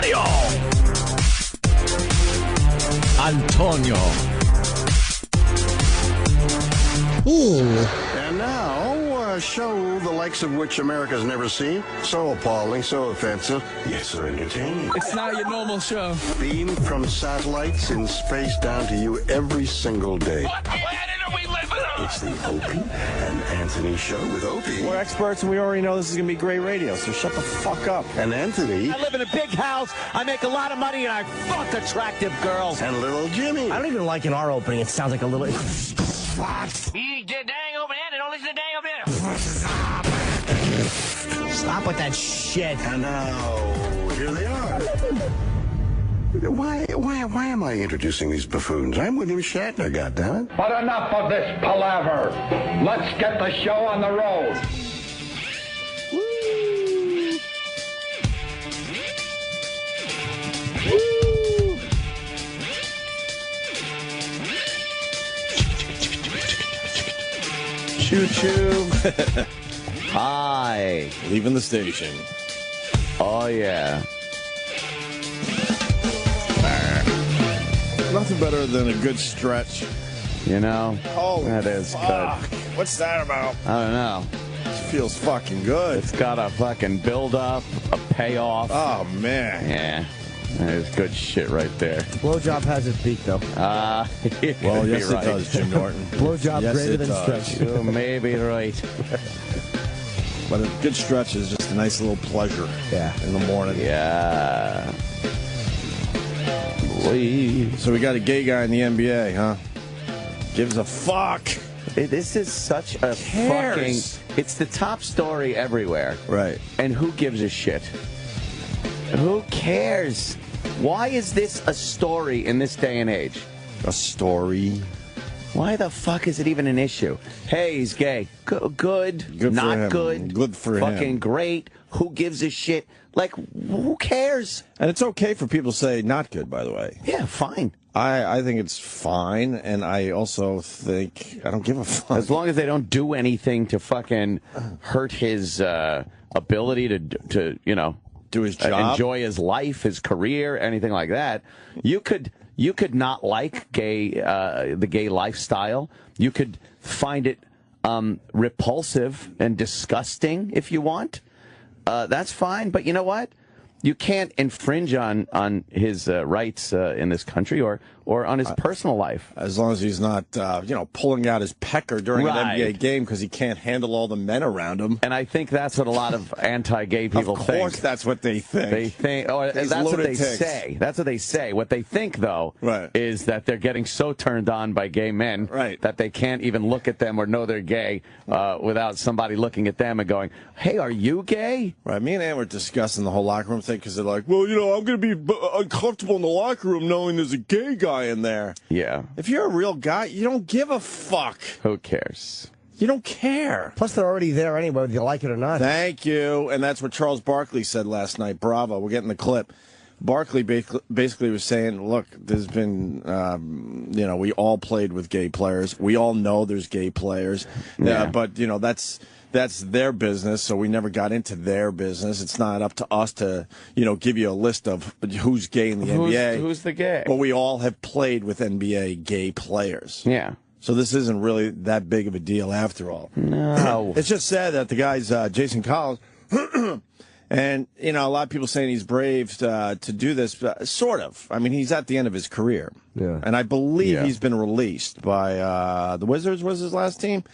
Mario Antonio. And now, a show the likes of which America's never seen. So appalling, so offensive, yet so entertaining. It's not your normal show. Beamed from satellites in space down to you every single day. What planet are we living on? It's the Opie and Anthony show with Opie. We're experts, and we already know this is going to be great radio, so shut the fuck up. And Anthony. I live in a big house, I make a lot of money, and I fuck attractive girls. And little Jimmy. I don't even like in our opening. It sounds like a little... You dang over there, don't listen to dang over there. Stop with that shit. And now, here they are. Why am I introducing these buffoons? I'm William Shatner, goddammit. But enough of this palaver. Let's get the show on the road. Choo-choo. Hi. Leaving the station. Oh, yeah. Nothing better than a good stretch. You know? Oh, that is fuck. good. What's that about? I don't know. It feels fucking good. It's got a fucking build-up, a payoff. Oh, man. Yeah. That is good shit right there. Blowjob has its peak, though. Well, yes, right. it does, Jim Norton. Blowjob Yes, greater it than does. stretch. You may be right. But a good stretch is just a nice little pleasure. Yeah. In the morning. Yeah. Boy. So we got a gay guy in the NBA, huh? Gives a fuck. This is such a fucking... It's the top story everywhere. Right. And who gives a shit? Who cares? Why is this a story in this day and age? A story? Why the fuck is it even an issue? Hey, he's gay. Good. Good for Not him. good. Good for him. Fucking great. Who gives a shit? Like, who cares? And it's okay for people to say not good, by the way. Yeah, fine. I think it's fine, and I also think I don't give a fuck. As long as they don't do anything to fucking hurt his ability to you know, do his job, enjoy his life, his career, anything like that. You could not like the gay lifestyle. You could find it repulsive and disgusting if you want. That's fine, but you know what? You can't infringe on his rights in this country or on his personal life. As long as he's not, pulling out his pecker during an NBA game because he can't handle all the men around him. And I think that's what a lot of anti-gay people think. Of course that's what they think. They think, that's what they say. That's what they say. What they think, though, is that they're getting so turned on by gay men that they can't even look at them or know they're gay without somebody looking at them and going, hey, are you gay? Right. Me and Ann were discussing the whole locker room thing because they're like, well, I'm going to be uncomfortable in the locker room knowing there's a gay guy in there. Yeah. If you're a real guy, you don't give a fuck. Who cares? You don't care. Plus, they're already there anyway, whether you like it or not. Thank you. And that's what Charles Barkley said last night. Bravo. We're getting the clip. Barkley basically was saying, look, there's been, we all played with gay players. We all know there's gay players. Yeah. But, that's their business, so we never got into their business. It's not up to us to, give you a list of who's gay in the NBA. Who's the gay? But we all have played with NBA gay players. Yeah. So this isn't really that big of a deal after all. No. It's just sad that the guy's Jason Collins, and, a lot of people saying he's brave to do this, sort of. I mean, he's at the end of his career. Yeah. And I believe he's been released by the Wizards was his last team.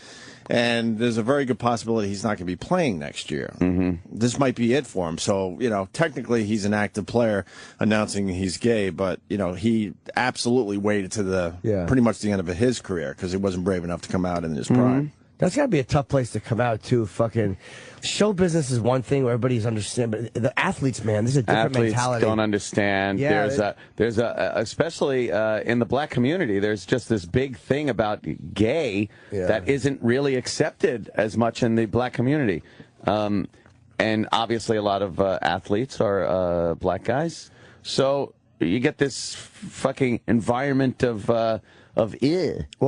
And there's a very good possibility he's not going to be playing next year. Mm-hmm. This might be it for him. So, technically he's an active player announcing he's gay, but, he absolutely waited to pretty much the end of his career because he wasn't brave enough to come out in his prime. That's got to be a tough place to come out, too. Fucking show business is one thing where everybody's understanding, but the athletes, man, there's a different mentality. Athletes don't understand. Yeah, there's especially in the black community, there's just this big thing about gay that isn't really accepted as much in the black community. And obviously a lot of athletes are black guys. So you get this fucking environment of Well,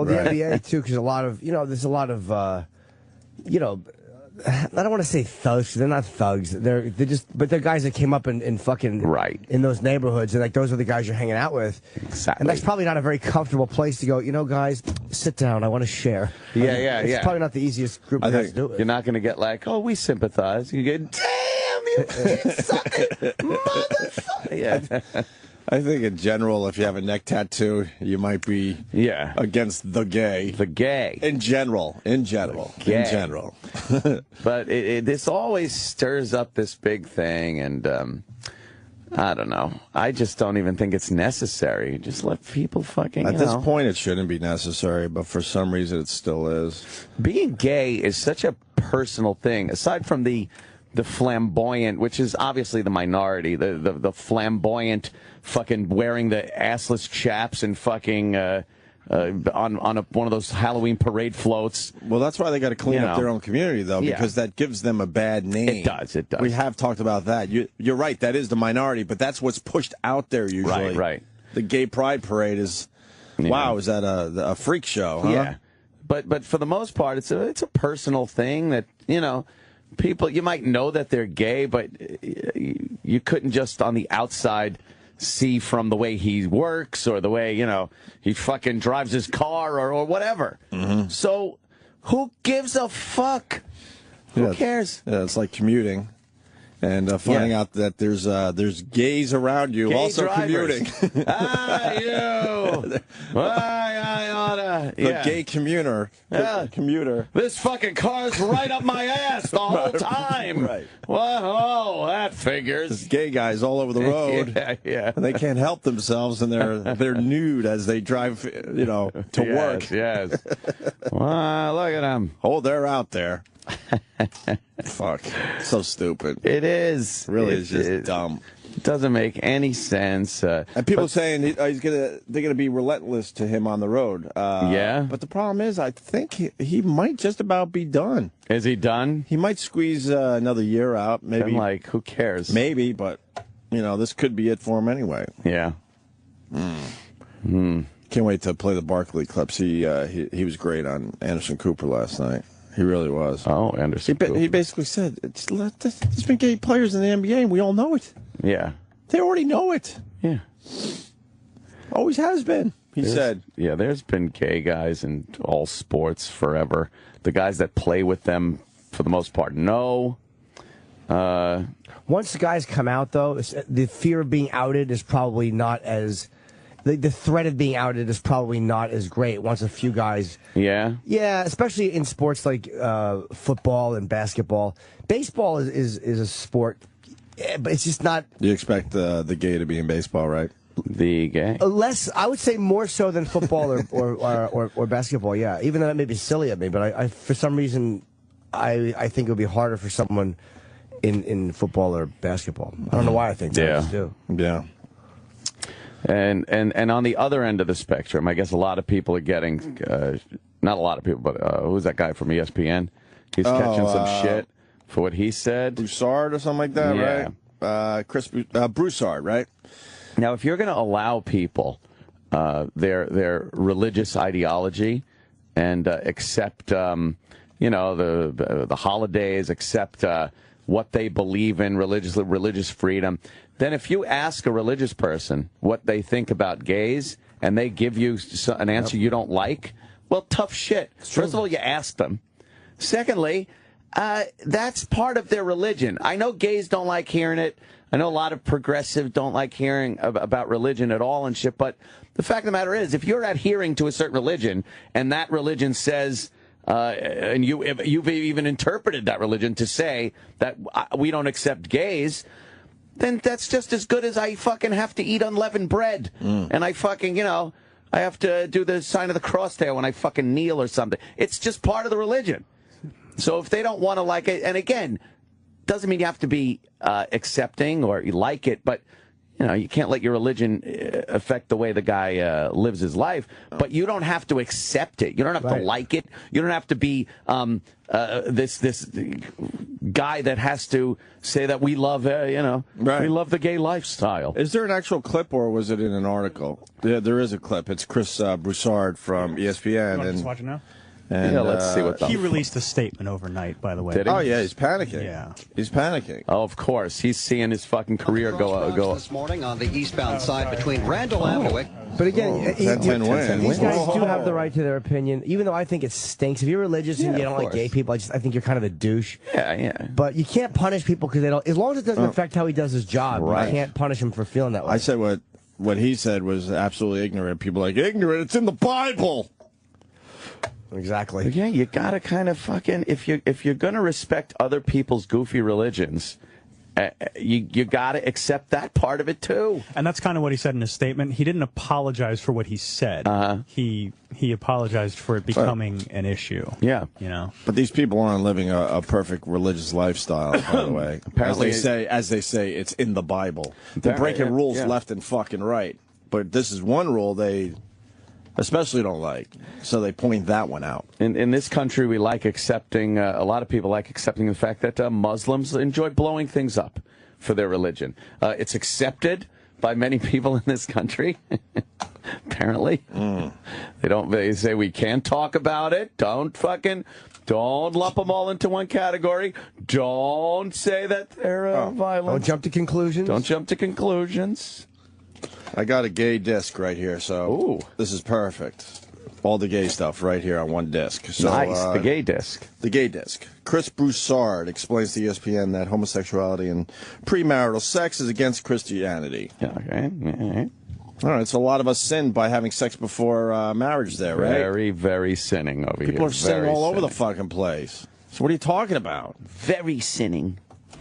the NBA, too, because a lot of, there's a lot of, I don't want to say thugs, 'cause they're not thugs. They're they're guys that came up in fucking in those neighborhoods, and like those are the guys you're hanging out with. Exactly. And that's probably not a very comfortable place to go. You know, guys, sit down. I want to share. Yeah, It's probably not the easiest group of guys to do it. You're not going to get like, oh, we sympathize. You get, damn, you sucking motherfucker. Yeah. I think in general, if you have a neck tattoo, you might be against the gay. The gay. In general. But this always stirs up this big thing, and I don't know. I just don't even think it's necessary. Just let people fucking, At this point, it shouldn't be necessary, but for some reason, it still is. Being gay is such a personal thing. Aside from the flamboyant, which is obviously the minority, the flamboyant fucking wearing the assless chaps and fucking on one of those Halloween parade floats. Well, that's why they got to clean up their own community, though, because that gives them a bad name. It does. We have talked about that. You're right. That is the minority, but that's what's pushed out there usually. Right. The gay pride parade is, wow, is that a freak show? Huh? Yeah. But for the most part, it's a personal thing that, people, you might know that they're gay, but you couldn't just on the outside see from the way he works or the way, he fucking drives his car or whatever. Mm-hmm. So who gives a fuck? Who cares? Yeah, it's like commuting and finding out that there's gays around you also drivers. commuting. You! I oughta. The gay commuter. Commuter. This fucking car's right up my ass the whole time. Right. Well, oh, that figures. There's gay guys all over the road. Yeah. And they can't help themselves, and they're nude as they drive, to work. Yes. Wow, look at them. Oh, they're out there. Fuck. So stupid. It is. Really, it's just dumb. It doesn't make any sense. And people saying they're gonna be relentless to him on the road. Yeah. But the problem is, I think he might just about be done. Is he done? He might squeeze another year out. Maybe. Then, who cares? Maybe, but this could be it for him anyway. Yeah. Can't wait to play the Barkley clips. He was great on Anderson Cooper last night. He really was. Oh, Anderson Cooper. He basically said, there's been gay players in the NBA, and we all know it. Yeah. They already know it. Yeah. Always has been, he said. Yeah, there's been gay guys in all sports forever. The guys that play with them, for the most part, no. Once the guys come out, though, the fear of being outed is probably not as... The threat of being outed is probably not as great once a few guys... Yeah? Yeah, especially in sports like football and basketball. Baseball is a sport, but it's just not... You expect the gay to be in baseball, right? The gay? Less, I would say more so than football or basketball, yeah. Even though that may be silly of me, but I for some reason, I think it would be harder for someone in football or basketball. I don't know why I think that. I just do. Yeah. And on the other end of the spectrum, I guess a lot of people are getting, not a lot of people, but who's that guy from ESPN? He's catching some shit for what he said. Broussard or something like that, right? Chris Broussard, right? Now, if you're going to allow people their religious ideology and accept, the holidays, accept what they believe in, religious freedom, then if you ask a religious person what they think about gays and they give you an answer you don't like, well, tough shit. First of all, you ask them. Secondly, that's part of their religion. I know gays don't like hearing it. I know a lot of progressives don't like hearing about religion at all and shit, but the fact of the matter is, if you're adhering to a certain religion and that religion says... and you've even interpreted that religion to say that we don't accept gays, then that's just as good as I fucking have to eat unleavened bread. And I fucking, I have to do the sign of the cross there when I fucking kneel or something. It's just part of the religion. So if they don't want to like it, and again, doesn't mean you have to be accepting or you like it, but you can't let your religion affect the way the guy lives his life, but you don't have to accept it. You don't have to like it. You don't have to be this guy that has to say that we love, we love the gay lifestyle. Is there an actual clip, or was it in an article? Yeah, there is a clip. It's Chris Broussard from ESPN. Just watch it now. And, Yeah, let's see what He released a statement overnight, by the way. Did he? Oh yeah, he's panicking. Yeah. He's panicking. Oh, of course. He's seeing his fucking career go. This morning on the eastbound side between Randall Avenue. But again, 10-10 win. these guys do have the right to their opinion, even though I think it stinks. If you're religious and you don't like gay people, I think you're kind of a douche. Yeah. But you can't punish people because they don't. As long as it doesn't affect how he does his job, Right. you can't punish him for feeling that way. I said what he said was absolutely ignorant. People are like, ignorant? It's in the Bible. Exactly. Yeah, you gotta kind of fucking if you're gonna respect other people's goofy religions, you gotta accept that part of it too. And that's kind of what he said in his statement. He didn't apologize for what he said. He apologized for it becoming an issue. Yeah. You know. But these people aren't living a perfect religious lifestyle, by the way. Apparently, as they say, it's in the Bible. They're breaking rules left and fucking right. But this is one rule they especially don't like, so they point that one out. In this country, we like accepting, a lot of people like accepting the fact that Muslims enjoy blowing things up for their religion. It's accepted by many people in this country, apparently. They say we can't talk about it. Don't lump them all into one category. Don't say that they're violent. Don't jump to conclusions. Don't jump to conclusions. I got a gay disc right here, so this is perfect. All the gay stuff right here on one disc. So, nice, the gay disc. The gay disc. Chris Broussard explains to ESPN that homosexuality and premarital sex is against Christianity. Okay. All right, so a lot of us sin by having sex before marriage there, right? Very, very sinning over here. People are sinning all over the fucking place. So what are you talking about? Very sinning.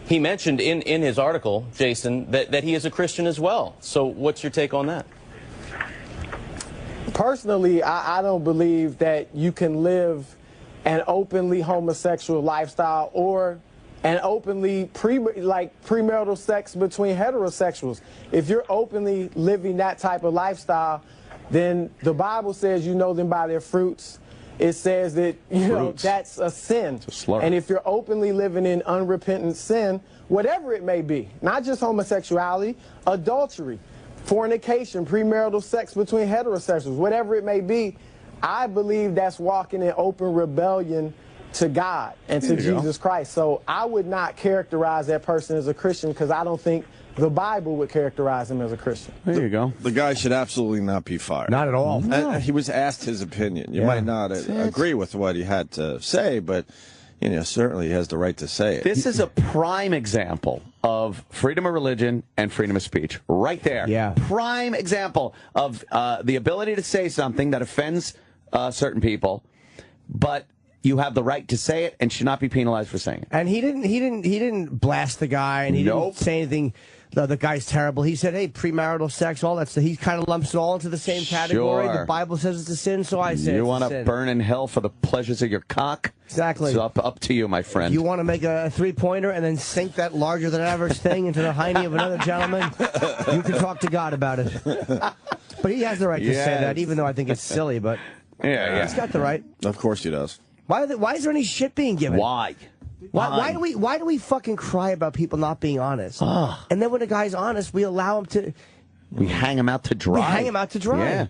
He mentioned in his article, Jason, that he is a Christian as well. So what's your take on that? Personally, I don't believe that you can live an openly homosexual lifestyle or an openly premarital sex between heterosexuals. If you're openly living that type of lifestyle, then the Bible says you know them by their fruits. It says that, that's a sin. It's a slur. And if you're openly living in unrepentant sin, whatever it may be, not just homosexuality, adultery, fornication, premarital sex between heterosexuals, whatever it may be, I believe that's walking in open rebellion to God and to Jesus Christ. So I would not characterize that person as a Christian because I don't think the Bible would characterize him as a Christian. There you go. The guy should absolutely not be fired. Not at all. No. He was asked his opinion. You might not agree with what he had to say, but certainly he has the right to say it. This is a prime example of freedom of religion and freedom of speech. Right there. Yeah. Prime example of the ability to say something that offends certain people, but you have the right to say it and should not be penalized for saying it. And he didn't blast the guy, and he didn't say anything. The guy's terrible. He said, "Hey, premarital sex, all that stuff." He kind of lumps it all into the same category. Sure. The Bible says it's a sin, so I say you want to burn in hell for the pleasures of your cock? Exactly. It's up to you, my friend. You want to make a three-pointer and then sink that larger-than-average thing into the hiney of another gentleman? You can talk to God about it. But he has the right to say that, even though I think it's silly. But he's got the right. Of course he does. Why is there any shit being given? Why? Why do we fucking cry about people not being honest? And then when a guy's honest, we allow him to. We hang him out to dry. We hang him out to dry. Yeah.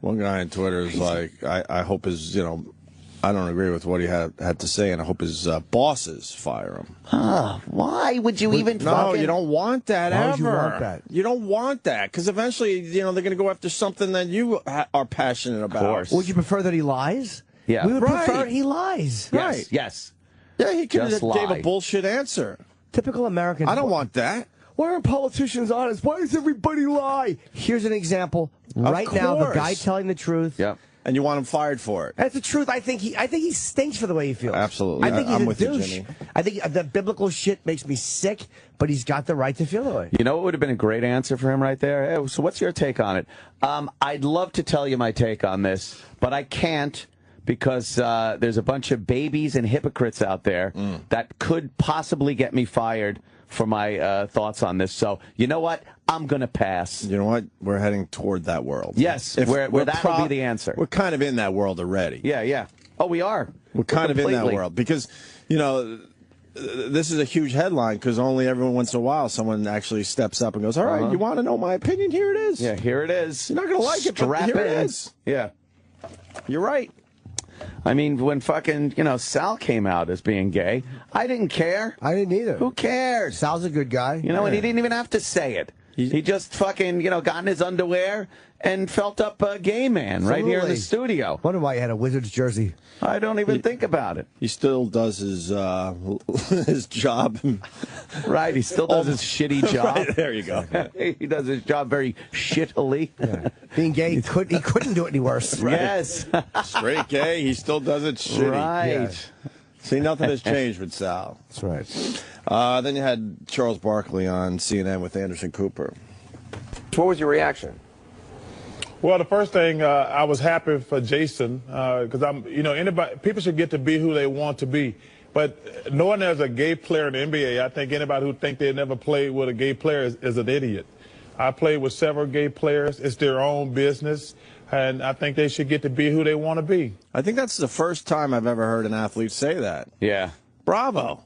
One guy on Twitter is like, I hope his, I don't agree with what he had to say, and I hope his bosses fire him. Why would you even No, you don't want that Why ever. would you want that? You don't want that, because eventually, they're going to go after something that you are passionate about. Of course. Would you prefer that he lies? Yeah. We would Right. prefer he lies. Right. Yes. Yeah, he could have Just gave lie. a bullshit answer. Typical American. I don't want that. Why aren't politicians honest? Why does everybody lie? Here's an example. Right now, the guy telling the truth. Yep. And you want him fired for it. That's the truth. I think he stinks for the way he feels. Absolutely. I think he's I'm a with you, douche. Jimmy. I think the biblical shit makes me sick, but he's got the right to feel that way. You know what would have been a great answer for him right there? Hey, so what's your take on it? I'd love to tell you my take on this, but I can't because there's a bunch of babies and hypocrites out there that could possibly get me fired for my thoughts on this. So, you know what? I'm going to pass. You know what? We're heading toward that world. Yes, where that would be the answer. We're kind of in that world already. Yeah. Oh, we are. We're kind of in that world because, this is a huge headline because only every once in a while someone actually steps up and goes, all right, you want to know my opinion? Here it is. Yeah, here it is. You're not going to like it, but Strap here it in. is. Yeah. You're right. I mean, when fucking, Sal came out as being gay, I didn't care. I didn't either. Who cares? Sal's a good guy. And he didn't even have to say it. He just fucking, got in his underwear and felt up a gay man right here in the studio. Wonder why he had a Wizards jersey. I don't even think about it. He still does his his job. Right, he still does his shitty job. Right, there you go. He does his job very shittily. Yeah. Being gay, he couldn't do it any worse. Right. Yes. Straight gay, he still does it shitty. Right. Yeah. See, nothing has changed with Sal. That's right. Then you had Charles Barkley on CNN with Anderson Cooper. What was your reaction? Well, the first thing, I was happy for Jason because people should get to be who they want to be. But knowing there's a gay player in the NBA, I think anybody who thinks they never played with a gay player is an idiot. I played with several gay players. It's their own business, and I think they should get to be who they want to be. I think that's the first time I've ever heard an athlete say that. Yeah. Bravo.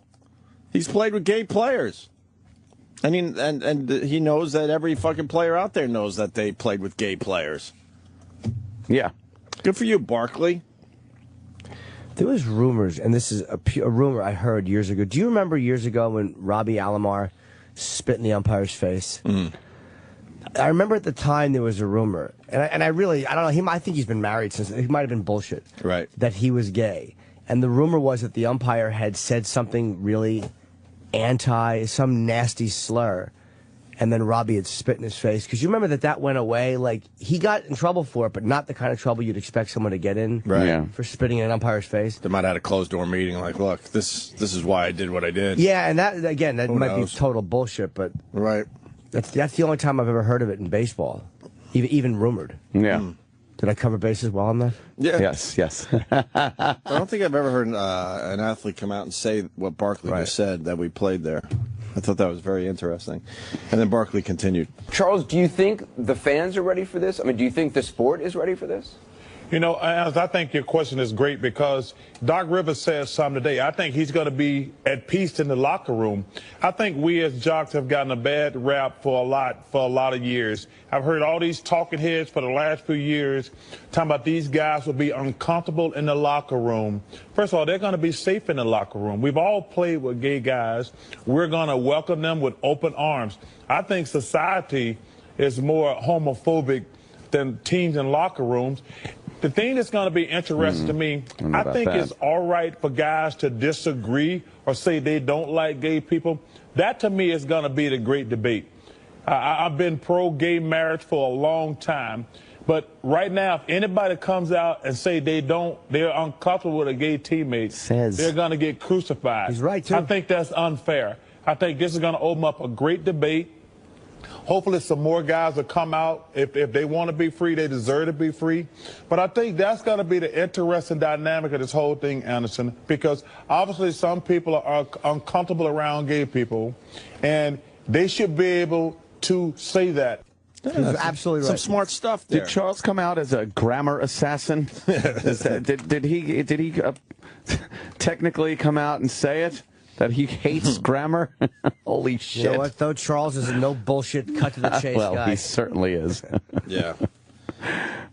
He's played with gay players. I mean, and he knows that every fucking player out there knows that they played with gay players. Yeah. Good for you, Barkley. There was rumors, and this is a rumor I heard years ago. Do you remember years ago when Robbie Alomar spit in the umpire's face? Mm. I remember at the time there was a rumor, and I don't know. I think he's been married since. It might have been bullshit. Right. That he was gay, and the rumor was that the umpire had said something really some nasty slur, and then Robbie had spit in his face. Because you remember that went away. Like, he got in trouble for it, but not the kind of trouble you'd expect someone to get in. Right. Yeah. For spitting in an umpire's face. They might have had a closed-door meeting like, look, this is why I did what I did. Yeah, and that, again, that Who might knows? be total bullshit, but right. That's the only time I've ever heard of it in baseball, even rumored. Yeah. Did I cover bases well on that? Yeah. Yes. I don't think I've ever heard an athlete come out and say what Barkley just said, that we played there. I thought that was very interesting. And then Barkley continued. Charles, do you think the fans are ready for this? I mean, do you think the sport is ready for this? I think your question is great because Doc Rivers said something today. I think he's going to be at peace in the locker room. I think we as jocks have gotten a bad rap for a lot of years. I've heard all these talking heads for the last few years talking about these guys will be uncomfortable in the locker room. First of all, they're going to be safe in the locker room. We've all played with gay guys. We're going to welcome them with open arms. I think society is more homophobic than teams in locker rooms. The thing that's going to be interesting to me, I think it's all right for guys to disagree or say they don't like gay people. That, to me, is going to be the great debate. I've been pro-gay marriage for a long time. But right now, if anybody comes out and say they're uncomfortable with a gay teammate, they're going to get crucified. He's right, too. I think that's unfair. I think this is going to open up a great debate. Hopefully some more guys will come out. If they want to be free, they deserve to be free. But I think that's going to be the interesting dynamic of this whole thing, Anderson, because obviously some people are uncomfortable around gay people, and they should be able to say that. He's absolutely right. Some smart stuff there. Did Charles come out as a grammar assassin? Did he technically come out and say it? That he hates grammar? Holy shit. You know what, though? Charles is a no bullshit, cut to the chase guy. Well, he certainly is. Yeah.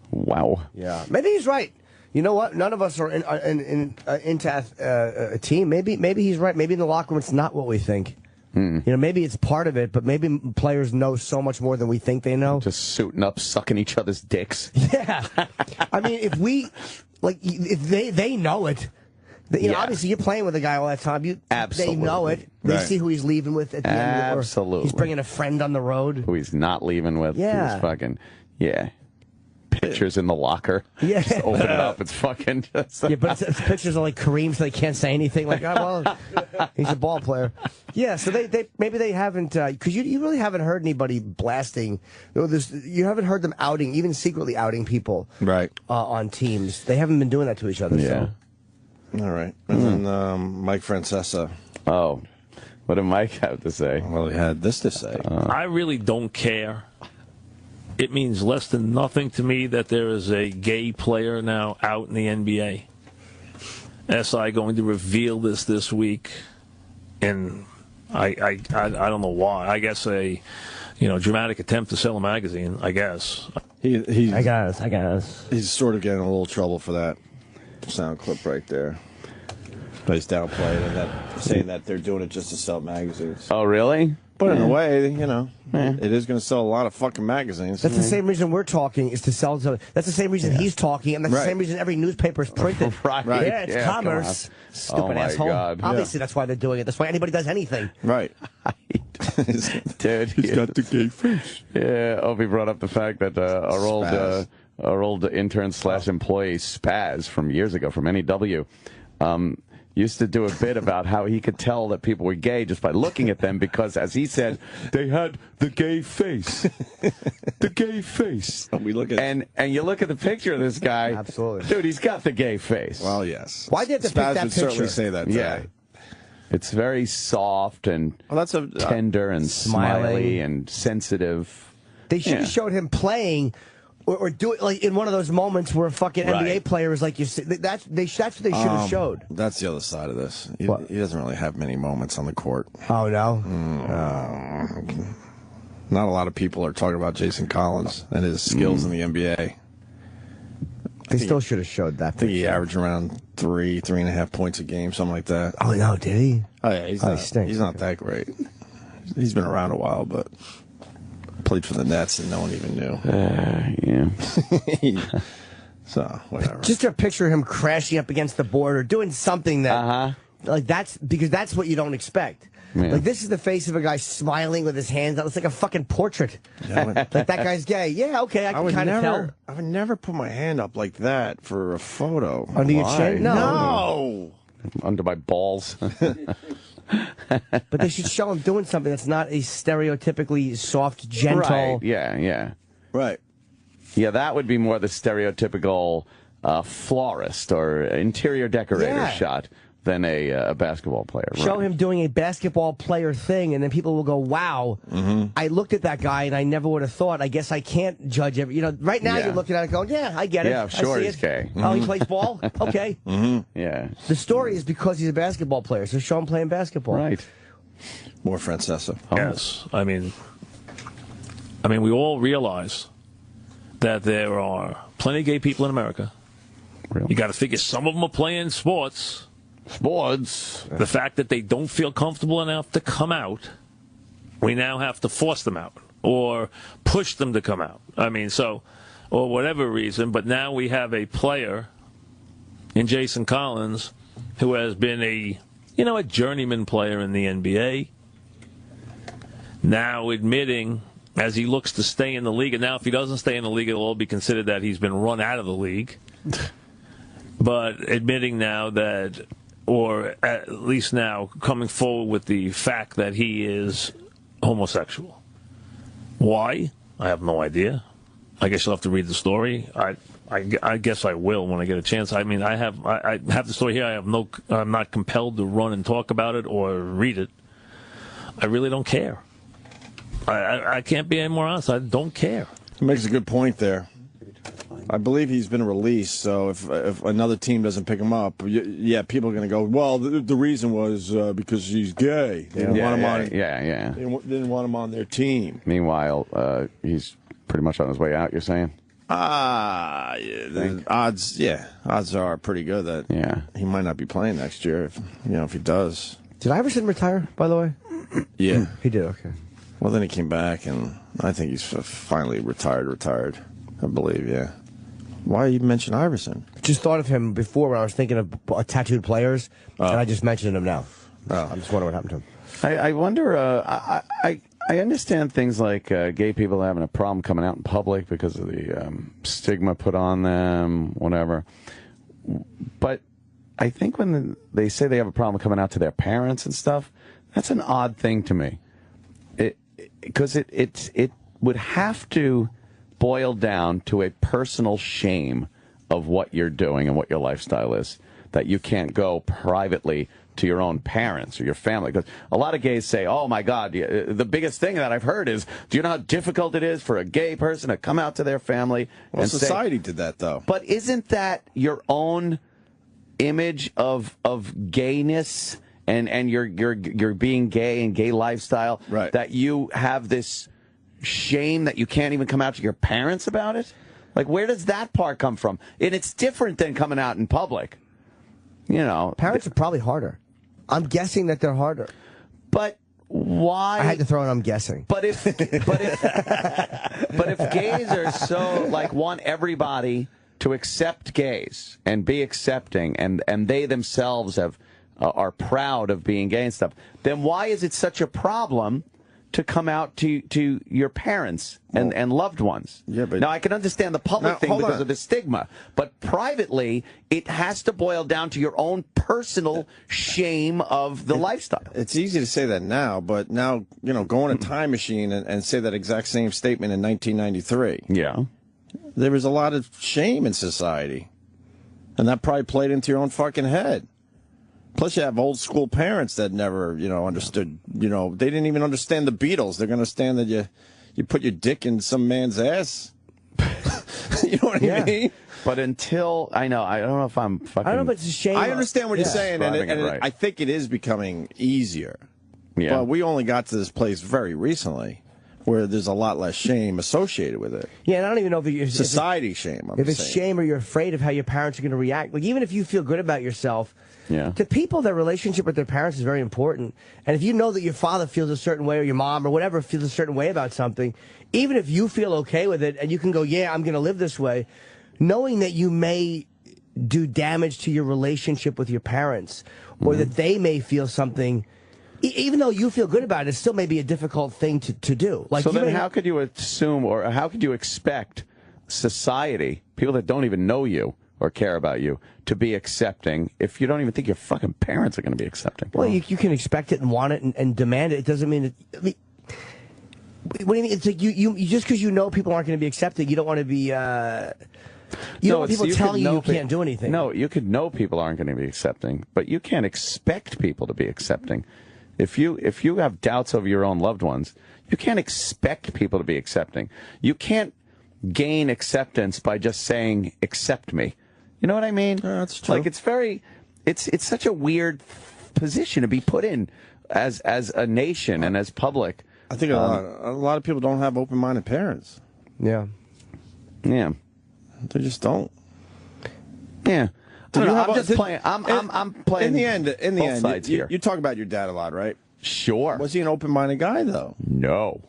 Wow. Yeah. Maybe he's right. You know what? None of us are into a team. Maybe he's right. Maybe in the locker room it's not what we think. Maybe it's part of it, but maybe players know so much more than we think they know. Just suiting up, sucking each other's dicks. Yeah. I mean, if they know it. Obviously, you're playing with a guy all that time. They know it. They see who he's leaving with at the end. Or he's bringing a friend on the road. Who he's not leaving with. Yeah. Who's fucking, pictures in the locker. Yeah. Just open it up. It's fucking. Yeah, but it's pictures of like Kareem, so they can't say anything. Like, he's a ball player. Yeah, so maybe they haven't, because you really haven't heard anybody blasting. You haven't heard them outing, even secretly outing people. Right. On teams. They haven't been doing that to each other. Yeah. So. All right. And then Mike Francesa. Oh. What did Mike have to say? Well, he had this to say. I really don't care. It means less than nothing to me that there is a gay player now out in the NBA. SI going to reveal this week, and I don't know why. I guess a dramatic attempt to sell a magazine. I guess. I guess. He's sort of getting a little trouble for that. the sound clip right there. But he's downplaying and saying that they're doing it just to sell magazines. Oh, really? But in a way, it is going to sell a lot of fucking magazines. That's the same reason we're talking, is to sell. That's the same reason he's talking, and that's the same reason every newspaper is printed. Right. Yeah, it's commerce. Stupid asshole. God. Obviously, that's why they're doing it. That's why anybody does anything. Right. Dude, he's got the gay face. Yeah, Opie brought up the fact that our old intern / employee Spaz from years ago from NEW used to do a bit about how he could tell that people were gay just by looking at them because, as he said, they had the gay face. The gay face. We look at and you look at the picture of this guy. Absolutely. Dude, he's got the gay face. Well, yes. Why did you have to pick Spaz that would picture? certainly say that today. It's very soft and tender and smiley and sensitive. They should have showed him playing, or do it like in one of those moments where a fucking NBA player is like, you see, that's what they should have showed. That's the other side of this. He doesn't really have many moments on the court. Oh, no? Not a lot of people are talking about Jason Collins and his skills in the NBA. They still should have showed that. I think he averaged around 3.5 points a game, something like that. Oh, no, did he? Oh, yeah, he's not that great. He's been around a while, but played for the Nets and no one even knew. Yeah. So, whatever. Just to picture him crashing up against the board or doing something that, like, that's what you don't expect. Yeah. Like, this is the face of a guy smiling with his hands out. It's like a fucking portrait. Like, that guy's gay. Yeah, okay, I can kind of tell. I would never put my hand up like that for a photo. Under your chin? No. Under my balls. But they should show him doing something that's not a stereotypically soft, gentle. Right, yeah. Right. Yeah, that would be more the stereotypical florist or interior decorator shot than a basketball player. Show him doing a basketball player thing, and then people will go, wow, I looked at that guy, and I never would have thought. I guess I can't judge every... right now you're looking at it going, yeah, I get it. Yeah, sure I see he's it. gay. Oh, he plays ball? Okay. Yeah. The story is because he's a basketball player, so show him playing basketball. Right. More Francesa. Yes. I mean, we all realize that there are plenty of gay people in America. Really? You got to figure some of them are playing sports. The fact that they don't feel comfortable enough to come out, we now have to force them out or push them to come out. I mean, or whatever reason, but now we have a player in Jason Collins who has been a journeyman player in the NBA, now admitting, as he looks to stay in the league, and now if he doesn't stay in the league, it'll all be considered that he's been run out of the league, but admitting now that, or at least now coming forward with the fact that he is homosexual. Why? I have no idea. I guess you'll have to read the story. I guess I will when I get a chance. I mean, I have the story here. I'm not compelled to run and talk about it or read it. I really don't care. I can't be any more honest. I don't care. He makes a good point there. I believe he's been released, so if another team doesn't pick him up, people are going to go, well, the reason was because he's gay. They didn't want him on. They didn't want him on their team. Meanwhile, he's pretty much on his way out, you're saying? The odds are pretty good that he might not be playing next year if he does. Did Iverson retire, by the way? Yeah. He did, okay. Well, then he came back, and I think he's finally retired, I believe, yeah. Why you mention Iverson? Just thought of him before when I was thinking of tattooed players, and I just mentioned him now. I'm just wondering what happened to him. I wonder, I understand things like gay people having a problem coming out in public because of the stigma put on them, whatever. But I think when they say they have a problem coming out to their parents and stuff, that's an odd thing to me. Because it would have to boil down to a personal shame of what you're doing and what your lifestyle is, that you can't go privately to your own parents or your family. Because a lot of gays say, oh, my God, the biggest thing that I've heard is, do you know how difficult it is for a gay person to come out to their family? Well, and society did that, though. But isn't that your own image of gayness and your being gay and gay lifestyle, right, that you have this shame that you can't even come out to your parents about it? Like, where does that part come from? And it's different than coming out in public. You know, parents are probably harder. I'm guessing that they're harder. But why? I had to throw in I'm guessing. But if gays are so, like, want everybody to accept gays and be accepting, and they themselves are proud of being gay and stuff, then why is it such a problem to come out to your parents and loved ones? Yeah, but now, I can understand the public thing because of the stigma, but privately, it has to boil down to your own personal shame of the lifestyle. It's easy to say that now, but now, go in a time machine and say that exact same statement in 1993. Yeah. There was a lot of shame in society, and that probably played into your own fucking head. Plus, you have old school parents that never, understood, they didn't even understand the Beatles. They're going to understand that you put your dick in some man's ass. You know what I mean? But until, I don't know if I'm fucking... I don't know, but it's a shame. I understand what you're saying, and right. I think it is becoming easier. Yeah. But we only got to this place very recently, where there's a lot less shame associated with it. Yeah, and I don't even know if it's society shame. If it's shame or you're afraid of how your parents are going to react. Like, even if you feel good about yourself, to people, their relationship with their parents is very important. And if you know that your father feels a certain way, or your mom or whatever feels a certain way about something, even if you feel okay with it and you can go, yeah, I'm going to live this way, knowing that you may do damage to your relationship with your parents, or that they may feel something, even though you feel good about it, it still may be a difficult thing to do. Like, so then how could you assume, or how could you expect society, people that don't even know you or care about you, to be accepting if you don't even think your fucking parents are going to be accepting? Well, you can expect it and want it and demand it. It doesn't mean what do you mean? It's like you just because you know people aren't going to be accepting, you don't want to be... You don't want people telling you can't do anything. No, you could know people aren't going to be accepting, but you can't expect people to be accepting. If you have doubts over your own loved ones, you can't expect people to be accepting. You can't gain acceptance by just saying, accept me. You know what I mean? That's true. Like, it's such a weird position to be put in as a nation and as public. I think a lot of people don't have open-minded parents. Yeah. Yeah. They just don't. Yeah. I'm just playing. I'm playing. In the end, sides here. You talk about your dad a lot, right? Sure. Was he an open-minded guy, though? No.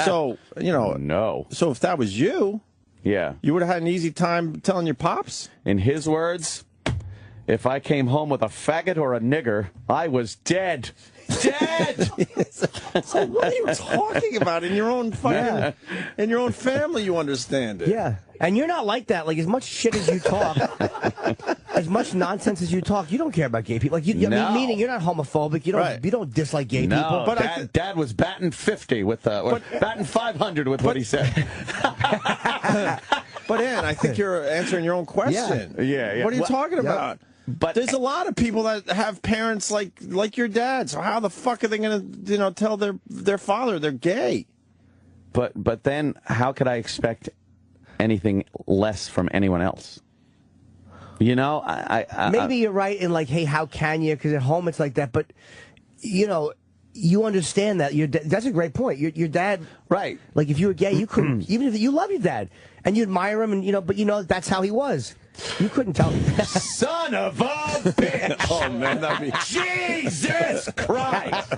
So, no. So if that was you, you would have had an easy time telling your pops? In his words, if I came home with a faggot or a nigger, I was dead. Dead! So what are you talking about? In your own fucking, in your own family, you understand it. Yeah. And you're not like that. Like, as much shit as you talk, as much nonsense as you talk, you don't care about gay people. Like, meaning you're not homophobic. You don't dislike gay people. But Dad was batting 50 with, or batting 500 with what he said. But Ann, I think you're answering your own question. Yeah. What are you talking about? But there's a lot of people that have parents like your dad. So how the fuck are they going to tell their father they're gay? But then how could I expect anything less from anyone else? Maybe you're right in, like, hey, how can you? Because at home it's like that. But you understand that that's a great point. Your dad, right? Like, if you were gay, you couldn't. Even if you love your dad and you admire him, and but that's how he was. You couldn't tell me. Son of a bitch! Oh, man, that'd be... Jesus Christ!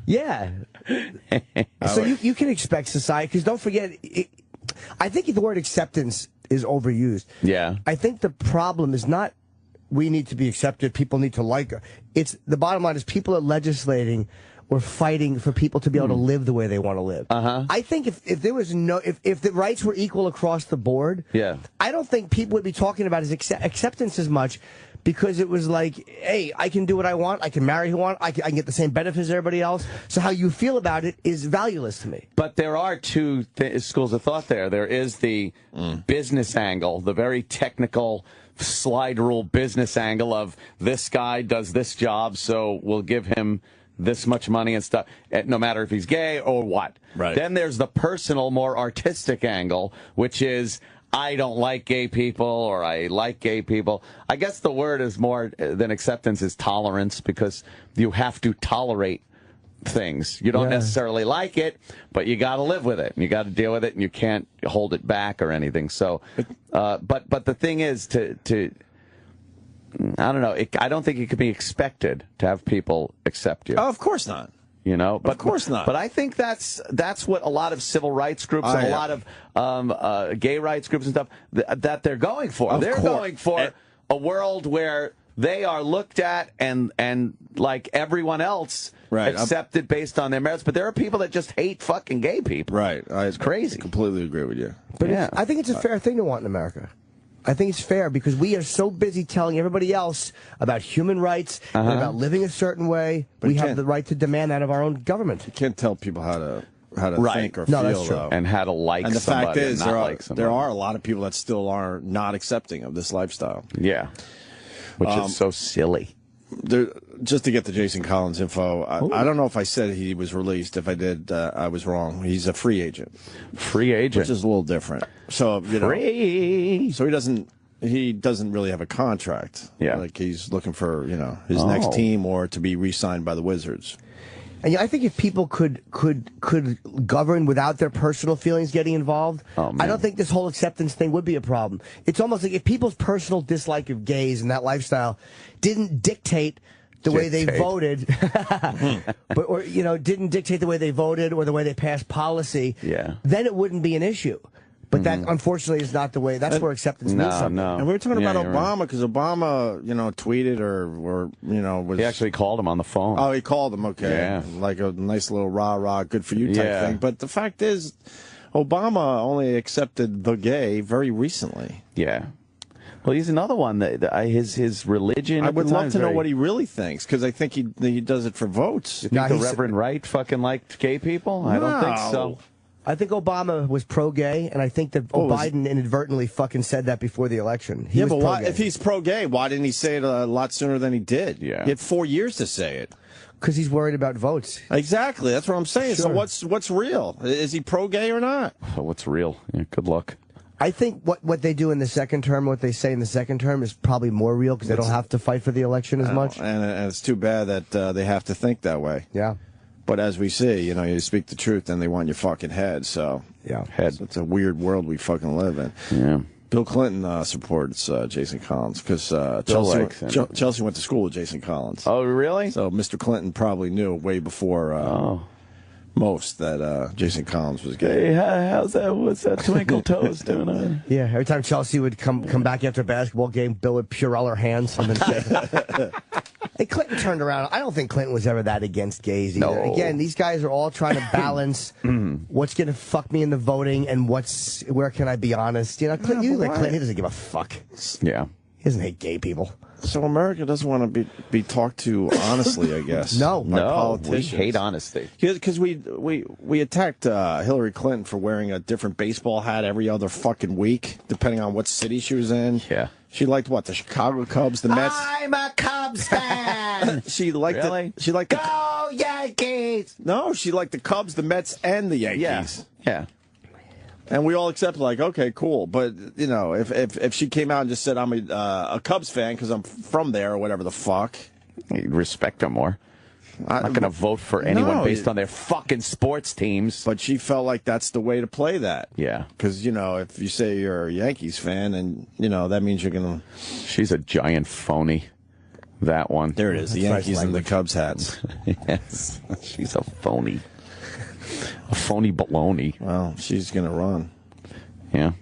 Yeah. So you can expect society, because don't forget, I think the word acceptance is overused. Yeah. I think the problem is not we need to be accepted, people need to like us. It's the bottom line is people are legislating or fighting for people to be able to live the way they want to live. I think if there was if the rights were equal across the board, I don't think people would be talking about his acceptance as much, because it was like, hey, I can do what I want, I can marry who I want, I can get the same benefits as everybody else. So how you feel about it is valueless to me. But there are two schools of thought there. There is the business angle, the very technical slide rule business angle of this guy does this job, so we'll give him this much money and stuff, no matter if he's gay or what. Right. Then there's the personal, more artistic angle, which is, I don't like gay people, or I like gay people. I guess the word is more than acceptance is tolerance, because you have to tolerate things. You don't necessarily like it, but you got to live with it. And you got to deal with it, and you can't hold it back or anything. So, but the thing is to I don't know. I don't think it could be expected to have people accept you. Oh, of course not. You know, but of course not. But I think that's what a lot of civil rights groups and a lot of gay rights groups and stuff that they're going for. They're going for a world where they are looked at and like everyone else accepted based on their merits. But there are people that just hate fucking gay people. Right. It's crazy. I completely agree with you. But I think it's a fair thing to want in America. I think it's fair because we are so busy telling everybody else about human rights and about living a certain way. But we have the right to demand that of our own government. You can't tell people how to think or no, feel, that's true. though. And how to like and the somebody fact is, and not like somebody. there are a lot of people that still are not accepting of this lifestyle. Yeah. Which is so silly. Just to get the Jason Collins info, I don't know if I said he was released. If I did, I was wrong. He's a free agent. Free agent. Which is a little different. So, Free. So he doesn't really have a contract. Yeah. Like he's looking for, his next team or to be re-signed by the Wizards. And I think if people could govern without their personal feelings getting involved, I don't think this whole acceptance thing would be a problem. It's almost like if people's personal dislike of gays and that lifestyle didn't dictate the way they voted, or didn't dictate the way they voted or the way they passed policy, then it wouldn't be an issue. But that, unfortunately, is not the way. That's where acceptance means something. No. And we were talking about Obama because Obama, tweeted or was... He actually called him on the phone. Oh, he called him, okay. Yeah. Like a nice little rah-rah, good for you type thing. But the fact is, Obama only accepted the gay very recently. Yeah. Well, he's another one that his religion. I would love to know what he really thinks because I think he does it for votes. You think the Reverend Wright fucking liked gay people? I don't think so. I think Obama was pro-gay, and I think that Biden inadvertently fucking said that before the election. He was but pro-gay. if he's pro-gay, why didn't he say it a lot sooner than he did? Yeah. He had 4 years to say it. Because he's worried about votes. Exactly. That's what I'm saying. Sure. So what's real? Is he pro-gay or not? What's real? Yeah, good luck. I think what they do in the second term, what they say in the second term, is probably more real because they don't have to fight for the election as much. And it's too bad that they have to think that way. Yeah. But as we see, you speak the truth, and they want your fucking head. So head. It's a weird world we fucking live in. Yeah. Bill Clinton supports Jason Collins because Chelsea went to school with Jason Collins. Oh, really? So Mr. Clinton probably knew way before most that Jason Collins was gay. Hey, how's that? What's that Twinkle Toes doing? Yeah, every time Chelsea would come back after a basketball game, Bill would Purell her hands and then say, hey, Clinton turned around. I don't think Clinton was ever that against gays either. No. Again, these guys are all trying to balance what's going to fuck me in the voting and where can I be honest. Clinton, Clinton, he doesn't give a fuck. Yeah. He doesn't hate gay people. So America doesn't want to be talked to honestly, I guess. No, we hate honesty. Because we attacked Hillary Clinton for wearing a different baseball hat every other fucking week, depending on what city she was in. Yeah. She liked what, the Chicago Cubs, the Mets. I'm a Cubs fan. She liked really? She liked Go Yankees. No, she liked the Cubs, the Mets, and the Yankees. Yeah. And we all accepted, like, okay, cool. But, if she came out and just said, I'm a Cubs fan because I'm from there or whatever the fuck. You'd respect her more. I'm not going to vote for anyone based on their fucking sports teams. But she felt like that's the way to play that. Yeah. Because, if you say you're a Yankees fan, and, that means you're going to... She's a giant phony. That one. There it is, the Yankees and the Cubs hats. Yes. She's a phony. A phony baloney. Well, she's going to run. Yeah.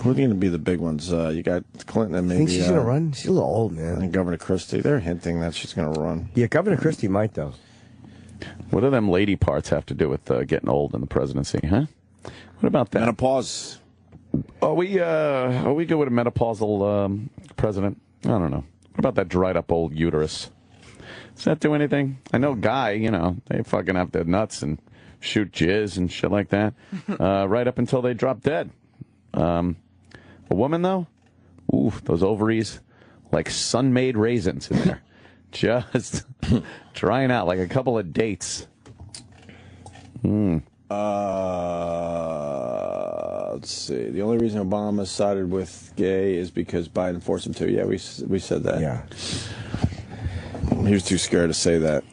Who are going to be the big ones? You got Clinton and maybe... Think she's going to run? She's a little old, man. And Governor Christie. They're hinting that she's going to run. Yeah, Governor Christie might, though. What do them lady parts have to do with getting old in the presidency, huh? What about that? Menopause. Are we good with a menopausal president? I don't know. What about that dried up old uterus? Does that do anything? I know Guy, they fucking have their nuts and shoot jizz and shit like that, right up until they drop dead. A woman, though? Ooh, those ovaries, like sun-made raisins in there. Just drying out like a couple of dates. Let's see. The only reason Obama sided with gay is because Biden forced him to. Yeah, we said that. Yeah. He was too scared to say that.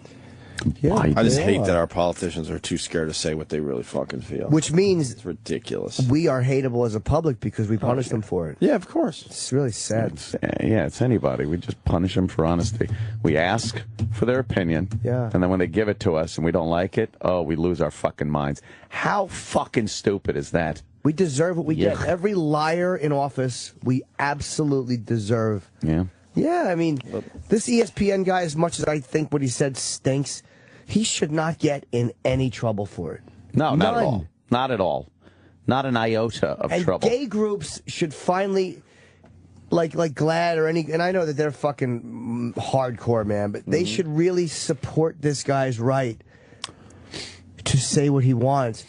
I just hate that our politicians are too scared to say what they really fucking feel. Which means it's ridiculous. We are hateable as a public because we punish them for it. Yeah, of course. It's really sad. It's anybody. We just punish them for honesty. We ask for their opinion. Yeah. And then when they give it to us and we don't like it, we lose our fucking minds. How fucking stupid is that? We deserve what we get. Every liar in office, we absolutely deserve. Yeah. Yeah, I mean, this ESPN guy, as much as I think what he said stinks, he should not get in any trouble for it. No, not at all. Not at all. Not an iota of trouble. Gay groups should finally, like GLAAD or any, and I know that they're fucking hardcore, man, but they should really support this guy's right to say what he wants.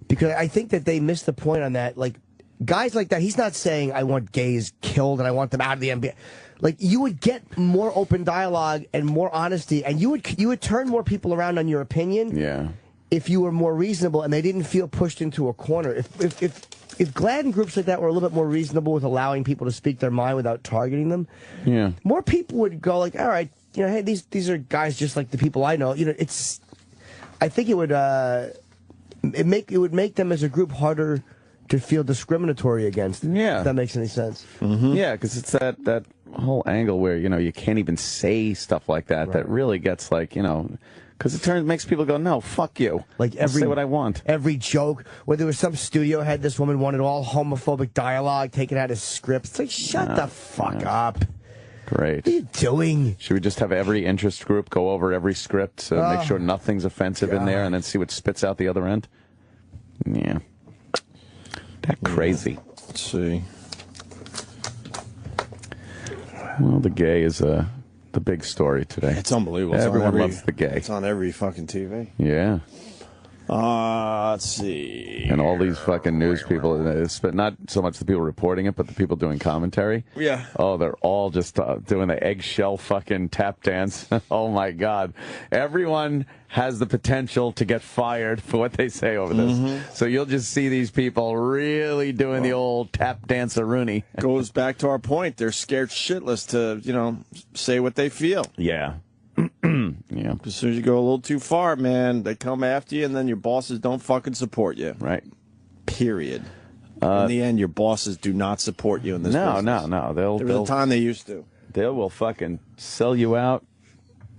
Because I think that they missed the point on that. Like, guys like that, he's not saying, I want gays killed and I want them out of the NBA. Like, you would get more open dialogue and more honesty, and you would turn more people around on your opinion if you were more reasonable and they didn't feel pushed into a corner. If GLAAD and groups like that were a little bit more reasonable with allowing people to speak their mind without targeting them, more people would go like, all right, hey, these are guys just like the people I know. I think it would make them as a group harder to feel discriminatory against. Yeah. If that makes any sense. Yeah, because it's that whole angle where, you can't even say stuff like that. That really gets because it makes people go, no, fuck you. Like I'll say what I want. Every joke, where there was some studio head, this woman wanted all homophobic dialogue taken out of scripts. It's like, shut the fuck up. Great. What are you doing? Should we just have every interest group go over every script, make sure nothing's offensive in there, and then see what spits out the other end? Yeah. That crazy. Let's see. Well, the gay is the big story today. It's unbelievable. Everyone loves the gay. It's on every fucking TV. Yeah. Let's see. And all these fucking news people, but not so much the people reporting it, but the people doing commentary. Yeah. Oh, they're all just doing the eggshell fucking tap dance. Oh, my God. Everyone has the potential to get fired for what they say over this. So you'll just see these people really doing the old tap dance-a-rooney. Goes back to our point. They're scared shitless to, say what they feel. Yeah. Yeah. As soon as you go a little too far, man, they come after you, and then your bosses don't fucking support you. Right. Period. In the end, your bosses do not support you in this business. No. There was a time they used to. They will fucking sell you out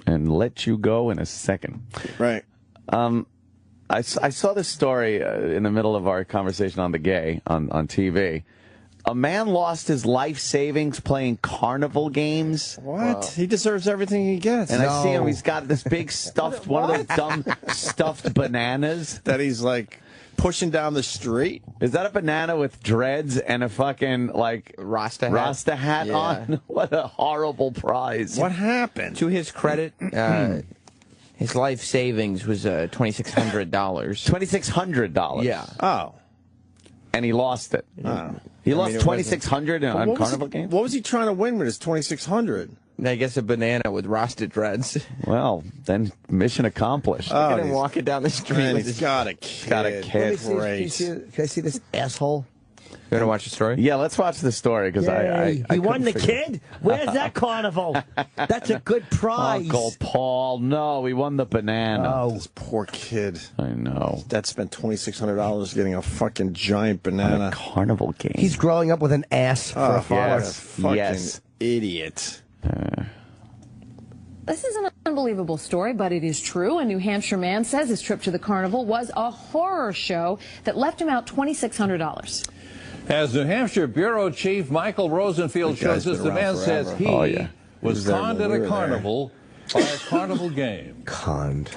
and let you go in a second. Right. I saw this story in the middle of our conversation on the gay on TV. A man lost his life savings playing carnival games. What? Wow. He deserves everything he gets. And I see him. He's got this big stuffed, one of those dumb stuffed bananas that he's like pushing down the street. Is that a banana with dreads and a fucking Rasta hat on? What a horrible prize! What happened? To his credit, his life savings was $2,600. $2,600. Yeah. Oh. And he lost it. Oh. He lost $2,600 on carnival games? What was he trying to win with his $2,600? I guess a banana with Rasta dreads. Well, then mission accomplished. Look at him walking down the street. Man, with he's his... Got a kid. Can I see this asshole? You want to watch the story? Yeah, let's watch the story because I he won the kid. Where's that carnival? That's a good prize. Uncle Paul, no, we won the banana. Oh, this poor kid. I know. Dad spent $2,600 getting a fucking giant banana. On a carnival game. He's growing up with an ass for a father. Fucking idiot. This is an unbelievable story, but it is true. A New Hampshire man says his trip to the carnival was a horror show that left him out $2,600. As New Hampshire Bureau Chief Michael Rosenfield shows us, the man says he was conned at a carnival by a carnival game. Conned.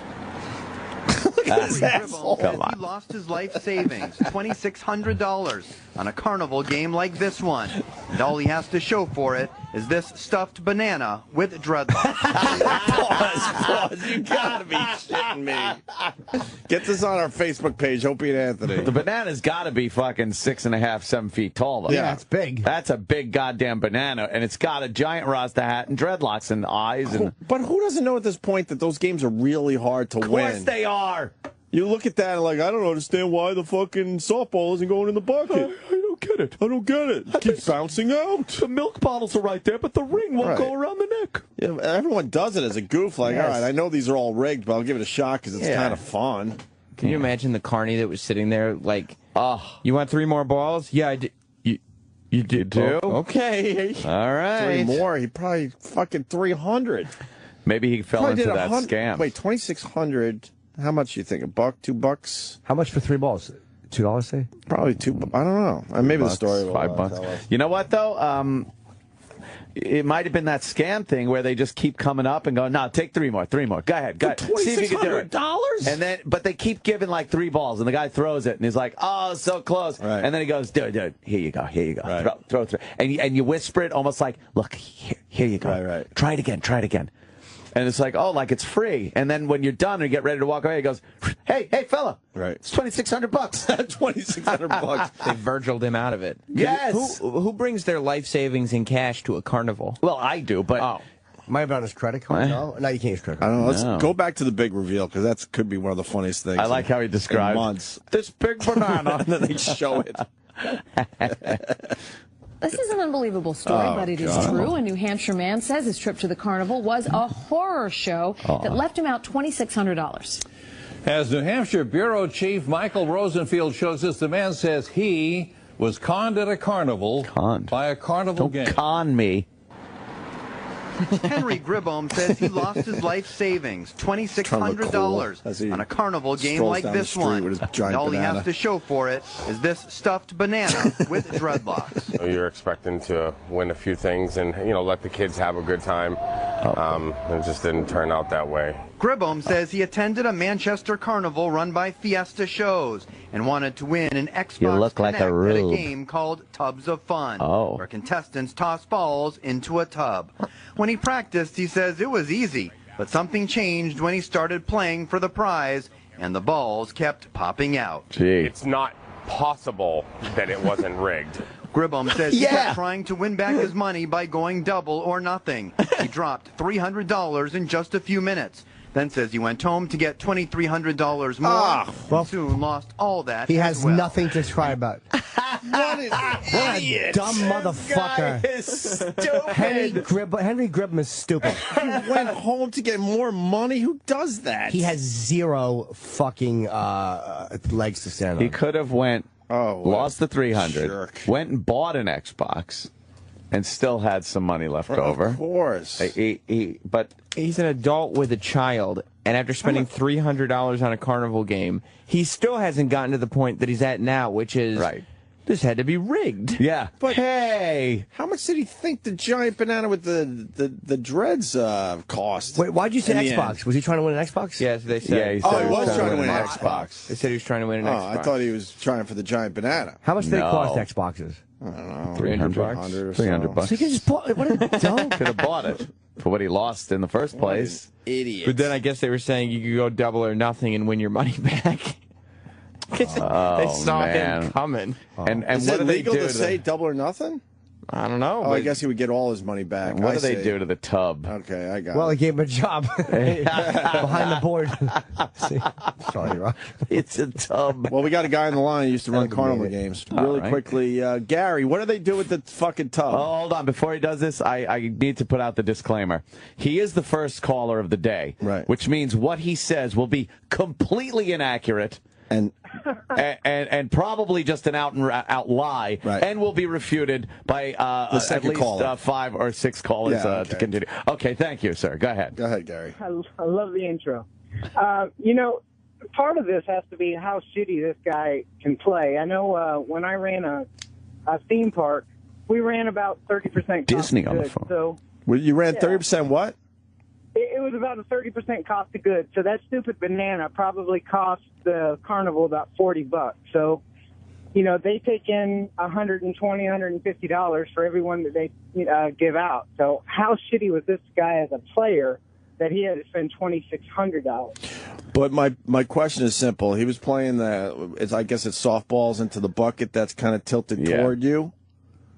Look at this asshole. Come on. He lost his life savings, $2,600, on a carnival game like this one. And all he has to show for it is this stuffed banana with dreadlocks. Pause. You gotta be shitting me. Get this on our Facebook page, Opie and Anthony. The banana's gotta be fucking 6.5, 7 feet tall, though. Yeah, it's big. That's a big goddamn banana, and it's got a giant Rasta hat and dreadlocks and eyes. And But who doesn't know at this point that those games are really hard to win? Of course they are. You look at that and like, I don't understand why the fucking softball isn't going in the bucket. I don't don't get it. I don't get it. It keeps bouncing out. The milk bottles are right there, but the ring won't go around the neck. Yeah, everyone does it as a goof. Like, Yes. all right, I know these are all rigged, but I'll give it a shot because it's Yeah. kind of fun. Can you imagine the carny that was sitting there like, you want 3 more balls? Yeah, I do. You did too? Okay. All right. 3 more. He probably fucking 300. Maybe he fell Probably into did that 100 scam. Wait, 2,600. How much you think? $1, $2? How much for 3 balls? $2, say? Probably $2. I don't know. Maybe the story will $5. tell us. You know what though? It might have been that scam thing where they just keep coming up and going, no, take 3 more. Go ahead. See if you can do it. $2,600? And then, but they keep giving like 3 balls, and the guy throws it, and he's like, "Oh, so close!" Right. And then he goes, "Dude, here you go. Right. Throw, and you whisper it almost like, "Look, here you go. Right. Try it again." And it's like, oh, like it's free. And then when you're done and you get ready to walk away, he goes, "Hey, fella, Right. it's $2,600." $2,600. They Virgiled him out of it. Yes. Who brings their life savings in cash to a carnival? Well, I do, but Might have been on his credit card. No, you can't use credit I card. don't know. Let's No. go back to the big reveal because that could be one of the funniest things. I like how he in described months. this big banana. And then they show it. This is an unbelievable story, Oh, but it is God. true. A New Hampshire man says his trip to the carnival was a horror show that left him out $2,600. As New Hampshire Bureau Chief Michael Rosenfield shows us, the man says he was conned at a carnival by a carnival Don't game. con me. Henry Gribbohm says he lost his life savings, $2,600, on a carnival game Strolls like down the this street one. with his And giant all he banana. has to show for it is this stuffed banana with dreadlocks. You're expecting to win a few things and, let the kids have a good time. It just didn't turn out that way. Gribbohm says he attended a Manchester carnival run by Fiesta Shows and wanted to win an Xbox You look like Connect a at a rube. game called Tubs of Fun, Oh. where contestants toss balls into a tub. When he practiced, he says it was easy, but something changed when he started playing for the prize, and the balls kept popping out. It's not possible that it wasn't rigged. Gribbohm says he kept trying to win back his money by going double or nothing. He dropped $300 in just a few minutes. Then says he went home to get $2,300 more. Well, soon lost all that. He as has well. nothing to cry about. What a dumb motherfucker. Henry Gribbohm is stupid. He went home to get more money? Who does that? He has 0 fucking legs to stand on. He could have lost the 300, jerk. went and bought an Xbox, and still had some money left over. Of course. But he's an adult with a child, and after spending $300 on a carnival game, he still hasn't gotten to the point that he's at now, which is this had to be rigged. Yeah. But hey, how much did he think the giant banana with the dreads cost? Wait, why'd you say in the Xbox? end? Was he trying to win an Xbox? Yes, they said. Yeah, he said he was trying to win an Xbox. They said he was trying to win an Oh, Xbox. I thought he was trying for the giant banana. How much did it cost Xboxes? I don't know. 300 bucks. 100 or 300 so. bucks. So you can just what a dumb. Could have bought it for what he lost in the first place. Idiot. But then I guess they were saying you could go double or nothing and win your money back. They saw man. him coming. And Is what it do they legal do to to say the, double or nothing? I don't know. Oh, I guess he would get all his money back. what I do they see. do to the tub? Okay, I got Well, it. he gave him a job behind the board. See? Sorry, Rob. It's a tub. Well, we got a guy on the line who used to run carnival games. Really right. quickly, Gary, what do they do with the fucking tub? Oh, hold on. Before he does this, I need to put out the disclaimer. He is the first caller of the day, Right. which means what he says will be completely inaccurate And and probably just an out lie, Right. and will be refuted by at second least caller. 5 or 6 callers Yeah, okay. to continue. Okay, thank you, sir. Go ahead. go ahead, Gary. I love the intro. Part of this has to be how shitty this guy can play. I know when I ran a theme park, we ran about 30% Disney cost on of the goods. phone. So Well, you ran Yeah. 30% what? it was about a 30% cost of goods. So that stupid banana probably cost the carnival about $40. So, they take in $120, $150 for everyone that they give out. So how shitty was this guy as a player that he had to spend $2,600? But my question is simple. He was playing I guess it's softballs into the bucket that's kind of tilted Yeah. toward you.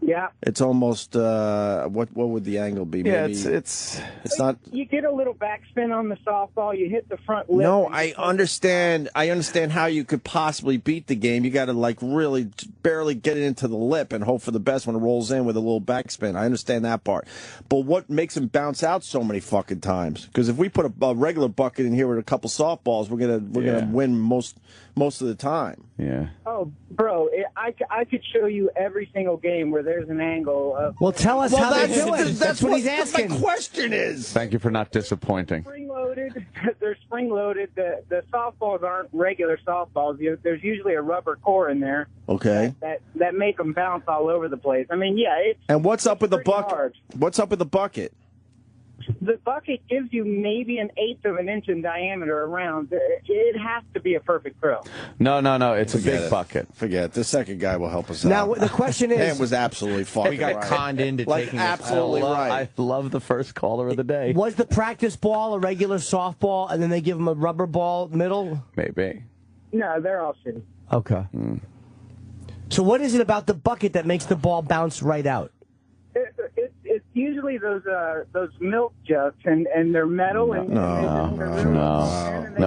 Yeah. It's almost what would the angle be? Yeah, Maybe it's not. You get a little backspin on the softball. You hit the front lip. No, I understand. I understand how you could possibly beat the game. You got to like really barely get it into the lip and hope for the best when it rolls in with a little backspin. I understand that part. But what makes him bounce out so many fucking times? Because if we put a regular bucket in here with a couple softballs, we're gonna win most of the time. Yeah. Oh, bro, I could show you every single game where there's an angle. Well, tell us how they do it. That's what he's My asking. question is. Thank you for not disappointing. Spring-loaded. They're spring-loaded. The softballs aren't regular softballs. There's usually a rubber core in there. Okay. That make them bounce all over the place. I mean, yeah, it's. And what's up with the bucket? Hard. What's up with the bucket? The bucket gives you maybe 1/8 of an inch in diameter around. It has to be a perfect throw. No. It's a big bucket. Forget it. The second guy will help us Now, out. the question is... It was absolutely fucking We got right. conned into like, taking absolutely this. right. I love the first caller of the day. Was the practice ball a regular softball, and then they give him a rubber ball middle? Maybe. No, they're all shitty. Okay. So what is it about the bucket that makes the ball bounce right out? It's usually those milk jugs, and they're metal. No,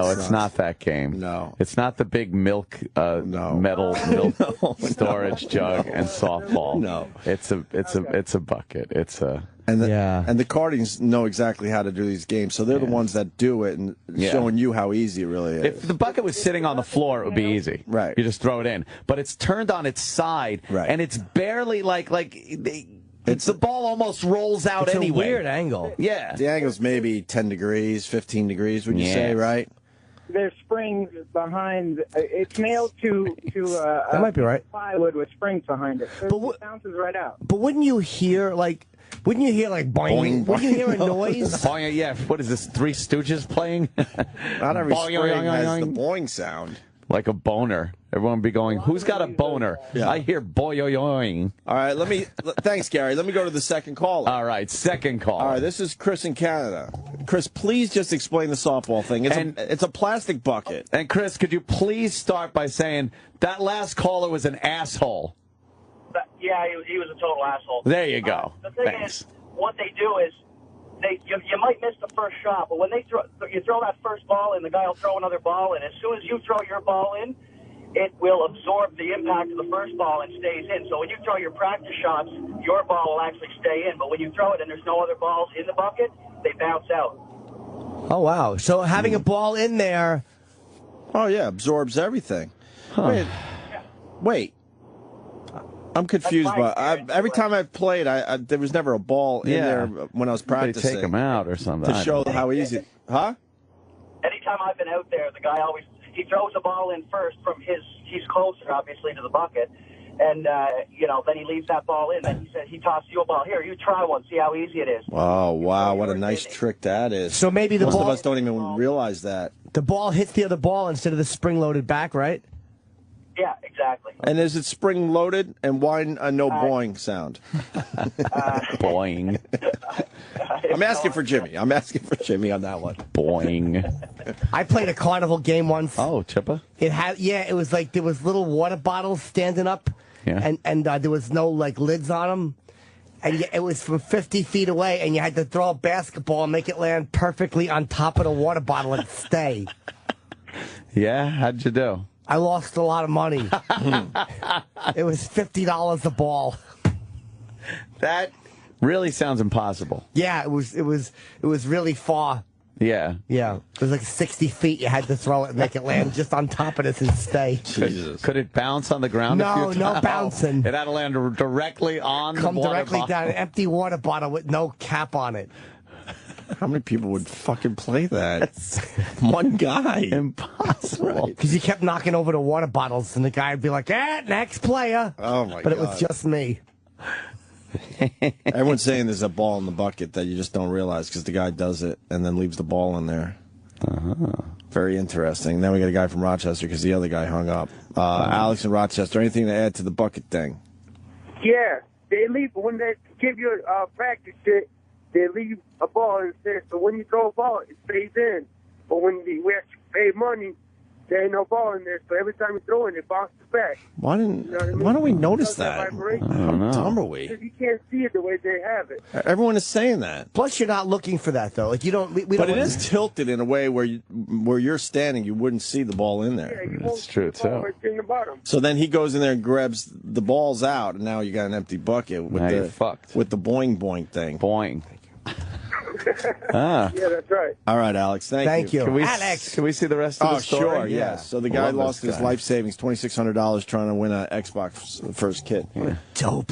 it's not that game. No. It's not the big metal milk storage jug and softball. No. It's a bucket. It's a And the Cardinals know exactly how to do these games, so they're the ones that do it and showing you how easy it really is. If the bucket was sitting on the floor, it would be easy. Right. You just throw it in. But it's turned on its side, and it's barely the ball almost rolls out It's anyway. a weird angle. Yeah. The angle's maybe 10 degrees, 15 degrees, would you say, right? There's springs behind. It's nailed to That might be right. plywood with springs behind it. So it bounces right out. But wouldn't you hear like boing? Boing. Wouldn't you hear a noise? Boing, yeah. What is this? Three Stooges playing? Not every Boing, spring boing, has boing. the boing sound. Like a boner. Everyone would be going, who's got a boner? Yeah. I hear boing. All right, thanks, Gary. Let me go to the second caller. All right, second call. All right, this is Chris in Canada. Chris, please just explain the softball thing. It's a plastic bucket. And Chris, could you please start by saying that last caller was an asshole? Yeah, he was a total asshole. There you go. The thing is, what they do is, you might miss the first shot, but when you throw that first ball in, the guy will throw another ball in. As soon as you throw your ball in, it will absorb the impact of the first ball and stays in. So when you throw your practice shots, your ball will actually stay in. But when you throw it and there's no other balls in the bucket, they bounce out. Oh, wow. So having a ball in there... Oh, yeah, absorbs everything. Wait. I'm confused, but every time I've played, there was never a ball in there when I was practicing. They take them out or something. To show how easy... Huh? Anytime I've been out there, the guy he throws the ball in first from he's closer, obviously, to the bucket. And, then he leaves that ball in. Then he tosses you a ball. Here, you try one. See how easy it is. Oh, wow. What a nice trick that is. So maybe Most of us don't even realize that. The ball hits the other ball instead of the spring-loaded back, right? Yeah, exactly. And is it spring-loaded? And why a no boing sound? Boing. I'm asking for Jimmy. I'm asking for Jimmy on that one. Boing. I played a carnival game once. Oh, Chippa? It was like there was little water bottles standing up, and there was no lids on them, and it was from 50 feet away, and you had to throw a basketball and make it land perfectly on top of the water bottle and stay. Yeah, how'd you do? I lost a lot of money. It was $50 a ball. That really sounds impossible. Yeah, it was really far. Yeah. Yeah. It was like 60 feet. You had to throw it and make it land just on top of this and stay. Jesus. Could it bounce on the ground? No, no bouncing. It had to land directly on Come the water directly bottle. down an empty water bottle with no cap on it. How many people would fucking play that? One guy. Impossible. Because you kept knocking over the water bottles, and the guy would be like, next player. Oh, my God. But it was just me. Everyone's saying there's a ball in the bucket that you just don't realize because the guy does it and then leaves the ball in there. Very interesting. Then we got a guy from Rochester because the other guy hung up. Alex in Rochester, anything to add to the bucket thing? Yeah, they leave when they give you a practice shit. They leave a ball in there, so when you throw a ball, it stays in. But when we actually pay money, there ain't no ball in there, so every time you throw it, it bounces back. Why don't we notice that? How dumb are we? Because you can't see it the way they have it. Everyone is saying that. Plus, you're not looking for that though. Like you don't. We But don't it is tilted in a way where you're standing, you wouldn't see the ball in there. That's true too. It's in the bottom. So then he goes in there and grabs the balls out, and now you got an empty bucket with Now the you're fucked. with the boing boing thing. Boing. Yeah, that's right. All right, Alex. Thank you. Can we, Alex. Can we see the rest of Oh, the story? sure, yeah. So the guy Love lost this his guy. life savings, $2,600, trying to win an Xbox first kit. Dope.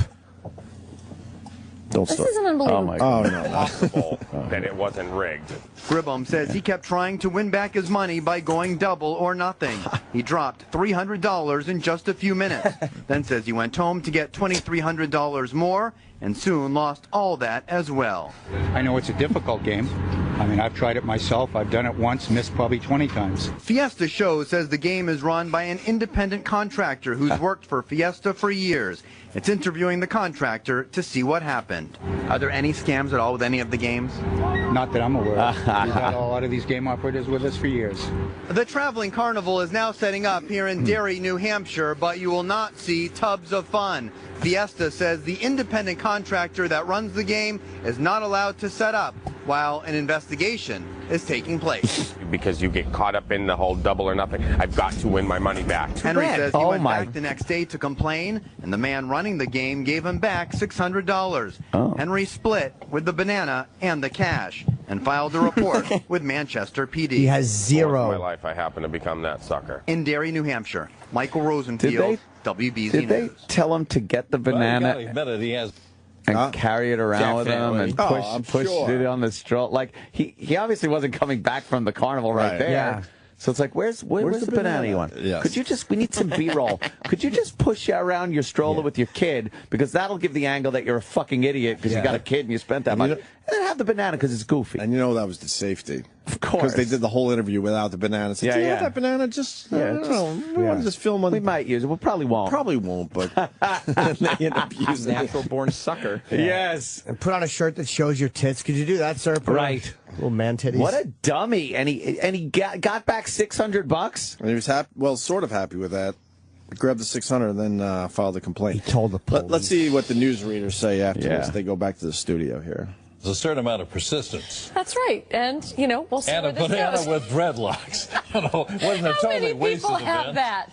Don't This start. isn't unbelievable. Oh, no. Possible that it wasn't rigged. Gribham says he kept trying to win back his money by going double or nothing. He dropped $300 in just a few minutes, then says he went home to get $2,300 more and soon lost all that as well. I know it's a difficult game. I mean, I've tried it myself. I've done it once, missed probably 20 times. Fiesta Show says the game is run by an independent contractor who's worked for Fiesta for years. It's interviewing the contractor to see what happened. Are there any scams at all with any of the games? Not that I'm aware of. We've had a lot of these game operators with us for years. The traveling carnival is now setting up here in Derry, New Hampshire, but you will not see tubs of fun. Fiesta says the independent contractor that runs the game is not allowed to set up while an investigation is taking place. Because you get caught up in the whole double or nothing. I've got to win my money back. Henry says he went back the next day to complain, and the man running the game gave him back $600. Henry split with the banana and the cash and filed a report with Manchester PD. He has For zero. my life, I happen to become that sucker. In Derry, New Hampshire, Michael Rosenfield, WBZ Did they News. tell him to get the banana He has. and carry it around with him and Oh, push, I'm push sure. it on the stroll? Like he obviously wasn't coming back from the carnival right Right. there. Yeah. So it's like, where's the banana you want? Yes. Could you just, we need some B-roll. Could you just push around your stroller with your kid? Because that'll give the angle that you're a fucking idiot because you got a kid and you spent that much. And then have the banana because it's goofy. And you know that was the safety. Of course. Because they did the whole interview without the banana. Said, Yeah, do you yeah. have that banana? Just, I don't just- know. We want to just film on. We might use it. We probably won't. Probably won't, but they end up using it. Natural born sucker. Yes. And put on a shirt that shows your tits. Could you do that, sir? Put on Right. Little man titties. What a dummy. And he got back $600. And he was happy, well, sort of happy with that. Grabbed the 600 and then filed a complaint. He told the police. Let's see what the newsreaders say afterwards. They go back to the studio here. There's a certain amount of persistence. That's right. And, you know, we'll see And where a this banana goes. with dreadlocks. Wasn't a How totally many wasted people have event.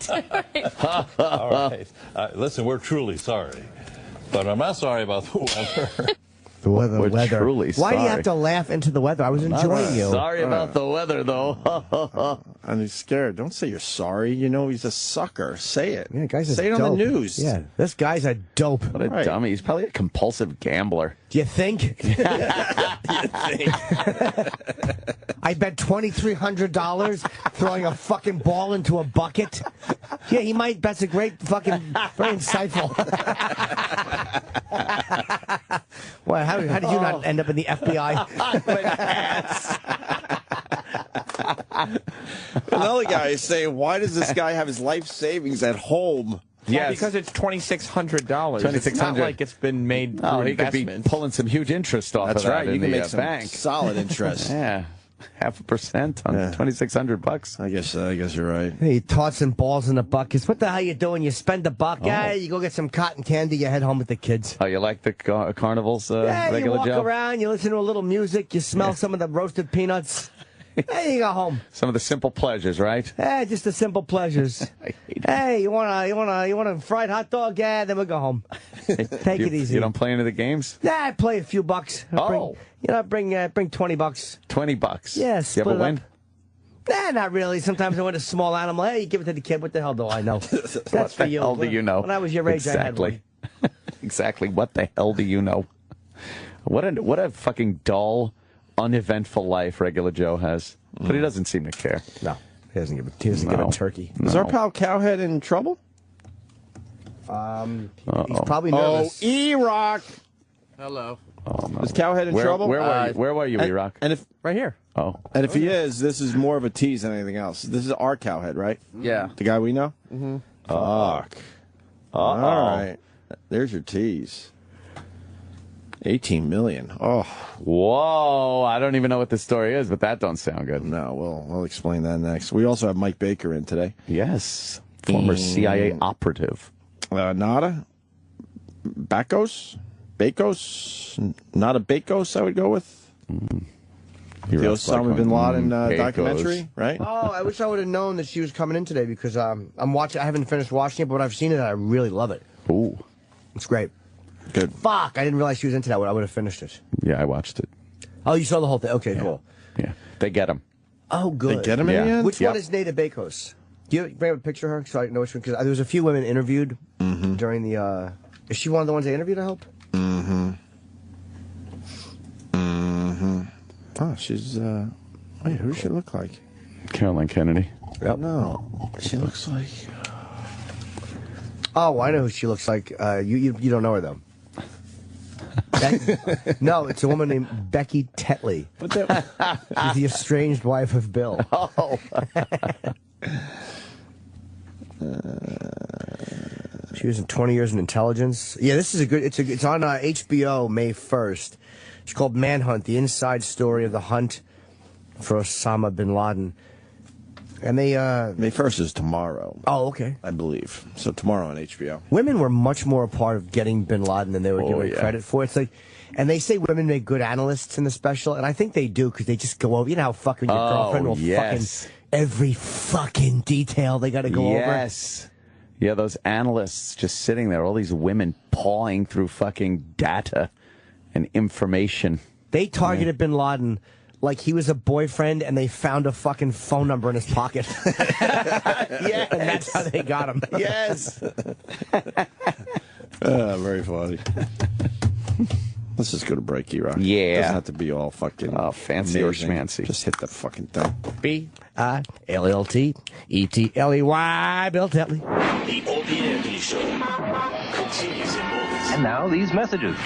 that? All right. Listen, we're truly sorry. But I'm not sorry about the weather. The weather. We're truly Why do you sorry. have to laugh into the weather? I was enjoying you. Sorry about the weather, though. And he's scared. Don't say you're sorry. You know he's a sucker. Say it. Yeah, guys. Say it on the news. Yeah, this guy's a dope. What a dummy. He's probably a compulsive gambler. Do you think? I bet $2,300 throwing a fucking ball into a bucket. Yeah, he might. That's a great fucking, very insightful. Well, how did you not end up in the FBI? Another guy is saying, why does this guy have his life savings at home? Yeah, because it's $2,600. It's not like it's been made through Oh, he could be investments. pulling some huge interest off That's of that right. in You can the make some bank. solid interest. Yeah, 0.5% on $2,600. I guess you're right. Hey, you toss some balls in the buckets. What the hell you doing? You spend a buck. Yeah, you go get some cotton candy. You head home with the kids. Oh, you like the carnivals, Yeah, you regular walk Joe? around. You listen to a little music. You smell some of the roasted peanuts. Hey, you go home. Some of the simple pleasures, right? Hey, just the simple pleasures. Hey, you want a fried hot dog? Yeah, then we'll go home. Take it easy. You don't play any of the games? Yeah, I play a few bucks. Bring $20. $20. Yeah, You split ever it win? up. Nah, not really. Sometimes I win a small animal. Hey, you give it to the kid. What the hell do I know? That's What for the you. hell do you know? When I was your age, I had exactly. Exactly. What the hell do you know? What a fucking dull, uneventful life Regular Joe has. But he doesn't seem to care. No, he doesn't give a turkey. Is our pal Cowhead in trouble? He's probably nervous. Oh, E-Rock. Hello. Oh, no. Is Cowhead in trouble? Where were you, E-Rock? And if Right here. Oh. And if he is, this is more of a tease than anything else. This is our Cowhead, right? Yeah. The guy we know? Mm-hmm. Fuck. All right. There's your tease. $18 million. Oh. Whoa. I don't even know what this story is, but that don't sound good. No, we'll explain that next. We also have Mike Baker in today. Yes. Former CIA operative. Nada. Bakos? Nada Bakos, I would go with. The Osama bin Laden documentary, right? Oh, I wish I would have known that she was coming in today because I'm watching. I haven't finished watching it, but when I've seen it, I really love it. Ooh. It's great. Good. Fuck, I didn't realize she was into that. I would have finished it. Yeah, I watched it. Oh, you saw the whole thing? Okay, cool. Yeah. They get him. Oh, good. They get him in the end? Which one is Nada Bakos? Do you bring up a picture of her so I know which one? Because there was a few women interviewed during the. Is she one of the ones they interviewed, I hope? Oh, she's. Wait, who does she look like? Caroline Kennedy. Yep. No. She looks like. Oh, I know who she looks like. You don't know her, though. No, it's a woman named Becky Tetley. She's the estranged wife of Bill. Oh. She was in 20 Years in Intelligence. Yeah, this is a good. It's on HBO May 1st. It's called Manhunt: The Inside Story of the Hunt for Osama bin Laden. And they May 1st is tomorrow. Oh, okay. I believe. So tomorrow on HBO. Women were much more a part of getting bin Laden than they were given credit for. It's like, and they say women make good analysts in the special, and I think they do because they just go over. You know how fucking your girlfriend will fucking every fucking detail they got to go over. Yes. Yeah, those analysts just sitting there, all these women pawing through fucking data and information. They targeted bin Laden like he was a boyfriend and they found a fucking phone number in his pocket. Yes. And that's how they got him. Yes. Very funny. Let's just go to break, E-Rock. Yeah. It doesn't have to be all fucking fancy or amazing. schmancy. Just hit the fucking thing. B-I-L-L-T-E-T-L-E-Y, Bill Tetley. The Opie and Anthony Show continues in moments. And now these messages.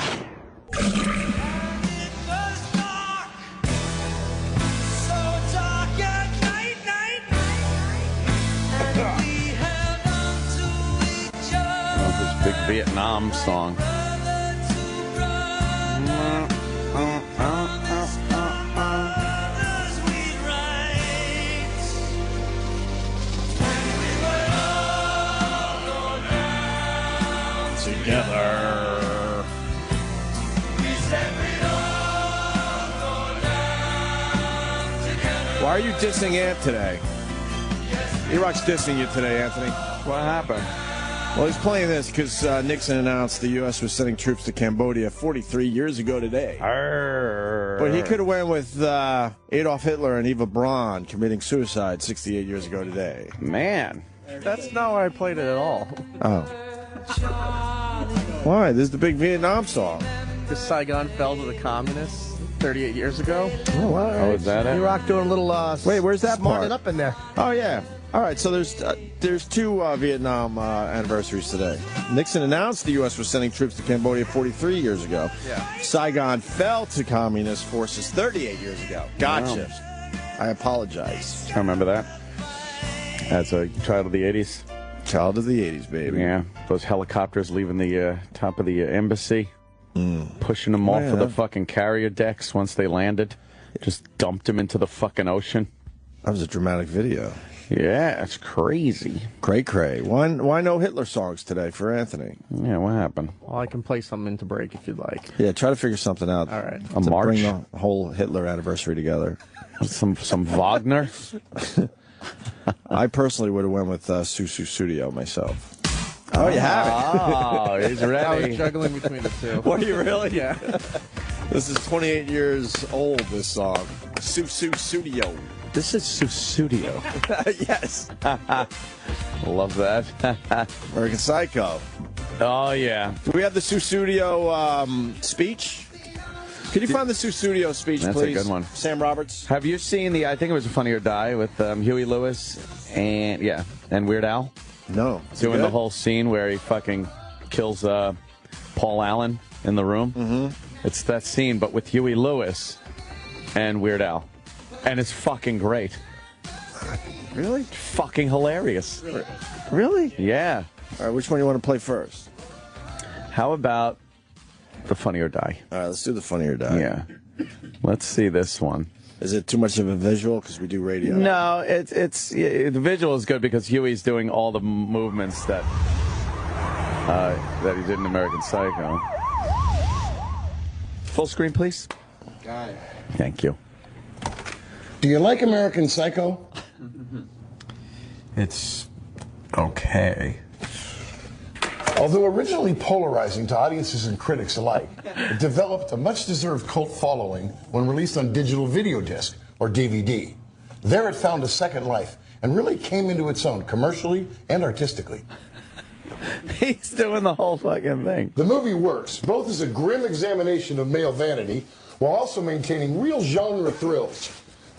Big Vietnam song. Together. Why are you dissing Ant today? E-Rock's dissing you today, Anthony. What happened? Well, he's playing this because Nixon announced the U.S. was sending troops to Cambodia 43 years ago today. But he could have went with Adolf Hitler and Eva Braun committing suicide 68 years ago today. Man. That's not why I played it at all. Oh. Why? This is the big Vietnam song. Because Saigon fell to the communists 38 years ago. Oh, wow. Oh, is that it? E-Rock doing a little Wait, where's that smarting part? up in there. Oh, yeah. All right, so there's two Vietnam anniversaries today. Nixon announced the U.S. was sending troops to Cambodia 43 years ago. Yeah. Saigon fell to communist forces 38 years ago. Gotcha. Wow. I apologize. I remember that. As a child of the 80s. Child of the 80s, baby. Yeah, those helicopters leaving the top of the embassy, pushing them off of the fucking carrier decks once they landed. Just dumped them into the fucking ocean. That was a dramatic video. Yeah, it's crazy. Cray. Why no Hitler songs today for Anthony? Yeah, what happened? Well, I can play something into break if you'd like. Yeah, try to figure something out. All right. A march? Bring the whole Hitler anniversary together. Some Wagner? I personally would have went with Susu Studio myself. Oh, you have it. Oh, he's I ready. was juggling between the two. What are you really? Yeah. This is 28 years old, this song. Susu Studio. This is Susudio. Yes. Love that. American Psycho. Oh, yeah. Do we have the Susudio speech? Can you find the Susudio speech, That's please? a good one. Sam Roberts. Have you seen I think it was a Funny or Die with Huey Lewis and Weird Al? No. Doing the whole scene where he fucking kills Paul Allen in the room. Mm-hmm. It's that scene, but with Huey Lewis and Weird Al. And it's fucking great. Really? Fucking hilarious. Really? Yeah. All right, which one do you want to play first? How about the Funny or Die. All right, let's do the Funny or Die. Yeah. Let's see this one. Is it too much of a visual because we do radio? No, the visual is good because Huey's doing all the movements that he did in American Psycho. Full screen, please. Got it. Thank you. Do you like American Psycho? It's okay. Although originally polarizing to audiences and critics alike, it developed a much-deserved cult following when released on digital video disc, or DVD. There it found a second life and really came into its own commercially and artistically. He's doing the whole fucking thing. The movie works both as a grim examination of male vanity while also maintaining real genre thrills,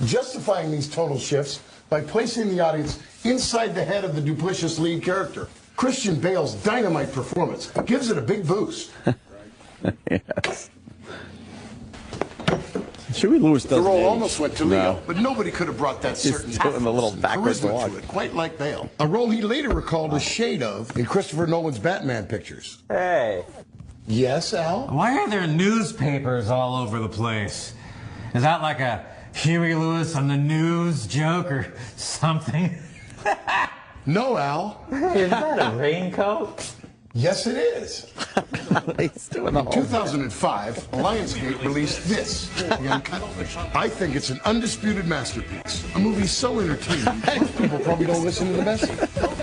justifying these tonal shifts by placing the audience inside the head of the duplicitous lead character. Christian Bale's dynamite performance gives it a big boost. Yes. Huey Lewis doesn't The role age. almost went to Leo, but nobody could have brought that He's certain doing the little backwards charisma walk. to it, quite like Bale. A role he later recalled a shade of in Christopher Nolan's Batman pictures. Hey. Yes, Al? Why are there newspapers all over the place? Is that like a Huey Lewis on the news joke or something? No, Al. Is that a raincoat? Yes, it is. He's doing the In whole 2005, Lionsgate released this, The Uncut. I think it's an undisputed masterpiece. A movie so entertaining, most people probably don't listen to the message.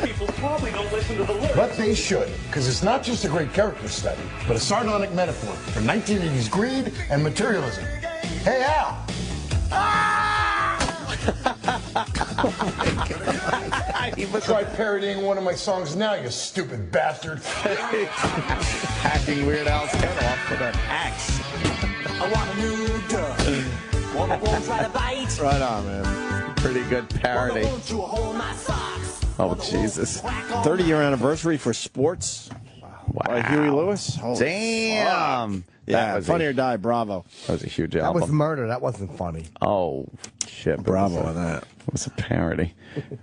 People probably don't listen to the lyrics. But they should, because it's not just a great character study, but a sardonic metaphor for 1980s greed and materialism. Hey, Al! Try parodying one of my songs now, you stupid bastard. Hacking Weird Al's head off with an axe. I want a new duck. Won't try to bite. Right on, man. Pretty good parody. Won't you hold my socks? Oh, Jesus. 30-year anniversary for sports. Wow. By Huey Lewis. Holy Damn. fuck. Yeah, Funny or Die, bravo. That was a huge That album. was murder. That wasn't funny. Oh, shit. Bravo on that. It was a parody.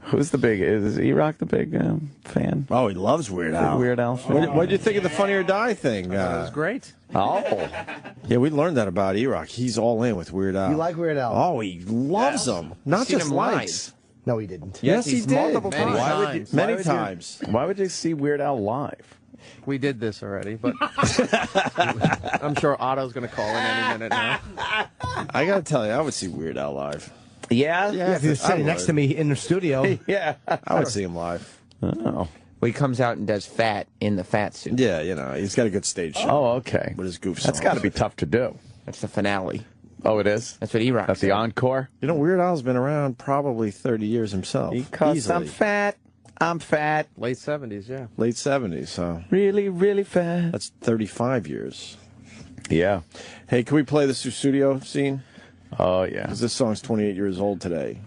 Who's the big, is E-Rock the big fan? Oh, he loves Weird Al. Weird Al fan? What did you think of the Funny or Die thing? It was great. Oh. Yeah, we learned that about E-Rock. He's all in with Weird Al. You like Weird Al? Oh, he loves him. Not Seen just him likes. No, he didn't. Yes, he did. multiple Many times. Many times. Why would you see Weird Al live? We did this already, but I'm sure Otto's going to call in any minute now. I got to tell you, I would see Weird Al live. Yeah? Yeah, if he was sitting next to me in the studio. Yeah. I would see him live. Oh. Well, he comes out and does fat in the fat suit. Yeah, you know, he's got a good stage show. Oh, okay. With his goof That's got to be tough to do. That's the finale. Oh, it is? That's what E-Rock That's said. the encore? You know, Weird Al's been around probably 30 years himself. Because I'm fat. I'm fat. Late 70s, yeah. Late 70s, so. Really, really fat. That's 35 years. Yeah. Hey, can we play the studio scene? Oh, yeah. Because this song's 28 years old today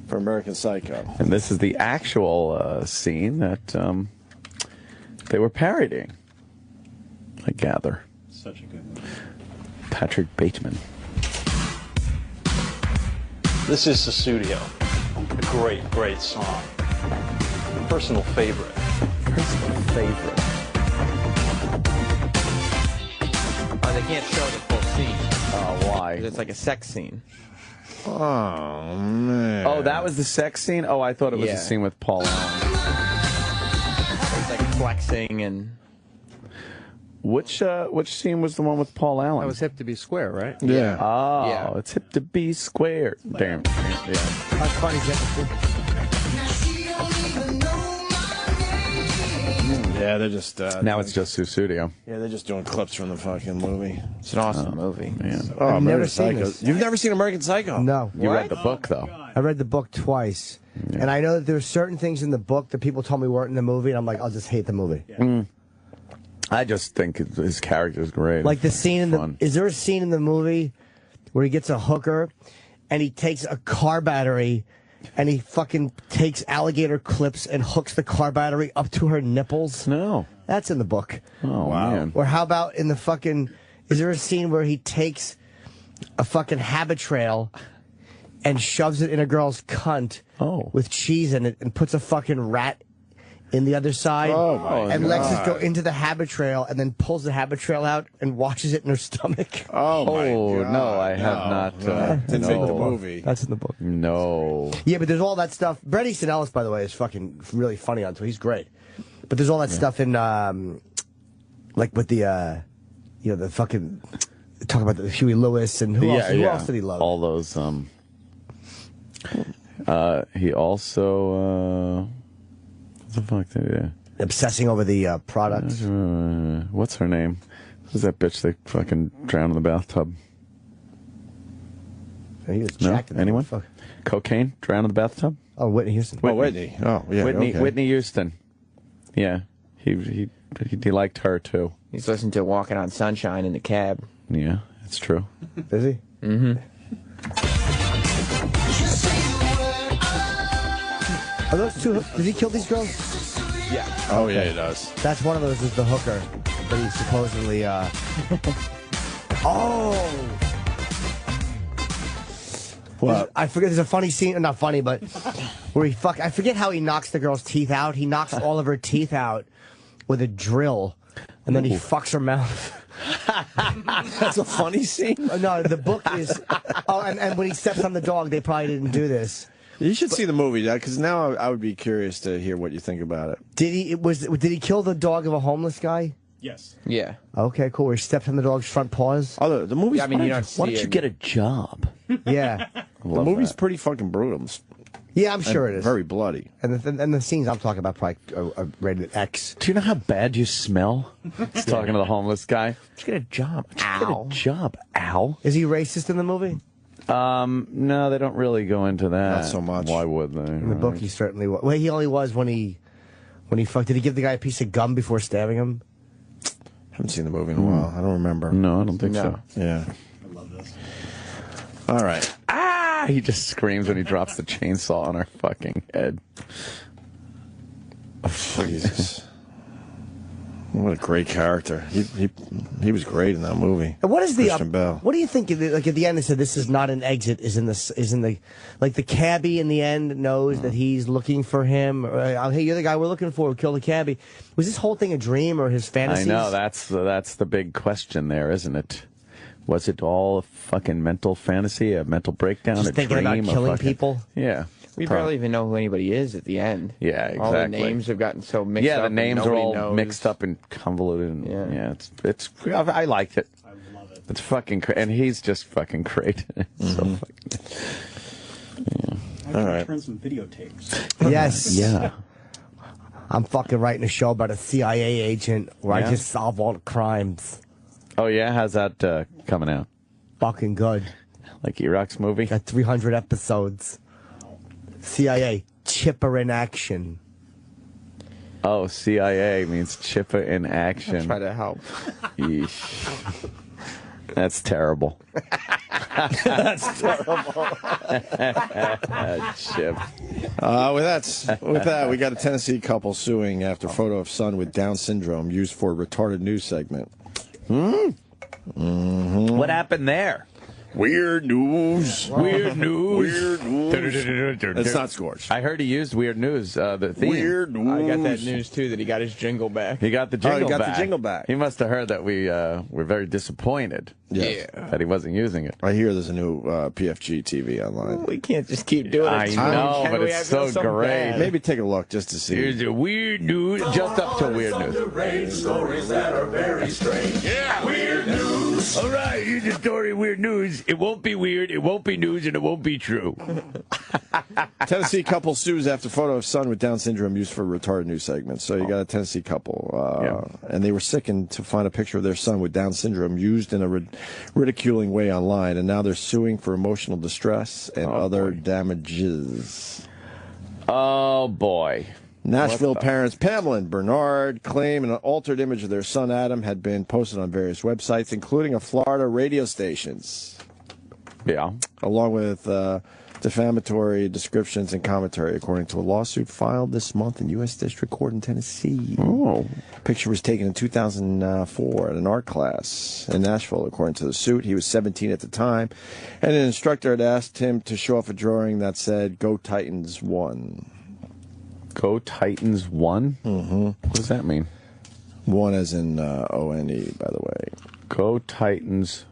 for American Psycho. And this is the actual scene that they were parodying, I gather. Such a good movie. Patrick Bateman. This is Susudio. A great, great song. Personal favorite. Personal favorite. Oh, they can't show the full scene. Oh, why? It's like a sex scene. Oh, man. Oh, that was the sex scene? Oh, I thought it was Yeah. the scene with Paul Allen. It's like flexing and... Which scene was the one with Paul Allen? That was Hip to Be Square, right? Yeah. Oh, Yeah. it's hip to be square. Damn. Yeah. How funny is that? Yeah, they're just... Now it's just Susudio. Yeah, they're just doing clips from the fucking movie. It's an awesome movie. Man. Oh, I've American never seen Psycho. this. You've never seen American Psycho? No. You read the book, though. I read the book twice. And I know that there's certain things in the book that people told me weren't in the movie, and I'm like, I'll just hate the movie. I just think his character is great. Like the scene in Fun. is there a scene in the movie where he gets a hooker and he takes a car battery and he fucking takes alligator clips and hooks the car battery up to her nipples? No. That's in the book. Oh, man. Or how about in the fucking, is there a scene where he takes a fucking habit trail and shoves it in a girl's cunt with cheese in it and puts a fucking rat in the other side. Oh, my and lets God. it go into the habit trail and then pulls the habit trail out and washes it in her stomach. Oh, my God. No, I have not. Didn't make the movie. That's in the book. No. Yeah, but there's all that stuff. Bret Easton Ellis, by the way, is fucking really funny on Twitter. He's great. But there's all that stuff in, like with the, the fucking, talk about the Huey Lewis and who else did he love? All those. He also. What the fuck did he do? Obsessing over the products. What's her name? Who's that bitch that fucking drowned in the bathtub? He was No? jacked in that Anyone? motherfucker. Cocaine? Drowned in the bathtub? Oh, Whitney Houston. Whitney. Oh, yeah. okay. Whitney Houston. Yeah. He liked her too. He's listening to Walking on Sunshine in the cab. Yeah, it's true. Is he? Mm-hmm. Are those two? Did he kill these girls? Yeah. Oh, yeah, he does. That's one of those is the hooker that he supposedly. Oh. What? I forget. There's a funny scene, not funny, but where I forget how he knocks the girl's teeth out. He knocks all of her teeth out with a drill, and then he fucks her mouth. That's a funny scene. No, the book is. Oh, and when he steps on the dog, they probably didn't do this. You should see the movie, because now I would be curious to hear what you think about it. Did he kill the dog of a homeless guy? Yes. Yeah. Okay, cool. Where he stepped on the dog's front paws. Oh, the movie's. Yeah, I mean, you don't see Why don't you get a job? Yeah. The movie's pretty fucking brutal. Yeah, I'm sure it is. Very bloody. And the scenes I'm talking about probably are rated X. Do you know how bad you smell? He's talking to the homeless guy. Just get a job. Get a job, Al. Is he racist in the movie? No, they don't really go into that. Not so much. Why would they? In the book, he certainly was. Well, he only was when he fucked. Did he give the guy a piece of gum before stabbing him? Haven't seen the movie in a while. I don't remember. No, I don't think so. Yeah. I love this. All right. Ah! He just screams when he drops the chainsaw on our fucking head. Jesus. What a great character. He was great in that movie. And what is the Christian Bale. What do you think? Like at the end, they said this is not an exit. Is in the like the cabbie in the end knows that he's looking for him. Or, hey, you're the guy we're looking for. Kill the cabbie. Was this whole thing a dream or his fantasies? I know, that's the big question there, isn't it? Was it all a fucking mental fantasy, a mental breakdown, Just a thinking dream? about killing fucking, people? Yeah. We barely even know who anybody is at the end. Yeah, exactly. All the names have gotten so mixed up. Yeah, the names and are nobody all knows. mixed up and convoluted. And, Yeah. it's. I liked it. I love it. It's fucking crazy, and he's just fucking great. So fucking. Yeah. All right. Turn some videotapes. Yes. Yeah. I'm fucking writing a show about a CIA agent where I just solve all the crimes. Oh yeah, how's that coming out? Fucking good. Like Iraq's movie? Got 300 episodes. CIA, Chipper in action. Oh, CIA means Chipper in action. I'll try to help. Yeesh. That's terrible. That's terrible. Chip. With that, we got a Tennessee couple suing after photo of son with Down syndrome used for a retarded news segment. What happened there? Weird news. Weird news. Weird news. It's not Scorch. I heard he used weird news. The theme. Weird news. I got that news too that he got his jingle back. He got the jingle got back. the jingle back. He must have heard that we were very disappointed. Yes. That he wasn't using it. I hear there's a new PFG TV online. We can't just keep doing it. I know, but it's so great. bad. Maybe take a look just to see. Here's a weird news, just up to weird news. Stories that are very strange. Yeah, weird news. All right, here's a story, weird news. It won't be weird, it won't be news, and it won't be true. Tennessee couple sues after photo of son with Down syndrome used for retarded news segments. So you got a Tennessee couple, and they were sickened to find a picture of their son with Down syndrome used in a ridiculing way online, and now they're suing for emotional distress and other damages. Oh, boy. Nashville parents Pamela and Bernard claim an altered image of their son Adam had been posted on various websites, including a Florida radio stations. Yeah. Along with defamatory descriptions and commentary, according to a lawsuit filed this month in U.S. District Court in Tennessee. Oh. Picture was taken in 2004 at an art class in Nashville, according to the suit. He was 17 at the time, and an instructor had asked him to show off a drawing that said, "Go Titans 1." Go Titans 1? Mm-hmm. What does that mean? 1 as in O-N-E, by the way. Go Titans.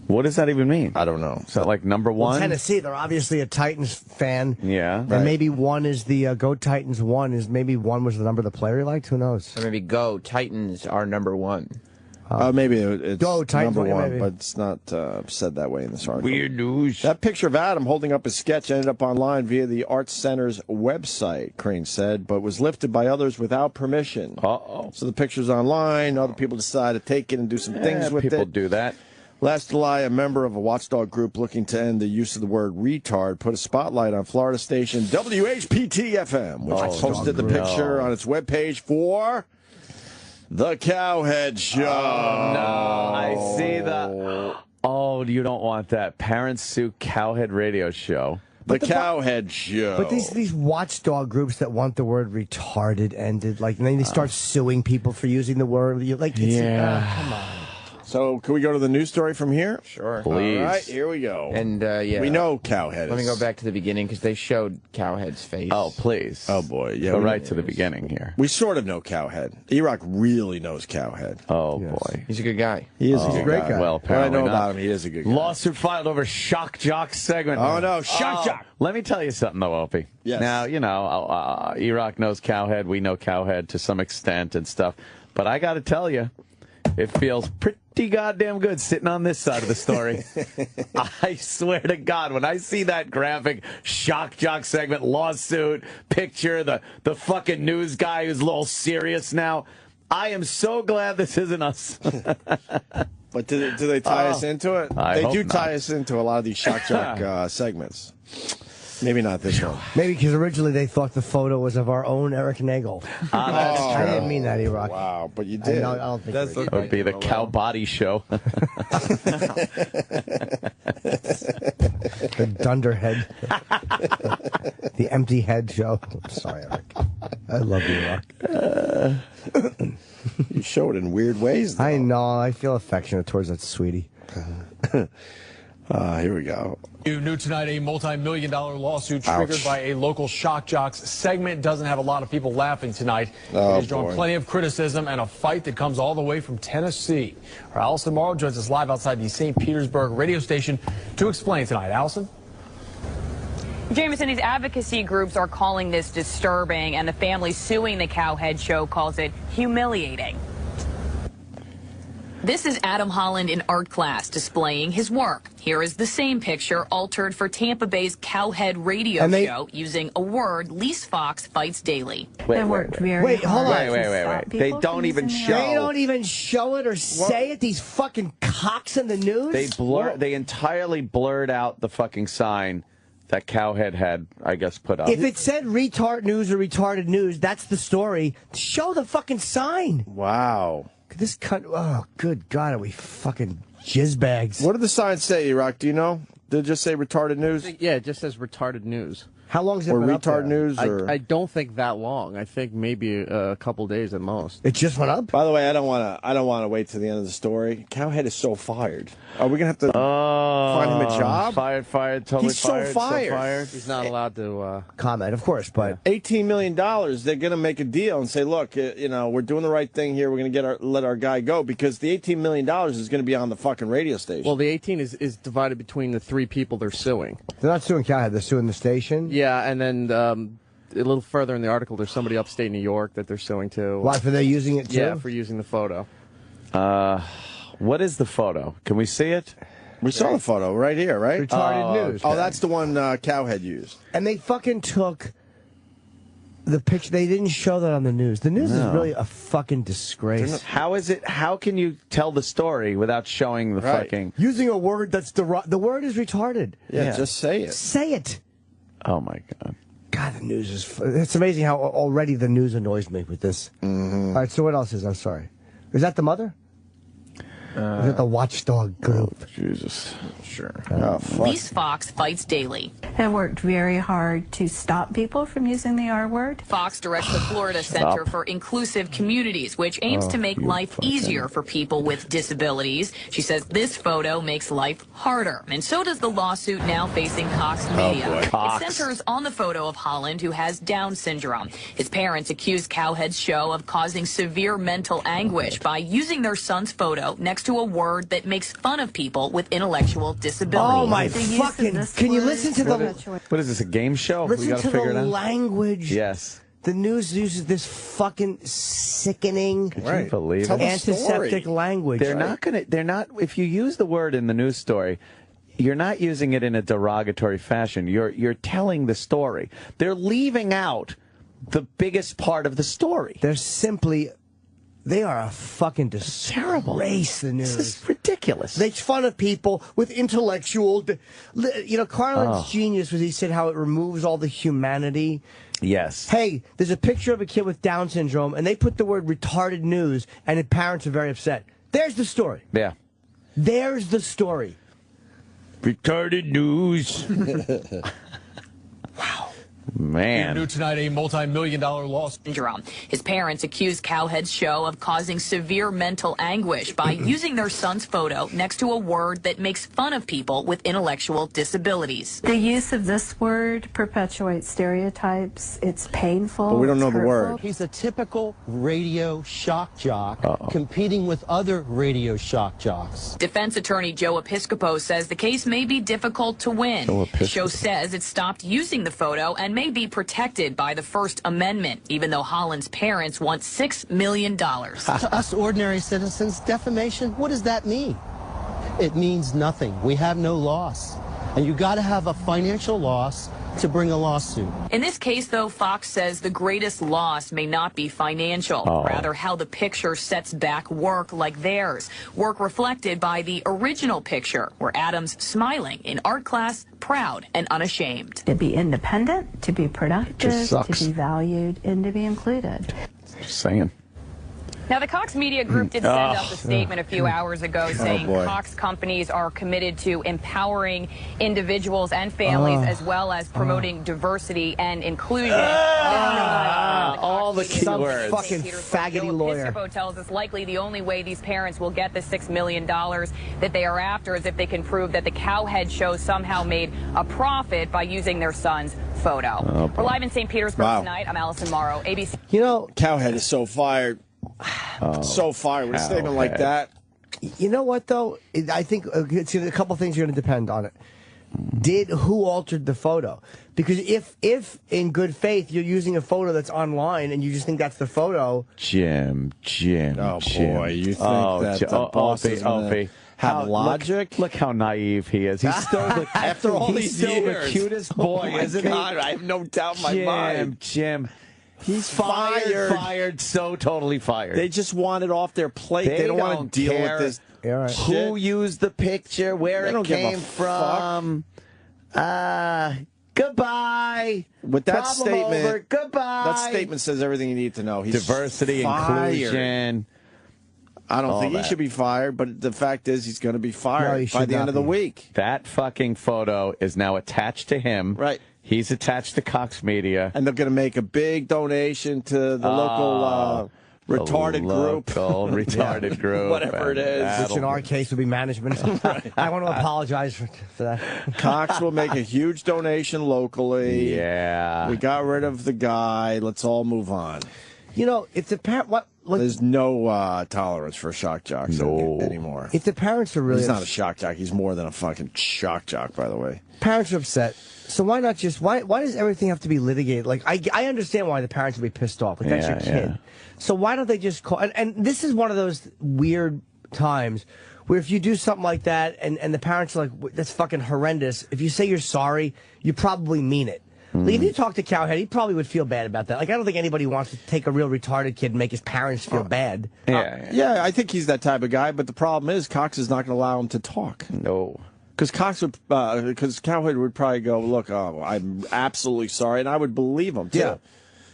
What does that even mean? I don't know. Is that like number 1? Well, Tennessee, they're obviously a Titans fan. Yeah. And maybe 1 is the Go Titans 1 is maybe 1 was the number the player he liked. Who knows? Or maybe Go Titans are number 1. Maybe it's Go Titans, number 1, maybe. but it's not said that way in this article. Weird news. That picture of Adam holding up his sketch ended up online via the Arts Center's website, Crane said, but was lifted by others without permission. Uh-oh. So the picture's online. Other people decide to take it and do some things with people it. do that. Last July, a member of a watchdog group looking to end the use of the word retard put a spotlight on Florida station WHPT-FM, which posted the picture on its webpage for The Cowhead Show. Oh, no. I see the... Oh, you don't want that. Parents sue Cowhead radio show. The Cowhead Show. But these watchdog groups that want the word retarded ended, like, and then they start suing people for using the word. Like, it's, come on. So, can we go to the news story from here? Sure. Please. All right, here we go. And, yeah. We know Cowhead Let me go back to the beginning because they showed Cowhead's face. Oh, please. Oh, boy. Yeah, Go right to the beginning here. We sort of know Cowhead. E-Rock really knows Cowhead. Oh, boy. He's a good guy. He is He's a great guy. Well, What I apparently know not. about him, he is a good guy. Lawsuit filed over Shock Jock segment. Oh, no, Shock Jock. Let me tell you something, though, Opie. Yes. Now, you know, E-Rock knows Cowhead. We know Cowhead to some extent and stuff. But I got to tell you, it feels pretty goddamn good sitting on this side of the story. I swear to God, when I see that graphic Shock Jock segment, lawsuit, picture, the fucking news guy who's a little serious now, I am so glad this isn't us. But do they tie us into it? I They hope do not. tie us into a lot of these Shock Jock segments. Maybe not this one. Maybe because originally they thought the photo was of our own Eric Nagel. That's I didn't mean that, E-Rock. Wow, but you did. I don't think That's we That would be the Cow Body Show. The Dunderhead. The Empty Head Show. I'm sorry, Eric. I love you, Rock. You show it in weird ways, though. I know. I feel affectionate towards that sweetie. Here we go. New tonight, a multi-million-dollar lawsuit triggered Ouch. by a local Shock Jocks segment doesn't have a lot of people laughing tonight. Oh, it has drawn boy. plenty of criticism and a fight that comes all the way from Tennessee. Our Allison Morrow joins us live outside the St. Petersburg radio station to explain tonight. Allison? Jameson, these advocacy groups are calling this disturbing, and the family suing the Cowhead Show calls it humiliating. This is Adam Holland in art class displaying his work. Here is the same picture altered for Tampa Bay's Cowhead radio show using a word Lise Fox fights daily. Wait, hold on. Wait. They don't even show. They don't even show it or say it. These fucking cocks in the news. They entirely blurred out the fucking sign that Cowhead had, I guess, put up. If it said retard news or retarded news, that's the story. Show the fucking sign. Wow. This cut. Oh, good God, are we fucking jizzbags? What did the sign say, E-Rock? Do you know? Did it just say retarded news? Yeah, it just says retarded news. How long has it Or been up retard there? news? Or I don't think that long. I think maybe a couple days at most. It just went up. By the way, I don't want to wait to the end of the story. Cowhead is so fired. Are we gonna have to find him a job? Fired, totally He's so fired. He's not allowed to comment, of course, but $18 million. They're gonna make a deal and say, look, we're doing the right thing here. We're gonna let our guy go because the $18 million is gonna be on the fucking radio station. Well, the 18 is divided between the 3 people they're suing. They're not suing Cowhead. They're suing the station. Yeah, and then a little further in the article, there's somebody upstate New York that they're suing too. Why, for they using it too? Yeah, for using the photo. What is the photo? Can we see it? We saw the photo right here, right? Retarded news. Oh, that's the one Cowhead used. And they fucking took the picture. They didn't show that on the news. The news is really a fucking disgrace. How is it? How can you tell the story without showing the fucking? Using a word that's the word is retarded. Yeah, just say it. Say it. Oh my God. God, the news is. It's amazing how already the news annoys me with this. Mm-hmm. All right, so what else is? I'm sorry. Is that the mother? at the Watchdog group. Jesus. Sure. Lise Fox fights daily. Have worked very hard to stop people from using the R word. Fox directs the Florida Center for Inclusive Communities, which aims to make life easier for people with disabilities. She says this photo makes life harder. And so does the lawsuit now facing Cox Media. It centers on the photo of Holland, who has Down syndrome. His parents accuse Cowhead's show of causing severe mental anguish by using their son's photo next to a word that makes fun of people with intellectual disabilities. Oh, my fucking... Can you listen to the... What is this, a game show? We Listen gotta to figure it the out. language. Yes. The news uses this fucking sickening, Could you believe it? antiseptic language. They're not going to, they're not, if you use the word in the news story, you're not using it in a derogatory fashion. You're telling the story. They're leaving out the biggest part of the story. They're simply... They are a fucking disgrace, the news. This is ridiculous. They make fun of people with intellectual... You know, Carlin's genius was he said how it removes all the humanity. Yes. Hey, there's a picture of a kid with Down syndrome, and they put the word retarded news, and the parents are very upset. There's the story. Yeah. There's the story. Retarded news. Man. New tonight, a multi-million-dollar lawsuit. His parents accuse Cowhead's show of causing severe mental anguish by using their son's photo next to a word that makes fun of people with intellectual disabilities. The use of this word perpetuates stereotypes. It's painful. But we don't it's know the hurtful. word. He's a typical radio shock jock competing with other radio shock jocks. Defense attorney Joe Episcopo says the case may be difficult to win. The show says it stopped using the photo and may be protected by the First Amendment, even though Holland's parents want $6 million. To us ordinary citizens, defamation, what does that mean? It means nothing. We have no loss. And you got to have a financial loss to bring a lawsuit. In this case, though, Fox says the greatest loss may not be financial, rather how the picture sets back work like theirs, work reflected by the original picture, where Adam's smiling in art class, proud and unashamed. To be independent, to be productive, to be valued, and to be included. Just saying. Now, the Cox Media Group did send out a statement a few hours ago saying Cox companies are committed to empowering individuals and families as well as promoting diversity and inclusion. All the key words. Fucking faggoty lawyer. Episcopo tells us likely the only way these parents will get the $6 million that they are after is if they can prove that the Cowhead show somehow made a profit by using their son's photo. We're live in St. Petersburg tonight. I'm Allison Morrow, ABC. You know, Cowhead is so fired. So fired with a statement like that. You know what, though? I think it's a couple things are going to depend on it. Who altered the photo? Because if in good faith you're using a photo that's online and you just think that's the photo, Jim. Oh boy, you think that the boss is gonna have logic? Look how naive he is. He's still after all he's these still years. the cutest boy, isn't he? I have no doubt in my mind. Jim. He's fired, so totally fired. They just want it off their plate. They don't want to deal with this. Who used the picture, where They it don't give a came from. Goodbye. With that Problem statement, over. Goodbye. That statement says everything you need to know. He's diversity, fired. inclusion. I don't all think he that. should be fired, but the fact is he's going to be fired by the end of the week. That fucking photo is now attached to him. Right. He's attached to Cox Media. And they're going to make a big donation to the local retarded group. Retarded group. Whatever it is. which in our case would be management. I want to apologize for that. Cox will make a huge donation locally. Yeah. We got rid of the guy. Let's all move on. You know, if the There's no tolerance for shock jocks anymore. If the parents are really He's not a shock jock. He's more than a fucking shock jock, by the way. Parents are upset. So why not just why does everything have to be litigated? Like I understand why the parents would be pissed off. Like that's your kid. So why don't they just call? And this is one of those weird times where if you do something like that and the parents are like, that's fucking horrendous. If you say you're sorry, you probably mean it. Like if you talk to Cowhead, he probably would feel bad about that. Like I don't think anybody wants to take a real retarded kid and make his parents feel bad. Yeah, I think he's that type of guy. But the problem is Cox is not going to allow him to talk. No. Because Cowhead would probably go, look, I'm absolutely sorry, and I would believe him, too. Yeah.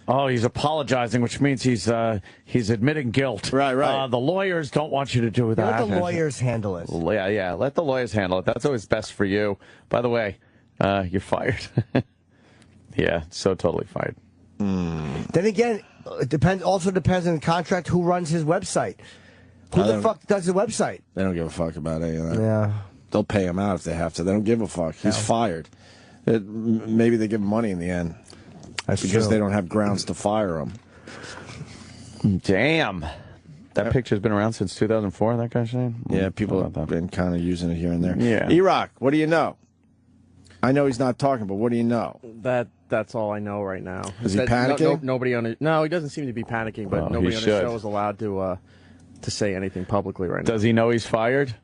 Oh, he's apologizing, which means he's admitting guilt. Right. The lawyers don't want you to do that. Let the lawyers handle it. Yeah. Let the lawyers handle it. That's always best for you. By the way, you're fired. Yeah, so totally fired. Then again, it depends on the contract who runs his website. Who the fuck does the website? They don't give a fuck about any of that. Yeah. They'll pay him out if they have to. They don't give a fuck. He's fired. Maybe they give him money in the end. That's because true. they don't have grounds to fire him. Damn. That picture's been around since 2004, that guy's saying? Yeah, people have been kind of using it here and there. Yeah. E-Rock, what do you know? I know he's not talking, but what do you know? That's all I know right now. Is he panicking? Nobody on it. No, he doesn't seem to be panicking, but nobody on the show is allowed to say anything publicly right now. Does he know he's fired?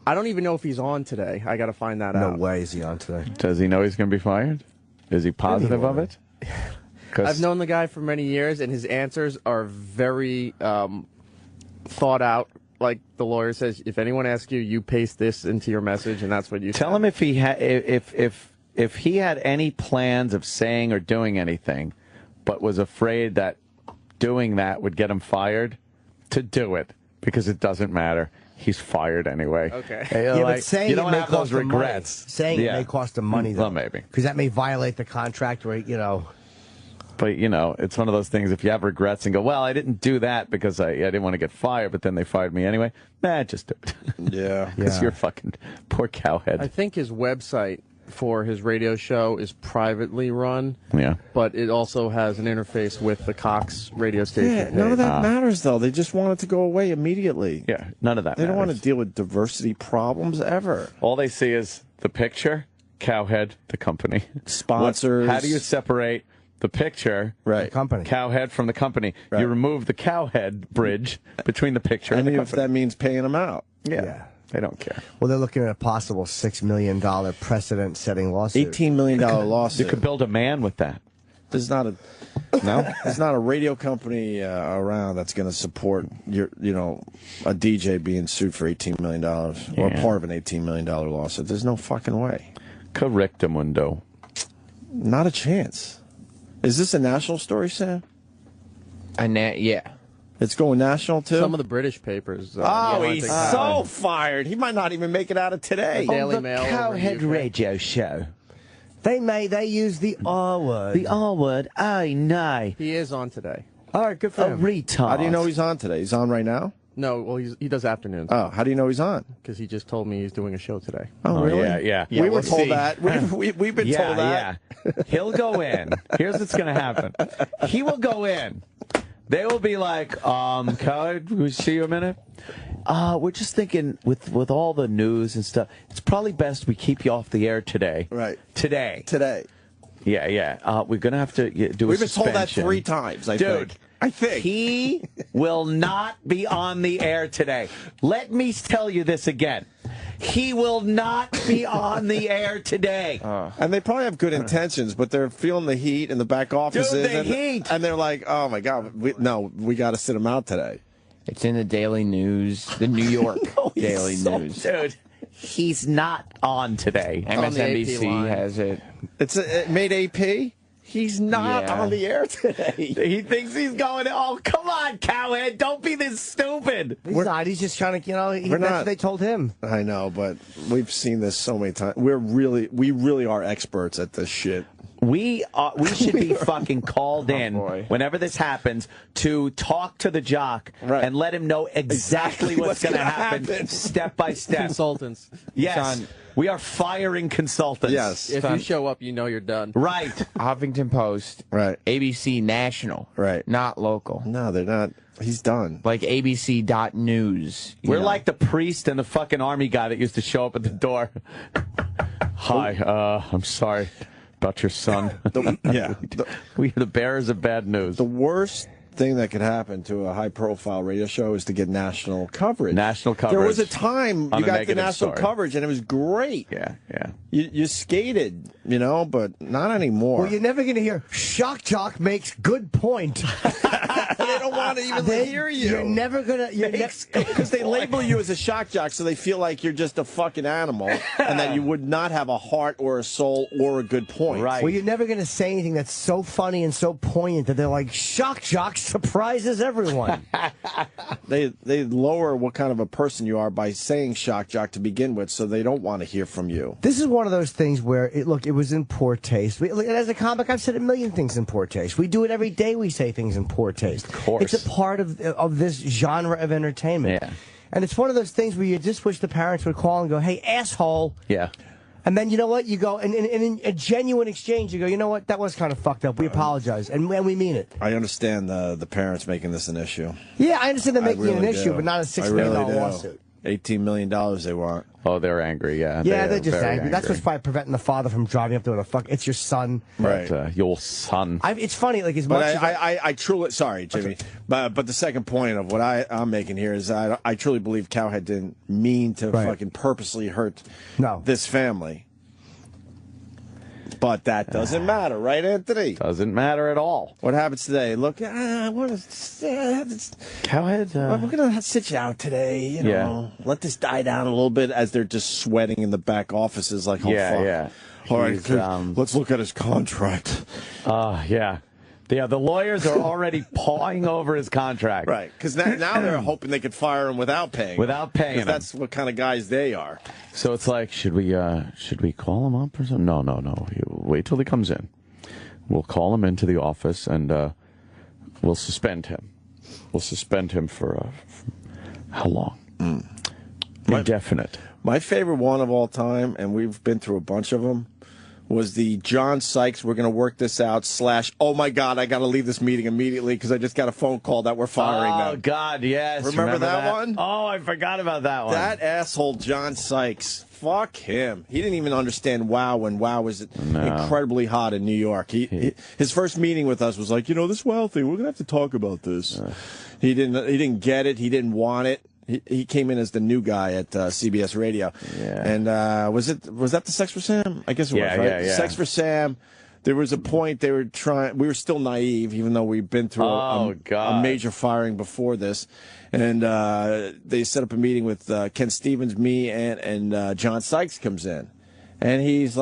I don't even know if he's on today. I got to find that out. No way is he on today. Does he know he's going to be fired? Is he positive of it? I've known the guy for many years, and his answers are very thought out. Like the lawyer says, if anyone asks you, you paste this into your message, and that's what you tell him. If he if he had any plans of saying or doing anything, but was afraid that doing that would get him fired, to do it, because it doesn't matter. He's fired anyway. Okay. But saying you don't it may have those cost him regrets. money. Saying it may cost him money, though. Well, maybe. Because that may violate the contract, or, But, it's one of those things, if you have regrets and go, well, I didn't do that because I didn't want to get fired, but then they fired me anyway. Nah, just do it. Yeah. Because you're fucking poor cowhead. I think his website for his radio show is privately run. Yeah. But it also has an interface with the Cox radio station. Yeah, none of that matters, though. They just want it to go away immediately. Yeah, none of that They don't want to matters. deal with diversity problems ever. All they see is the picture, Cowhead, the company. Sponsors. How do you separate the picture, right, company, Cowhead from the company? Right. You remove the Cowhead bridge between the picture and the if company. that means paying them out. Yeah. They don't care. Well, they're looking at a possible $6 million precedent-setting lawsuit. $18 million lawsuit. You could build a man with that. There's not a radio company around that's going to support a DJ being sued for $18 million or part of an $18 million lawsuit. There's no fucking way. Correctamundo. Not a chance. Is this a national story, Sam? Yeah. It's going national, too? Some of the British papers. He's so fired. He might not even make it out of today. The Daily Mail. Cowhead radio show. They use the R word. The R word? Oh, no. He is on today. All right, good for him. Retard. How do you know he's on today? He's on right now? No, well, he does afternoons. Oh, how do you know he's on? Because he just told me he's doing a show today. Oh, really? Yeah. We were told that. We've been told that. Yeah. He'll go in. Here's what's going to happen. He will go in. They will be like, Cowhead, we see you a minute? We're just thinking with all the news and stuff, it's probably best we keep you off the air today. Right. Today. Yeah. We're going to have to do We've a been told that suspension. 3 times, I Dude, think. I think. He will not be on the air today. Let me tell you this again. He will not be on the air today. And they probably have good intentions, but they're feeling the heat in the back offices. the heat. And they're like, oh, my God, we got to sit him out today. It's in the Daily News, the New York Daily News. Dude, he's not on today. MSNBC has it. It made AP? He's not on the air today. He thinks he's going, oh, come on, Cowhead, don't be this stupid. He's not. He's just trying to, that's what they told him. I know, but we've seen this so many times. We really are experts at this shit. We should be fucking called in whenever this happens to talk to the jock and let him know exactly what's going to happen step by step. Consultants. Yes. We are firing consultants. Yes. If you show up, you know you're done. Right. Huffington Post. Right. ABC National. Right. Not local. No, they're not. He's done. Like ABC.news. We're like the priest and the fucking army guy that used to show up at the door. Hi, I'm sorry about your son. Yeah. We're the bearers of bad news. The worst thing that could happen to a high-profile radio show is to get national coverage. National coverage. There was a time on you a got the negative national story. coverage, and it was great. Yeah. You skated, but not anymore. Well, you're never going to hear Shock Jock makes good point. They don't want to even hear you. You're never going to... Because they label you as a shock jock, so they feel like you're just a fucking animal, and that you would not have a heart or a soul or a good point. Right. Well, you're never going to say anything that's so funny and so poignant that they're like, Shock Jock surprises everyone. They lower what kind of a person you are by saying shock jock to begin with, so they don't want to hear from you. This is one of those things where, it was in poor taste. As a comic, I've said a million things in poor taste. We do it every day. We say things in poor taste. Of course. It's a part of this genre of entertainment. Yeah. And it's one of those things where you just wish the parents would call and go, hey, asshole. Yeah. And then, you know what? You go, and in a genuine exchange, you go, you know what? That was kind of fucked up. We apologize. And we mean it. I understand the parents making this an issue. Yeah, I understand they're making it an really issue, do. but not a $6 million lawsuit. $18 million they want. Oh, they're angry, yeah. Yeah, they're just angry. That's what's probably preventing the father from driving up there with a fuck. It's your son. Right. Your son. It's funny, like, as much But as I truly, sorry, Jimmy, Okay. but the second point of what I'm making here is I truly believe Cowhead didn't mean to fucking purposely hurt this family. But that doesn't matter, right, Anthony? Doesn't matter at all. What happens today? Look, Cowhead. we're gonna sit you out today. You know, let this die down a little bit as they're just sweating in the back offices, like, oh fuck. Yeah. All right, let's look at his contract. Yeah. Yeah, the lawyers are already pawing over his contract. Right, because now they're hoping they could fire him without paying. Without paying him. That's what kind of guys they are. So it's like, should we call him up or something? No. Wait till he comes in. We'll call him into the office and we'll suspend him. We'll suspend him for how long? Indefinite. My favorite one of all time, and we've been through a bunch of them, was the John Sykes, we're going to work this out, / oh my God, I got to leave this meeting immediately because I just got a phone call that we're firing them. Oh, God, yes. Remember that one? Oh, I forgot about that one. That asshole John Sykes. Fuck him. He didn't even understand WoW when WoW was incredibly hot in New York. His first meeting with us was like, this WoW thing, we're going to have to talk about this. He didn't get it. He didn't want it. He came in as the new guy at CBS Radio. Yeah. And was that the Sex for Sam? I guess it was, right? Yeah. Sex for Sam. There was a point we were still naive, even though we'd been through a major firing before this. And they set up a meeting with Ken Stevens, me, and John Sykes comes in. And he's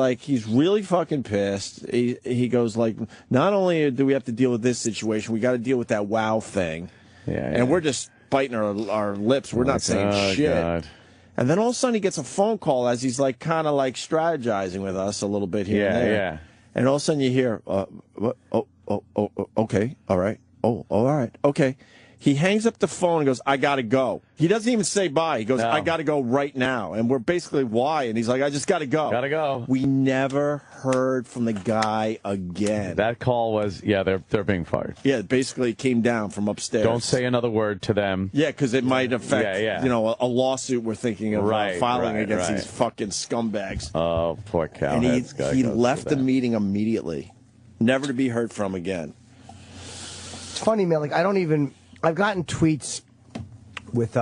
really fucking pissed. He goes like, not only do we have to deal with this situation, we got to deal with that WoW thing. Yeah. And we're just biting our lips. We're not saying shit. God. And then all of a sudden he gets a phone call as he's kind of strategizing with us a little bit here and there. Yeah. And all of a sudden you hear, okay, all right. Oh, all right, okay. He hangs up the phone and goes, I got to go. He doesn't even say bye. He goes, I got to go right now. And we're basically, why? And he's like, I just got to go. Got to go. We never heard from the guy again. That call was, they're being fired. Yeah, basically it came down from upstairs. Don't say another word to them. Yeah, because it might affect, a lawsuit we're thinking of filing against these fucking scumbags. Oh, poor cow. And he left the meeting immediately, never to be heard from again. It's funny, man. I've gotten tweets with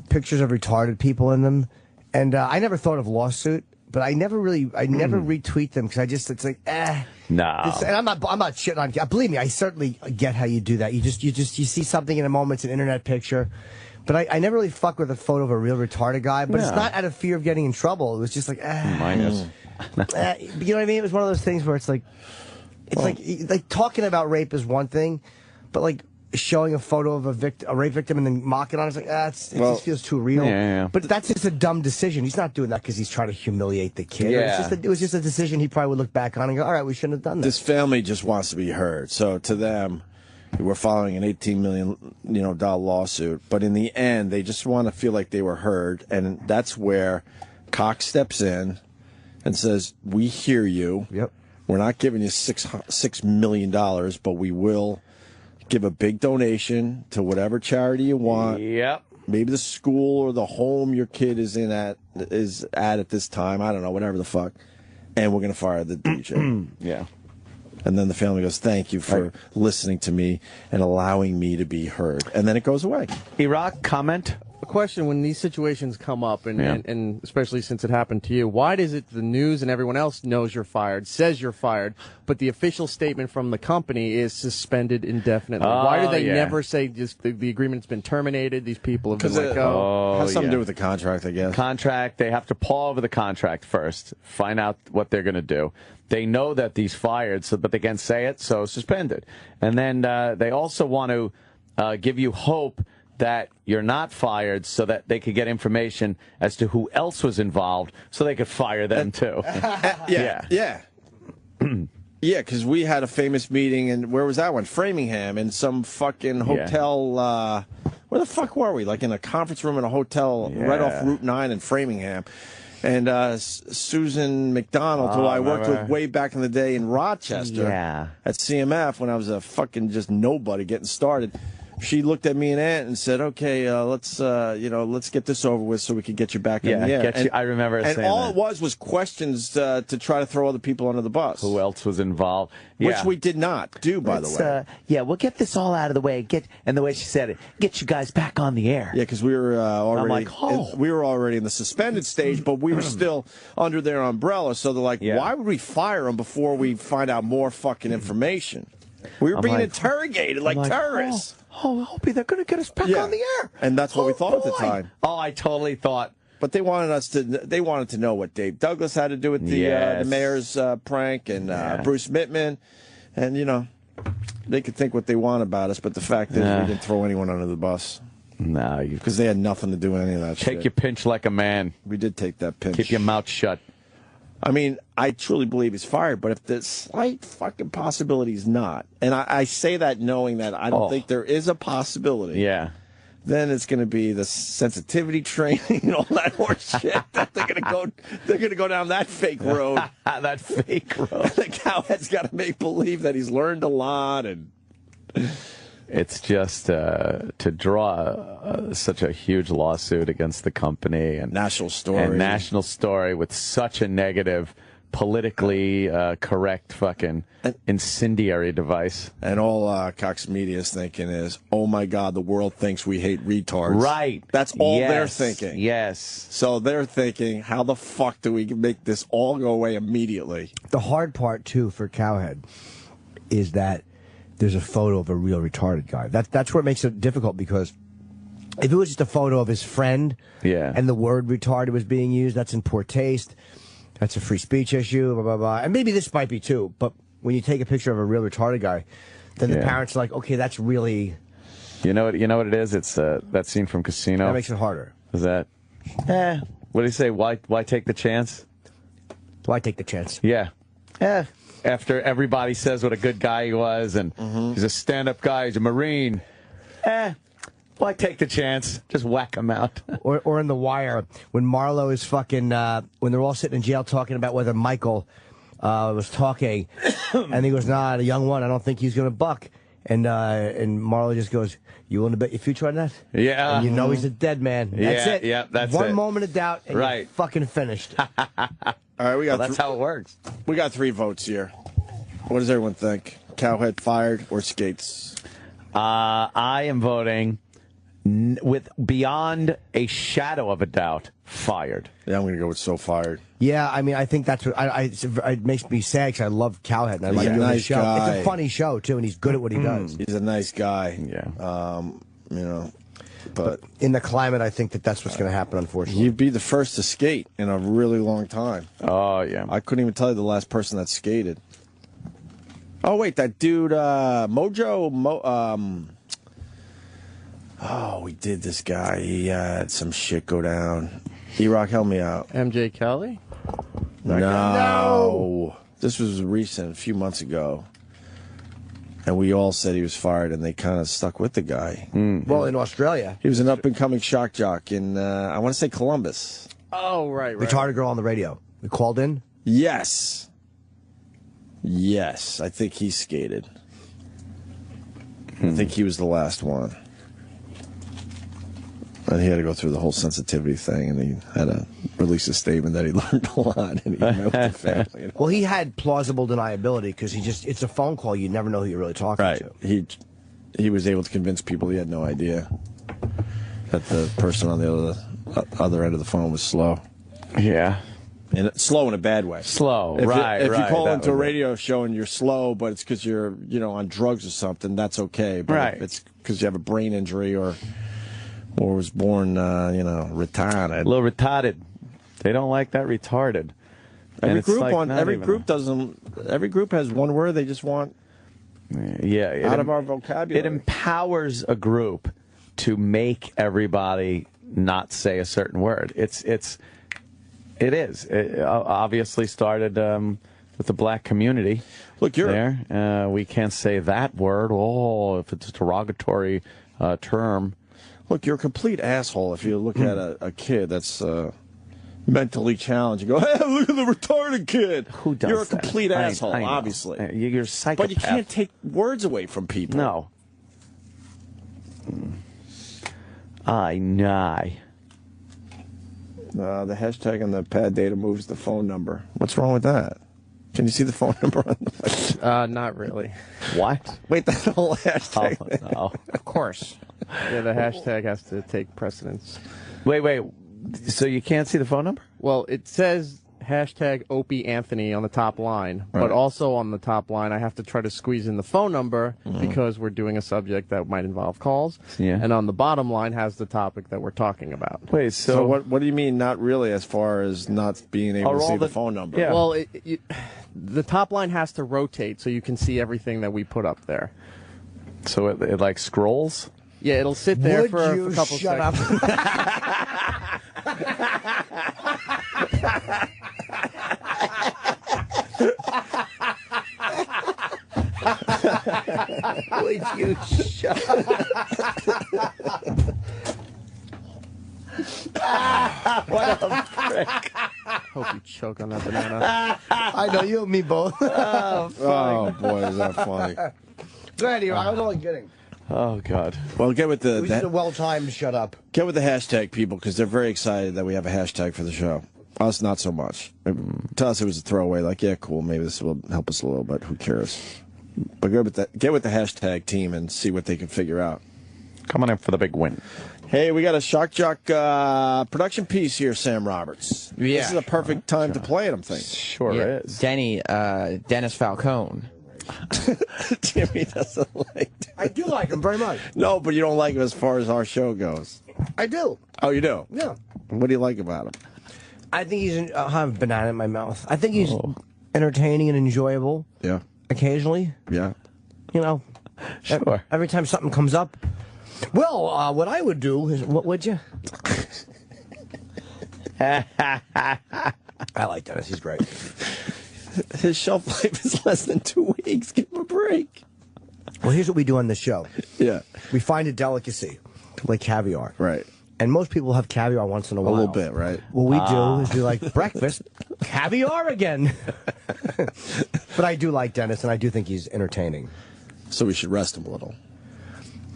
pictures of retarded people in them, and I never thought of lawsuit, but I never retweet them because it's like, No. And I'm not shitting on you. Believe me, I certainly get how you do that. You see something in a moment, it's an internet picture. But I never really fuck with a photo of a real retarded guy, but it's not out of fear of getting in trouble. It was just like, Minus. You know what I mean? It was one of those things where it's like talking about rape is one thing, but showing a photo of a rape victim and then mocking on it, it's it just feels too real. Yeah. But that's just a dumb decision. He's not doing that because he's trying to humiliate the kid. Yeah. It was just a decision he probably would look back on and go, all right, we shouldn't have done that. This family just wants to be heard. So to them, we're following an $18 million lawsuit. But in the end, they just want to feel like they were heard. And that's where Cox steps in and says, we hear you. Yep. We're not giving you $6 million, but we will give a big donation to whatever charity you want. Yep. Maybe the school or the home your kid is at this time. I don't know, whatever the fuck. And we're going to fire the DJ. Yeah. And then the family goes, thank you for listening to me and allowing me to be heard. And then it goes away. Iraq, comment? A question: when these situations come up, and especially since it happened to you, why does it the news and everyone else knows you're fired, says you're fired, but the official statement from the company is suspended indefinitely? Why do they never say just the agreement's been terminated, these people have been let go? It has something to do with the contract, I guess. Contract, they have to paw over the contract first, find out what they're going to do. They know that he's fired, but they can't say it, so suspended. And then they also want to give you hope that you're not fired so that they could get information as to who else was involved so they could fire them too. Yeah, because we had a famous meeting, and where was that one? Framingham, in some fucking hotel. Where the fuck were we? Like in a conference room in a hotel right off Route 9 in Framingham. And Susan McDonald, who I worked with way back in the day in Rochester at CMF when I was a fucking just nobody getting started. She looked at me and Aunt and said, "Okay, let's get this over with so we can get you back in the air." I remember saying that. And all it was questions to try to throw other people under the bus. Who else was involved? Which we did not do, by the way. We'll get this all out of the way. And the way she said it, get you guys back on the air. Yeah, because we were already we were already in the suspended stage, but we were still under their umbrella. So they're like, why would we fire them before we find out more fucking information? We were being interrogated like terrorists. Oh, Opie, they're going to get us back on the air. And that's what we thought at the time. Oh, I totally thought. But they wanted us to. They wanted to know what Dave Douglas had to do with the mayor's prank and Bruce Mittman, and they could think what they want about us. But the fact is, we didn't throw anyone under the bus. No, because they had nothing to do with any of that. Take your pinch like a man. We did take that pinch. Keep your mouth shut. I mean, I truly believe he's fired, but if the slight fucking possibility is not, and I say that knowing that I don't think there is a possibility, then it's going to be the sensitivity training and all that horse shit. That they're going to go down that fake road. That fake road. The cowhead's got to make believe that he's learned a lot, and it's just to draw such a huge lawsuit against the company and national story with such a negative, politically correct fucking incendiary device. And all Cox Media is thinking is, oh my God, the world thinks we hate retards. Right. That's all they're thinking. Yes. So they're thinking, how the fuck do we make this all go away immediately? The hard part, too, for Cowhead is that there's a photo of a real retarded guy. That's where it makes it difficult, because if it was just a photo of his friend and the word retarded was being used, that's in poor taste. That's a free speech issue, blah, blah, blah. And maybe this might be too, but when you take a picture of a real retarded guy, then the parents are like, okay, that's really... You know what it is? It's that scene from Casino. That makes it harder. Is that... What do you say? Why take the chance? Why take the chance? Yeah. After everybody says what a good guy he was, and he's a stand-up guy, he's a Marine. Why take the chance? Just whack him out. Or in The Wire, when Marlo is fucking, when they're all sitting in jail talking about whether Michael was talking, and he goes, nah, the young one, I don't think he's going to buck. And Marlo just goes, you willing to bet your future on that? Yeah. And you know he's a dead man. That's it. Yeah, that's One moment of doubt, and you're fucking finished. All right, we got. That's how it works. We got 3 votes here. What does everyone think? Cowhead fired or skates? I am voting with beyond a shadow of a doubt, fired. Yeah, I'm going to go with so fired. Yeah, I mean, I think that's what it makes me sad, because I love Cowhead and I like doing nice the show. Guy. It's a funny show too, and he's good at what he does. He's a nice guy. Yeah. But in the climate, I think that's what's going to happen, unfortunately. You'd be the first to skate in a really long time. Oh, yeah. I couldn't even tell you the last person that skated. Oh, wait, that dude, we did this guy. He had some shit go down. E-Rock, help me out. MJ Kelly? No. This was recent, a few months ago. And we all said he was fired, and they kind of stuck with the guy. Well, in Australia. He was an up-and-coming shock jock in, I want to say Columbus. Oh, right. Retarded girl on the radio. We called in? Yes. Yes, I think he skated. I think he was the last one. And he had to go through the whole sensitivity thing, and he had to release a statement that he learned a lot, and he met with the family. You know? Well, he had plausible deniability because it's a phone call. You never know who you're really talking to. He was able to convince people he had no idea that the person on the other end of the phone was slow. Yeah. And slow in a bad way. Slow, If right. you call that into a would be- radio show and you're slow, but it's because you're on drugs or something, that's okay. But Right. if it's because you have a brain injury or was born, retarded. A little retarded. They don't like that retarded. And it's like not Every even group has one word they just want out of our vocabulary. It empowers a group to make everybody not say a certain word. It obviously started with the black community. Look, there. We can't say that word. Oh, if it's a derogatory term. Look, you're a complete asshole if you look at a kid that's mentally challenged. You go, hey, look at the retarded kid. Who does You're a that? complete I asshole, know. obviously. You're a psychopath. But you can't take words away from people. No. I know. The hashtag on the pad data moves the phone number. What's wrong with that? Can you see the phone number on the website? Not really. What? Wait, that whole hashtag. Oh, no. Of course. Yeah, the hashtag has to take precedence. Wait. So you can't see the phone number? Well, it says hashtag Opie Anthony on the top line, Right. but also on the top line, I have to try to squeeze in the phone number because we're doing a subject that might involve calls. Yeah. And on the bottom line has the topic that we're talking about. Wait, So what do you mean not really as far as not being able to see the phone number? Yeah. Well, the top line has to rotate so you can see everything that we put up there. So it like scrolls? Yeah, it'll sit there Would for you a couple shut seconds. Would you shut up? What a prick. Hope you choke on that banana. I know you and me both. Oh, boy, is that funny. Go ahead, I was only kidding. Oh, God. Well, get with It was just a well-timed shut up. Get with the hashtag, people, because they're very excited that we have a hashtag for the show. Us, not so much. To us, it was a throwaway. Like, yeah, cool, maybe this will help us a little, but who cares? But get with the hashtag team and see what they can figure out. Coming in for the big win. Hey, we got a Shock Jock production piece here, Sam Roberts. Yeah. This is a perfect time to play it, I'm thinking. Sure is. Dennis Falcone. Jimmy doesn't like that. I do like him very much. No, but you don't like him as far as our show goes. I do. Oh, you do? Yeah. What do you like about him? I think he's. I have a banana in my mouth. I think he's entertaining and enjoyable. Yeah. Occasionally. Yeah. You know. Sure. Every time something comes up. Well, what I would do is, what would you? I like Dennis. He's great. His shelf life is less than 2 weeks. Give him a break. Well, here's what we do on the show. Yeah. We find a delicacy, like caviar. Right. And most people have caviar once in a while. A little bit, right? What we do is we like breakfast, caviar again. But I do like Dennis, and I do think he's entertaining. So we should rest him a little.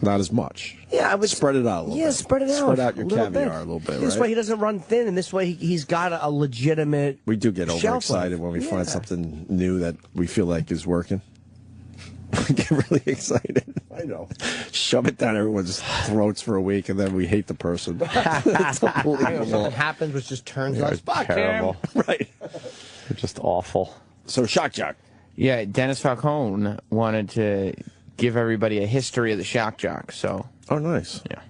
Not as much. Yeah, I would spread it out a little bit. Yeah, spread it out. Spread out your a little caviar bit. a little bit, This right? way he doesn't run thin, and this way he's got a legitimate. We do get shelf overexcited life. when we Yeah. find something new that we feel like is working. We get really excited. I know. Shove it down everyone's throats for a week, and then we hate the person. It's unbelievable. Something happens which just turns You're us. Fuck him. terrible. Right. You're just awful. So, Shock Jock. Yeah, Dennis Falcone wanted to give everybody a history of the Shock Jock, so. Oh, nice. Yeah.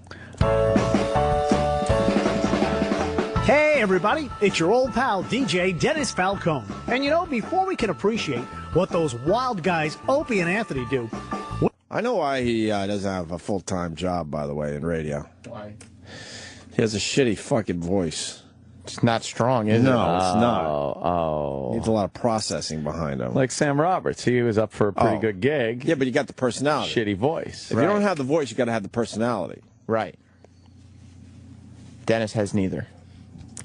Hey everybody, it's your old pal DJ Dennis Falcone. And you know, before we can appreciate what those wild guys Opie and Anthony do. I know why he doesn't have a full-time job, by the way, in radio. Why? He has a shitty fucking voice. It's not strong, is it? No, it's not. Oh. Needs a lot of processing behind him. Like Sam Roberts. He was up for a pretty good gig. Yeah, but you got the personality. Shitty voice. If you don't have the voice, you got to have the personality. Right. Dennis has neither.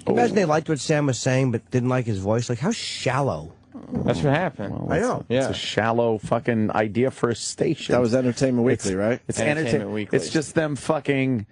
Imagine they liked what Sam was saying, but didn't like his voice. Like, how shallow. That's what happened. Well, I know. It's a shallow fucking idea for a station. That was Entertainment Weekly, right? It's Entertainment Weekly. It's just them fucking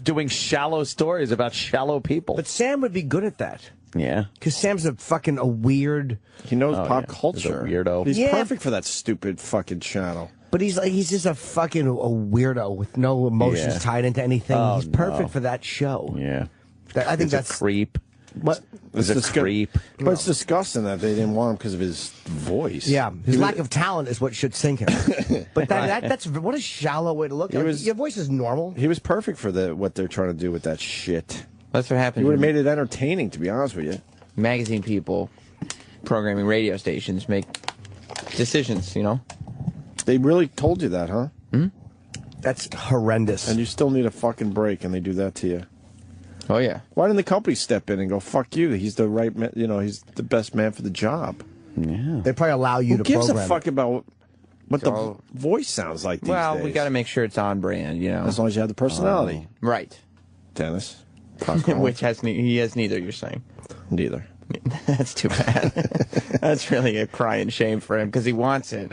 doing shallow stories about shallow people. But Sam would be good at that. Yeah. Because Sam's a weird... He knows pop culture. He's a weirdo. He's perfect for that stupid fucking channel. But he's just a weirdo with no emotions tied into anything. Oh, he's perfect for that show. Yeah. I think He's that's a creep. What? He's a creep. But it's disgusting that they didn't want him because of his voice. Yeah, his lack of talent is what should sink him. But that's what a shallow way to look at it. Your voice is normal. He was perfect for what they're trying to do with that shit. That's what happened. He would have made it entertaining, to be honest with you. Magazine people programming radio stations make decisions, you know? They really told you that, huh? Hmm? That's horrendous. And you still need a fucking break, and they do that to you. Oh, yeah. Why didn't the company step in and go, fuck you, he's the right man, he's the best man for the job? Yeah. They probably allow you to program. Who gives a fuck about what the voice sounds like these days? We got to make sure it's on brand, you know? As long as you have the personality. Right. Dennis. Which he has neither, you're saying? Neither. That's too bad. That's really a crying shame for him because he wants it.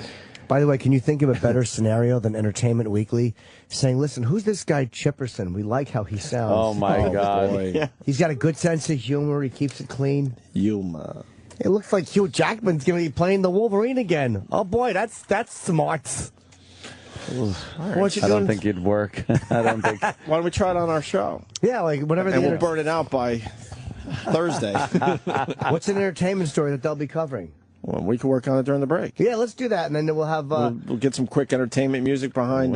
By the way, can you think of a better scenario than Entertainment Weekly saying, listen, who's this guy Chipperson? We like how he sounds. Oh, my God. Boy. Yeah. He's got a good sense of humor. He keeps it clean. Humor. It looks like Hugh Jackman's going to be playing the Wolverine again. Oh, boy, that's smart. I don't think it'd work. I don't think. Why don't we try it on our show? Yeah, like whatever. And we'll burn it out by Thursday. What's an entertainment story that they'll be covering? Well, we can work on it during the break. Yeah, let's do that, and then we'll have... we'll get some quick entertainment music behind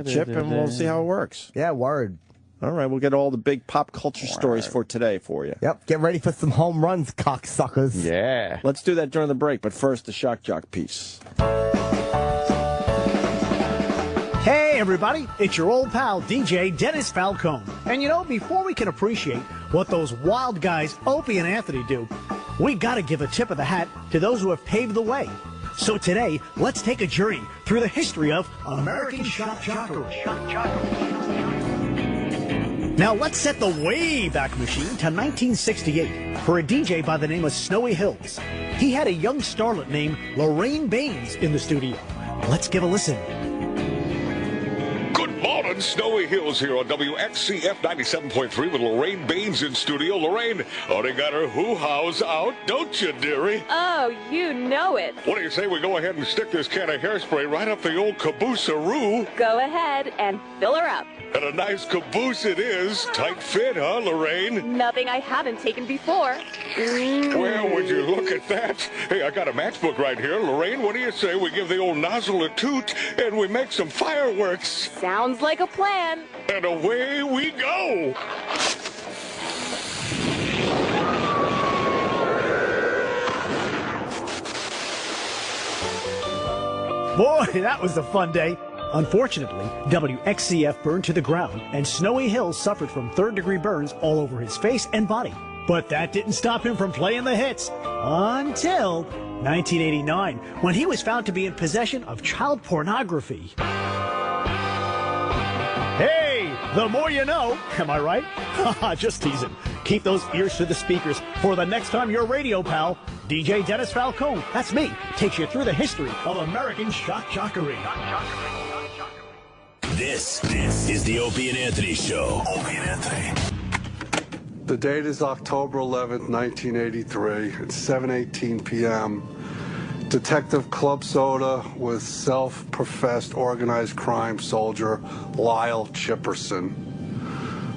Chip, and we'll see how it works. Yeah, word. All right, we'll get all the big pop culture stories for today for you. Yep, get ready for some home runs, cocksuckers. Yeah. Let's do that during the break, but first, the Shock Jock piece. Hey, everybody, it's your old pal, DJ Dennis Falcone. And before we can appreciate what those wild guys, Opie and Anthony, do, we gotta give a tip of the hat to those who have paved the way. So today, let's take a journey through the history of American Shock Jockery. Now let's set the way back machine to 1968 for a DJ by the name of Snowy Hills. He had a young starlet named Lorraine Baines in the studio. Let's give a listen. Good morning, Snowy Hills here on WXCF 97.3 with Lorraine Baines in studio. Lorraine, already got her hoo-haws out, don't you, dearie? Oh, you know it. What do you say we go ahead and stick this can of hairspray right up the old caboose-a-roo? Go ahead and fill her up. And a nice caboose it is. Tight fit, huh, Lorraine? Nothing I haven't taken before. Well, would you look at that? Hey, I got a matchbook right here. Lorraine, what do you say we give the old nozzle a toot and we make some fireworks? Sounds like a plan. And away we go. Boy, that was a fun day. Unfortunately, WXCF burned to the ground, and Snowy Hills suffered from third-degree burns all over his face and body. But that didn't stop him from playing the hits until 1989, when he was found to be in possession of child pornography. Hey, the more you know, am I right? Haha, just teasing. Keep those ears to the speakers for the next time your radio pal, DJ Dennis Falcone, that's me, takes you through the history of American Shock Jockery. This is the Opie and Anthony Show. Opie and Anthony. The date is October 11th, 1983. It's 7:18 p.m. Detective Club Soda with self-professed organized crime soldier Lyle Chipperson.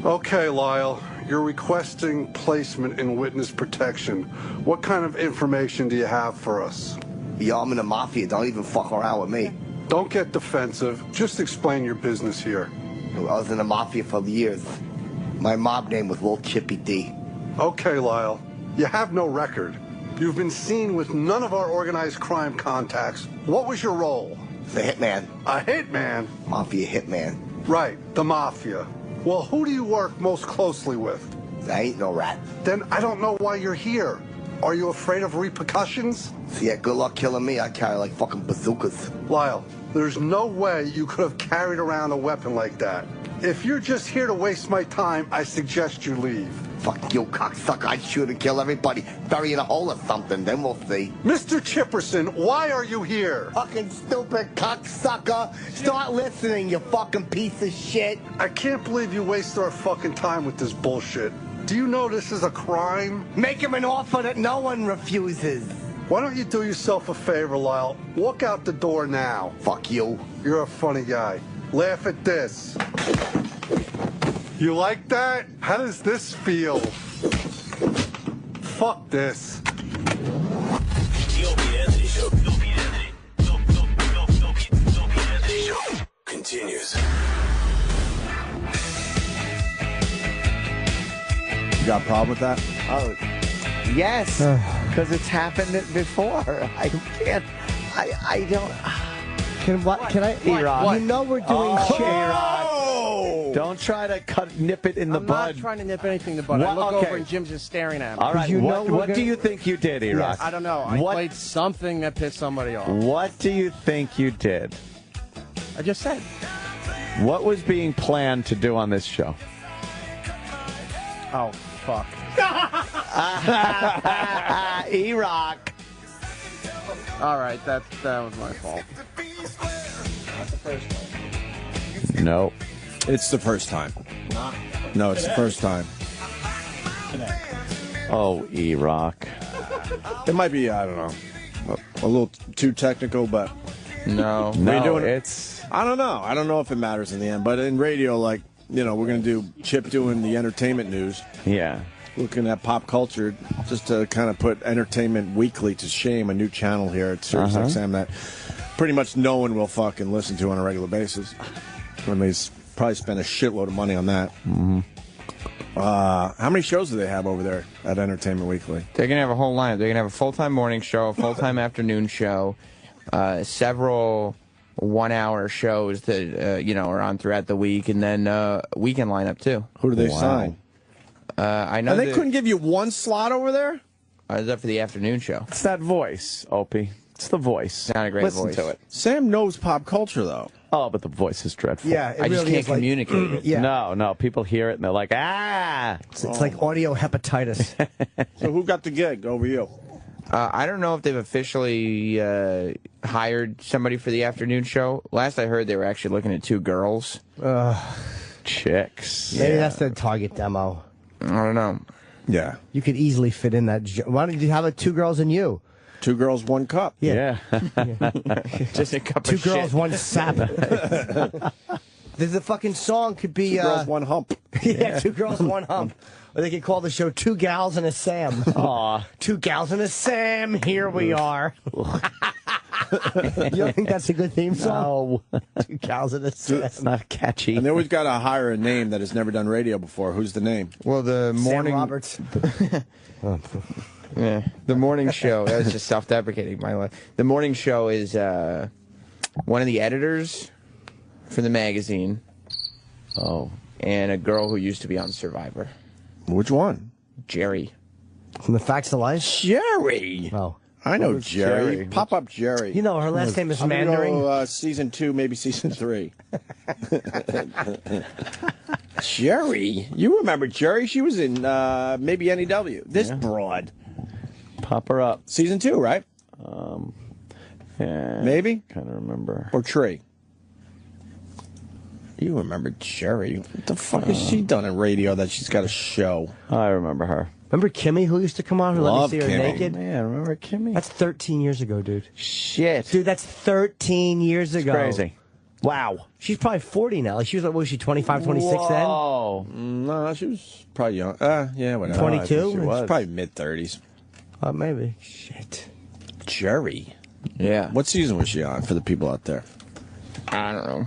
Okay, Lyle, you're requesting placement in witness protection. What kind of information do you have for us? Yo, I'm in the mafia. Don't even fuck around with me. Don't get defensive. Just explain your business here. I was in the mafia for years. My mob name was Little Chippy D. Okay, Lyle. You have no record. You've been seen with none of our organized crime contacts. What was your role? The hitman. A hitman? Mafia hitman. Right, the mafia. Well, who do you work most closely with? I ain't no rat. Then I don't know why you're here. Are you afraid of repercussions? So yeah, good luck killing me. I carry like fucking bazookas. Lyle, there's no way you could have carried around a weapon like that. If you're just here to waste my time, I suggest you leave. Fuck you, cocksucker. I'd shoot and kill everybody. Bury in a hole or something, then we'll see. Mr. Chipperson, why are you here? Fucking stupid cocksucker. Start listening, you fucking piece of shit. I can't believe you waste our fucking time with this bullshit. Do you know this is a crime? Make him an offer that no one refuses. Why don't you do yourself a favor, Lyle? Walk out the door now. Fuck you. You're a funny guy. Laugh at this. You like that? How does this feel? Fuck this. The Opie Anthony Show. The Opie Anthony. The Opie Anthony Show continues. You got a problem with that? Oh, yes, because it's happened before. I can't. I don't. Can I? E-Rock. You know we're doing shit. E-Rock. Don't try to nip it in the I'm bud. not trying to nip anything in the bud. I look over and Jim's just staring at me. All right, what do you think you did, E-Rock? I don't know. I played something that pissed somebody off. What do you think you did? I just said. What was being planned to do on this show? Oh, fuck. E-Rock. All right, that was my fault. No. It's the first time. No, it's the first time. Oh, E-Rock. It might be, I don't know, a little too technical, but no, it's. I don't know. I don't know if it matters in the end, but in radio, like, you know, we're gonna do Chip doing the entertainment news. Yeah. Looking at pop culture, just to kind of put Entertainment Weekly to shame, a new channel here at Sirius XM that pretty much no one will fucking listen to on a regular basis. I mean, he's probably spent a shitload of money on that. Mm-hmm. How many shows do they have over there at Entertainment Weekly? They're going to have a whole lineup. They're going to have a full-time morning show, a full-time afternoon show, several one-hour shows that, are on throughout the week, and then weekend lineup, too. Who do they sign? I know and they couldn't give you one slot over there? Is that for the afternoon show? It's that voice, Opie. It's the voice. Not a great Listen voice. to it. Sam knows pop culture, though. Oh, but the voice is dreadful. Yeah, it I just really can't is like- communicate it. Yeah. No, people hear it and they're like, ah. It's like audio hepatitis. So who got the gig over you? I don't know if they've officially hired somebody for the afternoon show. Last I heard, they were actually looking at 2 girls. Chicks. Maybe that's the target demo. I don't know. Yeah. You could easily fit in that. Why don't you have it 2 girls and you? 2 girls, 1 cup. Yeah. Just a cup 2 of girls, shit. 1 sap. There's a fucking song could be 2 girls, 1 hump. Yeah, 2 girls, 1 hump. Or they could call the show 2 Gals and a Sam. Aw. 2 Gals and a Sam, here we are. You don't think that's a good theme song? No. 2 Gals and a Sam. It's not catchy. And they always got to hire a name that has never done radio before. Who's the name? Well, the morning Sam Roberts. Yeah, the morning show. That was just self-deprecating. My life. The morning show is one of the editors for the magazine. Oh, and a girl who used to be on Survivor. Which one? Jerry. From the Facts of Life? Jerry. Oh. I know Who's Jerry. Jerry? Pop up Jerry. You know, her last name is I'm gonna Mandarin. go, season 2, maybe season 3. Jerry. You remember Jerry? She was in maybe NEW. This broad. Pop her up. Season 2, right? Yeah. Maybe? Kind of remember. Or Tree. You remember Jerry. What the fuck has she done in radio that she's got a show? I remember her. Remember Kimmy, who used to come on? Who Love let me see her Kimmy. naked? Yeah, remember Kimmy? That's 13 years ago, dude. Shit. Dude, that's 13 years ago. Crazy. Wow. She's probably 40 now. Like, she was, what was she, 25, 26 Whoa. No, she was probably young. Yeah, whatever. 22? I think she was was. probably mid-30s. then? Maybe. Shit. Jerry. Yeah. What season was she on for the people out there? I don't know.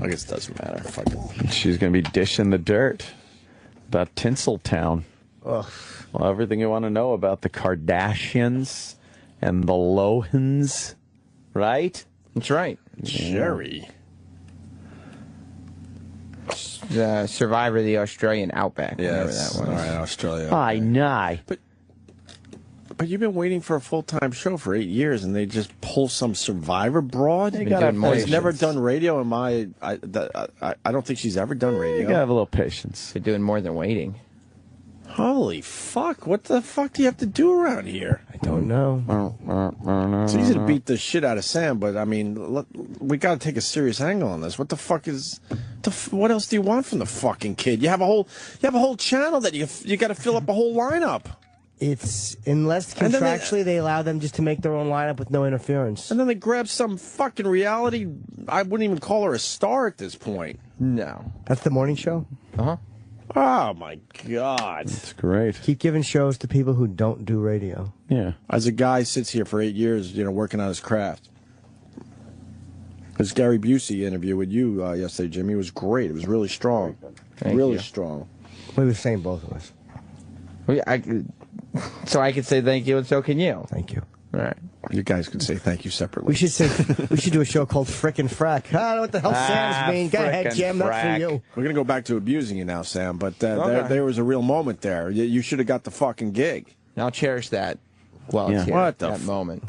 I guess it doesn't matter. Fuck it. She's going to be dishing the dirt about Tinseltown. Ugh. Well, everything you want to know about the Kardashians and the Lohans, right? That's right. Jerry. Survivor, the Australian Outback. Yeah, whatever that was. all right, Australia. I know. But you've been waiting for a full-time show for 8 years, and they just pull some Survivor broad. You gotta have She's patience. never done radio. I don't think she's ever done radio. You gotta have a little patience. They're doing more than waiting. Holy fuck! What the fuck do you have to do around here? I don't know. It's easy to beat the shit out of Sam, but I mean, we got to take a serious angle on this. What the fuck is? What else do you want from the fucking kid? You have a whole channel that you got to fill up a whole lineup. It's unless And then contractually they allow them just to make their own lineup with no interference. And then they grab some fucking reality. I wouldn't even call her a star at this point. No. That's the morning show? Uh-huh. Oh, my God. It's great. Keep giving shows to people who don't do radio. Yeah. As a guy sits here for 8 years, working on his craft. This Gary Busey interview with you yesterday, Jimmy, was great. It was really strong. Thank you. Strong. We were saying both of us. So I could say thank you, and so can you. Thank you. All right. You guys could say thank you separately. We should do a show called Frickin' Frack. I don't know what the hell Sam's mean. Go ahead, Jim. That's for you. We're going to go back to abusing you now, Sam, but Okay. there was a real moment there. You should have got the fucking gig. I'll cherish that while it's here. What the that moment.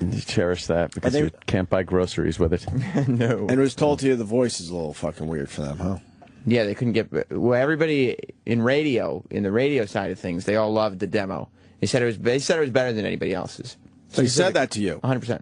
You cherish that because And you can't buy groceries with it. No. And it was told to you the voice is a little fucking weird for them, huh? Yeah, they couldn't get. Well, everybody in the radio side of things, they all loved the demo. They said it was better than anybody else's. They said that to you, 100%.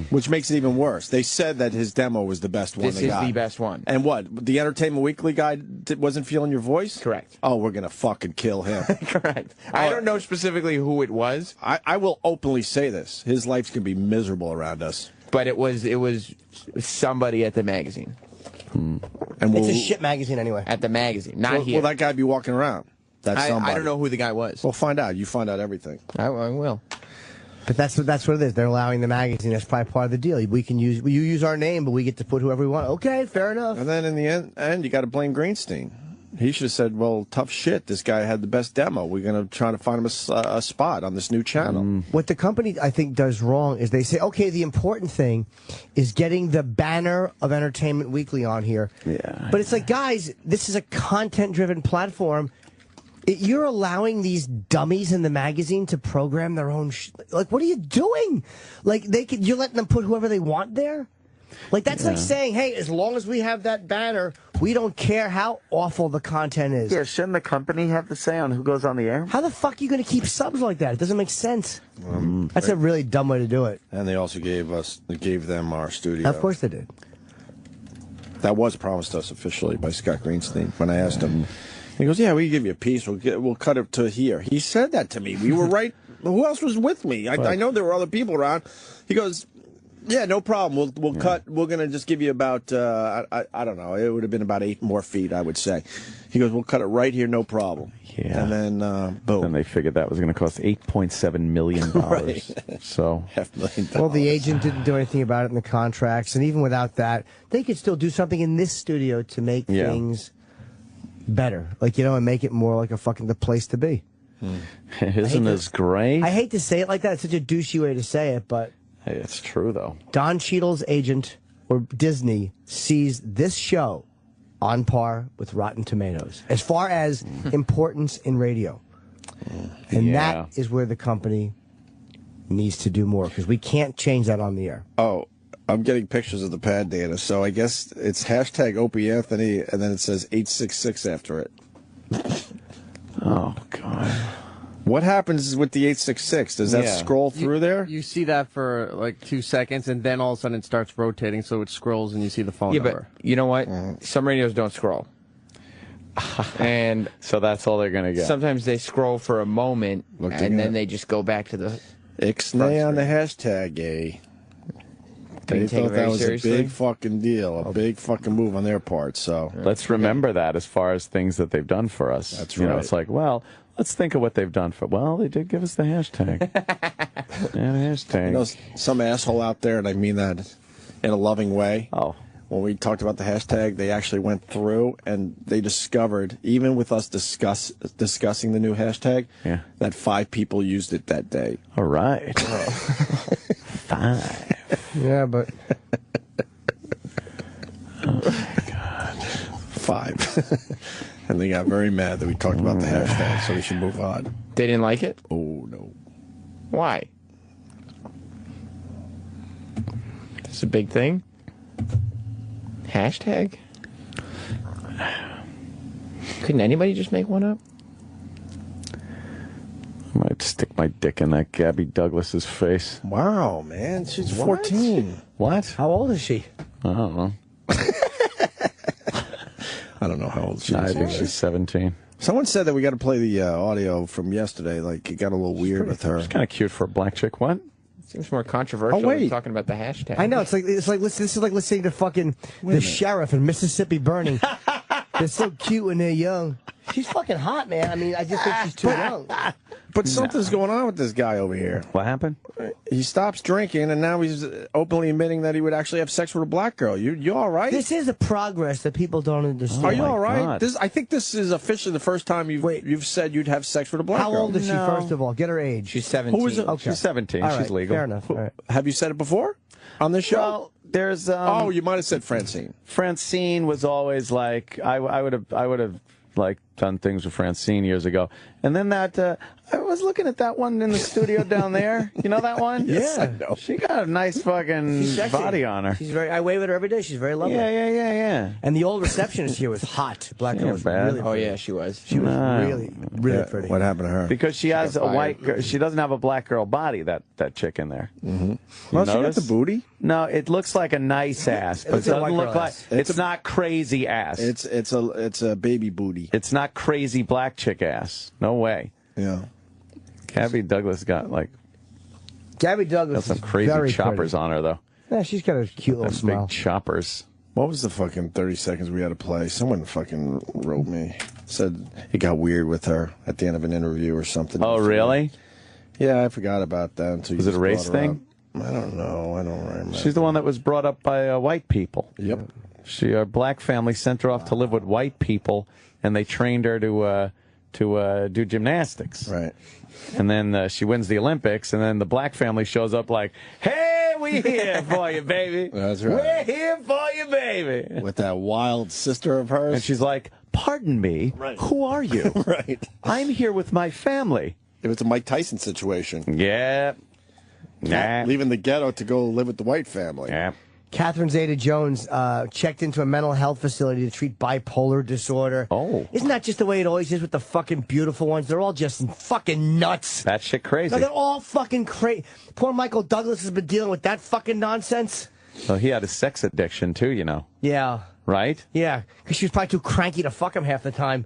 which makes it even worse. They said that his demo was the best one. This they is got. the best one. And what? The Entertainment Weekly guy wasn't feeling your voice? Correct. Oh, we're gonna fucking kill him. Correct. I don't know specifically who it was. I will openly say this: his life's gonna be miserable around us. But it was somebody at the magazine. And It's a shit magazine anyway. At the magazine, not here. Will that guy be walking around? That's somebody. I don't know who the guy was. Well, find out. You find out everything. I will. But that's what it is. They're allowing the magazine. That's probably part of the deal. You use our name, but we get to put whoever we want. Okay, fair enough. And then in the end you got to blame Greenstein. He should have said, well, tough shit. This guy had the best demo. We're going to try to find him a spot on this new channel. What the company, I think, does wrong is they say, okay, the important thing is getting the banner of Entertainment Weekly on here. Yeah. But it's like, guys, this is a content-driven platform. You're allowing these dummies in the magazine to program their own like, what are you doing? Like, you're letting them put whoever they want there? Like, that's like saying, hey, as long as we have that banner, we don't care how awful the content is. Yeah, shouldn't the company have the say on who goes on the air? How the fuck are you going to keep subs like that? It doesn't make sense. That's a really dumb way to do it. And they also gave them our studio. Of course they did. That was promised us officially by Scott Greenstein. When I asked him, he goes, "Yeah, we give you a piece. We'll cut it to here." He said that to me. We were right. Who else was with me? I know there were other people around. He goes, "Yeah, no problem. We'll cut. We're gonna just give you about I don't know. It would have been about 8 more feet, I would say." He goes, "We'll cut it right here, no problem." Yeah. And then boom. And they figured that was going to cost $8.7 million. Right. So $500,000. Well, the agent didn't do anything about it in the contracts, and even without that, they could still do something in this studio to make things better, like, and make it more like the place to be. Isn't this great? I hate to say it like that. It's such a douchey way to say it, but Hey, it's true though. Don Cheadle's agent or Disney sees this show on par with Rotten Tomatoes as far as importance in radio. And that is where the company needs to do more, because we can't change that on the air. Oh, I'm getting pictures of the pad data, so I guess it's hashtag Opie Anthony, and then it says 866 after it. Oh, God. What happens with the 866? Does that scroll through there? You see that for like 2 seconds, and then all of a sudden it starts rotating, so it scrolls, and you see the phone number. But you know what? Some radios don't scroll. And so that's all they're going to get. Sometimes they scroll for a moment, and then they just go back to the... Ixnay on the hashtag, eh? They thought that was a big fucking deal, a big fucking move on their part. So let's remember that as far as things that they've done for us. That's right. right. It's like, well, let's think of what they've done for. Well, they did give us the hashtag. Hashtag. Some asshole out there, and I mean that in a loving way. Oh. When we talked about the hashtag, they actually went through and they discovered, even with us discussing the new hashtag, that 5 people used it that day. All right. 5. Yeah, but... Oh, my God. 5. And they got very mad that we talked about the hashtag, so we should move on. They didn't like it? Oh, no. Why? It's a big thing. Hashtag? Couldn't anybody just make one up? I might stick my dick in that Gabby Douglas's face. Wow, man. She's 14. What? How old is she? I don't know. I don't know how old she is. I think she's 17. Someone said that we got to play the audio from yesterday. Like, it got a little weird with her. She's kind of cute for a black chick. What? Seems more controversial than talking about the hashtag. I know, it's like this is like listening to fucking the sheriff in Mississippi Burning. They're so cute when they're young. She's fucking hot, man. I mean, I just think she's too young. But something's going on with this guy over here. What happened? He stops drinking, and now he's openly admitting that he would actually have sex with a black girl. You all right? This is a progress that people don't understand. Are you all right? I think this is officially the first time you've said you'd have sex with a black girl. How old is she, first of all? Get her age. She's 17. Who is it? Okay. She's 17. All right, She's legal. fair enough. All right. Have you said it before on this show? Well, there's. Oh, you might have said Francine. Francine was always like I would have like done things with Francine years ago, and then that I was looking at that one in the studio down there. You know that one? Yes, I know. She got a nice fucking She's sexy. body on her. She's very. I wave at her every day. She's very lovely. Yeah. And the old receptionist here was hot. Black girl was bad. really Oh, pretty. yeah, she was. She was really pretty. What happened to her? Because she has a got white girl. She doesn't have a black girl body, that chick in there. Mm-hmm. Well, she got notice? the booty. No, it looks like a nice ass, but it looks like a doesn't white look girl like ass. it's not crazy ass. It's a baby booty. It's not crazy black chick ass. No way. Yeah. Gabby Douglas got Gabby Douglas some is crazy very choppers pretty. on her though. Yeah, she's got a cute little Them smile. big choppers. What was the fucking 30 seconds we had to play? Someone fucking wrote me. Said it got weird with her at the end of an interview or something. Oh, really? Yeah, I forgot about that until you Was it just a race brought her thing? up. I don't know. I don't remember. She's the one that was brought up by white people. Yep. Her black family sent her off to live with white people, and they trained her to do gymnastics. Right. And then she wins the Olympics, and then the black family shows up like, "Hey, we here for you, baby. That's right. We're here for you, baby." With that wild sister of hers. And she's like, "Pardon me, who are you?" Right. "I'm here with my family." It was a Mike Tyson situation. Yeah. Nah. Leaving the ghetto to go live with the white family. Yeah. Catherine Zeta-Jones checked into a mental health facility to treat bipolar disorder. Oh. Isn't that just the way it always is with the fucking beautiful ones? They're all just fucking nuts. That shit crazy. No, they're all fucking crazy. Poor Michael Douglas has been dealing with that fucking nonsense. So he had a sex addiction too, you know. Yeah. Right? Yeah, because she was probably too cranky to fuck him half the time.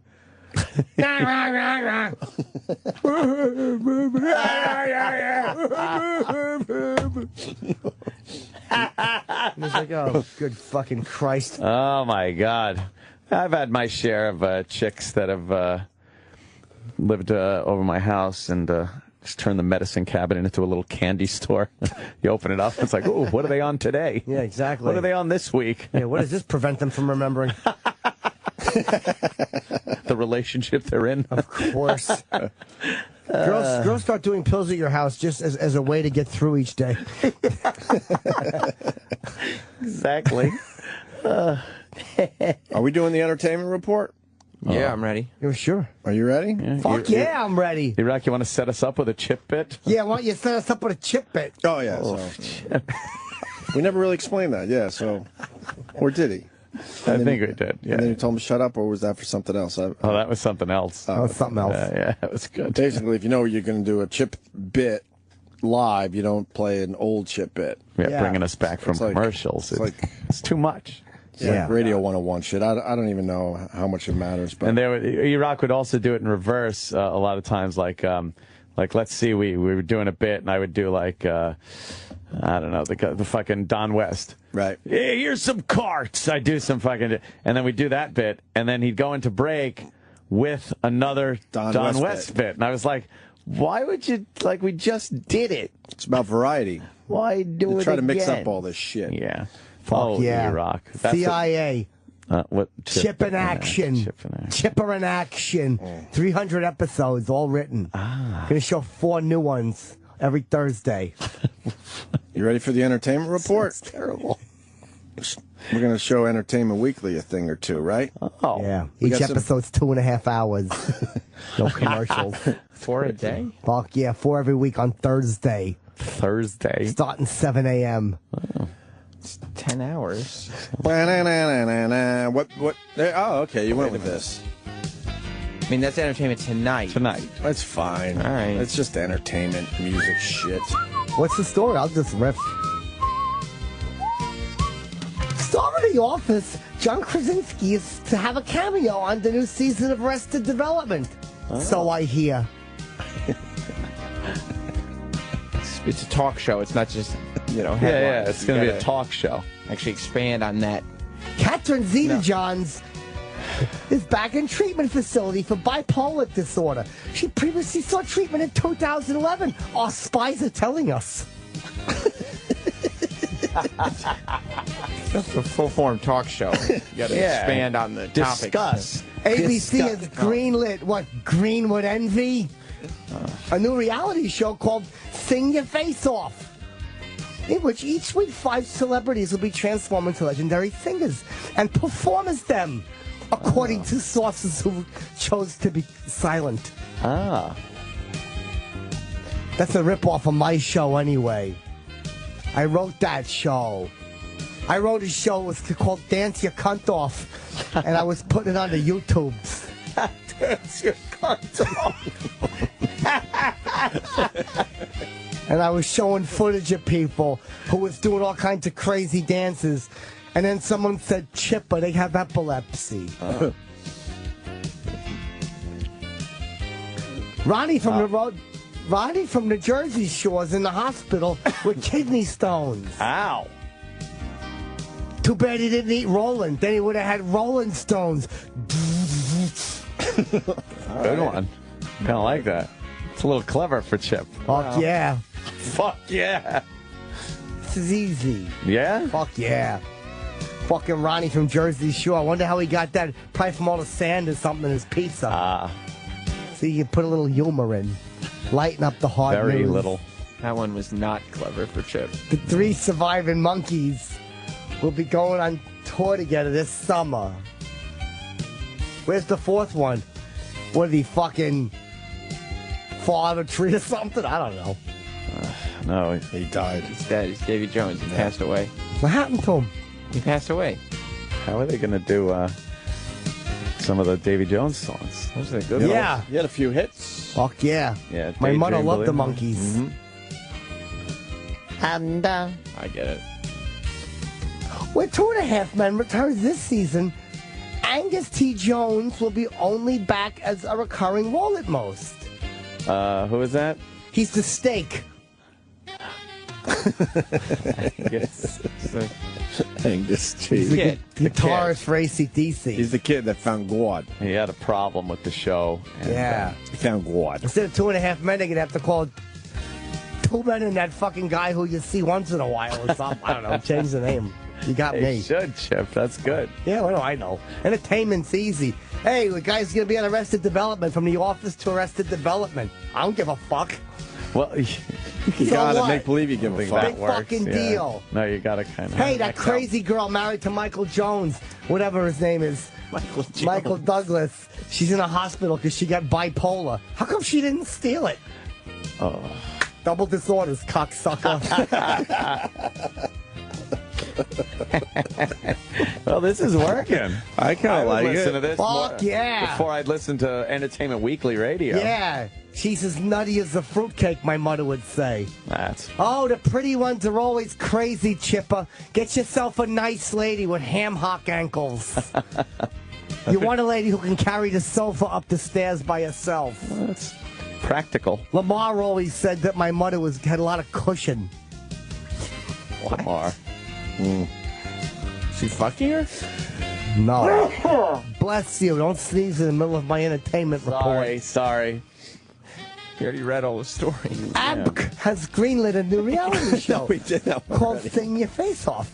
He's like, oh, good fucking Christ. Oh, my God. I've had my share of chicks that have lived over my house and just turned the medicine cabinet into a little candy store. You open it up, it's like, oh, what are they on today? Yeah, exactly. What are they on this week? Yeah, what does this prevent them from remembering? The relationship they're in. Of course. Girls start doing pills at your house just as a way to get through each day. Exactly. Are we doing the entertainment report? Yeah, I'm ready. Yeah, sure. Are you ready? Yeah, Fuck yeah, I'm ready. Iraq, you want to set us up with a chip bit? Yeah, why don't you set us up with a chip bit? Oh, yeah. So. We never really explained that, yeah, so. Or did he? I think we did, yeah. And then you told him to shut up, or was that for something else? Oh, that was something else. That was something else. Yeah, that was good. Basically, if you know you're going to do a chip bit live, you don't play an old chip bit. Yeah, bringing us back from commercials. It's too much. Yeah, like Radio 101 shit. I don't even know how much it matters. But And Iraq would also do it in reverse a lot of times. Like let's see, we were doing a bit, and I would do like I don't know, the fucking Don West. Right. Hey, here's some carts. I do some fucking, and then we do that bit, and then he'd go into break with another Don West bit, and I was like, why would you, like, we just did it. It's about variety. Why do You it try to mix again? up all this shit. Yeah. Fuck yeah. Iraq. CIA. What? Chip in action. Chipper in action. 300 episodes, all written. Gonna show 4 new ones every Thursday. You ready for the entertainment report? It's terrible. We're going to show Entertainment Weekly a thing or two, right? Oh. Yeah. We Each got some- episode's 2.5 hours. No commercials. 4 a day? Fuck yeah, 4 every week on Thursday. Thursday. Starting 7 a.m. It's 10 hours. What? Oh, okay. You went with this. I mean, that's entertainment tonight. That's fine. All right. It's just entertainment, music, shit. What's the story? I'll just riff. Star of The Office, John Krasinski is to have a cameo on the new season of Arrested Development. Oh. So I hear. It's a talk show. It's not just, headlines. Yeah, it's going to be a gotta talk show. Actually expand on that. Catherine Zeta-Jones is back in treatment facility for bipolar disorder. She previously sought treatment in 2011. Our spies are telling us. That's a full-form talk show. You got to expand on the topic. Discuss. ABC has greenlit what? Greenwood Envy? A new reality show called Sing Your Face Off, in which each week 5 celebrities will be transformed into legendary singers and perform as them, according to sources who chose to be silent. That's a ripoff of my show anyway. I wrote that show. I wrote a show called Dance Your Cunt Off, and I was putting it on the YouTubes. Dance Your Cunt Off. And I was showing footage of people who was doing all kinds of crazy dances. And then someone said, Chipper, they have epilepsy. Ronnie from the Jersey Shore is in the hospital with kidney stones. Ow. Too bad he didn't eat Roland. Then he would have had Rolling Stones. Good one. Kind of like that. It's a little clever for Chip. Fuck yeah. Fuck yeah. This is easy. Yeah? Fuck yeah. Fucking Ronnie from Jersey Shore. I wonder how he got that. Probably from all the sand or something in his pizza. So you can put a little humor in. Lighten up the hard Very news. little. That one was not clever for Chip. The 3 surviving monkeys will be going on tour together this summer. Where's the 4th one? What, did he fucking fall out of a tree or something? I don't know. No, he died. He's dead. He's Davy Jones. He passed away. What happened to him? He passed away. How are they going to do some of the Davy Jones songs? Those are good. Yeah. He had a few hits. Fuck yeah. Yeah. My mother Daydream loved the Believer. monkeys. And I get it. when 2.5 Men returns this season, Angus T. Jones will be only back as a recurring role at most. Who is that? He's the steak. Yes. Angus T. He's the guitarist for AC/DC. He's the kid that found God. He had a problem with the show. And, Yeah. He found God. Instead of 2.5 Men, they're going to have to call it 2 Men and that fucking guy who you see once in a while or something. I don't know. Change the name. You got They me. should, Chip. That's good. Yeah, what do I know? Entertainment's easy. Hey, the guy's going to be on Arrested Development, from The Office to Arrested Development. I don't give a fuck. Well, You So gotta what? make believe you give a fuck. Big fucking deal. No, you gotta kind of. Hey, that crazy girl married to Michael Jones, whatever his name is. Michael Douglas. She's in a hospital because she got bipolar. How come she didn't steal it? Oh. Double disorders, cocksucker. Well, this is working. I kind of like listen it. to this Fuck yeah. before I'd listen to Entertainment Weekly radio. Yeah. She's as nutty as a fruitcake, my mother would say. That's. Oh, the pretty ones are always crazy, Chipper. Get yourself a nice lady with ham hock ankles. You want a lady who can carry the sofa up the stairs by herself. That's practical. Lamar always said that my mother had a lot of cushion. Lamar. She fucking her? No. Bless you. Don't sneeze in the middle of my entertainment report. Sorry. You already read all the story. ABK has greenlit a new reality show We did that one called already. Sing Your Face Off.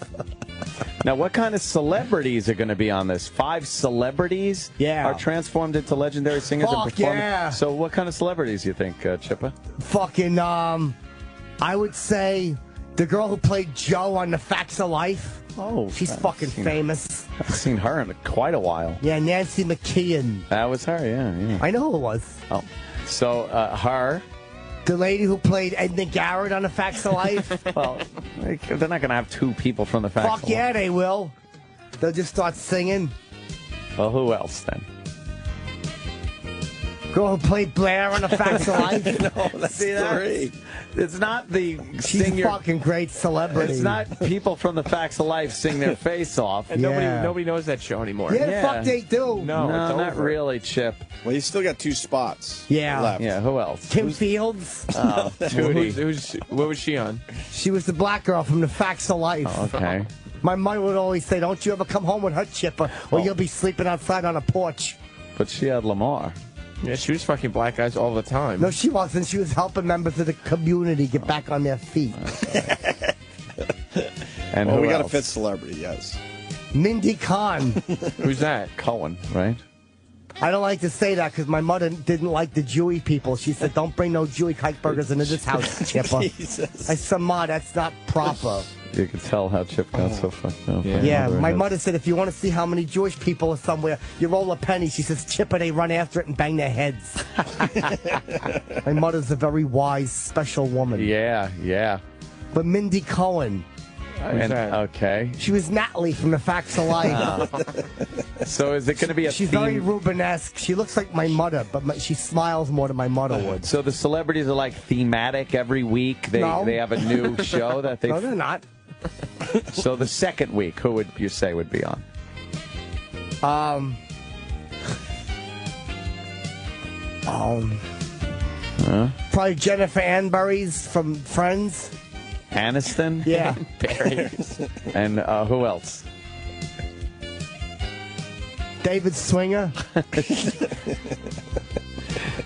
Now, what kind of celebrities are going to be on this? 5 celebrities are transformed into legendary singers Fuck and perform. yeah. So, what kind of celebrities you think, Chippa? Fucking, I would say the girl who played Joe on The Facts of Life. Oh, she's fucking famous. I've seen her in quite a while. Yeah, Nancy McKeon. That was her, yeah. I know who it was. Oh, so her. The lady who played Edna Garrett on The Facts of Life. Well, they're not going to have two people from The Facts of Fuck Life. yeah, they will. They'll just start singing. Well, who else then? Girl who played Blair on The Facts of Life. No, that's three. It's not the She's sing a your, fucking great celebrity. It's not people from The Facts of Life sing their face off. And Yeah. nobody knows that show anymore. Yeah, the fuck they do. No, it's not over. really, Chip. Well, you still got 2 spots Yeah. left. Yeah, who else? Kim Fields. Oh, Tootie. What was she on? She was the black girl from The Facts of Life. Oh, okay. My mother would always say, don't you ever come home with her, Chipper, or you'll be sleeping outside on a porch. But she had Lamar. Yeah, she was fucking black guys all the time. No, she wasn't. She was helping members of the community get back on their feet. And Well, who we got a else? fifth celebrity, yes. Mindy Khan. Who's that? Cohen, right? I don't like to say that because my mother didn't like the Jewy people. She said, don't bring no Jewy Kiteburgers into this house, Chipper. Jesus. I said, Ma, that's not proper. You could tell how Chip got so fucked up. Yeah, my mother said, if you want to see how many Jewish people are somewhere, you roll a penny. She says, Chipper, they run after it and bang their heads. My mother's a very wise, special woman. Yeah, yeah. But Mindy Cohen, And, okay. she was Natalie from The Facts of Life. So is it going to be a She's theme? very Rubenesque. She looks like my mother, but she smiles more than my mother would. So the celebrities are like thematic every week. They No. they have a new show that they. No, they're not. So the second week, who would you say would be on? Probably Jennifer Anbury's from Friends. Aniston. Yeah. Barry. And who else? David Swinger.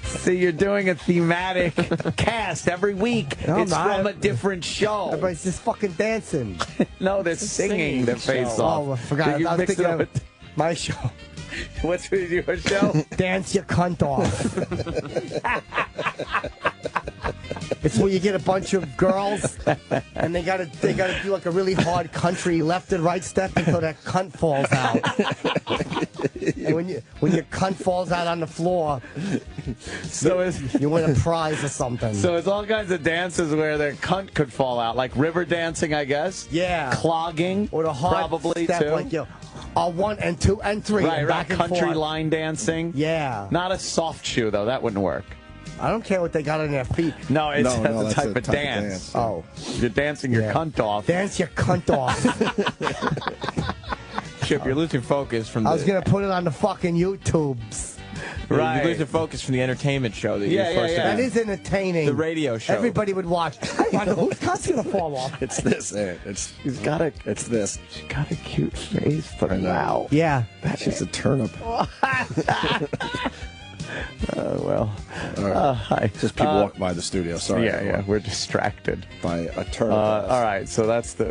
See, you're doing a thematic cast every week. No, I'm it's not. from a different show. Everybody's just fucking dancing. No, they're singing their face off. Oh, I forgot. You I was mixed it thinking up of with- my show. What's with your show? Dance your cunt off. It's where you get a bunch of girls and they gotta do like a really hard country left and right step until that cunt falls out. And when your cunt falls out on the floor, So is you win a prize or something. so it's all kinds of dances where their cunt could fall out, like river dancing, I guess. Yeah. Clogging, or the hard probably step too. like 1 and 2 and 3 Right, and right. back and Country forth. line dancing. Yeah. Not a soft shoe though. That wouldn't work. I don't care what they got on their feet. No, it's No, that's a that's type a of type of dance. dance. Oh. You're dancing your Yeah. cunt off. Dance your cunt off. Chip, you're losing focus from the. I was gonna put it on the fucking YouTubes. Right. You're losing focus from the entertainment show that Yeah, you're supposed yeah, to That be. is entertaining. The radio show. Everybody would watch. I wonder whose cunt's gonna fall off. It's this, Ed. It's this. She's got a cute face, but I know. wow. Yeah. That's just a turnip. Well. Hi. Just people walk by the studio. Sorry. Yeah, everyone. we're distracted. By a turnip. All right, so that's a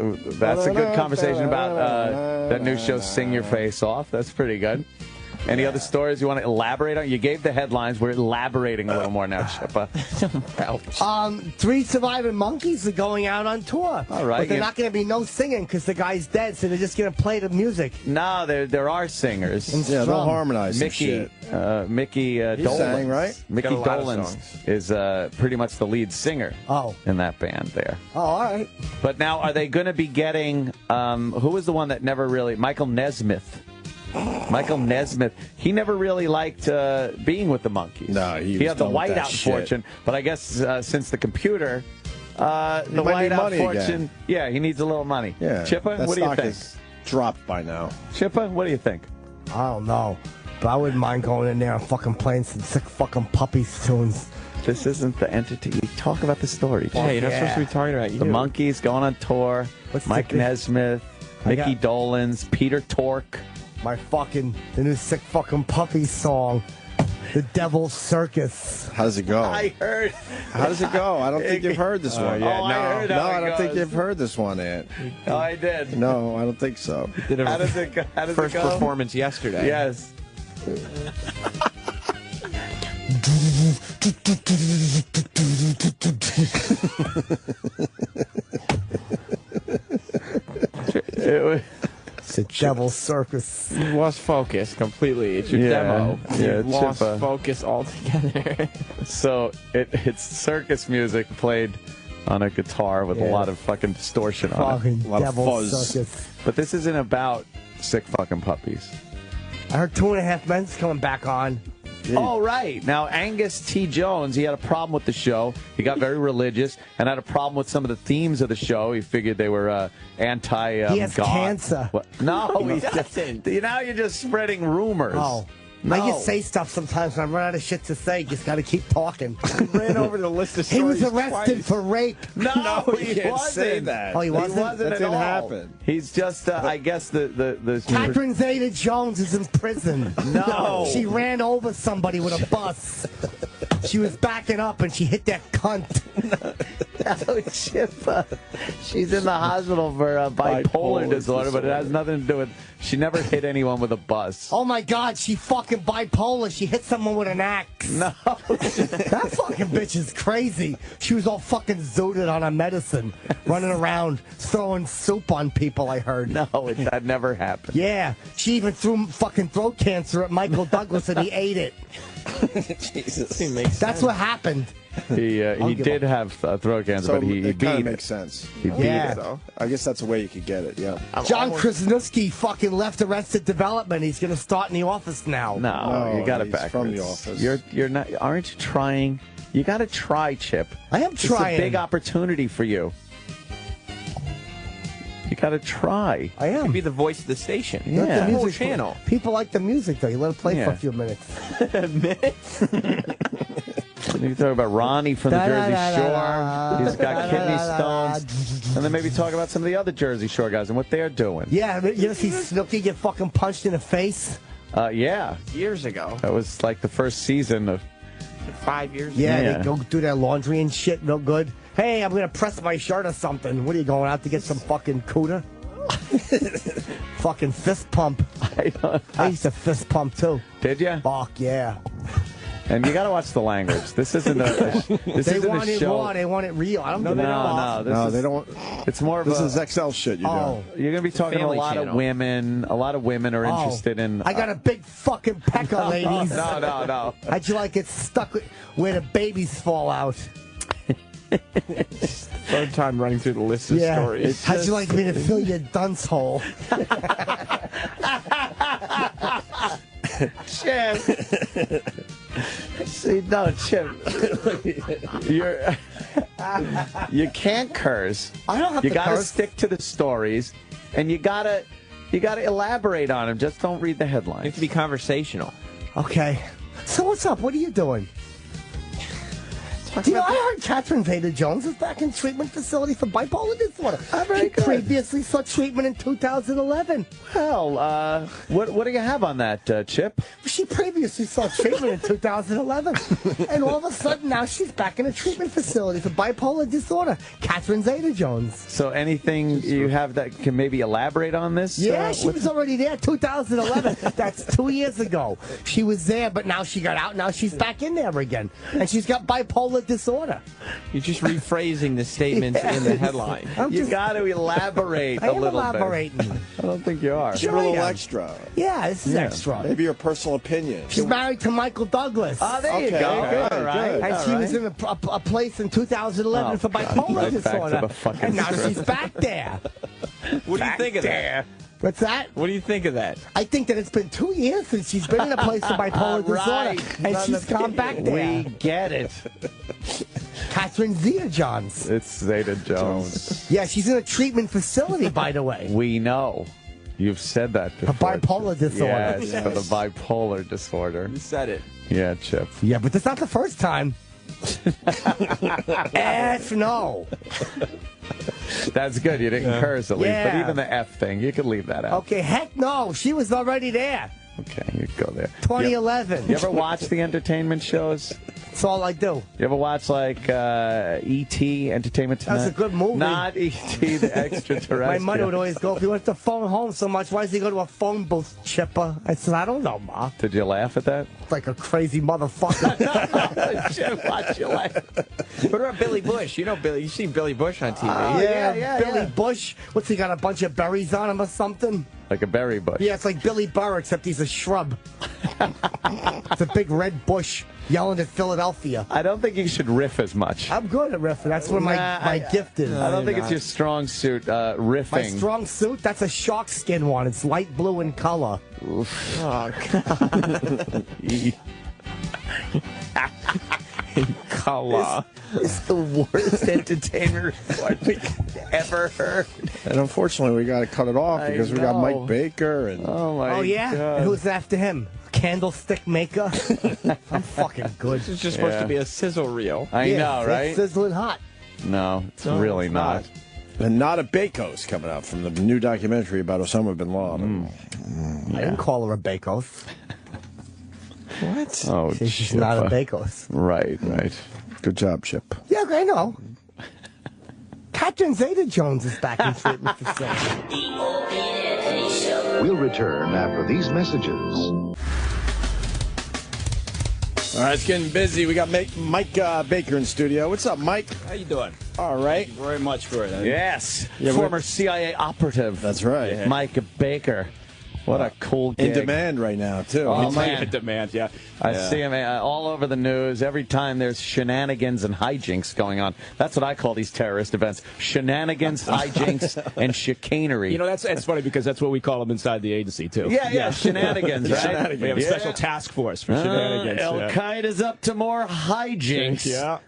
good conversation about that new show, Sing Your Face Off. That's pretty good. Any other stories you want to elaborate on? You gave the headlines. We're elaborating a little more now, Chippa. 3 surviving monkeys are going out on tour. All right, But they're you- not going to be no singing because the guy's dead, so they're just going to play the music. No, there are singers. Yeah, they'll harmonize some Mickey, shit. Mickey Dolenz. sang, right? Mickey Got a lot of Dolenz songs. is pretty much the lead singer in that band there. Oh, all right. But now, are they going to be getting, who was the one that never really, Michael Nesmith. Michael Nesmith, he never really liked being with the Monkees. No, he had was the done with that whiteout shit. fortune, but I guess since the computer, the might need whiteout money fortune, again. yeah, he needs a little money. Yeah. Chippa, that what do you stock think? is dropped by now. Chippa, what do you think? I don't know. But I wouldn't mind going in there and fucking playing some sick fucking Puppies tunes. This isn't the entity. You talk about the story. Yeah, you're not supposed to be talking about you. The Monkees going on tour. What's Mike the- Nesmith, I Mickey got- Dolenz, Peter Tork. The new sick fucking Puppies song. The Devil's Circus. How does it go? I heard. How does it go? I don't think you've heard this one. yeah, I heard how I it don't think goes. you've heard this one, Ed. Oh, I did. No, I don't think so. Did a How does it go? How does first it go? performance yesterday. Yes. It was, Devil's Circus. You lost focus completely. It's your demo. Yeah, You've lost Chippa. focus altogether. So it's circus music played on a guitar with a lot of fucking distortion on it. Fucking A lot of Devil's fuzz. Circus. But this isn't about sick fucking puppies. I heard 2.5 Men's coming back on. Oh, right. Now, Angus T. Jones, he had a problem with the show. He got very religious and had a problem with some of the themes of the show. He figured they were anti-God. He has cancer. What? No, He he doesn't. Now you're just spreading rumors. Oh. No. I just say stuff sometimes when I run out of shit to say. Just got to keep talking. Ran over the list of He was stories arrested twice. for rape. No, he can't wasn't. say that. Oh, he wasn't? That That at didn't all. happen. He's just, I guess, the Catherine Zeta-Jones is in prison. No. She ran over somebody with a bus. She was backing up and she hit that cunt. Oh, Chip, she's in the hospital for bipolar disorder, but it has nothing to do with. She never hit anyone with a bus. Oh my God, she fucking bipolar. She hit someone with an axe. No. That fucking bitch is crazy. She was all fucking zooted on her medicine, running around throwing soup on people, I heard. No, that never happened. Yeah, she even threw fucking throat cancer at Michael Douglas and he ate it. Jesus. That's what happened. He did have throat cancer, So but he it beat kind of it. makes sense. He beat Yeah. it. So I guess that's a way you could get it. Yeah. John Krasinski fucking left Arrested Development. He's going to start in The Office now. No, you got it he's backwards. from The Office. You're not. Aren't you trying? You got to try, Chip. I am trying. It's a big opportunity for you. You got to try. I am. Be the voice of the station. Yeah. Let the Whole music- channel. People like the music, though. You let it play for Yeah. a few minutes. You talk about Ronnie from the Jersey Da-da-da-da-da. Shore. He's got kidney Da-da-da-da-da. stones. And then maybe talk about some of the other Jersey Shore guys and what they're doing. Yeah, you ever see Snooki get fucking punched in the face? Yeah. Years ago. That was like the first season of. 5 years Yeah, Yeah. they go do their laundry and shit real good. Hey, I'm going to press my shirt or something. What are you going out to get some fucking cooter? Fucking fist pump. I used to fist pump too. Did you? Fuck yeah. And you got to watch the language. This isn't a. This They isn't want a it show. raw. They want it real. I don't No, give no, a fuck. no. No, they don't. It's more of This a. is XL shit you're Oh. doing. You're going to be talking to a Family lot channel. of women. A lot of women are interested in. I got a big fucking pecker, ladies. No. How'd you like it stuck where the babies fall out? Third time running through the list of Yeah. stories. How'd you like me to fill your dunce hole? Chip. See, no, Chip. You can't curse. I don't have You to gotta curse. stick to the stories, and you gotta elaborate on them. Just don't read the You have headlines. to be conversational. Okay. So what's up? What are you doing? Do you know, I heard Catherine Zeta-Jones is back in treatment facility for bipolar disorder. She previously sought treatment in 2011. Well, what do you have on that, Chip? She previously sought treatment in 2011. And all of a sudden now she's back in a treatment facility for bipolar disorder. Catherine Zeta-Jones. So anything you have that can maybe elaborate on this? Yeah, she was already there 2011. That's 2 years ago. She was there, but now she got out. Now she's back in there again. And she's got bipolar disorder. You're just rephrasing the statements in the headline. You got to elaborate I a am little elaborating. bit. I don't think you are. Give her a little extra. Yeah, this is extra. Maybe your personal opinion. She's married to Michael Douglas. Oh, there you Okay, go. good, All right. good. And she was in a place in 2011 Oh, for God. bipolar Right back to disorder. the fucking And now script. she's back there. What do you think of that? What's that? What do you think of that? I think that it's been 2 years since she's been in a place for bipolar Right. disorder. And she's gone back there. We get it. Catherine Zeta-Jones. It's Zeta Jones. Yeah, she's in a treatment facility, by the way. We know. You've said that before. bipolar disorder. Yes, for the bipolar disorder. You said it. Yeah, Chip. Yeah, but that's not the first time. F no. That's good. You didn't curse at least. But Yeah. even the F thing, you could leave that out. Okay, heck no. She was already there. Okay, you go there. 2011. You ever watch the entertainment shows? That's all I do. You ever watch like E.T. Entertainment Tonight? That's a good movie. Not E.T. the extraterrestrial. My mother would always go, if he wants to phone home so much, why does he go to a phone booth, Chipper? I said, I don't know, Ma. Did you laugh at that? It's like a crazy motherfucker. Chip, watch you laugh. What about Billy Bush? You know Billy. You see Billy Bush on TV. Yeah, Billy Bush. What's he got, a bunch of berries on him or something? Like a berry bush. Yeah, it's like Billy Burr, except he's a shrub. It's a big red bush yelling at Philadelphia. I don't think you should riff as much. I'm good at riffing. That's where my gift is. I don't think it's your strong suit, riffing. My strong suit? That's a shark skin one. It's light blue in color. Oh, God. Color. It's the worst entertainment report we've ever heard. And unfortunately, we got to cut it off because we got Mike Baker. And Oh, yeah? God. And who's after him? Candlestick maker? I'm fucking good. This is just supposed to be a sizzle reel. I know, right? It's sizzling hot. No, it's really not. And Nada Bakos coming out from the new documentary about Osama bin Laden. I didn't call her a Bakos. What? Oh, She's not a Bakos. Right, right. Good job, Chip. Yeah, I know. Captain Zeta-Jones is back in treatment facility. We'll return after these messages. All right, it's getting busy. We got Mike Baker in studio. What's up, Mike? How you doing? All right. Thank you very much for it. Yes. Yeah, Former CIA operative. That's right. Mike Baker. What a cool gig. In demand right now, too. Oh, It's man. in demand, yeah. I see him all over the news every time there's shenanigans and hijinks going on. That's what I call these terrorist events: shenanigans, hijinks, and chicanery. You know, that's funny because that's what we call them inside the agency, too. Yeah, shenanigans, right? Shenanigans. We have a special task force for shenanigans. Al-Qaeda's up to more hijinks. Yeah.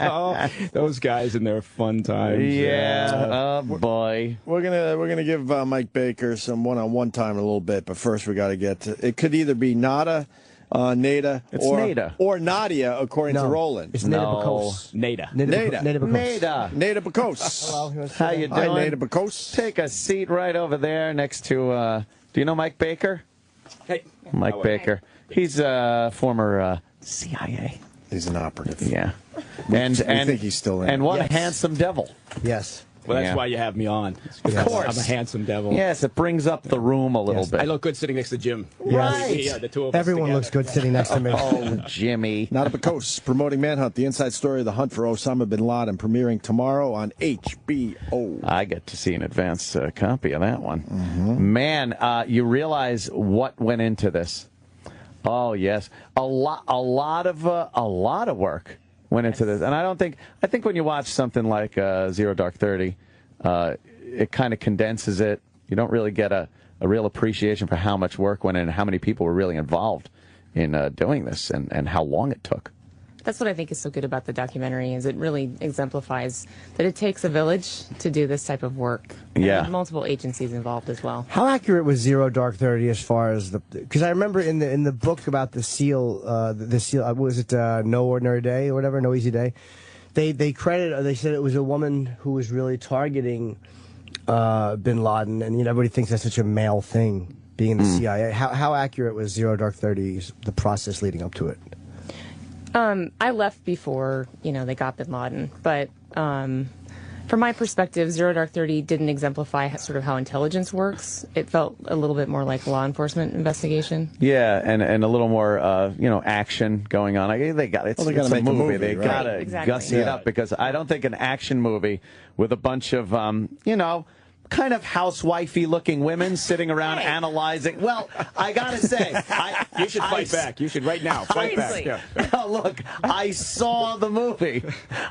Oh, those guys and their fun times. Yeah. Oh, boy. We're gonna give Mike Baker some one-on-one time in a little bit, but first we got to get to, it could either be Nada, Nada, It's or Nada. or Nadia, according to Roland. It's Nada Bakos. Nada. Nada Bakos. Nada. Nada Bakos. Hello. How you doing? Hi, Nada Bakos. Take a seat right over there next to, do you know Mike Baker? Hey. Mike Baker. He's a former CIA. He's an operative. Yeah. We And think he's still in. And what Yes. a handsome devil. Yes. Well, that's Yeah. why you have me on. Of course. I'm a handsome devil. Yes, it brings up the room a little bit. I look good sitting next to Jim. Right. Yeah, the two of us Everyone together. looks good sitting next to me. Oh, Jimmy. Nada Bakos promoting Manhunt, the inside story of the hunt for Osama bin Laden, premiering tomorrow on HBO. I get to see an advance copy of that one. Man, you realize what went into this? Oh yes, a lot of work went into this, and I think when you watch something like Zero Dark 30, it kind of condenses it. You don't really get a real appreciation for how much work went in and how many people were really involved in doing this and how long it took. That's what I think is so good about the documentary, is it really exemplifies that it takes a village to do this type of work. And Yeah. with multiple agencies involved as well. How accurate was Zero Dark 30 as far as the? Because I remember in the book about the SEAL, what was it, No Ordinary Day or whatever, No Easy Day. They said it was a woman who was really targeting bin Laden, and everybody thinks that's such a male thing, being in the CIA. How accurate was Zero Dark 30's the process leading up to it? I left before, they got bin Laden, but from my perspective, Zero Dark 30 didn't exemplify sort of how intelligence works. It felt a little bit more like law enforcement investigation. Yeah, and a little more, action going on. They got it. Well, they gotta it's a make the movie. movie, They right? gotta Exactly. gussy it up, because I don't think an action movie with a bunch of, kind of housewifey looking women sitting around analyzing. Well, I gotta say, You should fight back. You should right now fight back. Seriously. Yeah. look, I saw the movie.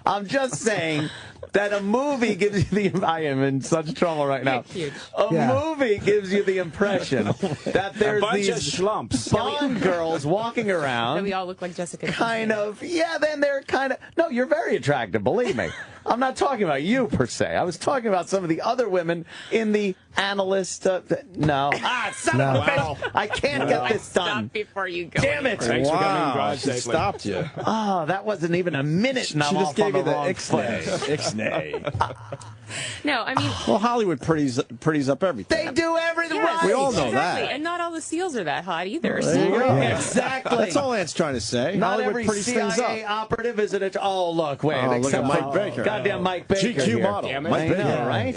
I'm just saying that a movie gives you the. I am in such trouble right now. Huge. A movie gives you the impression that there's bunch these of schlumps. Bond girls walking That around. we all look like Jessica. Kind of, yeah, then they're kind of, no, you're very attractive, believe me. I'm not talking about you per se. I was talking about some of the other women in the analyst, no. Son of a bitch, I can't get this done. Stop before you go. Damn it. Thanks for coming, Raj. She stopped you. Oh, that wasn't even a minute, and I'm She just off on gave you the wrong foot. ixnay. No, I mean, Well, Hollywood pretties up everything. They do everything yeah, right. We all know exactly. that. And not all the SEALs are that hot either. There you go. Exactly. That's all Ant's trying to say. Not Hollywood every pretties things CIA up. operative is it. Oh, look, wait. Oh, look except at Mike for Baker. Goddamn Mike Baker. GQ here. model. Damn it. Mike I Baker. know, right?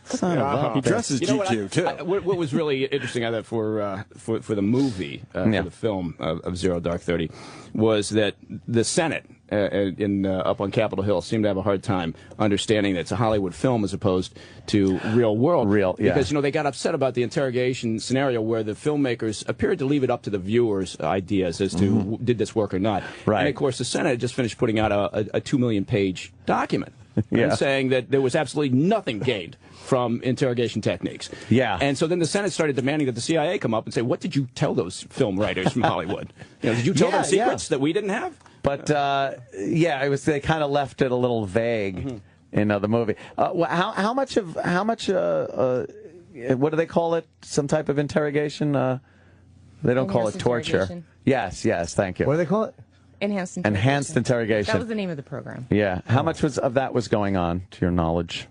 Son of a He dresses You know GQ, too. what was really interesting, I thought, for the movie, for the film of Zero Dark 30, was that the Senate up on Capitol Hill seem to have a hard time understanding that it's a Hollywood film as opposed to real world. Because, they got upset about the interrogation scenario where the filmmakers appeared to leave it up to the viewers' ideas as to did this work or not. Right. And, of course, the Senate had just finished putting out a 2 million-page document and saying that there was absolutely nothing gained from interrogation techniques. Yeah. And so then the Senate started demanding that the CIA come up and say, what did you tell those film writers from Hollywood? Did you tell them secrets that we didn't have? But, it was, they kind of left it a little vague in the movie. How much, what do they call it? Some type of interrogation? They don't call it torture. Yes, thank you. What do they call it? Enhanced interrogation. Enhanced interrogation. That was the name of the program. Yeah. How much of that was going on, to your knowledge?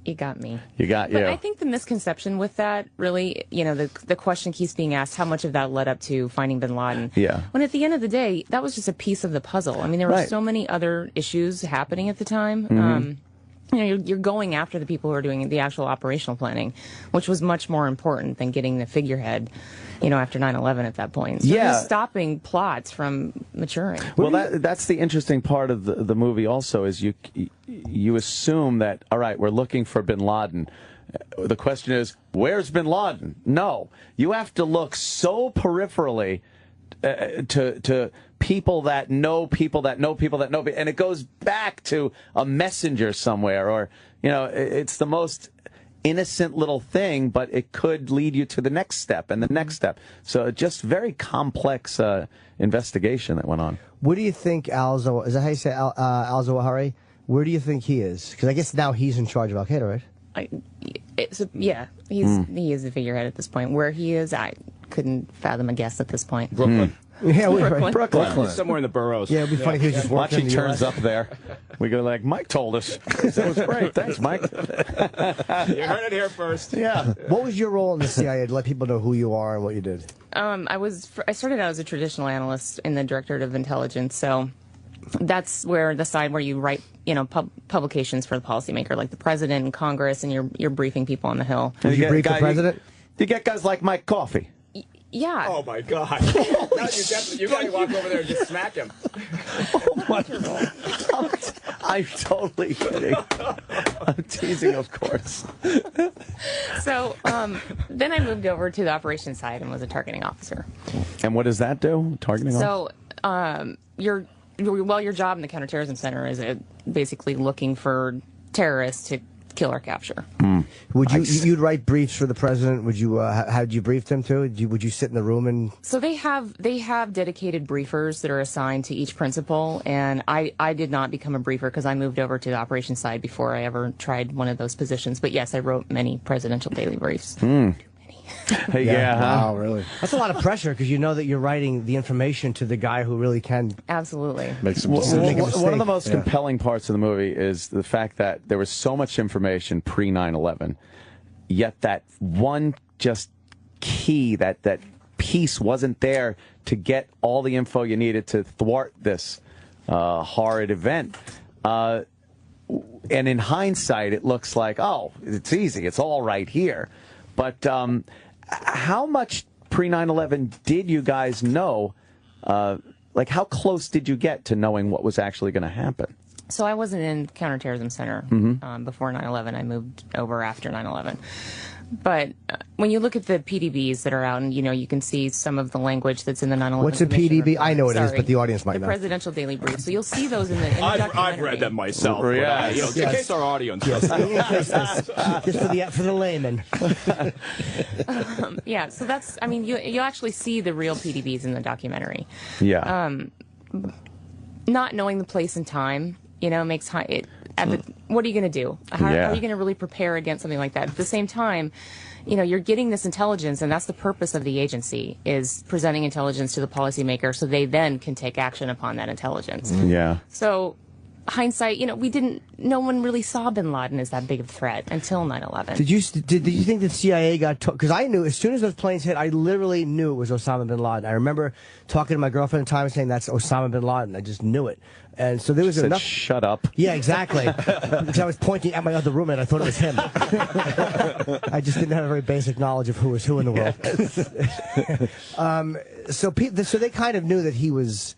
You got me. But I think the misconception with that, really, the question keeps being asked, how much of that led up to finding bin Laden? Yeah. When at the end of the day, that was just a piece of the puzzle. I mean, there were so many other issues happening at the time. You're going after the people who are doing the actual operational planning, which was much more important than getting the figurehead, after 9/11 at that point. So you're stopping plots from maturing. Well, that's the interesting part of the movie also, is you assume that, all right, we're looking for bin Laden. The question is, where's bin Laden? No. You have to look so peripherally to people that know people that know people that know people, and it goes back to a messenger somewhere, or it's the most innocent little thing, but it could lead you to the next step and the next step. So just very complex investigation that went on. Where do you think is that how you say al-Zawahiri? Where do you think he is? Because I guess now he's in charge of Al Qaeda, right? He is the figurehead at this point. Where he is, I couldn't fathom a guess at this point. Brooklyn. Yeah, Brooklyn. Somewhere in the boroughs. Yeah, it'd be funny if he was just working. Watch, he turns up there. We go like, Mike told us. That was great. Thanks, Mike. You heard it here first. Yeah. What was your role in the CIA to let people know who you are and what you did? I started out as a traditional analyst in the Directorate of Intelligence, so that's where the side where you write, publications for the policymaker, like the president and Congress, and you're briefing people on the Hill. Did you brief the president? You get guys like Mike Coffey. Yeah. Oh my God! You got to walk over there and just smack him. I'm totally kidding. I'm teasing, of course. So then I moved over to the operations side and was a targeting officer. And what does that do? Targeting officer? So your job in the Counterterrorism Center is basically looking for terrorists to kill or capture. Would you'd write briefs for the president? Would you how did you brief them to? Would you sit in the room and? So they have dedicated briefers that are assigned to each principal, and I did not become a briefer because I moved over to the operations side before I ever tried one of those positions. But yes, I wrote many presidential daily briefs. Hey, yeah, wow, really? That's a lot of pressure because you know that you're writing the information to the guy who really can. Absolutely. Make some one of the most compelling parts of the movie is the fact that there was so much information pre 9/11, yet that one just key, that piece wasn't there to get all the info you needed to thwart this horrid event. And in hindsight, it looks like, oh, it's easy. It's all right here. But how much pre 9/11 did you guys know? Like, how close did you get to knowing what was actually going to happen? So I wasn't in Counterterrorism Center before 9/11. I moved over after 9/11. But when you look at the PDBs that are out, and you can see some of the language that's in the 9/11. What's a PDB? I know it is, but the audience might know. The Presidential Daily Brief. So you'll see those in the documentary. I've read them myself. Yeah. In case our audience. Yes. Just for the layman. Yeah. So that's. I mean, you actually see the real PDBs in the documentary. Yeah. Not knowing the place and time, makes what are you going to do? How are you going to really prepare against something like that? At the same time, you're getting this intelligence, and that's the purpose of the agency, is presenting intelligence to the policymaker so they then can take action upon that intelligence. Yeah. So hindsight, no one really saw bin Laden as that big of a threat until 9/11. Did you think the CIA got because I knew as soon as those planes hit, I literally knew it was Osama bin Laden. I remember talking to my girlfriend at the time and saying that's Osama bin Laden. I just knew it. And so there was enough. Shut up. Yeah, exactly. Because I was pointing at my other roommate. I thought it was him. I just didn't have a very basic knowledge of who was who in the world. So they kind of knew that he was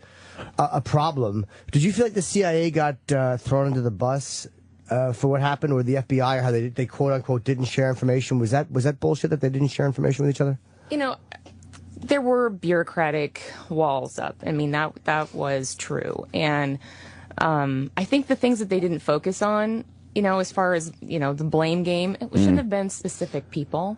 a problem. Did you feel like the CIA got thrown under the bus for what happened, or the FBI, or how they quote unquote didn't share information? Was that bullshit that they didn't share information with each other? You know, there were bureaucratic walls up. I mean, that was true. And I think the things that they didn't focus on, you know, as far as, you know, the blame game, it shouldn't have been specific people.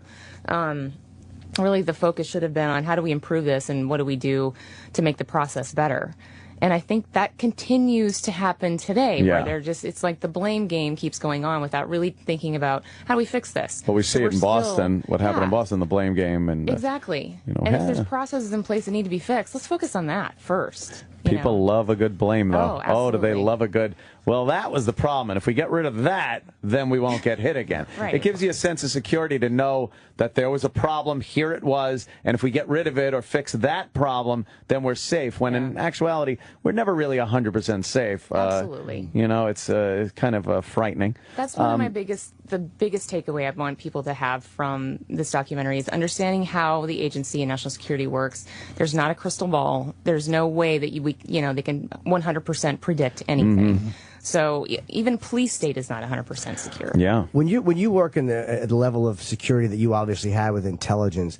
Really, the focus should have been on how do we improve this and what do we do to make the process better. And I think that continues to happen today, where they're just, it's like the blame game keeps going on without really thinking about how do we fix this. Well, we see it in Boston, what happened in Boston, the blame game. And exactly. You know, and if there's processes in place that need to be fixed, let's focus on that first. People love a good blame, though. Oh, do they love a good... Well, that was the problem. And if we get rid of that, then we won't get hit again. Right. It gives you a sense of security to know that there was a problem, here it was, and if we get rid of it or fix that problem, then we're safe. When in actuality, we're never really 100% safe. Absolutely. You know, it's kind of frightening. That's one of my biggest takeaway I want people to have from this documentary is understanding how the agency and national security works. There's not a crystal ball. There's no way that they can 100% predict anything. Mm-hmm. So even police state is not 100% secure. Yeah. When you work at the level of security that you obviously have with intelligence,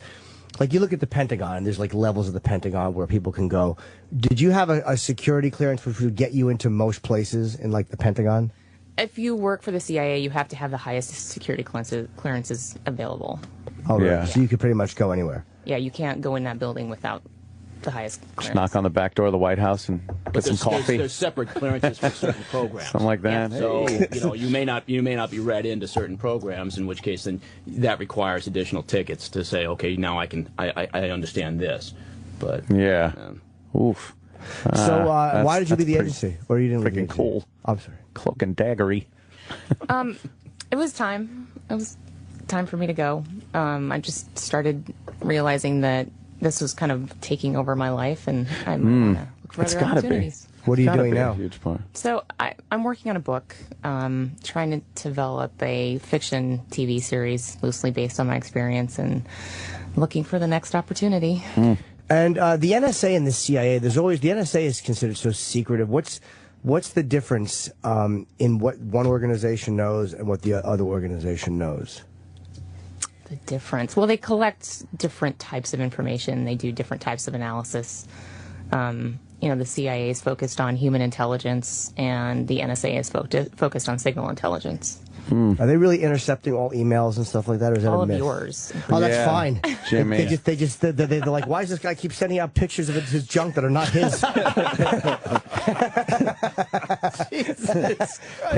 like you look at the Pentagon, and there's like levels of the Pentagon where people can go. Did you have a security clearance which would get you into most places in like the Pentagon? If you work for the CIA, you have to have the highest security clearances available. Oh, yeah. So you could pretty much go anywhere. Yeah, you can't go in that building without the highest clearance. Just knock on the back door of the White House and get some coffee. There's separate clearances for certain programs. Something like that. Yeah. So you know, you may not be read into certain programs, in which case then that requires additional tickets to say, okay, now I understand this. But oof. So why did you leave the agency? Or you didn't leave the agency? Cool. I'm sorry. Cloak and daggery. It was time. It was time for me to go. I just started realizing that this was kind of taking over my life, and I'm look for other opportunities. What are you doing now? Huge part. So I'm working on a book, trying to develop a fiction TV series loosely based on my experience, and looking for the next opportunity. And the NSA and the CIA, the NSA is considered so secretive. What's the difference in what one organization knows and what the other organization knows? The difference? Well, they collect different types of information. They do different types of analysis. The CIA is focused on human intelligence, and the NSA is focused on signal intelligence. Are they really intercepting all emails and stuff like that, or is that all a of myth? yours? Oh, that's fine. Jimmy. They're like, why does this guy keep sending out pictures of his junk that are not his?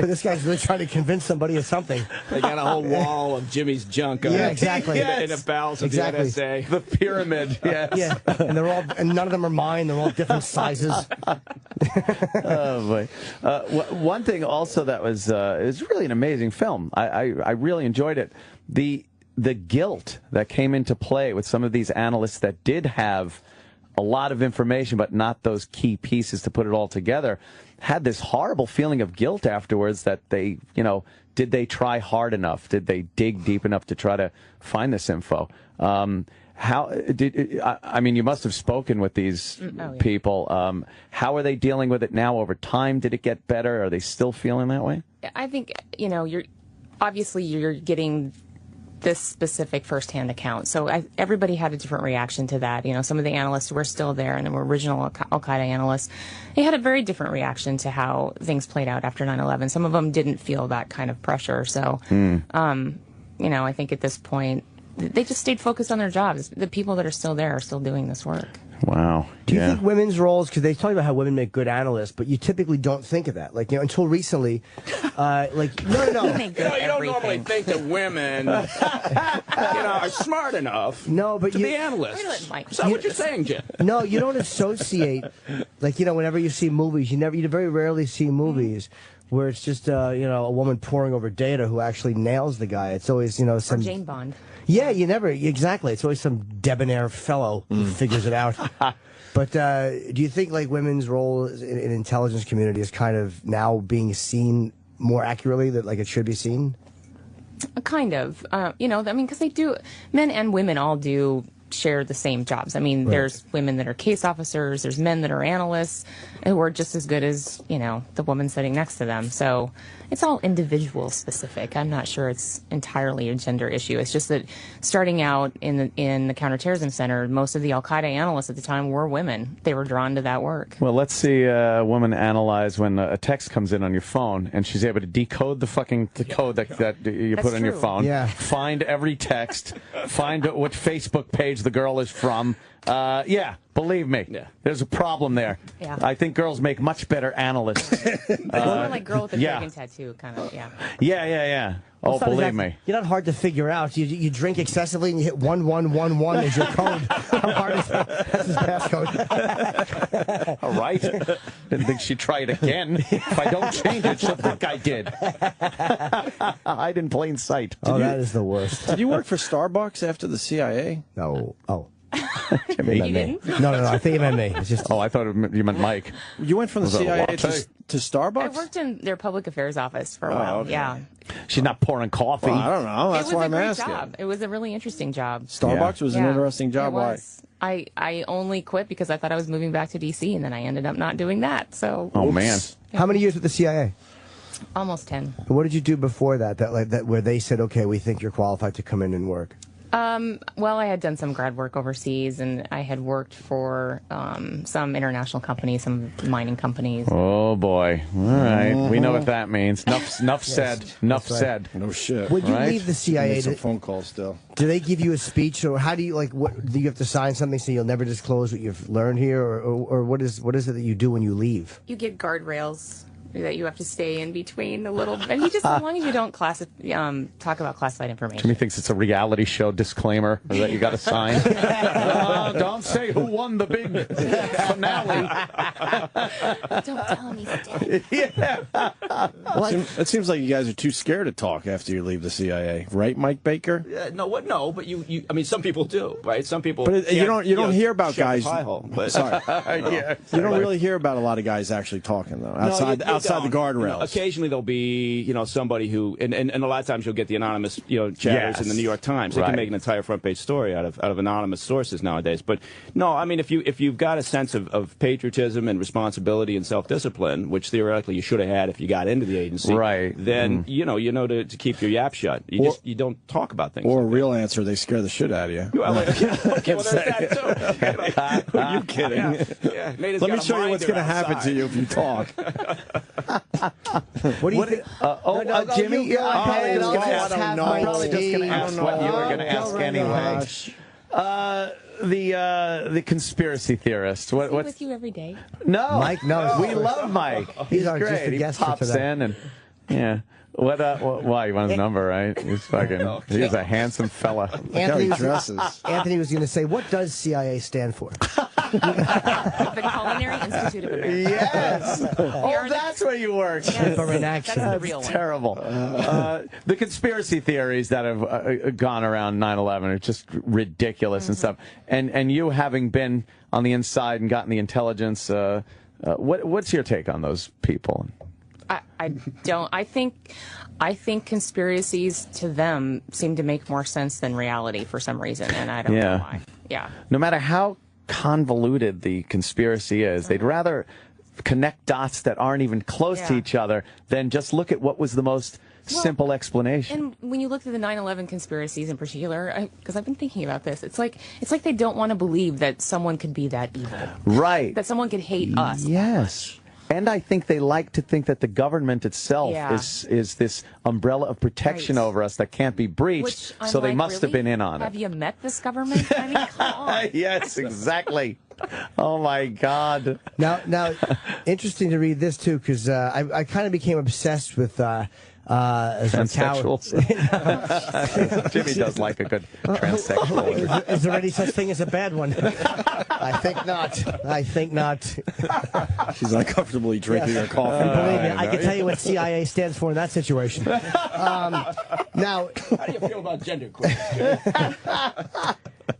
This guy's really trying to convince somebody of something. They got a whole wall of Jimmy's junk. Yeah, exactly. In the bowels of the NSA. The pyramid. Yes. Yeah, and none of them are mine. They're all different sizes. Oh boy! One thing also that was it was really an amazing film. I really enjoyed it. The guilt that came into play with some of these analysts that did have a lot of information, but not those key pieces to put it all together, had this horrible feeling of guilt afterwards that they, did they try hard enough? Did they dig deep enough to try to find this info? You must have spoken with these people. How are they dealing with it now over time? Did it get better? Are they still feeling that way? I think, you're getting this specific firsthand account. So everybody had a different reaction to that. Some of the analysts who were still there and were original Al-Qaeda analysts, they had a very different reaction to how things played out after 9/11. Some of them didn't feel that kind of pressure. So, I think at this point, they just stayed focused on their jobs. The people that are still there are still doing this work. Wow. Do you think women's roles, because they talk about how women make good analysts, but you typically don't think of that. Until recently, no. You don't normally think that women, are smart enough to be analysts. Is that what you're saying, Jim? No, you don't associate, whenever you see movies, you very rarely see movies where it's just, a woman poring over data who actually nails the guy. It's always, some... Or Jane Bond. Yeah, exactly. It's always some debonair fellow who figures it out. But do you think because role in intelligence community is kind of now being seen more accurately, that it should be seen? Kind of. Because they do, men and women all do share the same jobs. There's women that are case officers, there's men that are analysts. who are just as good as, the woman sitting next to them. So it's all individual specific. I'm not sure it's entirely a gender issue. It's just that starting out in the counterterrorism center, most of the Al-Qaeda analysts at the time were women. They were drawn to that work. Well, let's see a woman analyze when a text comes in on your phone, and she's able to decode the code that you put on your phone. Yeah. Find every text. Find what Facebook page the girl is from. Believe me, there's a problem there. Yeah. I think girls make much better analysts. More like girl with a dragon tattoo, kind of, Yeah. Well, Oh, it's not believe exactly- me. You're not hard to figure out. You drink excessively and you hit 1111 as your code. How hard is that? That's his passcode. All right. Didn't think she'd try it again. If I don't change it, she'll think I did. Hide in plain sight. That is the worst. Did you work for Starbucks after the CIA? No. Oh. Jimmy. You meant me. No, I think you meant me. It's just. Oh, I thought you meant Mike. You went from the Was that a CIA latte? to Starbucks? I worked in their public affairs office for a while. okay. Yeah. She's not pouring coffee. Well, I don't know. That's it was why a I'm great asking. job. It was a really interesting job. Starbucks was an interesting job. It was. I only quit because I thought I was moving back to D.C. and then I ended up not doing that. So. Oh, man. How many years with the CIA? Almost 10. What did you do before that? That where they said, okay, we think you're qualified to come in and work. Well, I had done some grad work overseas, and I had worked for some international companies, some mining companies. Oh, boy. All right. We know what that means. Enough said. Enough said. No shit. Would you Right? leave the CIA? Make some phone calls still. Do they give you a speech, or how do you what? Do you have to sign something so you'll never disclose what you've learned here, or what is it that you do when you leave? You get guardrails that you have to stay in between a little bit. And as long as you don't talk about classified information. Jimmy thinks it's a reality show disclaimer that you got to sign. Don't say who won the big finale. Don't tell him he's dead. It seems like you guys are too scared to talk after you leave the CIA, right, Mike Baker? No, but you. I mean, some people do, right? Some people. But you don't hear about shove guys. the pie hole, but Sorry, you don't really hear about a lot of guys actually talking though outside the guardrails. Occasionally there'll be somebody who and a lot of times you'll get the anonymous chatters in the New York Times. They can make an entire front page story out of anonymous sources nowadays. But no, I mean if you've got a sense of patriotism and responsibility and self-discipline, which theoretically you should have had if you got into the agency, right? Then you know to keep your yap shut. You don't talk about things. Or a real answer, they scare the shit out of you. Well, okay, well, there's that too. Are you kidding? Let me show you what's going to happen to you if you talk. What do you think? Jimmy, I'm probably just going to ask what you were going to ask anyway. The conspiracy theorist. What's with you every day? No, Mike. No, we love Mike. He's great. just a guest he pops for today. in and why you want his number, right? He's he's a handsome fella. Anthony was going to say, what does CIA stand for? The Culinary Institute of America. Yes. That's where you work. Yes. That's the real one. Terrible. The conspiracy theories that have gone around 9/11 are just ridiculous and stuff. And you having been on the inside and gotten the intelligence, what's your take on those people? I don't. I think conspiracies to them seem to make more sense than reality for some reason, and I don't know why. Yeah. No matter how convoluted the conspiracy is, they'd rather connect dots that aren't even close to each other than just look at what was the most simple explanation. And when you look at the 9/11 conspiracies in particular, because I've been thinking about this, it's like they don't want to believe that someone could be that evil, right? That someone could hate us. Yes. And I think they like to think that the government itself is this umbrella of protection over us that can't be breached, so they must have been in on it. Have you met this government? I mean, come on. Yes, exactly. Oh, my God. Now, interesting to read this, too, because I kind of became obsessed with transsexuals. Jimmy does like a good transsexual. Is there any such thing as a bad one? I think not. I think not. She's uncomfortably drinking her coffee. Believe me, I can tell you what CIA stands for in that situation. Now, how do you feel about gender queers?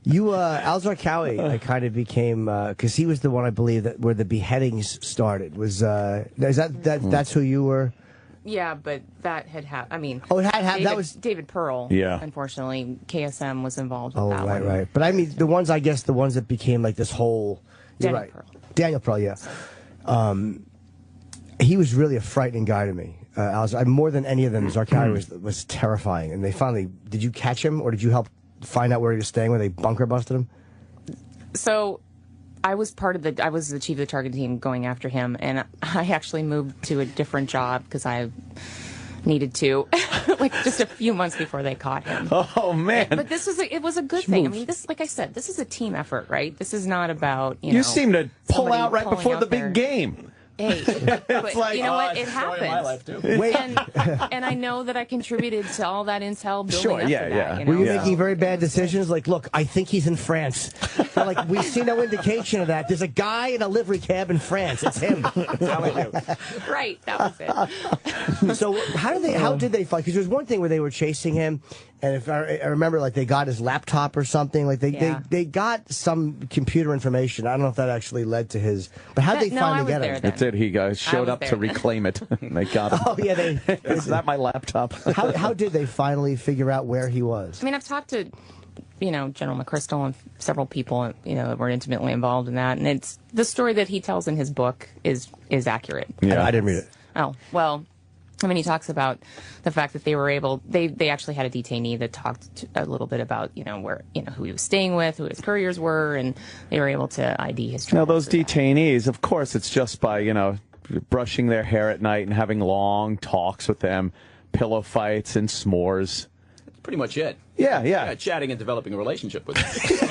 Al Zarqawi, I kind of became because he was the one I believe that where the beheadings started. Was is that's who you were? Yeah, but that had happened. I mean, it had happened. That was David Pearl. Yeah. Unfortunately, KSM was involved with that one. Right. But I mean, the ones that became like this whole. Daniel Pearl. Daniel Pearl, yeah. He was really a frightening guy to me. More than any of them, Zarqawi was terrifying. And they finally, did you catch him, or did you help find out where he was staying, where they bunker busted him? So I was I was the chief of the target team going after him, and I actually moved to a different job because I needed to, like just a few months before they caught him. Oh man! But it was a good thing. I mean, like I said, this is a team effort, right? This is not about you seem to pull out right before the big game. Hey, but like, you know what? It happens. In my life too. And I know that I contributed to all that intel building up to that. You know? Were you making very bad decisions? Like, look, I think he's in France. Like, we see no indication of that. There's a guy in a livery cab in France. It's him. Right, that was it. So how did they fight? Because there's one thing where they were chasing him, and if I remember, like they got his laptop or something. Like they got some computer information. I don't know if that actually led to his. But how'd they finally get him? That's it. He showed up to reclaim it. They got him. Oh yeah, is that my laptop? How did they finally figure out where he was? I mean, I've talked to General McChrystal and several people that were intimately involved in that, and it's the story that he tells in his book is accurate. Yeah, I didn't read it. Oh well. I mean, he talks about the fact that they actually had a detainee that talked a little bit about, where, who he was staying with, who his couriers were, and they were able to ID his travel. Now, those detainees, of course, it's just by, brushing their hair at night and having long talks with them, pillow fights and s'mores. That's pretty much it. Yeah. Chatting and developing a relationship with them.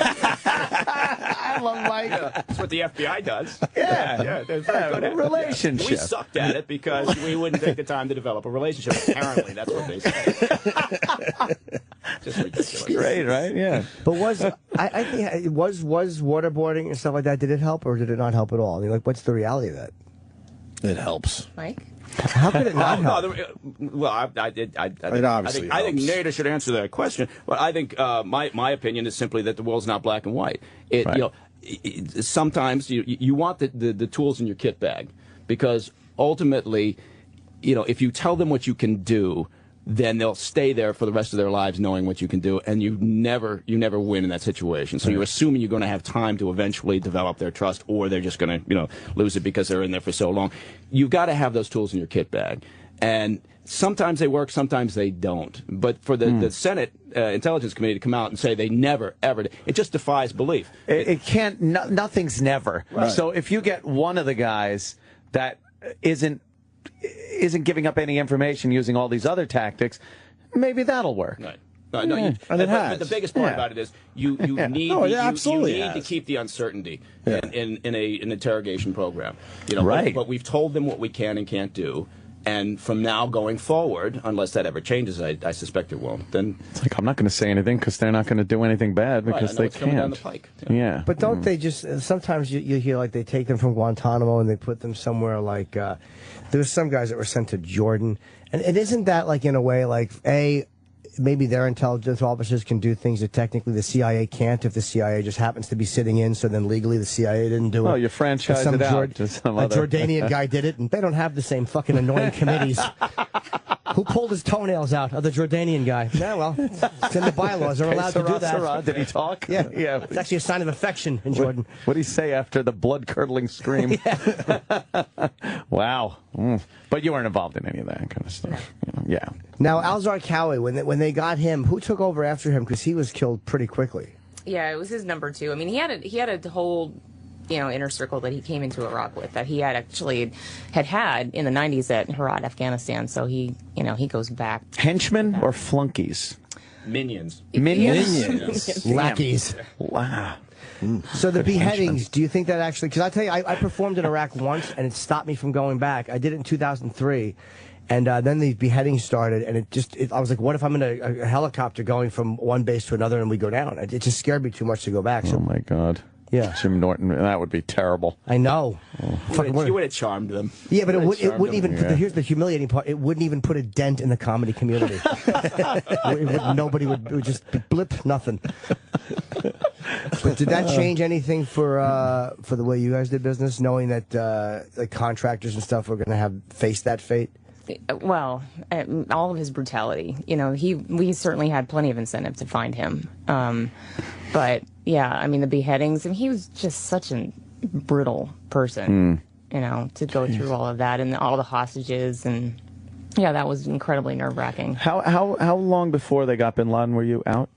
I love Mike. That's what the FBI does. Yeah. They're very good at it. Relationship. We sucked at it because we wouldn't take the time to develop a relationship. Apparently, that's what they said. Just ridiculous. Great, right? Yeah. But I think was waterboarding and stuff like that? Did it help or did it not help at all? I mean, like, what's the reality of that? It helps. Mike? How could it not help? I think Nader should answer that question. But I think my opinion is simply that the world's not black and white. Sometimes you want the tools in your kit bag because ultimately, if you tell them what you can do, then they'll stay there for the rest of their lives knowing what you can do, and you never win in that situation. So you're assuming you're going to have time to eventually develop their trust, or they're just going to lose it because they're in there for so long. You've got to have those tools in your kit bag, and sometimes they work, sometimes they don't. But for the Senate Intelligence Committee to come out and say they never ever, it just defies belief. It can't. Nothing's never. Right. So if you get one of the guys that isn't giving up any information using all these other tactics, maybe that'll work. Right. But the biggest part about it is you need to keep the uncertainty in an interrogation program. Right. But we've told them what we can and can't do. And from now going forward, unless that ever changes, I suspect it won't. Then it's like I'm not going to say anything because they're not going to do anything bad because they can't. Down the pike. Yeah. But don't they just sometimes you hear like they take them from Guantanamo and they put them somewhere like there was some guys that were sent to Jordan, and isn't that like in a way like maybe their intelligence officers can do things that technically the CIA can't if the CIA just happens to be sitting in, so then legally the CIA didn't do it. Oh, you franchise it out to some a other... Jordanian guy did it, and they don't have the same fucking annoying committees. Who pulled his toenails out? The Jordanian guy. Yeah, well, it's in the bylaws. They're allowed to do that. Did he talk? Yeah. Yeah. It's actually a sign of affection in Jordan. What did he say after the blood-curdling scream? Wow. But you weren't involved in any of that kind of stuff. Yeah. Now, Al Zarqawi, when they got him, who took over after him? Because he was killed pretty quickly. Yeah, it was his number 2. I mean, he had a whole inner circle that he came into Iraq with that he had actually had in the 90s at Herat, Afghanistan. So he goes back. Henchmen or flunkies? Minions. Minions. Lackeys. Wow. So the beheadings, do you think that actually, because I tell you, I performed in Iraq once and it stopped me from going back. I did it in 2003. And then the beheadings started, and I was like, what if I'm in a helicopter going from one base to another and we go down? It just scared me too much to go back. So, oh, my God. Yeah. Jim Norton, that would be terrible. I know. You would have charmed them. Yeah, but it wouldn't even, here's the humiliating part, it wouldn't even put a dent in the comedy community. Nobody would just blip, nothing. But did that change anything for the way you guys did business, knowing that the contractors and stuff were going to face that fate? Well, all of his brutality. We certainly had plenty of incentive to find him. But yeah, I mean the beheadings. I mean, he was just such a brutal person. you know, to go through all of that and all the hostages, and yeah, that was incredibly nerve-wracking. How long before they got bin Laden were you out?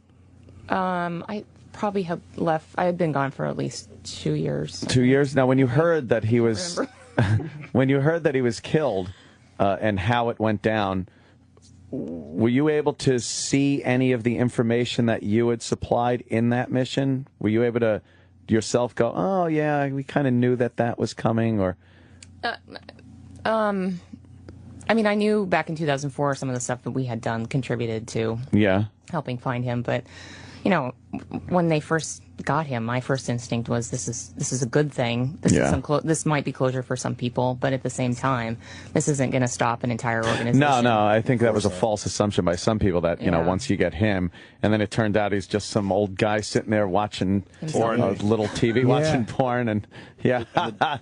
I probably have left. I had been gone for at least 2 years. 2 years. Now, when you heard that he was, when you heard that he was killed, and how it went down, were you able to see any of the information that you had supplied in that mission? Were you able to yourself go, oh yeah, we kind of knew that that was coming, or? I mean, I knew back in 2004 some of the stuff that we had done contributed to helping find him, but you know, when they first got him, my first instinct was this is a good thing. This is this might be closure for some people, but at the same time, this isn't going to stop an entire organization. No, I think that was a false assumption by some people that, you know, once you get him, and then it turned out he's just some old guy sitting there watching porn, little TV, watching porn, and and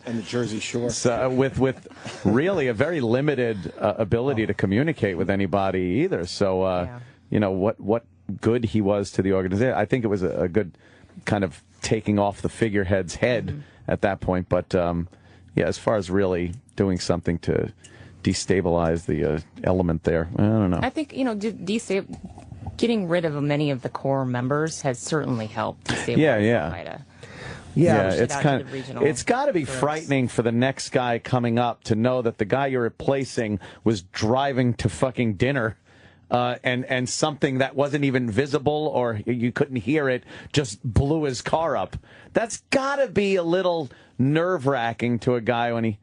the Jersey Shore. So, with really a very limited ability to communicate with anybody either. So, you know, what good he was to the organization. I think it was a good kind of taking off the figurehead's head at that point. But, yeah, as far as really doing something to destabilize the element there, I don't know. I think, you know, getting rid of many of the core members has certainly helped destabilize Al-Qaeda. Yeah, it's got to be frightening for the next guy coming up to know that the guy you're replacing was driving to fucking dinner. And something that wasn't even visible or you couldn't hear it just blew his car up. That's got to be a little nerve-wracking to a guy when he,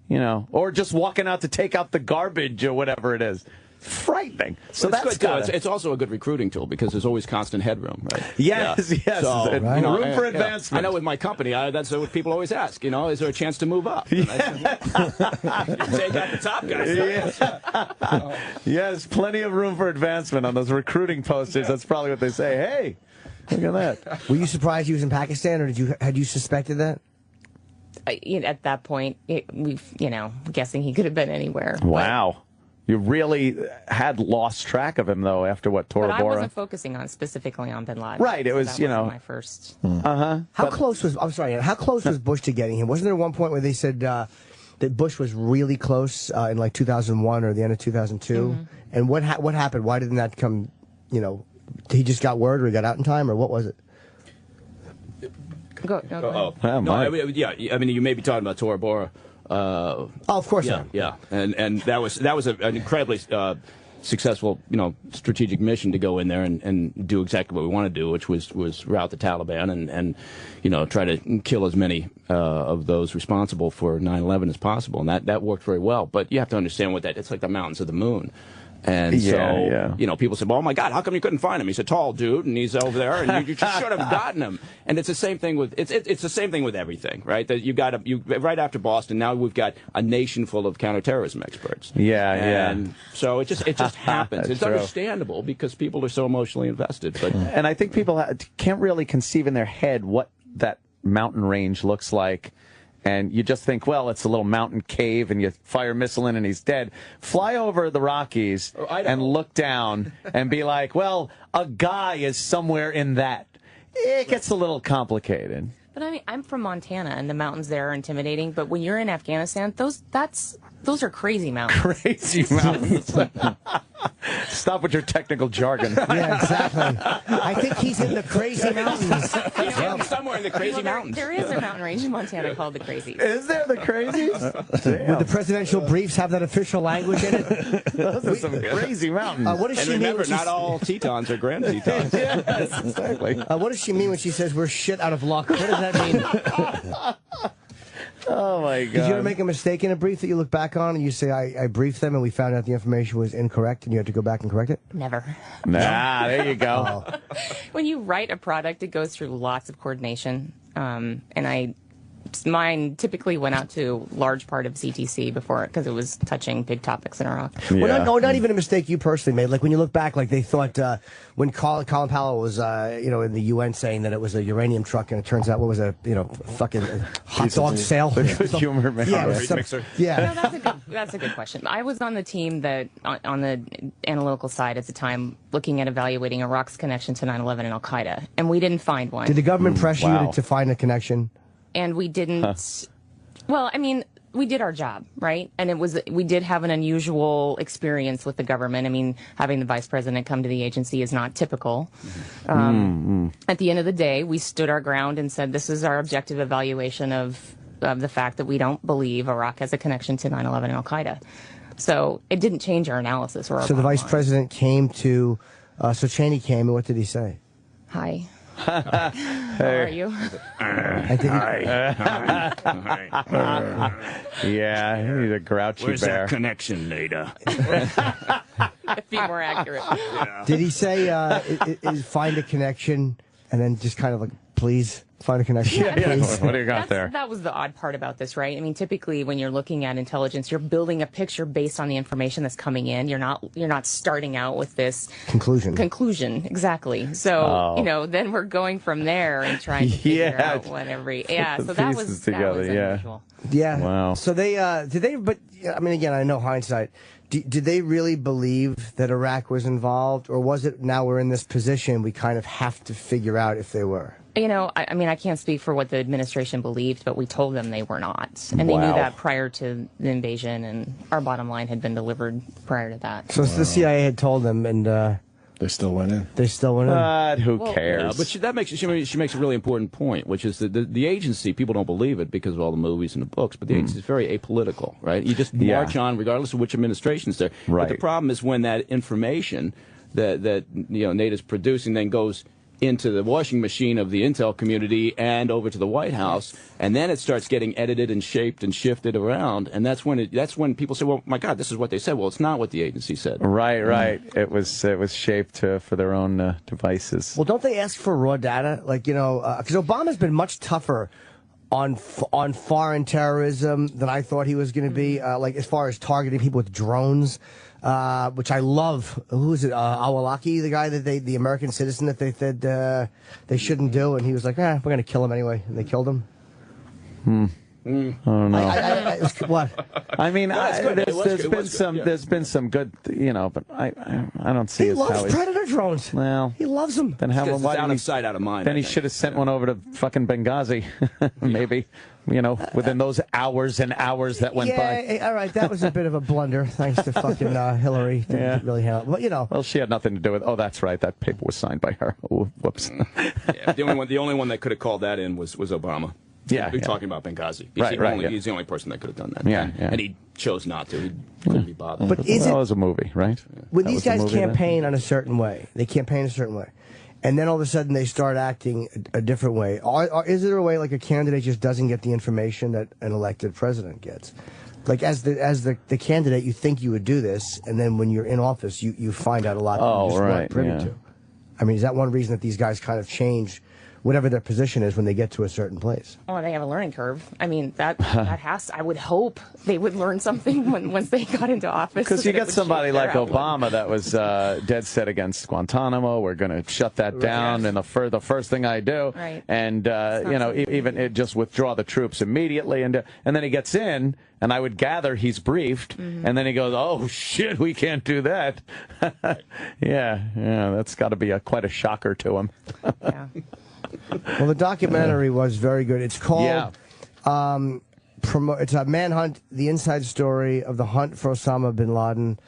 you know, or just walking out to take out the garbage or whatever it is. Frightening. So well, that's good. It's also a good recruiting tool because there's always constant headroom, right? Yes. So, you know, room for advancement. I know with my company, that's what people always ask. You know, is there a chance to move up? Take out the top guys. Yes, plenty of room for advancement on those recruiting posters. That's probably what they say. Hey, look at that. Were you surprised he was in Pakistan, or had you suspected that? At that point, guessing he could have been anywhere. Wow. You really had lost track of him, though, after what, Tora Bora? But I wasn't focusing specifically on bin Laden. Right, it was, so that was my first. How close was Bush to getting him? Wasn't there one point where they said that Bush was really close in like 2001 or the end of 2002? And what happened? Why didn't that come, you know, he just got word or he got out in time, or what was it? Go I mean, you may be talking about Tora Bora. Of course. Yeah, and that was an incredibly successful, you know, strategic mission to go in there and do exactly what we want to do, which was rout the Taliban and you know, try to kill as many of those responsible for 9/11 as possible, and that worked very well. But you have to understand it's like the mountains of the moon. And so, you know, people say, well, oh my God, how come you couldn't find him? He's a tall dude, and he's over there, and you just should have gotten him. And it's the same thing with it's the same thing with everything, right? That you right after Boston, now we've got a nation full of counterterrorism experts. And so it just happens. It's understandable because people are so emotionally invested. But and I think people can't really conceive in their head what that mountain range looks like. And you just think, well, it's a little mountain cave, and you fire a missile in, and he's dead. Fly over the Rockies and look down and be like, well, a guy is somewhere in that. It gets a little complicated. But I mean, I'm from Montana, and the mountains there are intimidating. But when you're in Afghanistan, those are crazy mountains. Crazy mountains. Stop with your technical jargon. Yeah, exactly. I think he's in the crazy mountains. He's somewhere in the crazy mountains. There is a mountain range in Montana called the Crazies. Is there the Crazies? Would the presidential briefs have that official language in it? Those are some crazy mountains. What does she remember, mean? Not all Tetons are Grand Tetons. Yes, exactly. What does she mean when she says we're shit out of luck? What does that mean? Oh, my God. Did you ever make a mistake in a brief that you look back on and you say, I briefed them and we found out the information was incorrect and you had to go back and correct it? Never. Nah, there you go. When you write a product, it goes through lots of coordination. And mine typically went out to large part of CTC before it because it was touching big topics in Iraq. Yeah. Well, not even a mistake you personally made. Like when you look back, like they thought when Colin Powell was, in the UN saying that it was a uranium truck, and it turns out what was a, fucking hot dog sale. Good humor, man. Yeah, No, that's a good question. I was on the team that on the analytical side at the time, looking at evaluating Iraq's connection to 9/11 and Al Qaeda, and we didn't find one. Did the government pressure you to find a connection? And we didn't. Well, I mean, we did our job, right? And we did have an unusual experience with the government. I mean, having the vice president come to the agency is not typical. At the end of the day, we stood our ground and said this is our objective evaluation of the fact that we don't believe Iraq has a connection to 9/11 and Al-Qaeda. So it didn't change our analysis. Or our So the vice line. president came to, so Cheney came, and what did he say? Hi. How are you? Yeah, he's a grouchy Where's bear. that connection, Nada? Be more accurate. Did he say, find a connection, and then just kind of like, please find a connection? Please? What do you got there? That was the odd part about this, right? I mean, typically when you're looking at intelligence, you're building a picture based on the information that's coming in. You're not starting out with this conclusion, exactly. So then we're going from there and trying to figure out what every So that was unusual. Yeah. Wow. So they did they? But I mean, again, I know hindsight. Did they really believe that Iraq was involved, or was it now we're in this position we kind of have to figure out if they were? I mean, I can't speak for what the administration believed, but we told them they were not. And they knew that prior to the invasion, and our bottom line had been delivered prior to that. So the CIA had told them, and they still went in. They still went in. But who cares? But that makes she makes a really important point, which is that the agency, people don't believe it because of all the movies and the books, but the agency is very apolitical, right? You just march on regardless of which administration's there. Right. But the problem is when that information that NATO's producing then goes into the washing machine of the intel community and over to the White House, and then it starts getting edited and shaped and shifted around, and that's when people say, "Well, my God, this is what they said." Well, it's not what the agency said. Right. It was shaped for their own devices. Well, don't they ask for raw data? Like because Obama's been much tougher on foreign terrorism than I thought he was going to be. Like as far as targeting people with drones. Which I love. Who is it? Awalaki, the guy that the American citizen that they said they shouldn't do, and he was like, we're going to kill him anyway, and they killed him. I don't know. What? I mean, there's been some good, but I don't see He as loves how Predator drones. Well, he loves them. Then It's out of sight, out of mind. Then he should have sent one over to fucking Benghazi, maybe. Within those hours and hours that went by. All right, that was a bit of a blunder, thanks to fucking Hillary. Didn't really handle it. But, Well, she had nothing to do with. Oh, that's right. That paper was signed by her. Oh, whoops. The only one that could have called that in was Obama. Yeah, We're talking about Benghazi. He's the only person that could have done that. Yeah, and he chose not to. He couldn't be bothered. But that was a movie, right? When these guys campaign on a certain way, they campaign a certain way, and then all of a sudden they start acting a different way. Is there a way like a candidate just doesn't get the information that an elected president gets? Like as the candidate, you think you would do this, and then when you're in office, you find out a lot that you just weren't privy to. I mean, is that one reason that these guys kind of change whatever their position is when they get to a certain place? Oh, they have a learning curve. I mean, that has. I would hope they would learn something once they got into office. Because you get somebody like Obama that was dead set against Guantanamo. We're going to shut that down, and the first thing I do, and even just withdraw the troops immediately, and then he gets in. And I would gather he's briefed, and then he goes, "Oh shit, we can't do that." yeah, that's got to be quite a shocker to him. Well, the documentary was very good. It's called it's a Manhunt, the inside story of the hunt for Osama bin Laden,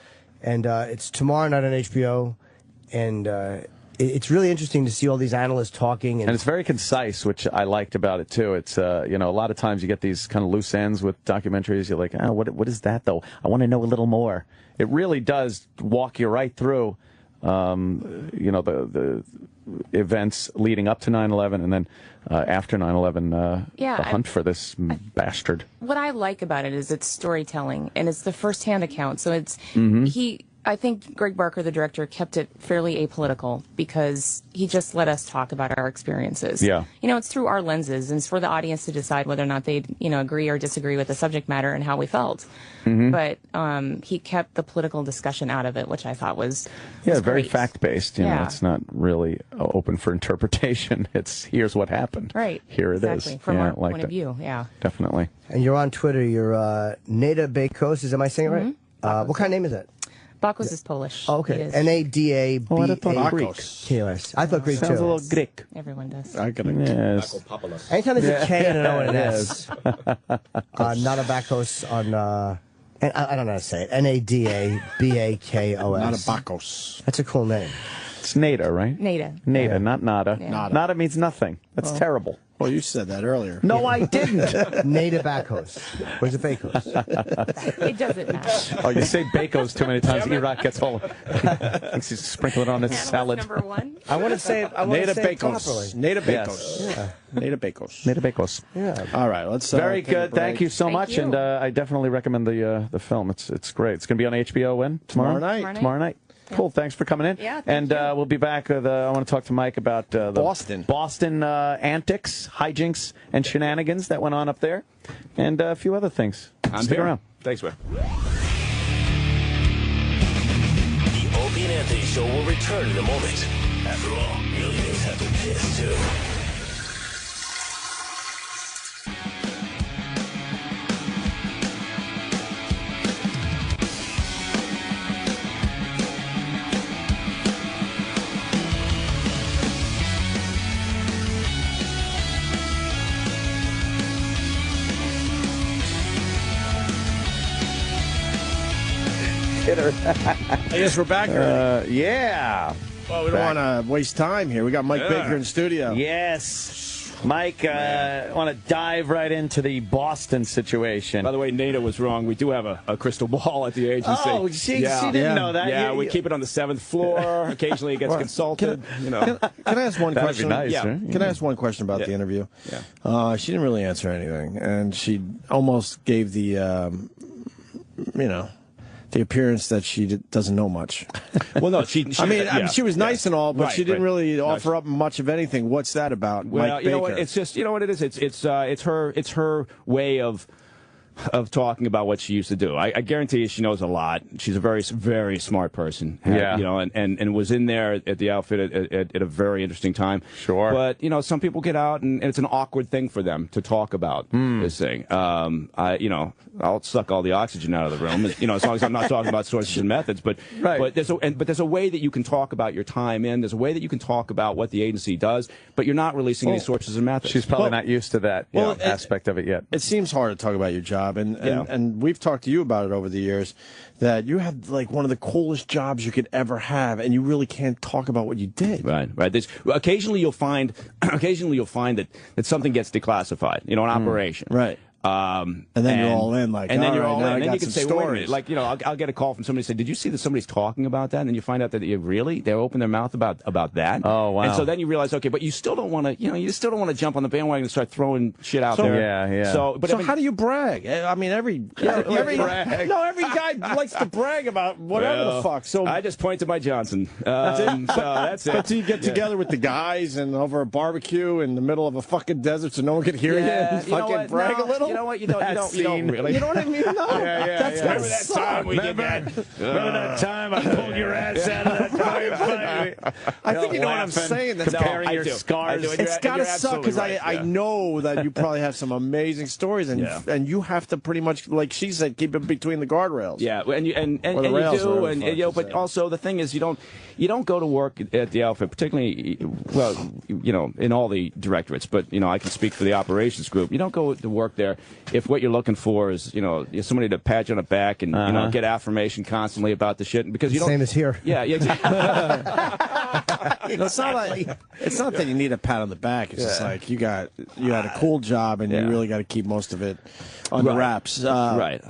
and it's tomorrow night on HBO, and it's really interesting to see all these analysts talking. And it's very concise, which I liked about it, too. It's, a lot of times you get these kind of loose ends with documentaries. You're like, what is that, though? I want to know a little more. It really does walk you right through, the events leading up to 9/11 and then after 9/11, the hunt for this bastard. What I like about it is it's storytelling, and it's the first-hand account. So it's I think Greg Barker, the director, kept it fairly apolitical because he just let us talk about our experiences. Yeah. It's through our lenses, and it's for the audience to decide whether or not they, agree or disagree with the subject matter and how we felt. But he kept the political discussion out of it, which I thought was very great. fact-based. It's not really open for interpretation. It's here's what happened. Right. Here it is. From our point of view. Yeah. Definitely. And you're on Twitter. You're Nada Bekos. Am I saying it right? What kind of name is that? Bakos is Polish. Okay. It is. N-A-D-A-B-A-K-O-S. I thought Greek too. Sounds a little Greek. Everyone does. I got Yes. Anytime there's a K and an O and an S. Not a Bakos on, and I don't know how to say it. N-A-D-A-B-A-K-O-S. Not a Bakos. That's a cool name. It's Nada, right? Nada. Nada, not Nada. Yeah. Nada means nothing. That's terrible. Well, you said that earlier. No, I didn't. Nada Bakos. Where's the Bakos? It doesn't matter. Oh, you say Bakos too many times. E-Rock gets all. Thinks he's sprinkling it on his salad. Number one. I want to say it. I want to say it properly. Nada Bakos. Yes. Yeah. Nada Bakos. Nada Bakos. Yeah. All right, let's. Very take a good. Thank break. you so much, you. and I definitely recommend the film. It's great. It's going to be on HBO when tomorrow Tomorrow Tomorrow night. Cool. Thanks for coming in. Yeah, and we'll be back with. I want to talk to Mike about the Boston antics, hijinks, and shenanigans that went on up there, and a few other things. Stick around. Thanks, man. The Opie and Anthony Show will return in a moment. After all, millionaires have to piss too. I guess we're back already. Yeah. Well, we don't want to waste time here. We got Mike Baker in studio. Yes. Mike, I want to dive right into the Boston situation. By the way, Nada was wrong. We do have a crystal ball at the agency. Oh, she didn't know that. Yeah, we keep it on the 7th floor. Occasionally, it gets consulted. Can I ask one That'd question? be nice, yeah. right? Can I ask one question about the interview? Yeah. She didn't really answer anything, and she almost gave the, the appearance that she doesn't know much. Well, no, she I mean, she was nice and all, but Right, she didn't right. really offer up much of anything. What's that about, Well, Mike you know Baker? what? It's just, you know what it is. It's her way of talking about what she used to do. I guarantee you she knows a lot. She's a very, very smart person. Yeah. You know, and was in there at the outfit at a very interesting time. Sure. But, you know, some people get out and it's an awkward thing for them to talk about this thing. I'll suck all the oxygen out of the room, you know, as long as I'm not talking about sources and methods. But there's a way that you can talk about your time in. There's a way that you can talk about what the agency does, but you're not releasing any sources and methods. She's probably not used to that aspect of it yet. It seems hard to talk about your job, and we've talked to you about it over the years, that you have like one of the coolest jobs you could ever have, and you really can't talk about what you did. Right. Occasionally you'll find that something gets declassified, you know, an operation. Right. And then you're all in, like, and then all you're right, all now in, I and then got you can some say, wait a minute, stories. like, you know, I'll get a call from somebody say, did you see that somebody's talking about that? And then you find out that they open their mouth about that. Oh, wow. And so then you realize, okay, but you still don't want to, jump on the bandwagon and start throwing shit out there. Yeah. So how do you brag? I mean, every guy likes to brag about whatever the fuck. So I just point to my Johnson. that's it. So that's it. But do you get together with the guys and over a barbecue in the middle of a fucking desert so no one could hear you and fucking brag a little? You know what? You don't really. You know what I mean? No. That's Remember that time we did that? Remember that time I pulled your ass out of that fight? I think you know what I'm saying. That's comparing your scars. It's got to suck because I know that you probably have some amazing stories, and you have to pretty much, like she said, keep it between the guardrails. Yeah, and you rails, do, whatever the fuck you but say. also the thing is you don't go to work at the outfit, particularly, well, you know, in all the directorates, but you know, I can speak for the operations group. You don't go to work there if what you're looking for is, you know, somebody to pat you on the back and you know, get affirmation constantly about the shit, because you don't. Same as here. Yeah, exactly. It's not that you need a pat on the back. It's just like you had a cool job and you really got to keep most of it on the wraps. Right.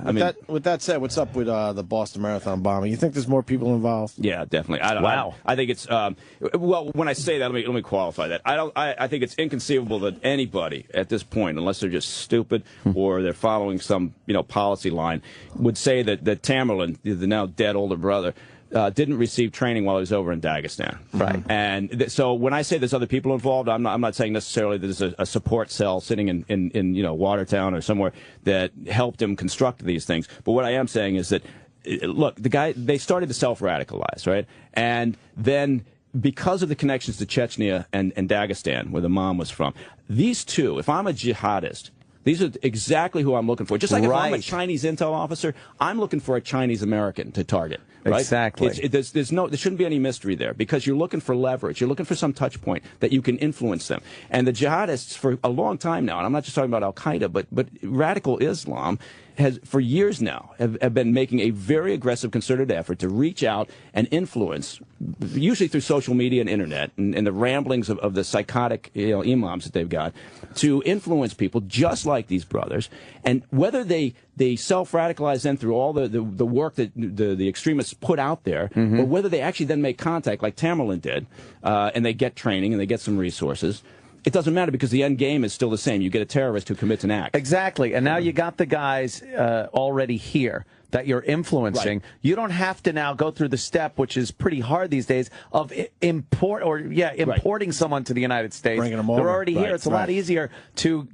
With that said, what's up with the Boston Marathon bombing? You think there's more people involved? Yeah, definitely. I think it's well. When I say that, let me qualify that. I think it's inconceivable that anybody at this point, unless they're just stupid or they're following some policy line, would say that Tamerlan, the now dead older brother, didn't receive training while he was over in Dagestan. Right. And so when I say there's other people involved, I'm not saying necessarily that there's a support cell sitting in Watertown or somewhere that helped him construct these things. But what I am saying is that, look, they started to self-radicalize, right? And then because of the connections to Chechnya and Dagestan, where the mom was from, these two, if I'm a jihadist, These are exactly who I'm looking for. Just like if I'm a Chinese intel officer, I'm looking for a Chinese American to target. Right? Exactly. There shouldn't be any mystery there because you're looking for leverage. You're looking for some touch point that you can influence them. And the jihadists for a long time now, and I'm not just talking about Al-Qaeda, but radical Islam has, for years now, have been making a very aggressive, concerted effort to reach out and influence, usually through social media and internet, and the ramblings of the psychotic imams that they've got, to influence people just like these brothers. And whether they self-radicalize then through all the work that the extremists put out there, or whether they actually then make contact like Tamerlan did, and they get training and they get some resources, it doesn't matter because the end game is still the same. You get a terrorist who commits an act. Exactly. And now you got the guys already here that you're influencing. Right. You don't have to now go through the step, which is pretty hard these days, of importing someone to the United States. Bringing them over. They're already here. It's a lot easier to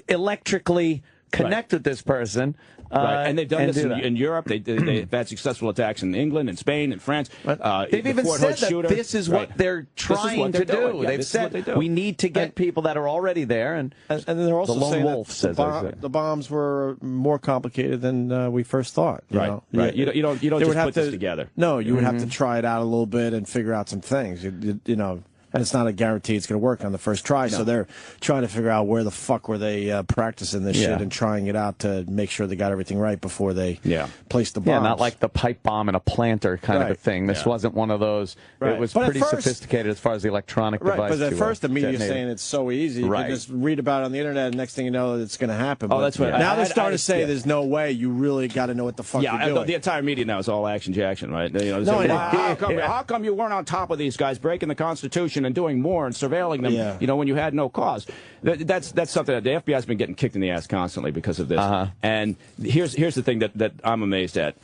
electrically connect with this person. And they've done this in Europe. They've had successful attacks in England and Spain and France. They've even said that this is what they're trying to do. They've said we need to get people that are already there. And they're also the lone saying wolf that says the bombs were more complicated than we first thought. You know? You don't just put this together. No, you would have to try it out a little bit and figure out some things. You know. And it's not a guarantee it's going to work on the first try. No. So they're trying to figure out where the fuck were they practicing this shit and trying it out to make sure they got everything right before they place the bombs. Yeah, not like the pipe bomb in a planter kind of a thing. This wasn't one of those. It was pretty sophisticated as far as the electronic device. But at first the media's saying it's so easy. You can just read about it on the internet and next thing you know it's going to happen. Oh, that's right. Now they're starting to say there's no way. You really got to know what the fuck you're doing. The entire media now is all Action Jackson, right? How come you weren't on top of these guys breaking the Constitution and doing more and surveilling them, when you had no cause? That's something that the FBI has been getting kicked in the ass constantly because of this. And here's the thing that I'm amazed at.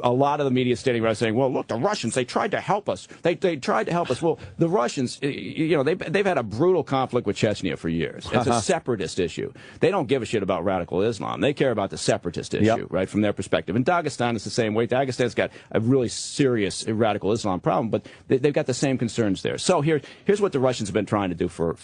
A lot of the media is standing around saying, well, look, the Russians, they tried to help us. They tried to help us. Well, the Russians, they've had a brutal conflict with Chechnya for years. It's a separatist issue. They don't give a shit about radical Islam. They care about the separatist issue, right, from their perspective. And Dagestan is the same way. Dagestan's got a really serious radical Islam problem, but they've got the same concerns there. So here's what the Russians have been trying to do for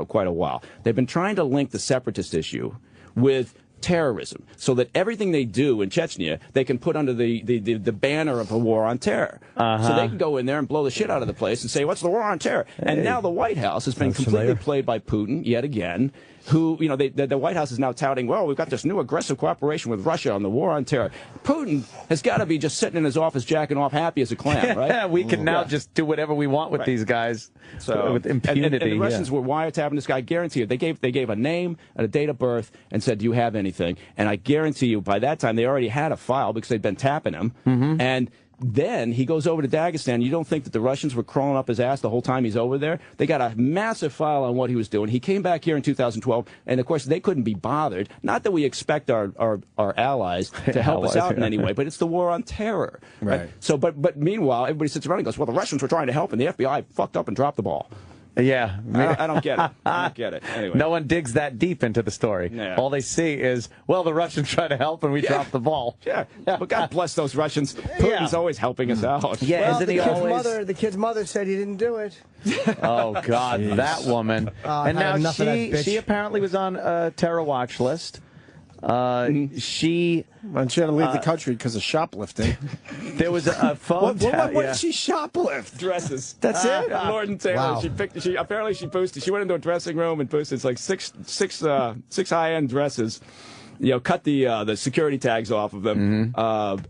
quite a while. They've been trying to link the separatist issue with terrorism, so that everything they do in Chechnya, they can put under the banner of a war on terror. So they can go in there and blow the shit out of the place and say, what's the war on terror? And now the White House has been completely played by Putin yet again, who, the White House is now touting, well, we've got this new aggressive cooperation with Russia on the war on terror. Putin has got to be just sitting in his office jacking off happy as a clam, right? Yeah, we can now just do whatever we want with these guys with impunity. And the Russians were wiretapping this guy. I guarantee you, they gave a name and a date of birth and said, do you have anything? And I guarantee you, by that time, they already had a file because they'd been tapping him. And then he goes over to Dagestan. You don't think that the Russians were crawling up his ass the whole time he's over there? They got a massive file on what he was doing. He came back here in 2012, and of course they couldn't be bothered. Not that we expect our allies to help us out in any way, but it's the war on terror. Right. So, but meanwhile, everybody sits around and goes, well, the Russians were trying to help, and the FBI fucked up and dropped the ball. Yeah. I don't get it. I don't get it. Anyway. No one digs that deep into the story. Yeah. All they see is, well, the Russians try to help and we dropped the ball. Yeah. But God bless those Russians. Putin's always helping us out. Yeah, well, the kid's mother said he didn't do it. Oh, God, that woman. And now she apparently was on a terror watch list. She had to leave the country because of shoplifting. There was a phone. What did she shoplift? Dresses. That's it. Lord & Taylor. Wow. She boosted. She went into a dressing room and boosted like six high-end dresses. Cut the security tags off of them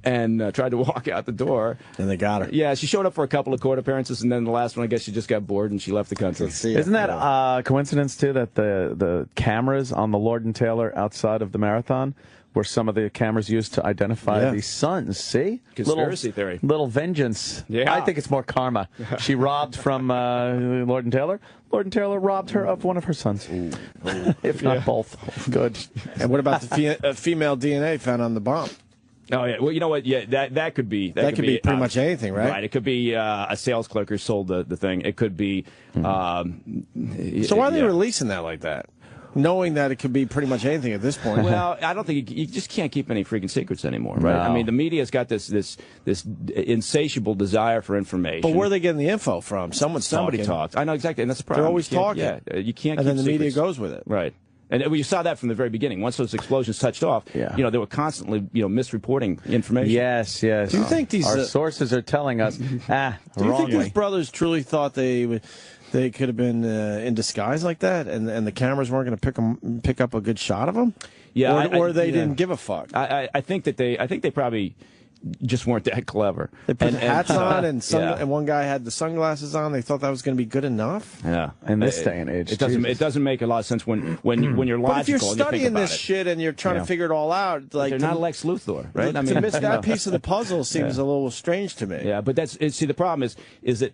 and tried to walk out the door. And they got her. Yeah, she showed up for a couple of court appearances, and then the last one, I guess she just got bored and she left the country. Isn't that a coincidence, too, that the cameras on the Lord & Taylor outside of the marathon were some of the cameras used to identify these sons? See? Conspiracy theory. Little vengeance. Yeah. I think it's more karma. She robbed from Lord & Taylor. Lord & Taylor robbed her of one of her sons. If not both. Good. And what about the female DNA found on the bomb? Oh, yeah. Well, you know what? Yeah, that could be... That could be pretty much anything, right? Right. It could be a sales clerk who sold the thing. It could be... So why are they releasing that like that? Knowing that it could be pretty much anything at this point. Well, I don't think you just can't keep any freaking secrets anymore, right? No. I mean, the media's got this insatiable desire for information. But where are they getting the info from? Somebody talks. I know exactly, and that's the problem. They're always talking. Yeah, you can't. And keep then the media secrets. goes with it. Right. And you saw that from the very beginning. Once those explosions touched off, they were constantly, misreporting information. Yes. Do you think our sources are telling us? Do you think these brothers truly thought they could have been in disguise like that, and the cameras weren't going to pick up a good shot of them? Yeah, or they didn't give a fuck. I think they probably just weren't that clever. They put hats on, and one guy had the sunglasses on. They thought that was going to be good enough. Yeah, in this day and age, it doesn't make a lot of sense when you're logical. But if you're and you studying think about this shit and you're trying to figure it all out, like they're not Lex Luthor, right? To miss that piece of the puzzle seems a little strange to me. Yeah, but the problem is that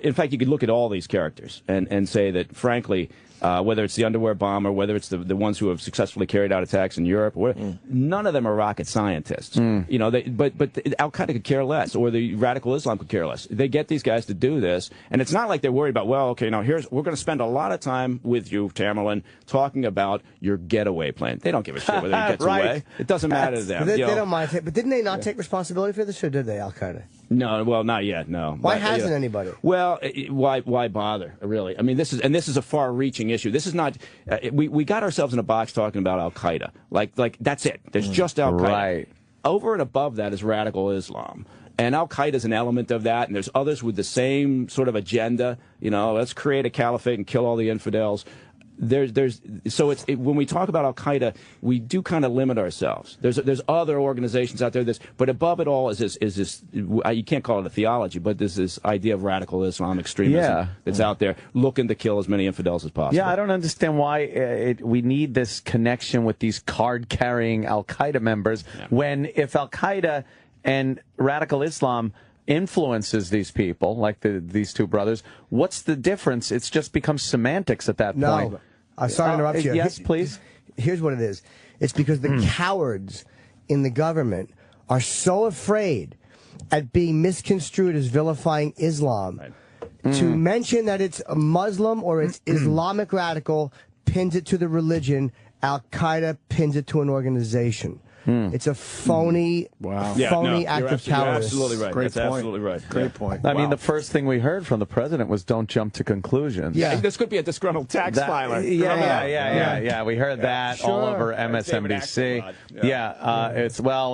in fact, you could look at all these characters and say that, frankly, whether it's the underwear bomber, whether it's the ones who have successfully carried out attacks in Europe, none of them are rocket scientists. You know, but Al Qaeda could care less, or the radical Islam could care less. They get these guys to do this, and it's not like they're worried about, well, okay, now we're going to spend a lot of time with you, Tamerlan, talking about your getaway plan. They don't give a shit whether he gets away. It doesn't matter to them. They don't mind. But didn't they not take responsibility for this, or did they, Al Qaeda? No, well, not yet. No. Why hasn't anybody? Well, why bother? Really? I mean, this is a far-reaching issue. This is not. We got ourselves in a box talking about Al Qaeda. Like that's it. There's just Al Qaeda. Right. Over and above that is radical Islam. And Al Qaeda is an element of that, and there's others with the same sort of agenda. You know, let's create a caliphate and kill all the infidels. When we talk about Al Qaeda, we do kind of limit ourselves. There's other organizations out there. But above it all is this. You can't call it a theology, but there's this idea of radical Islam extremism that's out there, looking to kill as many infidels as possible. Yeah, I don't understand why we need this connection with these card-carrying Al Qaeda members when if Al Qaeda and radical Islam influences these people, like these two brothers, what's the difference? It's just becomes semantics at that point. No, I'm sorry to interrupt you. Yes, please. Here's what it is. It's because the cowards in the government are so afraid at being misconstrued as vilifying Islam to mention that it's a Muslim or it's Islamic radical pins it to the religion. Al Qaeda pins it to an organization. It's a phony, phony act of cowardice. You're absolutely right. Great That's point. absolutely right. Great point. I mean, the first thing we heard from the president was don't jump to conclusions. Yeah, this could be a disgruntled tax filer. Yeah. We heard that all over MSNBC.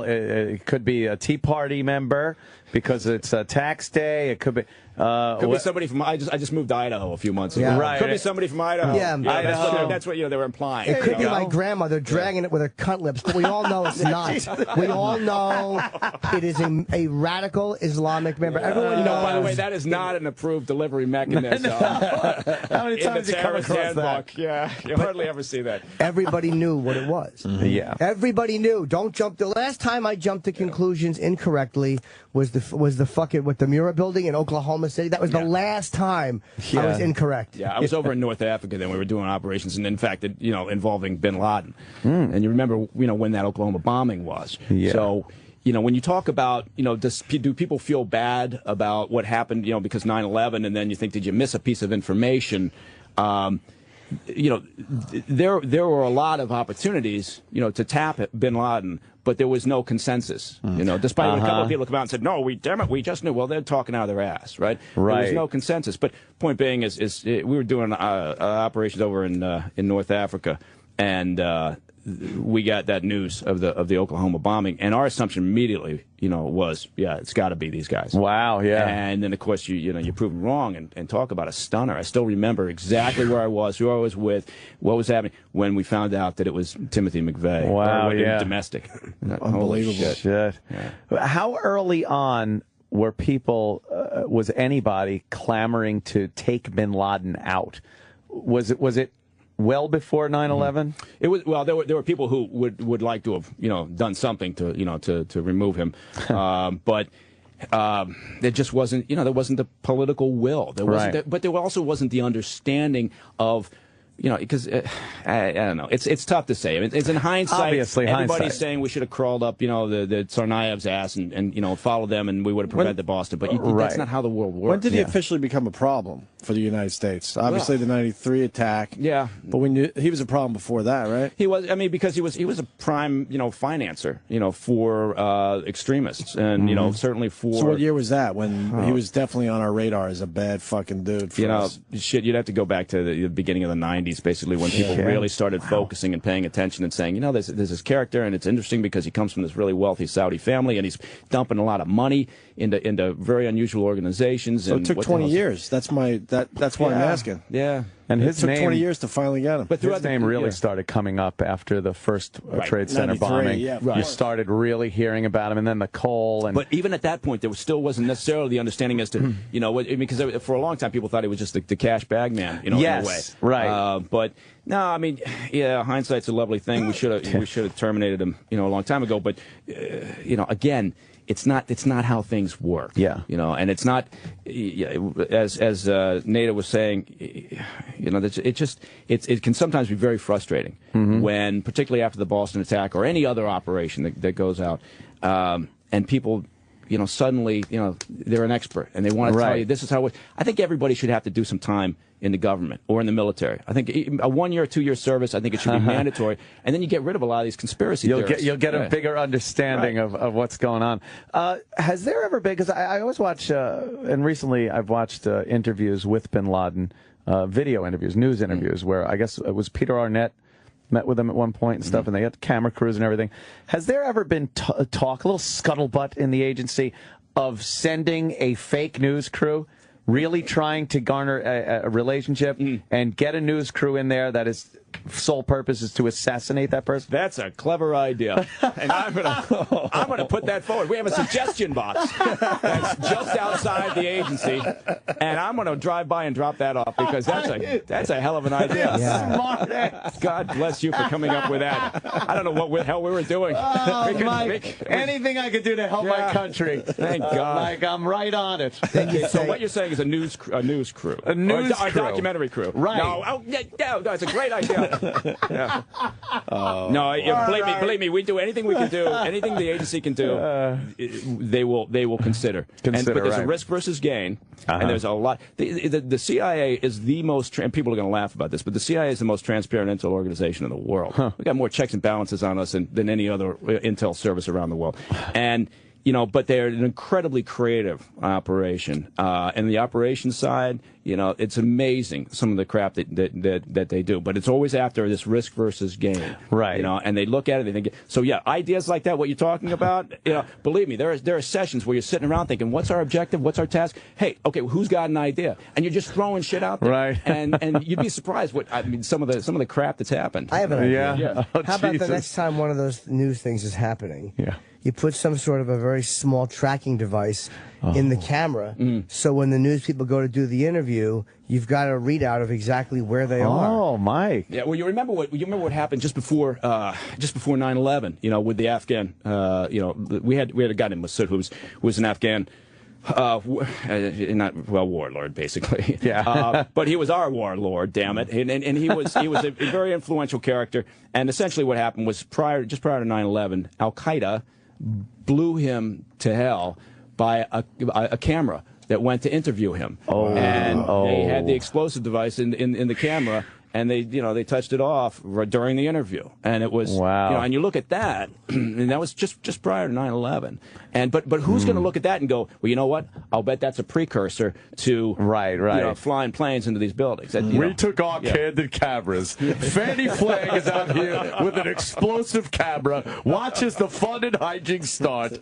It could be a Tea Party member because it's a tax day. It could be. Could be somebody from. I just moved to Idaho a few months ago. Yeah. Right. Could be somebody from Idaho. Yeah, Idaho. That's what they were implying. It could be my grandmother dragging it with her cunt lips, but we all know it's not. We all know it is a radical Islamic member. Everyone knows. By the way, that is not an approved delivery mechanism. How many times in the you come terrorist across handbook? that? Yeah, you hardly ever see that. Everybody knew what it was. Yeah. Everybody knew. Don't jump. The last time I jumped to conclusions incorrectly was the fucking with the Murrah building in Oklahoma City. That was the last time I was incorrect. Yeah, I was over in North Africa then. We were doing operations, and in fact, involving Bin Laden. And you remember, when that Oklahoma bombing was. Yeah. So, when you talk about, do people feel bad about what happened, because 9/11, and then you think, did you miss a piece of information? There were a lot of opportunities, to tap Bin Laden, but there was no consensus. Despite when a couple of people come out and said, "No, we just knew." Well, they're talking out of their ass, right? Right. There was no consensus. But point being is we were doing operations over in North Africa, and we got that news of the Oklahoma bombing, and our assumption immediately, was, it's got to be these guys. Wow, yeah. And then of course you prove them wrong, and talk about a stunner. I still remember exactly where I was, who I was with, what was happening when we found out that it was Timothy McVeigh. Wow, domestic. Unbelievable shit. Yeah. How early on were people? Was anybody clamoring to take Bin Laden out? Was it? Well before 9/11, it was. Well, there were people who would like to have done something to to remove him, but there just wasn't there wasn't the political will. There wasn't, but there also wasn't the understanding of. Because I don't know. It's tough to say. I mean, it's in hindsight. Obviously, everybody's saying we should have crawled up, the Tsarnaev's ass and followed them, and we would have prevented Boston. But that's not how the world works. When did he officially become a problem? for the United States. Obviously, the '93 attack. Yeah, but we knew he was a problem before that, right? He was. I mean, because he was a prime, financer, for extremists, and certainly for. So what year was that? When he was definitely on our radar as a bad fucking dude. For us. Shit. You'd have to go back to the beginning of the '90s, basically, when people really started focusing and paying attention and saying, there's this character, and it's interesting because he comes from this really wealthy Saudi family, and he's dumping a lot of money into very unusual organizations. So and it took 20 years. That's why I'm asking. Yeah. And it took 20 years to finally get him. But his name really started coming up after the first Trade Center bombing. Yeah, You started really hearing about him, and then the coal. But even at that point, there still wasn't necessarily the understanding as to, because for a long time people thought he was just the cash bag man, in a way. Right. But no, I mean, hindsight's a lovely thing. We should have terminated him, a long time ago. But again. It's not how things work. Yeah. And it's not, as Nada was saying, it can sometimes be very frustrating when, particularly after the Boston attack or any other operation that goes out, and people, suddenly, they're an expert and they want to tell you this is how. I think everybody should have to do some time in the government or in the military. I think a 1 year, 2 year service, I think it should be mandatory. And then you get rid of a lot of these conspiracy theories. You'll get a bigger understanding of what's going on. Has there ever been, because I always watch, and recently I've watched interviews with bin Laden, video interviews, news interviews, where I guess it was Peter Arnett met with them at one point and stuff, and they had camera crews and everything. Has there ever been talk, a little scuttlebutt in the agency, of sending a fake news crew, really trying to garner a relationship and get a news crew in there that is sole purpose is to assassinate that person? That's a clever idea, and I'm gonna put that forward. We have a suggestion box that's just outside the agency, and I'm gonna drive by and drop that off because that's a hell of an idea. Yeah. God bless you for coming up with that. I don't know what the hell we were doing. Anything I could do to help my country. Thank God. I'm right on it. So what you're saying is a news crew, a documentary crew, right? No, it's a great idea. Believe me, we do anything we can do, anything the agency can do, they will consider. But there's a risk versus gain, and there's a lot. The CIA is the most, and people are going to laugh about this, but the CIA is the most transparent intel organization in the world. We've got more checks and balances on us than any other intel service around the world, and. But they're an incredibly creative operation. And the operations side, it's amazing some of the crap that they do. But it's always after this risk versus gain. Right. And they look at it, they think, so yeah, ideas like that, what you're talking about, believe me, there are sessions where you're sitting around thinking, what's our objective? What's our task? Hey, okay, who's got an idea? And you're just throwing shit out there. Right. And you'd be surprised some of the crap that's happened. I have an idea. Yeah. Oh, How about the next time one of those news things is happening? Yeah. You put some sort of a very small tracking device in the camera, so when the news people go to do the interview, you've got a readout of exactly where they are. Oh, Mike. Yeah, well, you remember what happened just before 9/11? With the Afghan. We had a guy named Massoud who was an Afghan. Warlord basically. Yeah. But he was our warlord, damn it, and he was a very influential character. And essentially, what happened was just prior to 9/11, Al Qaeda blew him to hell by a camera that went to interview him. They had the explosive device in the camera. And they touched it off during the interview, and it was and you look at that, and that was just prior to 9/11. But who's going to look at that and go, well, you know what? I'll bet that's a precursor to flying planes into these buildings. We took our candid cameras. Fannie Flagg is out here with an explosive camera. Watches the fun and hijinks start.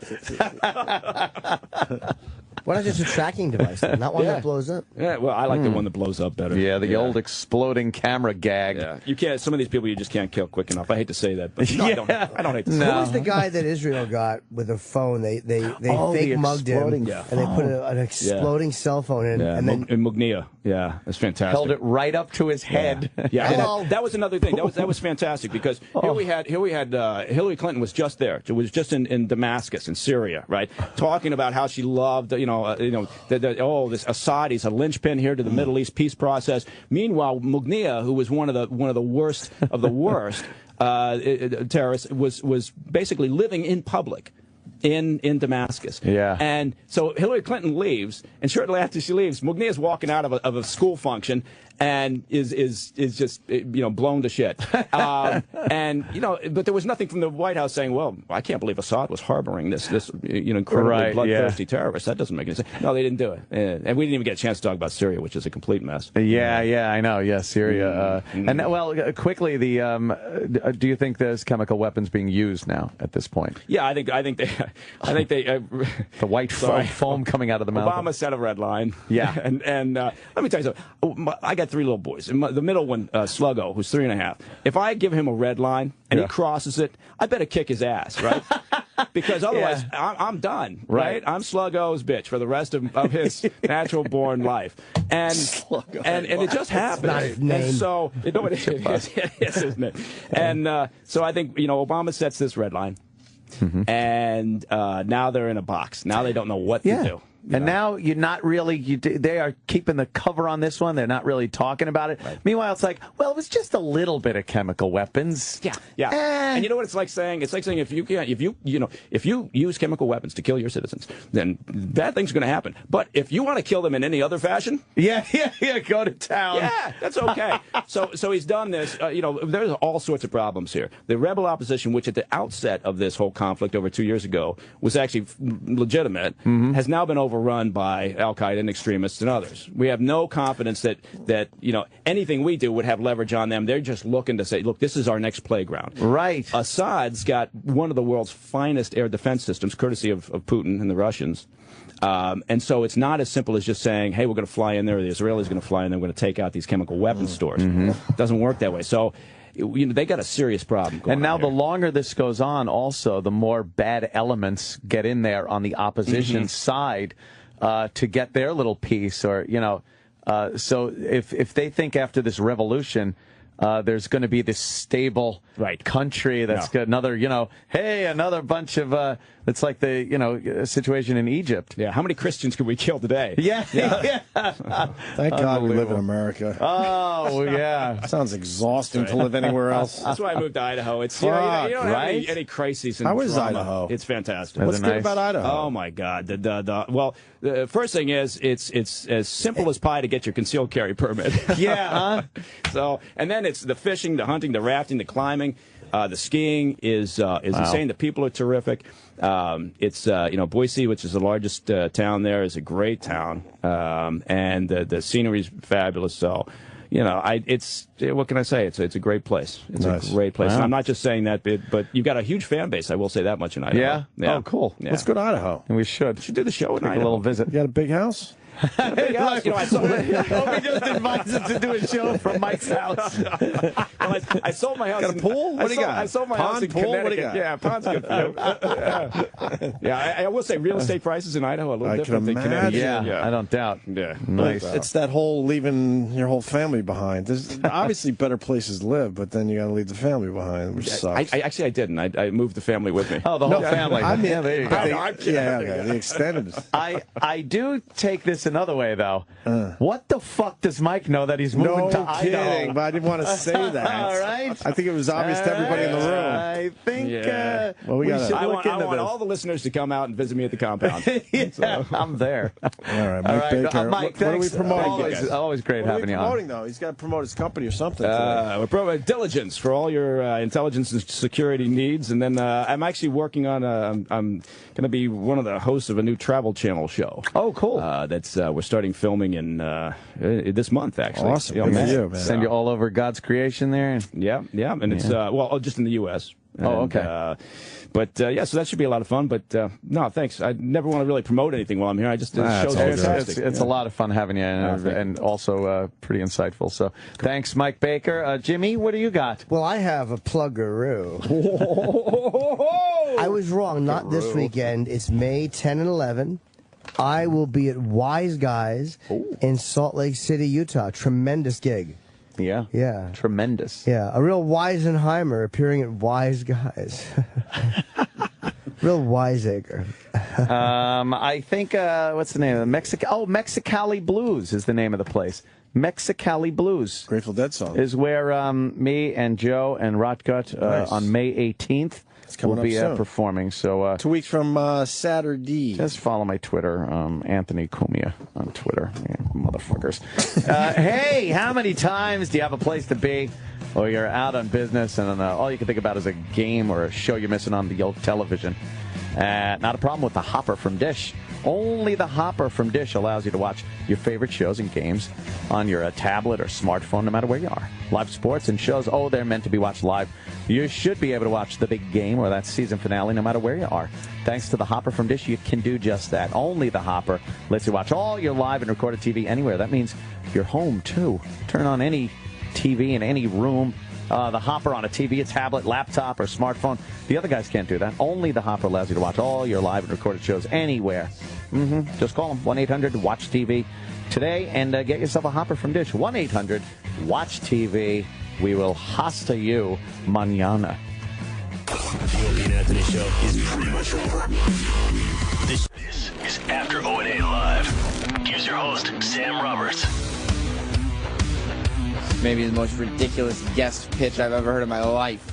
Why not just a tracking device, not one that blows up? Yeah, well, I like the one that blows up better. Yeah, the old exploding camera gag. Yeah. You can't. Some of these people you just can't kill quick enough. I hate to say that, but I don't hate to say Who was the guy that Israel got with a phone? They fake mugged him, and they put an exploding cell phone in, and then Mugnia. Yeah, that's fantastic. Held it right up to his head. Yeah, that was another thing. That was fantastic because here we had Hillary Clinton was just there. She was just in Damascus in Syria, right, talking about how she loved this Assad, he's a linchpin here to the Middle East peace process. Meanwhile, Mugnia, who was one of the worst of the worst terrorists, was basically living in public in Damascus. Yeah. And so Hillary Clinton leaves, and shortly after she leaves, Mugnier's walking out of a school function and is just blown to shit. And but there was nothing from the White House saying, well, I can't believe Assad was harboring this incredibly bloodthirsty terrorist. That doesn't make any sense. No, they didn't do it, and we didn't even get a chance to talk about Syria, which is a complete mess. Yeah, I know. Yeah, Syria. And quickly, do you think there's chemical weapons being used now at this point? Yeah, I think they the white foam coming out of the mouth. Obama set a red line. Yeah, and let me tell you something. I got 3 little boys. And the middle one, Sluggo, who's 3.5. If I give him a red line and he crosses it, I better kick his ass, right? Because otherwise, I'm done, right? I'm Sluggo's bitch for the rest of his natural-born life, and it just happened. Not his name. And so it's his name. And so I think Obama sets this red line, and now they're in a box. Now they don't know what to do. And now you're not really, they are keeping the cover on this one. They're not really talking about it. Right. Meanwhile, it's like, well, it was just a little bit of chemical weapons. Yeah. And you know what it's like saying? It's like saying if you use chemical weapons to kill your citizens, then bad things are going to happen. But if you want to kill them in any other fashion, go to town. Yeah, that's okay. So he's done this. There's all sorts of problems here. The rebel opposition, which at the outset of this whole conflict over 2 years ago was actually legitimate, has now been overrun by Al-Qaeda and extremists and others. We have no confidence that anything we do would have leverage on them. They're just looking to say, look, this is our next playground. Right. Assad's got one of the world's finest air defense systems, courtesy of Putin and the Russians. And so it's not as simple as just saying, hey, we're going to fly in there, the Israelis are going to fly in there, we're going to take out these chemical weapons stores. It doesn't work that way. So they got a serious problem going on. And now the longer this goes on, also, the more bad elements get in there on the opposition side to get their little piece. Or, so if they think after this revolution there's going to be this stable country that's got another, hey, another bunch of, it's like the, situation in Egypt. Yeah, how many Christians could we kill today? Yeah. Thank God we live in America. Oh, yeah. Sounds exhausting to live anywhere else. That's why I moved to Idaho. It's you don't have any crises in How is drama. Idaho? It's fantastic. What's good about Idaho? Oh my God! The first thing is it's as simple as pie to get your concealed carry permit. So, and then it's the fishing, the hunting, the rafting, the climbing, the skiing is insane. The people are terrific. It's Boise, which is the largest town there, is a great town, and the scenery's fabulous. So, it's what can I say? It's a great place. It's a great place. Wow. And I'm not just saying that, but you've got a huge fan base. I will say that much in Idaho. Yeah. Oh, cool. Yeah. Let's go to Idaho. And we should do the show in Idaho. A little visit. You got a big house? Big house. I saw we just invited him to do a show from Mike's house. Well, I sold my house. Got a pool? What do you got? I sold my Pond, house in pool? Connecticut. What do you got? Yeah, pond's good. I will say real estate prices in Idaho are a little different than Connecticut. Yeah, I don't doubt. Yeah. Nice. It's that whole leaving your whole family behind. There's obviously better places to live, but then you got to leave the family behind, which sucks. I didn't. I moved the family with me. Oh, the whole family. I mean, there you go. The extended. I do take this another way, though. What the fuck does Mike know that he's moving to Idaho? No kidding, but I didn't want to say that. All right. I think it was obvious to everybody in the room. I think we should I look into want this. all the listeners to come out and visit me at the compound. I'm there. All right, Mike Baker. Mike, what are we thanks. promoting? Always great What are we having you on. promoting, though? He's got to promote his company or something. We're promoting diligence for all your intelligence and security needs, and then I'm actually working on. I'm going to be one of the hosts of a new Travel Channel show. Oh, cool. That's we're starting filming in this month, actually. Awesome. Good for you, man. Send you all over God's creation there. Yeah, and it's just in the U.S. Oh, okay. But so that should be a lot of fun. But no, thanks. I never want to really promote anything while I'm here. I just the show's fantastic. It's a lot of fun having you, and also pretty insightful. So thanks, Mike Baker. Jimmy, what do you got? Well, I have a pluggeroo. I was wrong. Not this weekend. It's May 10 and 11. I will be at Wise Guys in Salt Lake City, Utah. Tremendous gig. Yeah. Yeah. Tremendous. Yeah. A real Weisenheimer appearing at Wise Guys. Real wiseacre. I think, what's the name of it? Mexicali Blues is the name of the place. Mexicali Blues. Grateful Dead song. Is where me and Joe and Rotgut on May 18th coming will be up soon. performing. So 2 weeks from Saturday. Just follow my Twitter, Anthony Cumia on Twitter. Yeah, motherfuckers. Hey, how many times do you have a place to be, or you're out on business and all you can think about is a game or a show you're missing on the old television? Not a problem with the Hopper from Dish. Only the Hopper from Dish allows you to watch your favorite shows and games on your tablet or smartphone, no matter where you are. Live sports and shows, they're meant to be watched live. You should be able to watch the big game or that season finale no matter where you are. Thanks to the Hopper from Dish, you can do just that. Only the Hopper lets you watch all your live and recorded TV anywhere. That means you're home, too. Turn on any TV in any room. The Hopper on a TV, a tablet, laptop, or smartphone. The other guys can't do that. Only the Hopper allows you to watch all your live and recorded shows anywhere. Just call them, 1-800-WATCH-TV today, and get yourself a Hopper from Dish. 1-800-WATCH-TV. We will hasta you mañana. The Opie and Anthony Show is pretty much over. This is After O&A Live. Here's your host, Sam Roberts. Maybe the most ridiculous guest pitch I've ever heard in my life.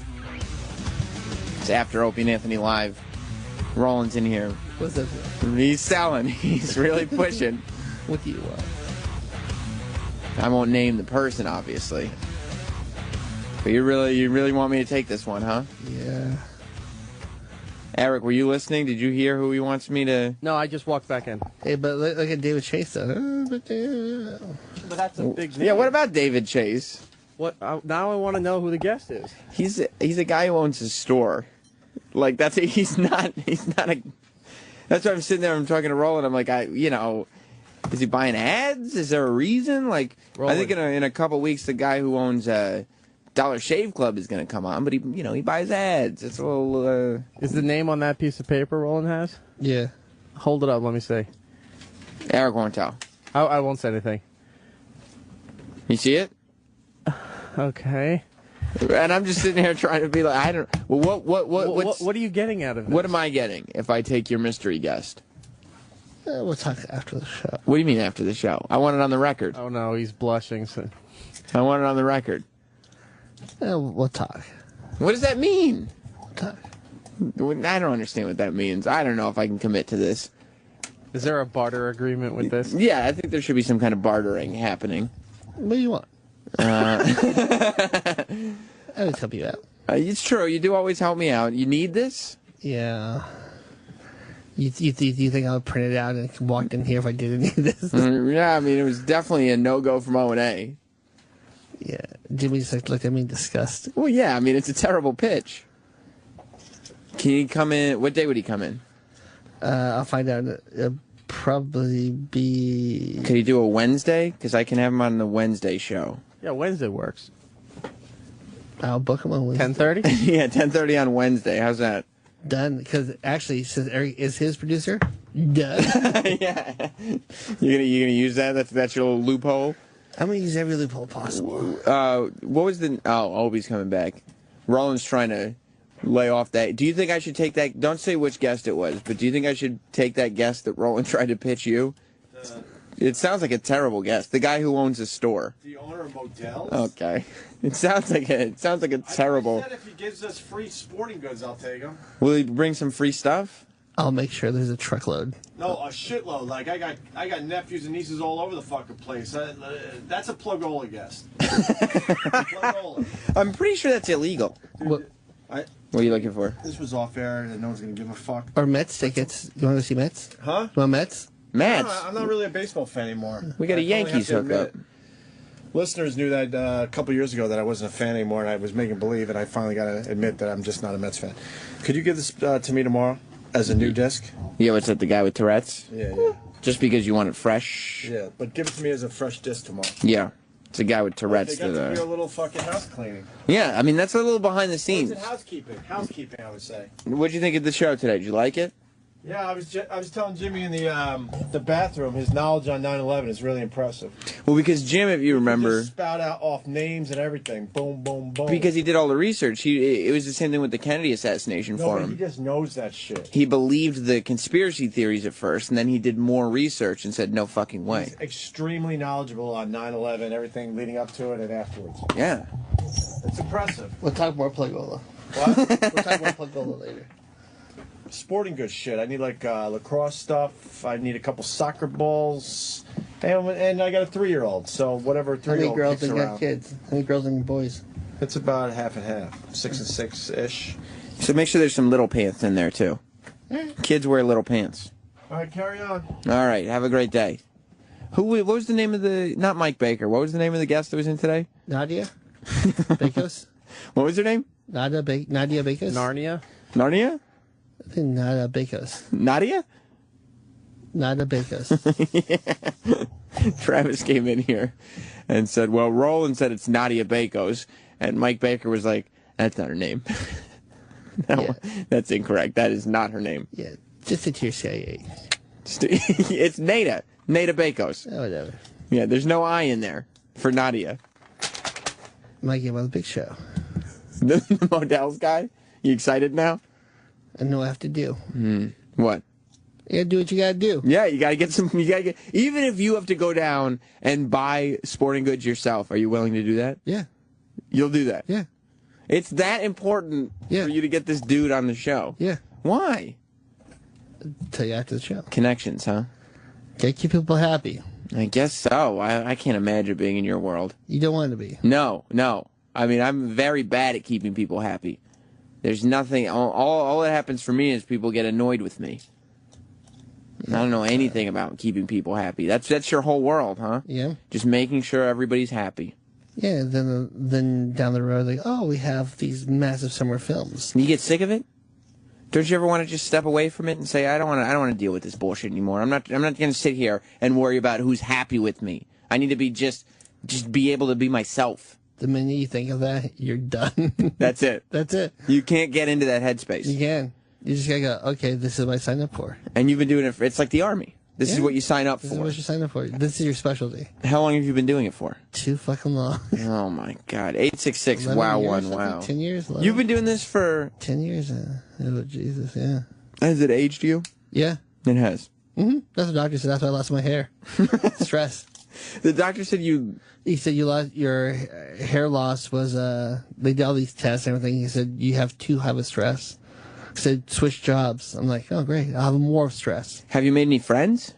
It's After Opie and Anthony Live. Roland's in here. What's that? He's selling. He's really pushing. What do you want? I won't name the person, obviously. But you really want me to take this one, huh? Yeah. Eric, were you listening? Did you hear who he wants me to? No, I just walked back in. Hey, but look at David Chase, though. But that's a big name. Yeah, what about David Chase? What? Now I want to know who the guest is. He's a guy who owns a store. Like he's not a. That's why I'm sitting there. I'm talking to Roland. I'm like, is he buying ads? Is there a reason? Like, Roland. I think in a couple weeks, the guy who owns Dollar Shave Club is going to come on, but he buys ads. It's a little. Is the name on that piece of paper Roland has? Yeah. Hold it up. Let me see. Eric won't tell. I won't say anything. You see it? Okay. And I'm just sitting here trying to be like, I don't. Well, what are you getting out of this? What am I getting if I take your mystery guest? We'll talk after the show. What do you mean after the show? I want it on the record. Oh no, he's blushing. So. I want it on the record. We'll talk. What does that mean? We'll talk. I don't understand what that means. I don't know if I can commit to this. Is there a barter agreement with this? Yeah, I think there should be some kind of bartering happening. What do you want? I would help you out. It's true. You do always help me out. You need this? Yeah. You think I would print it out and walked in here if I didn't need this? Yeah, I mean, it was definitely a no-go from O&A. Yeah. Jimmy just looked at me in disgust. Well, yeah, I mean, it's a terrible pitch. Can he come in? What day would he come in? I'll find out. It'll probably be... Could he do a Wednesday? Because I can have him on the Wednesday show. Yeah, Wednesday works. I'll book him on Wednesday. 10:30? Yeah, 10:30 on Wednesday. How's that? Done. Because actually, since Eric is his producer, done. Yeah. You're gonna use that? That's your little loophole? I'm going to use every loophole possible. What was the... Oh, Obi's coming back. Roland's trying to lay off that. Do you think I should take that... Don't say which guest it was, but do you think I should take that guest that Roland tried to pitch you? It sounds like a terrible guest. The guy who owns a store. The owner of motels? Okay. It sounds like a terrible... I said if he gives us free sporting goods, I'll take him. Will he bring some free stuff? I'll make sure there's a truckload. No, a shitload. Like, I got nephews and nieces all over the fucking place. That's a Plugola guest. Plugola. I'm pretty sure that's illegal. What are you looking for? This was off air and no one's going to give a fuck. Or Mets tickets. You want to see Mets? Huh? You want Mets? Mets? No, I'm not really a baseball fan anymore. We got a Yankees hookup. Listeners knew that a couple years ago that I wasn't a fan anymore, and I was making believe, and I finally got to admit that I'm just not a Mets fan. Could you give this to me tomorrow as a new disc? Yeah, what's that, the guy with Tourette's? Yeah. Just because you want it fresh? Yeah, but give it to me as a fresh disc tomorrow. Yeah, it's a guy with Tourette's. They got to do a little fucking house cleaning. Yeah, I mean, that's a little behind the scenes. It's housekeeping. Housekeeping, I would say. What'd you think of the show today? Did you like it? Yeah, I was telling Jimmy in the bathroom, his knowledge on 9/11 is really impressive. Well, because Jim, if you remember, he just spout out off names and everything, boom, boom, boom. Because he did all the research. It was the same thing with the Kennedy assassination for him. He just knows that shit. He believed the conspiracy theories at first, and then he did more research and said, "No fucking way." He's extremely knowledgeable on 9/11, everything leading up to it and afterwards. Yeah, it's impressive. We'll talk more Plugola. What? We'll talk about Plug Gola later. Sporting goods shit. I need like lacrosse stuff. I need a couple soccer balls. And I got a 3-year-old, so whatever a 3-year-old How many girls kicks and around. kids? How many girls and boys? It's about half and half. 6 and 6-ish. So make sure there's some little pants in there, too. Kids wear little pants. All right, carry on. All right, have a great day. What was the name of not Mike Baker, what was the name of the guest that was in today? Nadia Bakos. What was her name? Nadia Bakos. Narnia. Narnia? I think Nadia Bakos. Nadia? Nadia Bakos. Travis came in here and said, well, Roland said it's Nadia Bakos, and Mike Baker was like, that's not her name. No, that's incorrect. That is not her name. Yeah, just a tier CIA. It's Nada. Nada Bakos. Oh, whatever. Yeah, there's no I in there for Nadia. Might get on the big show. The Modell's guy? You excited now? I know what I have to do. What? You gotta do what you gotta do. Yeah, you gotta get some. Even if you have to go down and buy sporting goods yourself, are you willing to do that? Yeah. You'll do that? Yeah. It's that important for you to get this dude on the show. Yeah. Why? I'll tell you after the show. Connections, huh? Gotta keep people happy. I guess so. I can't imagine being in your world. You don't want to be. No. I mean, I'm very bad at keeping people happy. There's nothing. All that happens for me is people get annoyed with me. I don't know anything about keeping people happy. That's your whole world, huh? Yeah. Just making sure everybody's happy. Yeah, then down the road, like, oh, we have these massive summer films. You get sick of it? Don't you ever want to just step away from it and say, I don't want to deal with this bullshit anymore. I'm not going to sit here and worry about who's happy with me. I need to be just be able to be myself. The minute you think of that, you're done. That's it. That's it. You can't get into that headspace. You can. You just gotta go, okay, this is what I signed up for. And you've been doing it it's like the Army. This is what you sign up for. This is what you signed up for. This is your specialty. How long have you been doing it for? Too fucking long. Oh my God. 866 wow years, 1 wow. 10 years. 11. You've been doing this for 10 years. Oh Jesus, yeah. Has it aged you? Yeah. It has. That's what the doctor said. That's why I lost my hair. Stress. The doctor said He said you lost your hair loss was they did all these tests and everything. He said you have too high of stress. He said switch jobs. I'm like, oh great, I'll have more stress. Have you made any friends?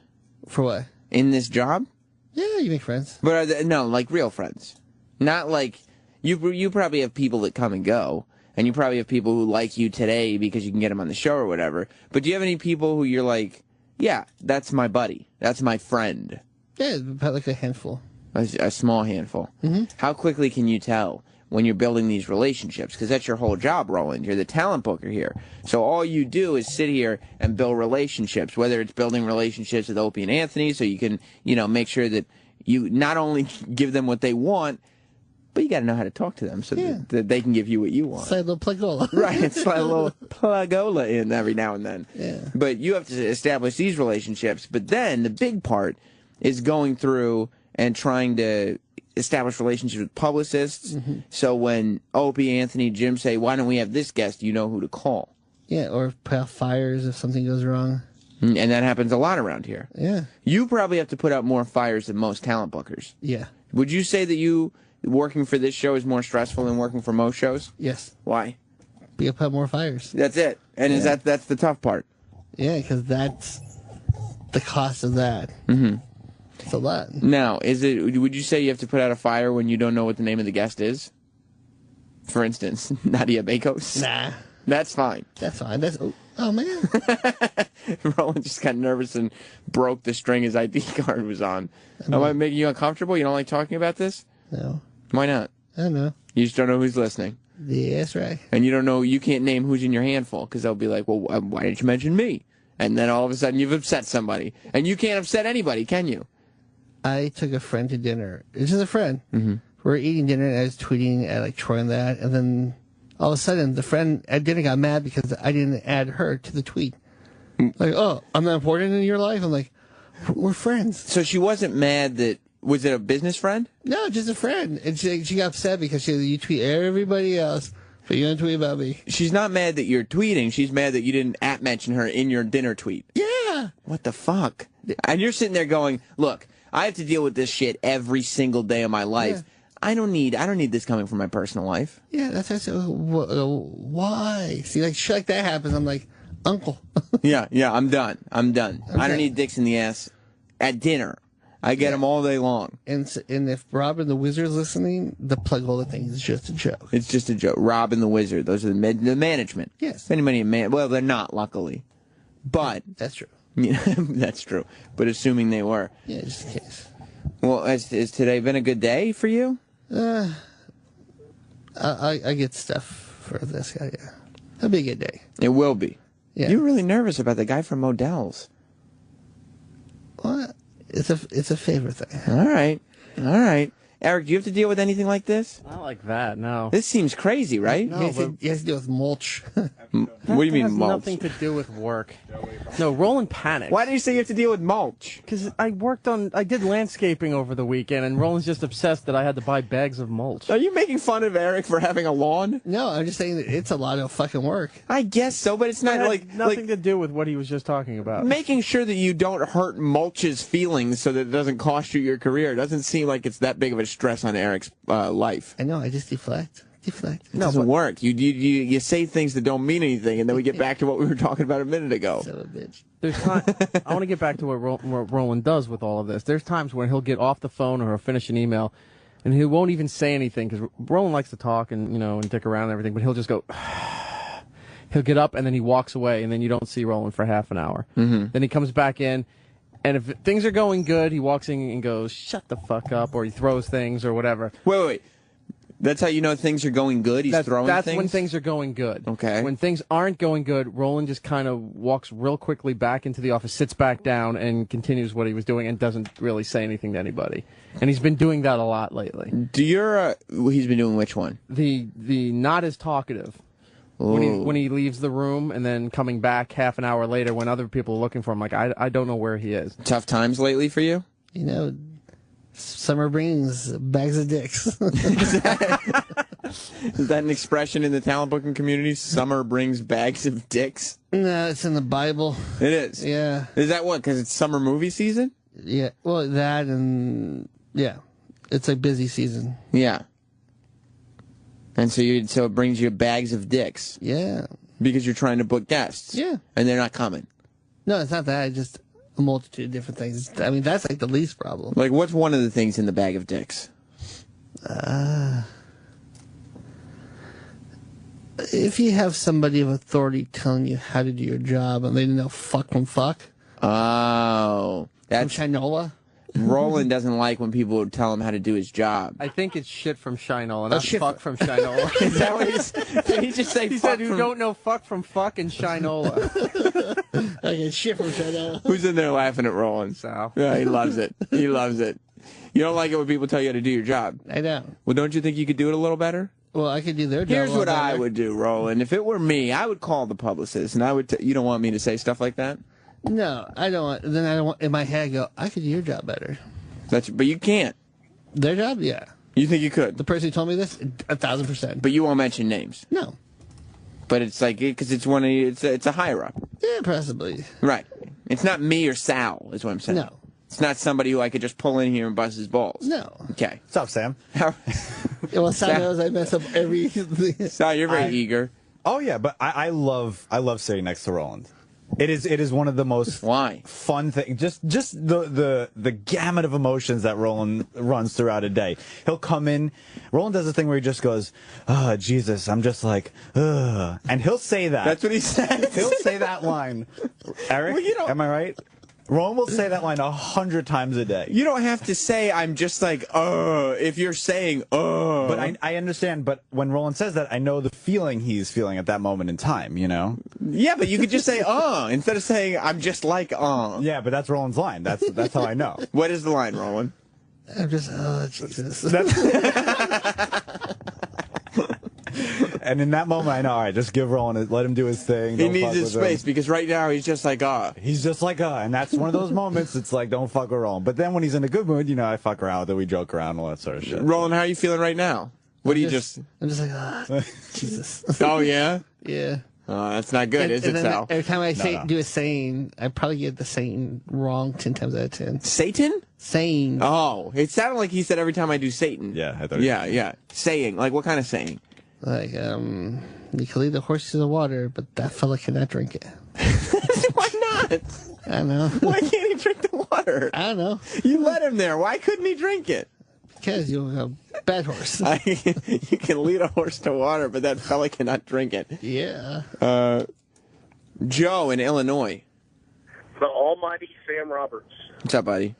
For what? In this job? Yeah, you make friends. But are they, no, like real friends. Not like you probably have people that come and go, and you probably have people who like you today because you can get them on the show or whatever. But do you have any people who you're like, yeah, that's my buddy, that's my friend? Yeah, about like a handful. A small handful. How quickly can you tell when you're building these relationships? Because that's your whole job, Roland. You're the talent booker here. So all you do is sit here and build relationships, whether it's building relationships with Opie and Anthony so you can, make sure that you not only give them what they want, but you got to know how to talk to them so that they can give you what you want. Slide a little plugola. Right, slide a little plugola in every now and then. Yeah. But you have to establish these relationships. But then the big part is going through and trying to establish relationships with publicists. So when Opie, Anthony, Jim say, why don't we have this guest, you know who to call. Yeah, or put out fires if something goes wrong. And that happens a lot around here. Yeah. You probably have to put out more fires than most talent bookers. Yeah. Would you say that you working for this show is more stressful than working for most shows? Yes. Why? We gotta put out more fires. That's it. And is that's the tough part? Yeah, because that's the cost of that. It's a lot. Now, would you say you have to put out a fire when you don't know what the name of the guest is? For instance, Nadia Bakos? Nah. That's fine. That's fine. Oh man. Roland just got nervous and broke the string his ID card was on. Am I making you uncomfortable? You don't like talking about this? No. Why not? I don't know. You just don't know who's listening. Yeah, that's right. And you can't name who's in your handful because they'll be like, well, why didn't you mention me? And then all of a sudden you've upset somebody. And you can't upset anybody, can you? I took a friend to dinner. It's just a friend. We were eating dinner, and I was tweeting at like Troy and that, and then all of a sudden the friend at dinner got mad because I didn't add her to the tweet. Like, oh, I'm not important in your life? I'm like, we're friends. So she wasn't mad that, was it a business friend? No, just a friend. And she got upset because you tweet everybody else, but you don't tweet about me. She's not mad that you're tweeting. She's mad that you didn't mention her in your dinner tweet. Yeah. What the fuck? And you're sitting there going, look, I have to deal with this shit every single day of my life. I don't need this coming from my personal life. Yeah, that's why. See, like shit like that happens. I'm like, uncle. yeah, I'm done. I don't need dicks in the ass at dinner. I get them all day long. And if Rob and the Wizard's listening, the plug hole thing is just a joke. It's just a joke. Rob and the Wizard. Those are the management. Yes. Anybody well, they're not, luckily. But that's true. Yeah, that's true. But assuming they were. Yeah, just in case. Well, has today been a good day for you? I get stuff for this guy. Yeah, it'll be a good day. It will be. Yeah. You're really nervous about the guy from Modell's. What? It's a favor thing. All right. Eric, do you have to deal with anything like this? Not like that, no. This seems crazy, right? No, he has to deal with mulch. What do you mean has mulch? Nothing to do with work. No, Roland panics. Why do you say you have to deal with mulch? Because I did landscaping over the weekend, and Roland's just obsessed that I had to buy bags of mulch. Are you making fun of Eric for having a lawn? No, I'm just saying that it's a lot of fucking work. I guess so, but it's not like nothing to do with what he was just talking about. Making sure that you don't hurt mulch's feelings so that it doesn't cost you your career doesn't seem like it's that big of a stress on Eric's life. I know. I just deflect. It doesn't work. You say things that don't mean anything, and then we get back to what we were talking about a minute ago. Son of a bitch. I want to get back to what Roland does with all of this. There's times when he'll get off the phone or he'll finish an email, and he won't even say anything because Roland likes to talk and dick around and everything. But he'll just go. He'll get up and then he walks away, and then you don't see Roland for half an hour. Mm-hmm. Then he comes back in. And if things are going good, he walks in and goes, "Shut the fuck up," or he throws things or whatever. Wait. That's how you know things are going good? He's throwing things? That's when things are going good. Okay. When things aren't going good, Roland just kind of walks real quickly back into the office, sits back down, and continues what he was doing and doesn't really say anything to anybody. And he's been doing that a lot lately. He's been doing which one? The not as talkative. When he leaves the room and then coming back half an hour later when other people are looking for him, like, I don't know where he is. Tough times lately for you? You know, summer brings bags of dicks. Is that an expression in the talent booking community? Summer brings bags of dicks? No, it's in the Bible. It is? Yeah. Is that what? Because it's summer movie season? Yeah. Well, that and, yeah. It's a busy season. Yeah. And so it brings you bags of dicks. Yeah. Because you're trying to book guests. Yeah. And they're not coming. No, it's not that. It's just a multitude of different things. I mean, that's like the least problem. Like, what's one of the things in the bag of dicks? If you have somebody of authority telling you how to do your job and they know fuck from fuck. Oh. That's from Shinola. Roland doesn't like when people tell him how to do his job. I think it's shit from Shinola, not fuck from Shinola. Is that what did he just say? He said you don't know fuck from fuck and Shinola. Okay, shit from Shinola. Who's in there laughing at Roland? Sal. Yeah, he loves it. He loves it. You don't like it when people tell you how to do your job. I know. Well, don't you think you could do it a little better? Well, I could do their job. Here's what I would do, Roland. If it were me, I would call the publicist, and I would. You don't want me to say stuff like that? No, I don't want. Then I don't want. In my head, I go, I could do your job better. But you can't. Their job, yeah. You think you could? The person who told me this, 1,000%. But you won't mention names. No. But it's like because it's it's a higher up. Yeah, possibly. Right. It's not me or Sal, is what I'm saying. No. It's not somebody who I could just pull in here and bust his balls. No. Okay. What's up, Sam? Yeah, well, Sal knows I mess up everything. Sal, you're very eager. Oh yeah, but I love sitting next to Roland. It is one of the most fun things. Just the gamut of emotions that Roland runs throughout a day. He'll come in. Roland does a thing where he just goes, "Oh Jesus, I'm just like, ugh," and he'll say that. That's what he says. He'll say that line. Eric, am I right? Roland will say that line 100 times a day. You don't have to say I'm just like, if you're saying, But I understand, but when Roland says that, I know the feeling he's feeling at that moment in time, you know? Yeah, but you could just say, instead of saying I'm just like, Yeah, but that's Roland's line. That's how I know. What is the line, Roland? I'm just, Jesus. And in that moment, I know, all right, just give Roland, let him do his thing. He needs his space because right now he's just like, He's just like, and that's one of those moments, it's like, don't fuck with Roland. But then when he's in a good mood, I fuck around with it, we joke around, and all that sort of shit. Roland, how are you feeling right now? What do you just... I'm just like, Jesus. Oh, yeah? Yeah. That's not good, is it, then Sal? Every time I do a saying, I probably get the saying wrong 10 times out of 10. Satan? Saying. Oh, it sounded like he said every time I do Satan. Yeah, I thought. Yeah. Saying. Like, what kind of saying? Like, you can lead the horse to the water, but that fella cannot drink it. Why not? I don't know. Why can't he drink the water? I don't know. You let him there. Why couldn't he drink it? Because you're a bad horse. You can lead a horse to water, but that fella cannot drink it. Yeah. Joe in Illinois. The almighty Sam Roberts. What's up, buddy?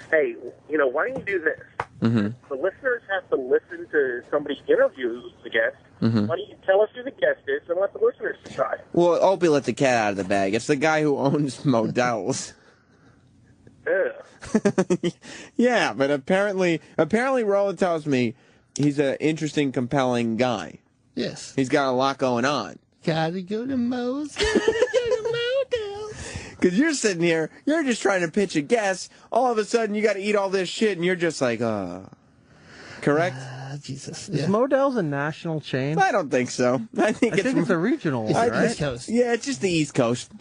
Hey, why don't you do this? Mm-hmm. The listeners have to listen to somebody interview the guest. Mm-hmm. Why don't you tell us who the guest is and let the listeners decide? Well, Opie let the cat out of the bag. It's the guy who owns Modell's. Yeah, but apparently Roland tells me he's an interesting, compelling guy. Yes. He's got a lot going on. Gotta go to Moe's. Gotta go to Modell's. Because you're sitting here, you're just trying to pitch a guess. All of a sudden, you got to eat all this shit, and you're just like, correct? Jesus. Is Modell's a national chain? I don't think so. I think it's a regional one, right? East Coast. Yeah, it's just the East Coast.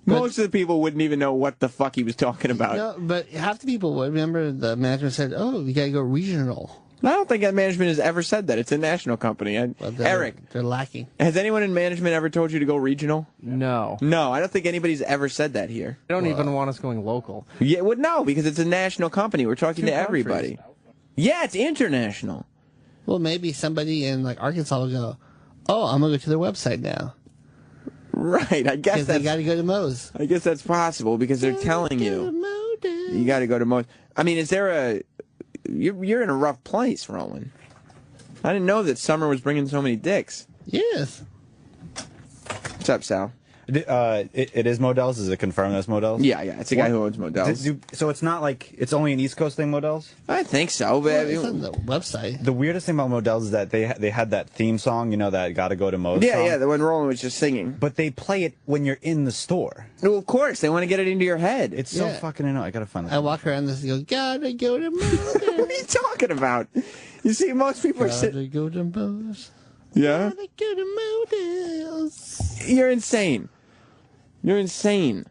Most of the people wouldn't even know what the fuck he was talking about. No, but half the people would. Remember, the management said, "Oh, you gotta go regional." I don't think that management has ever said that. It's a national company. Eric, they're lacking. Has anyone in management ever told you to go regional? No. No, I don't think anybody's ever said that here. They don't even want us going local. Yeah, well, no, because it's a national company. We're talking to countries. everybody. Yeah, it's international. Well, maybe somebody in like Arkansas will go, "Oh, I'm gonna go to their website now." Right, I guess they got to go to Moe's. I guess that's possible because they're telling you you got to go to Moe's. I mean, is there a? You're in a rough place, Roland. I didn't know that Summer was bringing so many dicks. Yes. What's up, Sal? It is Modell's. Is it confirmed that's Modell's? Yeah, it's a guy who owns Modell's. So it's not like it's only an East Coast thing, Modell's? I think so. But It's on the website. The weirdest thing about Modell's is that they had that theme song, that "Gotta Go to Moe's" song. Yeah, the one Roland was just singing. But they play it when you're in the store. Well, of course, they want to get it into your head. It's so fucking annoying. I gotta find it. I walk around this and go, "Gotta go to Moe's." What are you talking about? You see, most people are Gotta sitting. go to Moe's. Yeah. Gotta go to Modell's. You're insane. You're insane.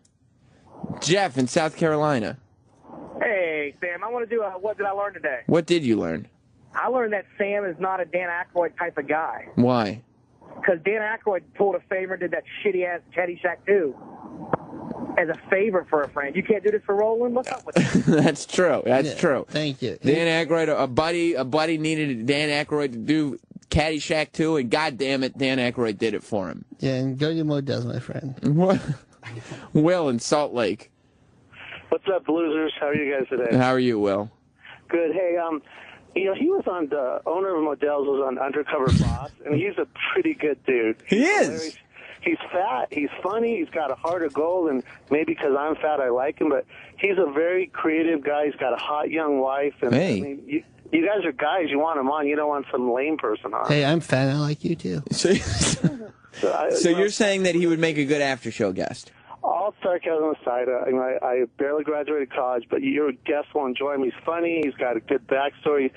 Jeff in South Carolina. Hey, Sam, I want to do what did I learn today? What did you learn? I learned that Sam is not a Dan Aykroyd type of guy. Why? Because Dan Aykroyd pulled a favor and did that shitty-ass Caddyshack 2 as a favor for a friend. You can't do this for Roland? What's up with that? That's true. That's true. Thank you. Dan Aykroyd, a buddy needed Dan Aykroyd to do Caddyshack 2, and goddamn it, Dan Aykroyd did it for him. Yeah, and go to Modell's, my friend. What? Will in Salt Lake. What's up, losers? How are you guys today? How are you, Will? Good. Hey, he was on the owner of Modell's was on Undercover Boss, and he's a pretty good dude. He is. He's fat. He's funny. He's got a heart of gold, and maybe because I'm fat, I like him. But he's a very creative guy. He's got a hot young wife. And Hey. I mean, you guys are guys. You want him on. You don't want some lame person on. Hey, I'm fat. I like you too. So you're saying that he would make a good after-show guest? All sarcasm aside, I barely graduated college, but your guest will enjoy him. He's funny. He's got a good backstory.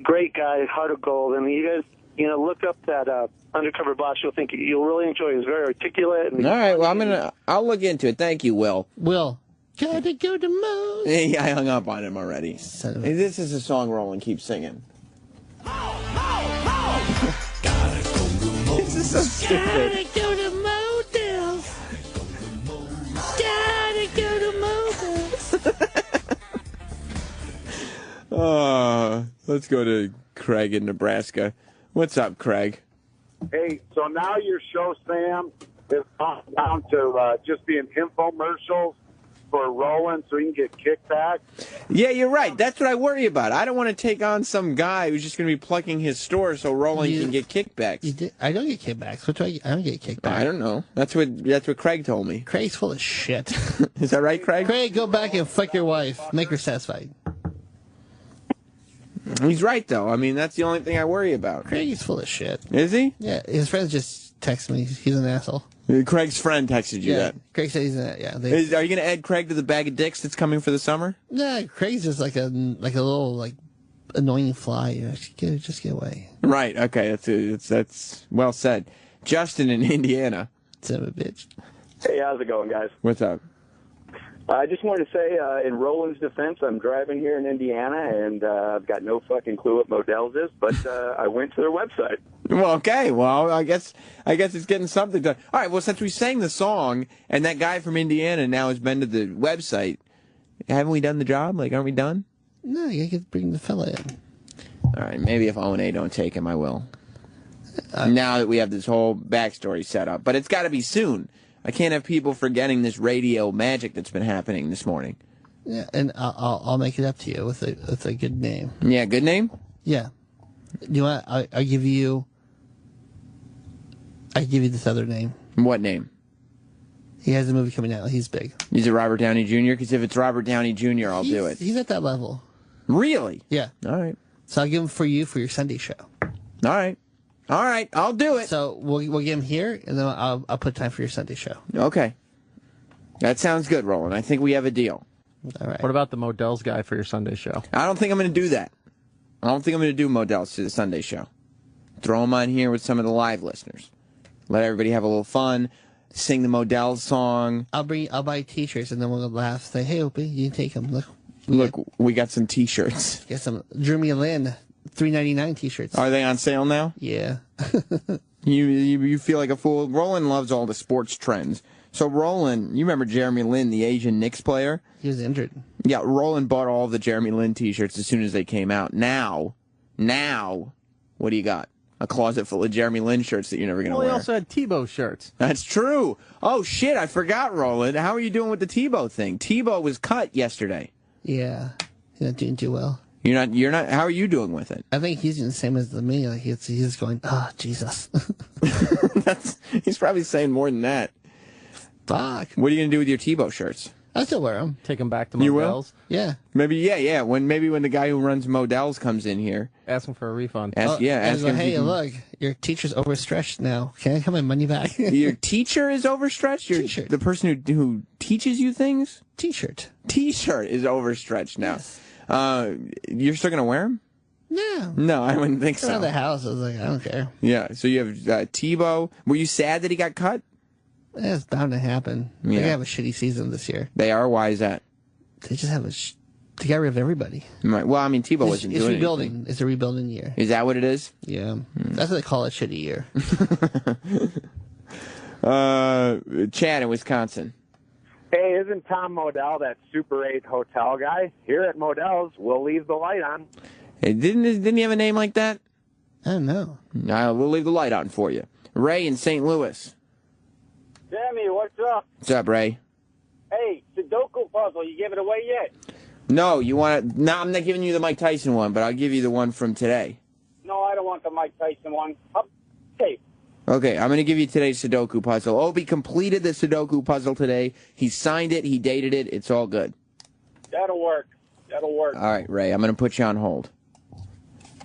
Great guy, heart of gold. And you guys, look up that Undercover Boss. You'll really enjoy it. He's very articulate. And All right, well, I'll look into it. Thank you, Will. Will. Gotta go to Moe's. Yeah, I hung up on him already. Hey, this is a song Roland keeps singing. This is so stupid. Gotta go to Modell's. Gotta go to Modell's. Let's go to Craig in Nebraska. What's up, Craig? Hey, so now your show, Sam, is down to just being infomercials for Roland so he can get kickback. Yeah, you're right. That's what I worry about. I don't want to take on some guy who's just going to be plugging his store so Roland can get kickbacks. I don't get kickbacks. What do I don't get kickbacks. I don't know. That's what Craig told me. Craig's full of shit. Is that right, Craig? Craig, go back and fuck your wife. Make her satisfied. He's right, though. I mean, that's the only thing I worry about. Craig is full of shit. Is he? Yeah, his friends just text me. He's an asshole. Craig's friend texted you that. Craig said he's an yeah. Are you going to add Craig to the bag of dicks that's coming for the summer? Nah, Craig's just like a little annoying fly. Just get away. Right. Okay. That's well said. Justin in Indiana. Son of a bitch. Hey, how's it going, guys? What's up? I just wanted to say, in Roland's defense, I'm driving here in Indiana, and I've got no fucking clue what Modell's is, but I went to their website. Well, okay. Well, I guess it's getting something done. All right. Well, since we sang the song, and that guy from Indiana now has been to the website, haven't we done the job? Like, aren't we done? No, you gotta bring the fella in. All right. Maybe if O&A don't take him, I will. Now that we have this whole backstory set up, but it's got to be soon. I can't have people forgetting this radio magic that's been happening this morning. Yeah, and I'll make it up to you with a good name. Yeah, good name? Yeah. Do you want? I give you this other name. What name? He has a movie coming out. He's big. Is it Robert Downey Jr.? Because if it's Robert Downey Jr., I'll do it. He's at that level. Really? Yeah. All right. So I'll give him for you for your Sunday show. All right. All right, I'll do it. So we'll get him here, and then I'll put time for your Sunday show. Okay. That sounds good, Roland. I think we have a deal. All right. What about the Modell's guy for your Sunday show? I don't think I'm going to do that. I don't think I'm going to do Modell's to the Sunday show. Throw them on here with some of the live listeners. Let everybody have a little fun. Sing the Modell's song. I'll buy T-shirts, and then we'll laugh. Say, hey, Opie, you can take them. Look, we got some T-shirts. Get some Jeremy Lin $3.99 T-shirts. Are they on sale now? Yeah. You feel like a fool. Roland loves all the sports trends. So Roland, you remember Jeremy Lin, the Asian Knicks player? He was injured. Yeah, Roland bought all the Jeremy Lin T-shirts as soon as they came out. Now, what do you got? A closet full of Jeremy Lin shirts that you're never going to wear. Well, he also had Tebow shirts. That's true. Oh, shit, I forgot, Roland. How are you doing with the Tebow thing? Tebow was cut yesterday. Yeah. He's not doing too well. You're not, how are you doing with it? I think he's doing the same as me. Like he's going, oh, Jesus. He's probably saying more than that. Fuck. What are you going to do with your Tebow shirts? I still wear them. Take them back to You Modell's. will? Yeah. Maybe, yeah. When the guy who runs Modell's comes in here. Ask him for a refund. Ask him. Hey, look, your teacher's overstretched now. Can I have my money back? Your teacher is overstretched? T-shirt. The person who teaches you things? T-shirt. T-shirt is overstretched now. Yes. You're still going to wear them? No. No, I wouldn't think so. Around the house, I was like, I don't care. Yeah, so you have Tebow. Were you sad that he got cut? It's bound to happen. Yeah. They're going to have a shitty season this year. They are? Why is that? They just have they got rid of everybody. Right. Well, I mean, Tebow wasn't doing rebuilding. anything. It's a rebuilding year. Is that what it is? Yeah. That's what they call a shitty year. Chad in Wisconsin. Hey, isn't Tom Modell that Super 8 hotel guy? Here at Modell's, we'll leave the light on. Hey, didn't he have a name like that? I don't know. We'll leave the light on for you. Ray in St. Louis. Sammy, what's up? What's up, Ray? Hey, Sudoku puzzle, you give it away yet? No, you want to... No, I'm not giving you the Mike Tyson one, but I'll give you the one from today. No, I don't want the Mike Tyson one. Hey. Okay, I'm going to give you today's Sudoku puzzle. Obi completed the Sudoku puzzle today. He signed it. He dated it. It's all good. That'll work. That'll work. All right, Ray, I'm going to put you on hold.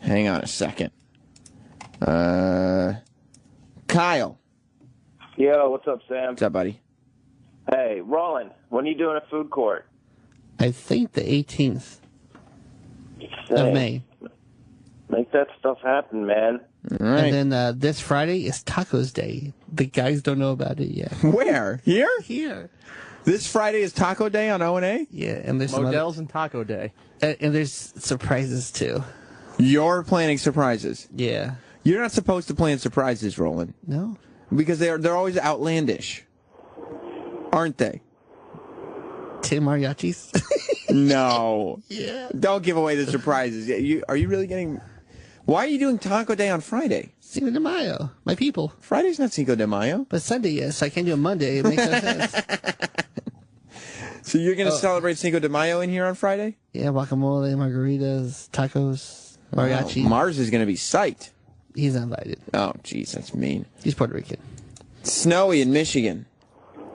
Hang on a second. Kyle. Yo, what's up, Sam? What's up, buddy? Hey, Roland, when are you doing a food court? I think the 18th of May. Make that stuff happen, man. All right. And then this Friday is Tacos Day. The guys don't know about it yet. Where? Here? Here. This Friday is Taco Day on O&A? Yeah, and there's Modell's and Taco Day. And there's surprises, too. You're planning surprises? Yeah. You're not supposed to plan surprises, Roland. No. Because they're always outlandish. Aren't they? Tim Mariachis? No. Yeah. Don't give away the surprises. Are you really getting... Why are you doing Taco Day on Friday? Cinco de Mayo. My people. Friday's not Cinco de Mayo. But Sunday, yes. I can't do it Monday. It makes no sense. So you're going to celebrate Cinco de Mayo in here on Friday? Yeah, guacamole, margaritas, tacos, mariachi. Oh, Mars is going to be psyched. He's not invited. Oh, jeez, that's mean. He's Puerto Rican. Snowy in Michigan.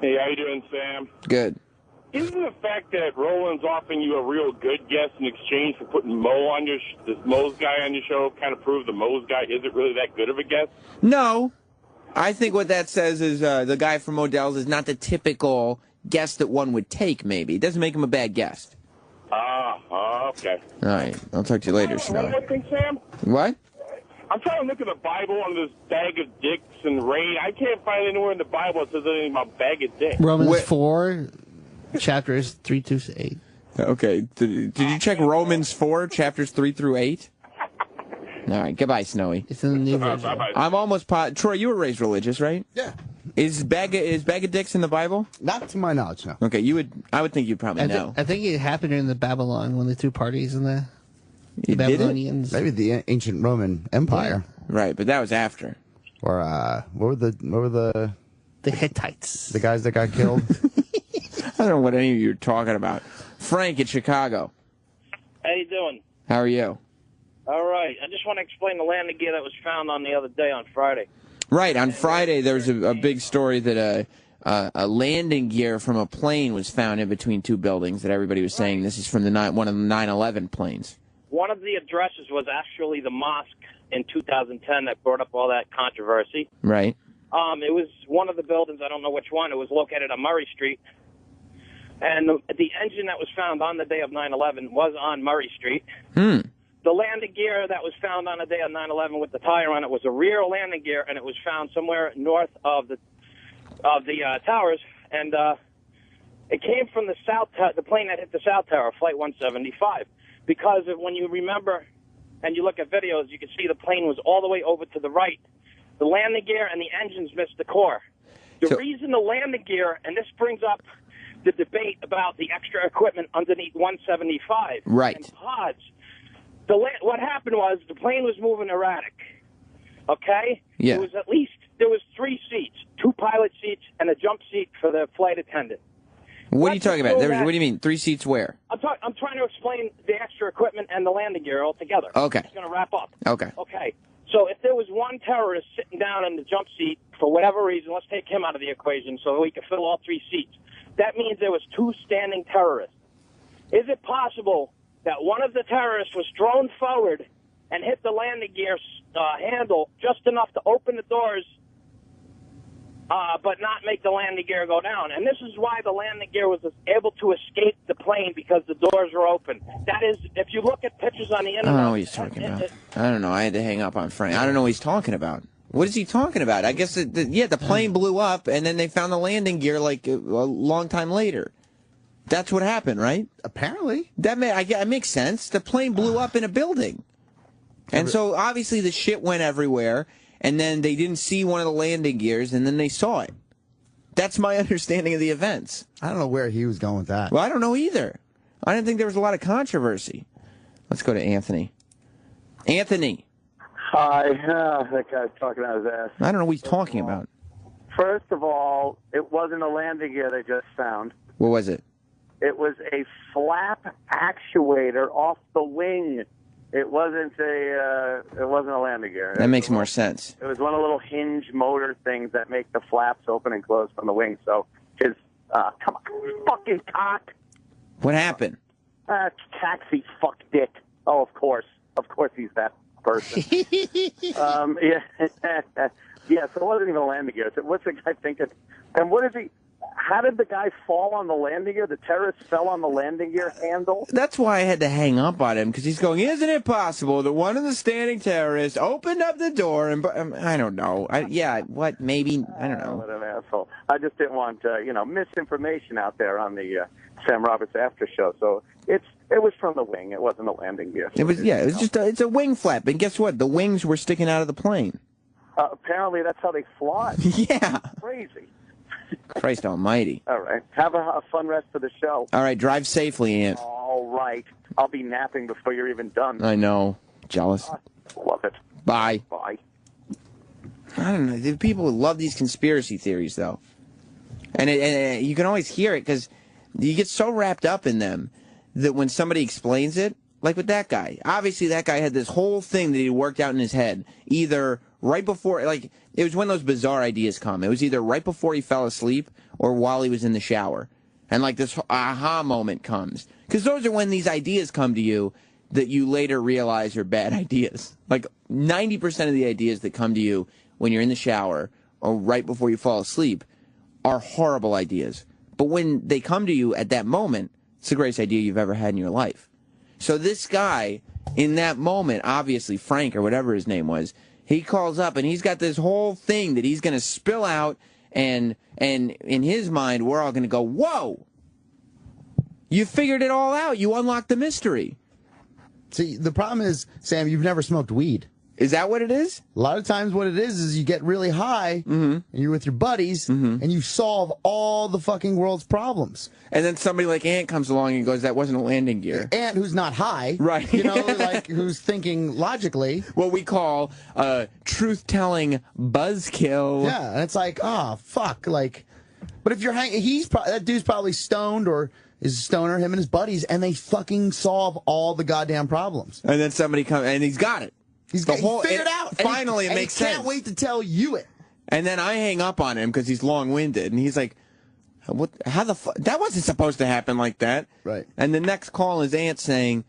Hey, how you doing, Sam? Good. Isn't the fact that Roland's offering you a real good guest in exchange for putting Mo on this Mo's guy on your show kind of prove the Mo's guy isn't really that good of a guest? No. I think what that says is the guy from Modell's is not the typical guest that one would take, maybe. It doesn't make him a bad guest. Okay. All right. I'll talk to you later, One Snowy. more thing, Sam. What? I'm trying to look at the Bible on this bag of dicks and rain. I can't find anywhere in the Bible that says anything about bag of dicks. Romans 4, chapters 3 to 8. Okay. Did you check Romans 4, chapters 3 through 8? All right. Goodbye, Snowy. It's in the new version. I'm almost positive. Troy, you were raised religious, right? Yeah. Is bag of dicks in the Bible? Not to my knowledge, no. Okay, I would think you'd probably know. I think it happened during the Babylon when they threw parties in the Babylonians. Maybe the ancient Roman Empire. Yeah. Right, but that was after. Or what were the Hittites? The guys that got killed. I don't know what any of you are talking about. Frank in Chicago. How you doing? How are you? All right. I just want to explain the landing gear that was found on the other day on Friday. Right, on Friday there was a big story that a landing gear from a plane was found in between two buildings that everybody was saying this is from one of the 9/11 planes. One of the addresses was actually the mosque in 2010 that brought up all that controversy. Right. It was one of the buildings, I don't know which one. It was located on Murray Street. And the engine that was found on the day of 9/11 was on Murray Street. The landing gear that was found on the day of 9/11 with the tire on it was a rear landing gear, and it was found somewhere north of the towers. And it came from the plane that hit the South Tower, Flight 175. Because when you remember and you look at videos, you can see the plane was all the way over to the right. The landing gear and the engines missed the core. The reason the landing gear, and this brings up the debate about the extra equipment underneath 175 right. and pods. What happened was the plane was moving erratic. Okay? Yeah. There was 3 seats, 2 pilot seats and a jump seat for the flight attendant. What are you talking about? What do you mean? 3 seats where? I'm trying to explain the extra equipment and the landing gear all together. Okay. I'm going to wrap up. Okay. Okay. So if there was one terrorist sitting down in the jump seat for whatever reason, let's take him out of the equation so we can fill all 3 seats. That means there was 2 standing terrorists. Is it possible that one of the terrorists was thrown forward and hit the landing gear handle just enough to open the doors, but not make the landing gear go down? And this is why the landing gear was able to escape the plane, because the doors were open. That is, if you look at pictures on the internet... I don't know what he's talking about. I don't know. I had to hang up on Frank. I don't know what he's talking about. What is he talking about? I guess, the plane blew up, and then they found the landing gear like a long time later. That's what happened, right? Apparently. That makes sense. The plane blew up in a building. And so, obviously, the shit went everywhere, and then they didn't see one of the landing gears, and then they saw it. That's my understanding of the events. I don't know where he was going with that. Well, I don't know either. I didn't think there was a lot of controversy. Let's go to Anthony. Anthony. Hi. That guy's talking out his ass. I don't know what he's talking about. First of all, it wasn't a landing gear they just found. What was it? It was a flap actuator off the wing. It wasn't a landing gear. That makes more sense. It was one of the little hinge motor things that make the flaps open and close from the wing. So his come on, fucking cock. What happened? Taxi fuck dick. Oh, of course he's that person. Yeah. Yeah, so it wasn't even a landing gear. So what's the guy thinking? And what is he? How did the guy fall on the landing gear? The terrorist fell on the landing gear handle? That's why I had to hang up on him, because he's going, isn't it possible that one of the standing terrorists opened up the door and... I don't know. Maybe, I don't know. What an asshole. I just didn't want, misinformation out there on the Sam Roberts After Show. So it was from the wing. It wasn't a landing gear. So it's a wing flap. And guess what? The wings were sticking out of the plane. Apparently that's how they fly. Yeah. Crazy. Christ almighty. All right. Have a fun rest of the show. All right. Drive safely, Ant. All right. I'll be napping before you're even done. I know. Jealous. Love it. Bye. Bye. I don't know. The people love these conspiracy theories, though. And you can always hear it because you get so wrapped up in them that when somebody explains it, like with that guy, obviously that guy had this whole thing that he worked out in his head, either right before, like, it was when those bizarre ideas come. It was either right before he fell asleep or while he was in the shower. And, like, this aha moment comes. Because those are when these ideas come to you that you later realize are bad ideas. Like, 90% of the ideas that come to you when you're in the shower or right before you fall asleep are horrible ideas. But when they come to you at that moment, it's the greatest idea you've ever had in your life. So this guy in that moment, obviously Frank or whatever his name was, he calls up and he's got this whole thing that he's going to spill out, and in his mind, we're all going to go, whoa, you figured it all out. You unlocked the mystery. See, the problem is, Sam, you've never smoked weed. Is that what it is? A lot of times what it is you get really high, and you're with your buddies, and you solve all the fucking world's problems. And then somebody like Ant comes along and goes, that wasn't a landing gear. Ant, who's not high. Right. You know, like, who's thinking logically. What we call truth-telling buzzkill. Yeah, and it's like, oh, fuck. Like, but if you're hanging, that dude's probably stoned or is a stoner, him and his buddies, and they fucking solve all the goddamn problems. And then somebody comes, and he's got it. He figured out. Finally, it makes sense. I can't wait to tell you it. And then I hang up on him because he's long-winded, and he's like, "What? How the fuck? That wasn't supposed to happen like that." Right. And the next call is Ant saying,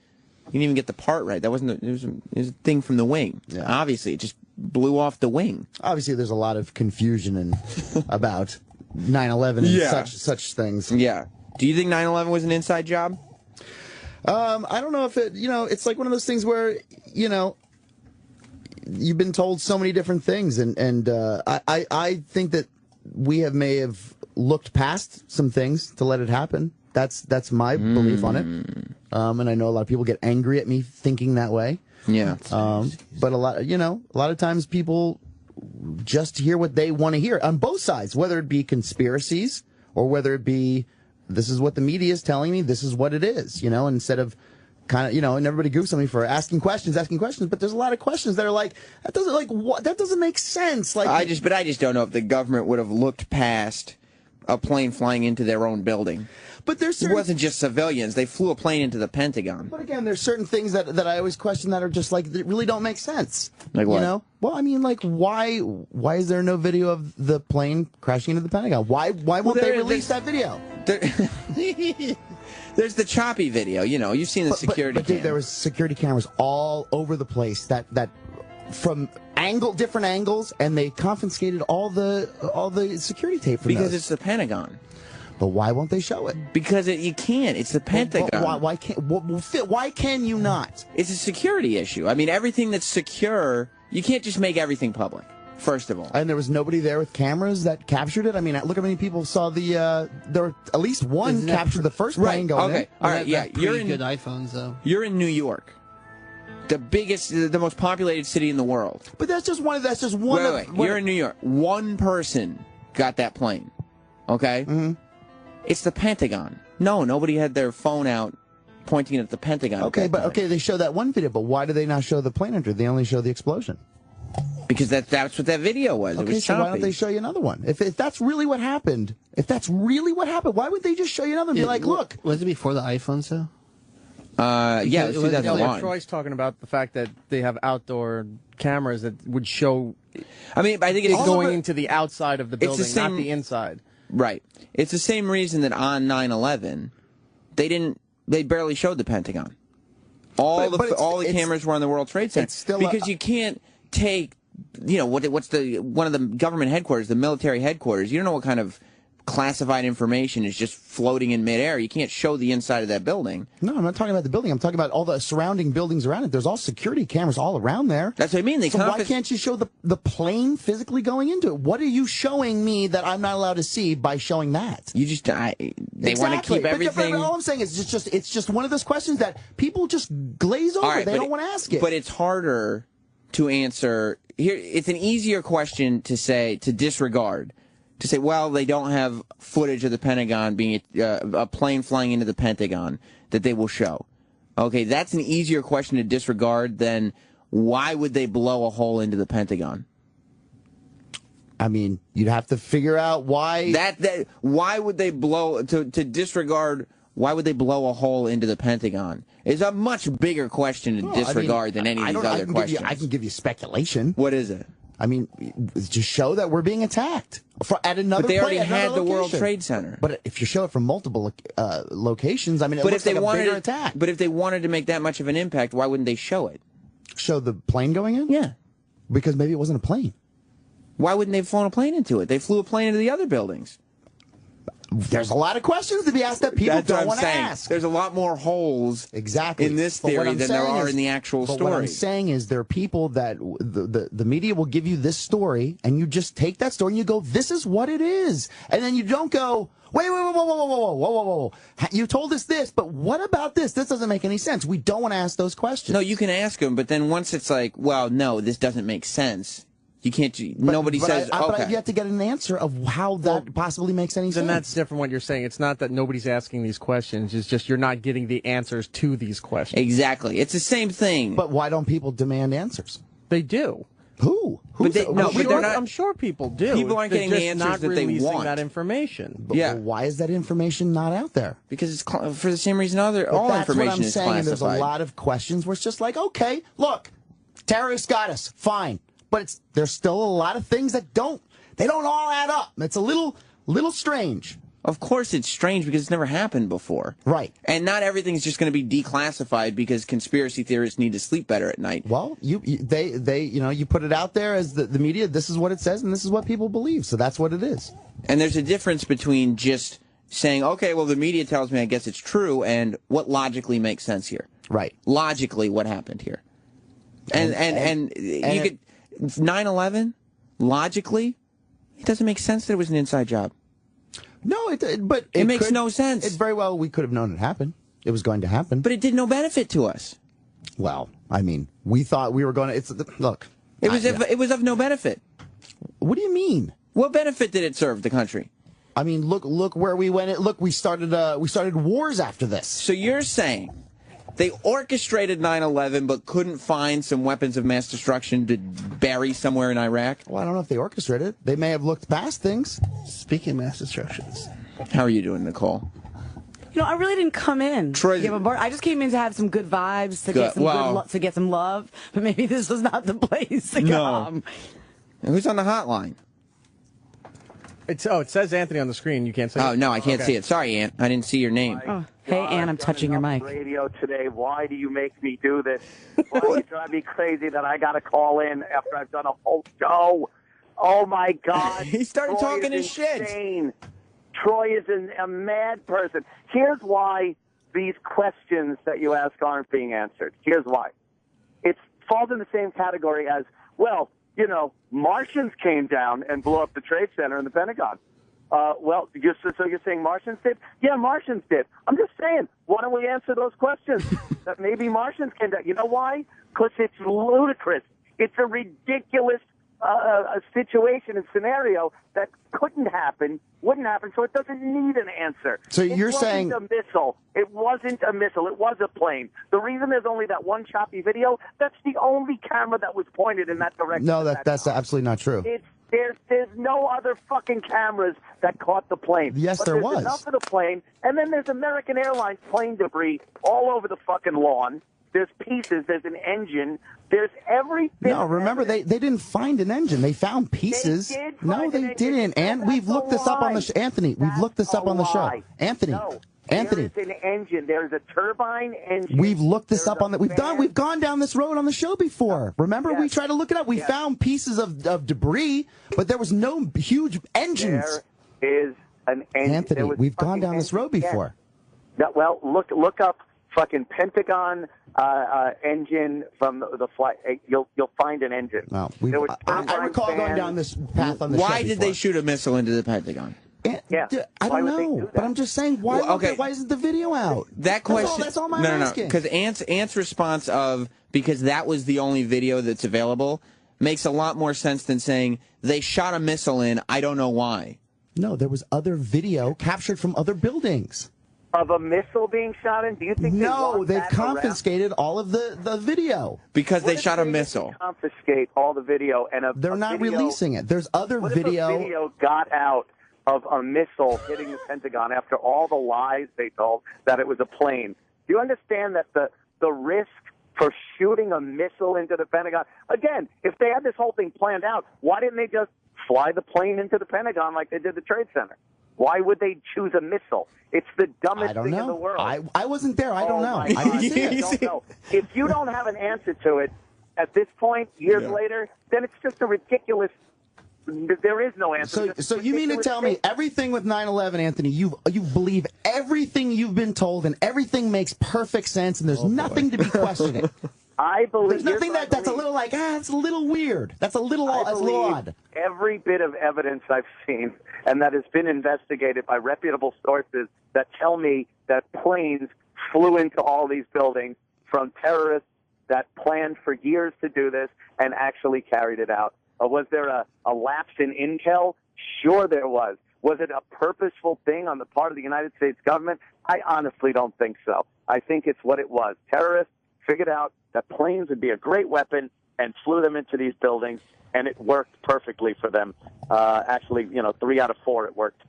"You didn't even get the part right. That wasn't. It was a thing from the wing. Yeah. Obviously, it just blew off the wing." Obviously, there's a lot of confusion about 9/11 and such things. Yeah. Do you think 9/11 was an inside job? I don't know if it. You know, it's like one of those things where you've been told so many different things, and I think that we may have looked past some things to let it happen. That's my belief on it. And I know a lot of people get angry at me thinking that way. Yeah. But a lot of times people just hear what they want to hear on both sides, whether it be conspiracies or whether it be this is what the media is telling me, this is what it is, instead of kind of, and everybody goofs on me for asking questions, but there's a lot of questions that are like, that doesn't make sense. Like, I just don't know if the government would have looked past a plane flying into their own building. But it wasn't just civilians. They flew a plane into the Pentagon. But again, there's certain things that I always question that are just like, that really don't make sense. Like what? Well, I mean, like, why is there no video of the plane crashing into the Pentagon? Why won't they release that video? There's the choppy video, you've seen the security cameras. There was security cameras all over the place that from different angles, and they confiscated all the security tape from because those. It's the Pentagon. But why won't they show it? Because you can't. It's the Pentagon. Why can you not? It's a security issue. I mean, everything that's secure, you can't just make everything public. First of all, and there was nobody there with cameras that captured it. I mean, look how many people saw the. There were at least one captured the first plane going in. Okay, all right, yeah. You're in good iPhones though. You're in New York, the most populated city in the world. But that's just one. Wait. You're in New York. One person got that plane. Okay. Mm-hmm. It's the Pentagon. No, nobody had their phone out pointing at the Pentagon. Okay, they show that one video, but why do they not show the plane enter? They only show the explosion. Because that's what that video was. Okay, it was so why don't they show you another one? If that's really what happened, why would they just show you another one and be like, look? Was it before the iPhones, though? Yeah, it was 2001. Troy's talking about the fact that they have outdoor cameras that would show. I mean, I think it's going into the outside of the building, not the inside. Right. It's the same reason that on 9/11, they barely showed the Pentagon. All the cameras were on the World Trade Center. Because you can't take, what's one of the government headquarters, the military headquarters. You don't know what kind of classified information is just floating in midair. You can't show the inside of that building. No, I'm not talking about the building. I'm talking about all the surrounding buildings around it. There's all security cameras all around there. That's what I mean. So why can't you show the plane physically going into it? What are you showing me that I'm not allowed to see by showing that? You just they want to keep everything. But all I'm saying is it's just one of those questions that people just glaze over. They don't want to ask it. But it's harder to answer. Here, it's an easier question to disregard. To say, well, they don't have footage of the Pentagon being a plane flying into the Pentagon that they will show. Okay, that's an easier question to disregard than why would they blow a hole into the Pentagon? I mean, you'd have to figure out why. Why would they blow to disregard? Why would they blow a hole into the Pentagon? It's a much bigger question to disregard than any of these other questions. I can give you speculation. What is it? I mean, just show that we're being attacked at another. But they already had the World Trade Center. But if you show it from multiple locations, I mean, it looks like a bigger attack. But if they wanted to make that much of an impact, why wouldn't they show it? Show the plane going in? Yeah. Because maybe it wasn't a plane. Why wouldn't they have flown a plane into it? They flew a plane into the other buildings. There's a lot of questions to be asked that people That's what don't I'm want to saying. ask. There's a lot more holes exactly in this But what theory I'm than there saying are is- in the actual but story. What I'm saying is there are people that the media will give you this story, and you just take that story and you go, this is what it is. And then you don't go, wait, whoa. You told us this, but what about this? This doesn't make any sense. We don't want to ask those questions. No, you can ask them, but then once it's like, well, no, this doesn't make sense. You can't. Nobody says. But okay. I've yet to get an answer of how that possibly makes any sense. Then that's different from what you're saying. It's not that nobody's asking these questions. It's just you're not getting the answers to these questions. Exactly. It's the same thing. But why don't people demand answers? They do. Who? But they, no, but they're not. I'm sure people do. People aren't They're getting the just answers not that they releasing want. that information. But why is that information not out there? Because it's for the same reason all that's information what I'm is saying. classified. There's a lot of questions where it's just like, okay, look, terrorists got us, fine, but there's still a lot of things that don't all add up. It's a little strange. Of course, it's strange because it's never happened before. Right. And not everything's just going to be declassified because conspiracy theorists need to sleep better at night. Well, you put it out there as the media. This is what it says, and this is what people believe. So that's what it is. And there's a difference between just saying, okay, well, the media tells me I guess it's true, and what logically makes sense here. Right. Logically, what happened here. And you could 9/11, logically, it doesn't make sense that it was an inside job. No, but it makes no sense. It very well, we could have known it happened. It was going to happen. But it did no benefit to us. Well, I mean, we thought we were going to. Look, it was of no benefit. What do you mean? What benefit did it serve the country? I mean, look where we went. Look, we started wars after this. So you're saying they orchestrated 9/11 but couldn't find some weapons of mass destruction to bury somewhere in Iraq? Well, I don't know if they orchestrated it. They may have looked past things. Speaking of mass destructions. How are you doing, Nicole? You know, I really didn't come in. I just came in to have some good vibes, to get some love, but maybe this was not the place to come. Who's on the hotline? It says Anthony on the screen. You can't say. Oh no, I can't see it. Sorry, Ant. I didn't see your name. Oh, hey, Ann, I'm touching your mic. Radio today. Why do you make me do this? Why do you drive me crazy that I got to call in after I've done a whole show? Oh my God! He started talking his shit. Troy is a mad person. Here's why these questions that you ask aren't being answered. Here's why. It falls in the same category as, well, you know, Martians came down and blew up the Trade Center in the Pentagon. So you're saying Martians did? Yeah, Martians did. I'm just saying, why don't we answer those questions? That maybe Martians came down. You know why? Because it's ludicrous. It's a ridiculous a situation and scenario that wouldn't happen, so it doesn't need an answer. So you're saying... It wasn't a missile. It wasn't a missile. It was a plane. The reason there's only that one choppy video, that's the only camera that was pointed in that direction. No, that's absolutely not true. There's no other fucking cameras that caught the plane. Yes, but there there's was. Enough of the plane, and then there's American Airlines plane debris all over the fucking lawn. There's pieces. There's an engine. There's everything. No, remember, they didn't find an engine. They found pieces. No, they didn't. And we've looked this up on the Anthony. We've looked this up on the show. Anthony. There's an engine. There's a turbine engine. We've looked this up on the. We've gone down this road on the show before. Remember, we tried to look it up. We found pieces of debris, but there was no huge engines. There is an engine. Anthony, we've gone down this road before. Yeah, well, look up fucking Pentagon engine from the flight. You'll find an engine. Well, I recall going down this path on the show. Why did they shoot a missile into the Pentagon? I don't know, but I'm just saying, why isn't the video out? That question. That's all I'm asking. Because Ant's response of, because that was the only video that's available, makes a lot more sense than saying they shot a missile in, I don't know why. No, there was other video captured from other buildings. Of a missile being shot in? Do you think they've confiscated all of the video. Because they shot a missile. Confiscate all the video and they're not releasing it. There's other video. If a video got out of a missile hitting the Pentagon after all the lies they told that it was a plane. Do you understand that the risk for shooting a missile into the Pentagon? Again, if they had this whole thing planned out, why didn't they just fly the plane into the Pentagon like they did the Trade Center? Why would they choose a missile? It's the dumbest thing in the world. I wasn't there. I don't know. I don't know. If you don't have an answer to it at this point, years later, then it's just a ridiculous There is no answer. So you mean to tell me everything with 9/11, Anthony? You believe everything you've been told, and everything makes perfect sense, and there's nothing to be questioning. I believe there's nothing that's a little like it's a little weird. That's a little odd. Every bit of evidence I've seen, and that has been investigated by reputable sources that tell me that planes flew into all these buildings from terrorists that planned for years to do this and actually carried it out. Was there a lapse in intel? Sure there was. Was it a purposeful thing on the part of the United States government? I honestly don't think so. I think it's what it was. Terrorists figured out that planes would be a great weapon and flew them into these buildings, and it worked perfectly for them. Actually, 3 out of 4 it worked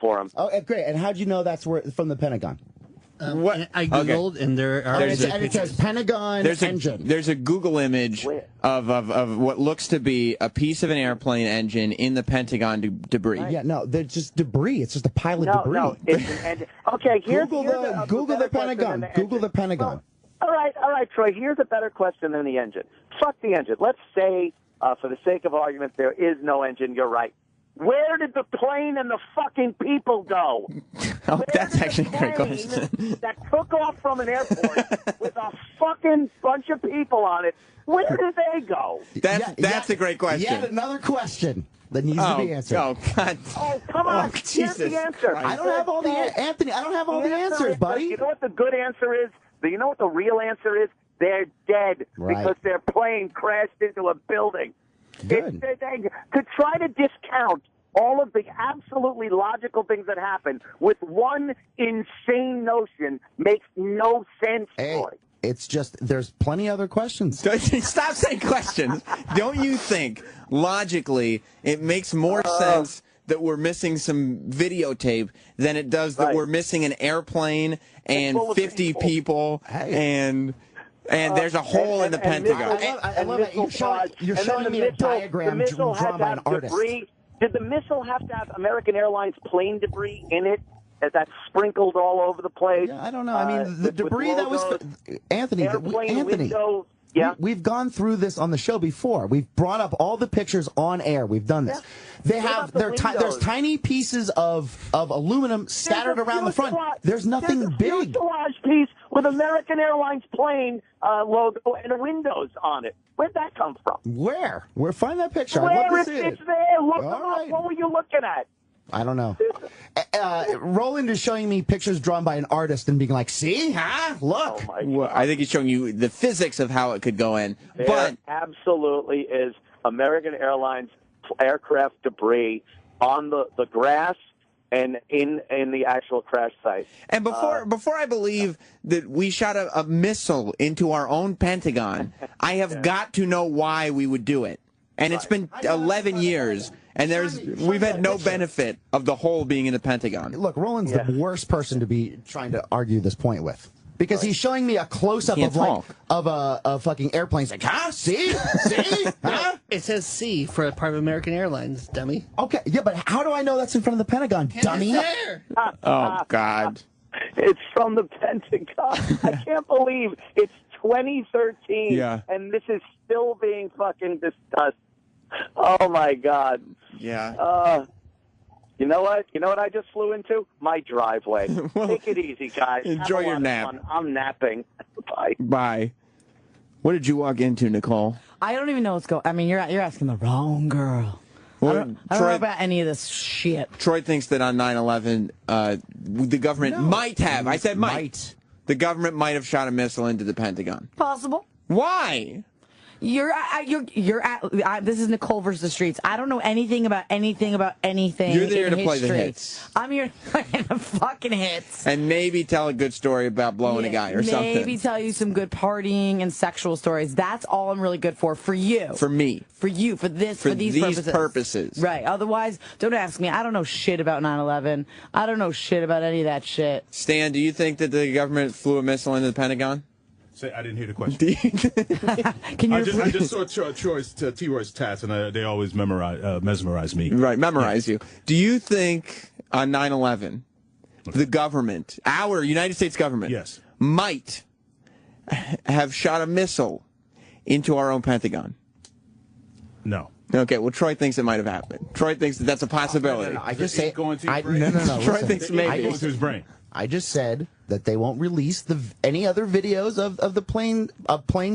for them. Oh, great. And how'd you know that's from the Pentagon? What I googled, and there are. And it says Pentagon engine. There's a Google image of what looks to be a piece of an airplane engine in the Pentagon debris. Yeah, no, they're just debris. It's just a pile of debris. No, it's an engine. Okay, Google the Pentagon. Google the Pentagon. All right, Troy. Here's a better question than the engine. Fuck the engine. Let's say, for the sake of argument, there is no engine. You're right. Where did the plane and the fucking people go? That's actually a great question. That took off from an airport with a fucking bunch of people on it. Where did they go? That's a great question. Yet another question that needs to be answered. Oh, God. Oh, come on. Here's the answer. Christ. I don't have all the Anthony. I don't have all the answers, buddy. You know what the good answer is? You know what the real answer is? They're dead because their plane crashed into a building. Good. To try to discount all of the absolutely logical things that happen with one insane notion makes no sense, Troy. It's just, there's plenty other questions. Stop saying questions. Don't you think, logically, it makes more sense that we're missing some videotape than it does that we're missing an airplane and 50 people and there's a hole in the Pentagon. I love it. You're showing me a diagram drawn by an artist. Did the missile have to have American Airlines plane debris in it? That's sprinkled all over the place. Yeah, I don't know. I mean, the debris that was Anthony. Windows. Yeah. We've gone through this on the show before. We've brought up all the pictures on air. We've done this. They have there's tiny pieces of aluminum scattered around the front. There's nothing big. There's a fuselage piece with American Airlines plane logo and windows on it. Where'd that come from? Where? Find that picture. I'd love to see it's there. Look them up. What were you looking at? I don't know. Roland is showing me pictures drawn by an artist and being like, see? Huh? Look. Well, I think he's showing you the physics of how it could go in. There absolutely is American Airlines aircraft debris on the grass and in the actual crash site. And before I believe that we shot a missile into our own Pentagon, I have got to know why we would do it. And it's been 11 years. And we've had no benefit of the hole being in the Pentagon. Look, Roland's the worst person to be trying to argue this point with. Because he's showing me a close-up of a fucking airplane. He's like, huh? See? See? Huh? It says C for part of American Airlines, dummy. Okay, yeah, but how do I know that's in front of the Pentagon, dummy? There. Oh, God. It's from the Pentagon. I can't believe it's 2013, and this is still being fucking discussed. Oh, my God. Yeah. You know what? You know what I just flew into? My driveway. Take it easy, guys. Enjoy your nap. I'm napping. Bye. Bye. What did you walk into, Nicole? I don't even know what's going on. I mean, you're asking the wrong girl. I don't know about any of this shit. Troy thinks that on 9/11, the government might have. I said might. The government might have shot a missile into the Pentagon. Possible. Why? This is Nicole versus the streets. I don't know anything about anything. You're there to play the hits. I'm here to play the fucking hits. And maybe tell a good story about blowing a guy or something. Maybe tell you some good partying and sexual stories. That's all I'm really good for you. For me. For you. For these purposes. Right. Otherwise, don't ask me. I don't know shit about 9/11. I don't know shit about any of that shit. Stan, do you think that the government flew a missile into the Pentagon? I didn't hear the question. I just saw T-Roy's tats, and they always mesmerize me. Right, memorize you. Do you think on 9/11, the government, our United States government, might have shot a missile into our own Pentagon? No. Okay, well, Troy thinks it might have happened. Troy thinks that that's a possibility. No, I just say going to his brain? no. Troy listen. thinks maybe. Going to his brain. I just said that they won't release any other videos of the plane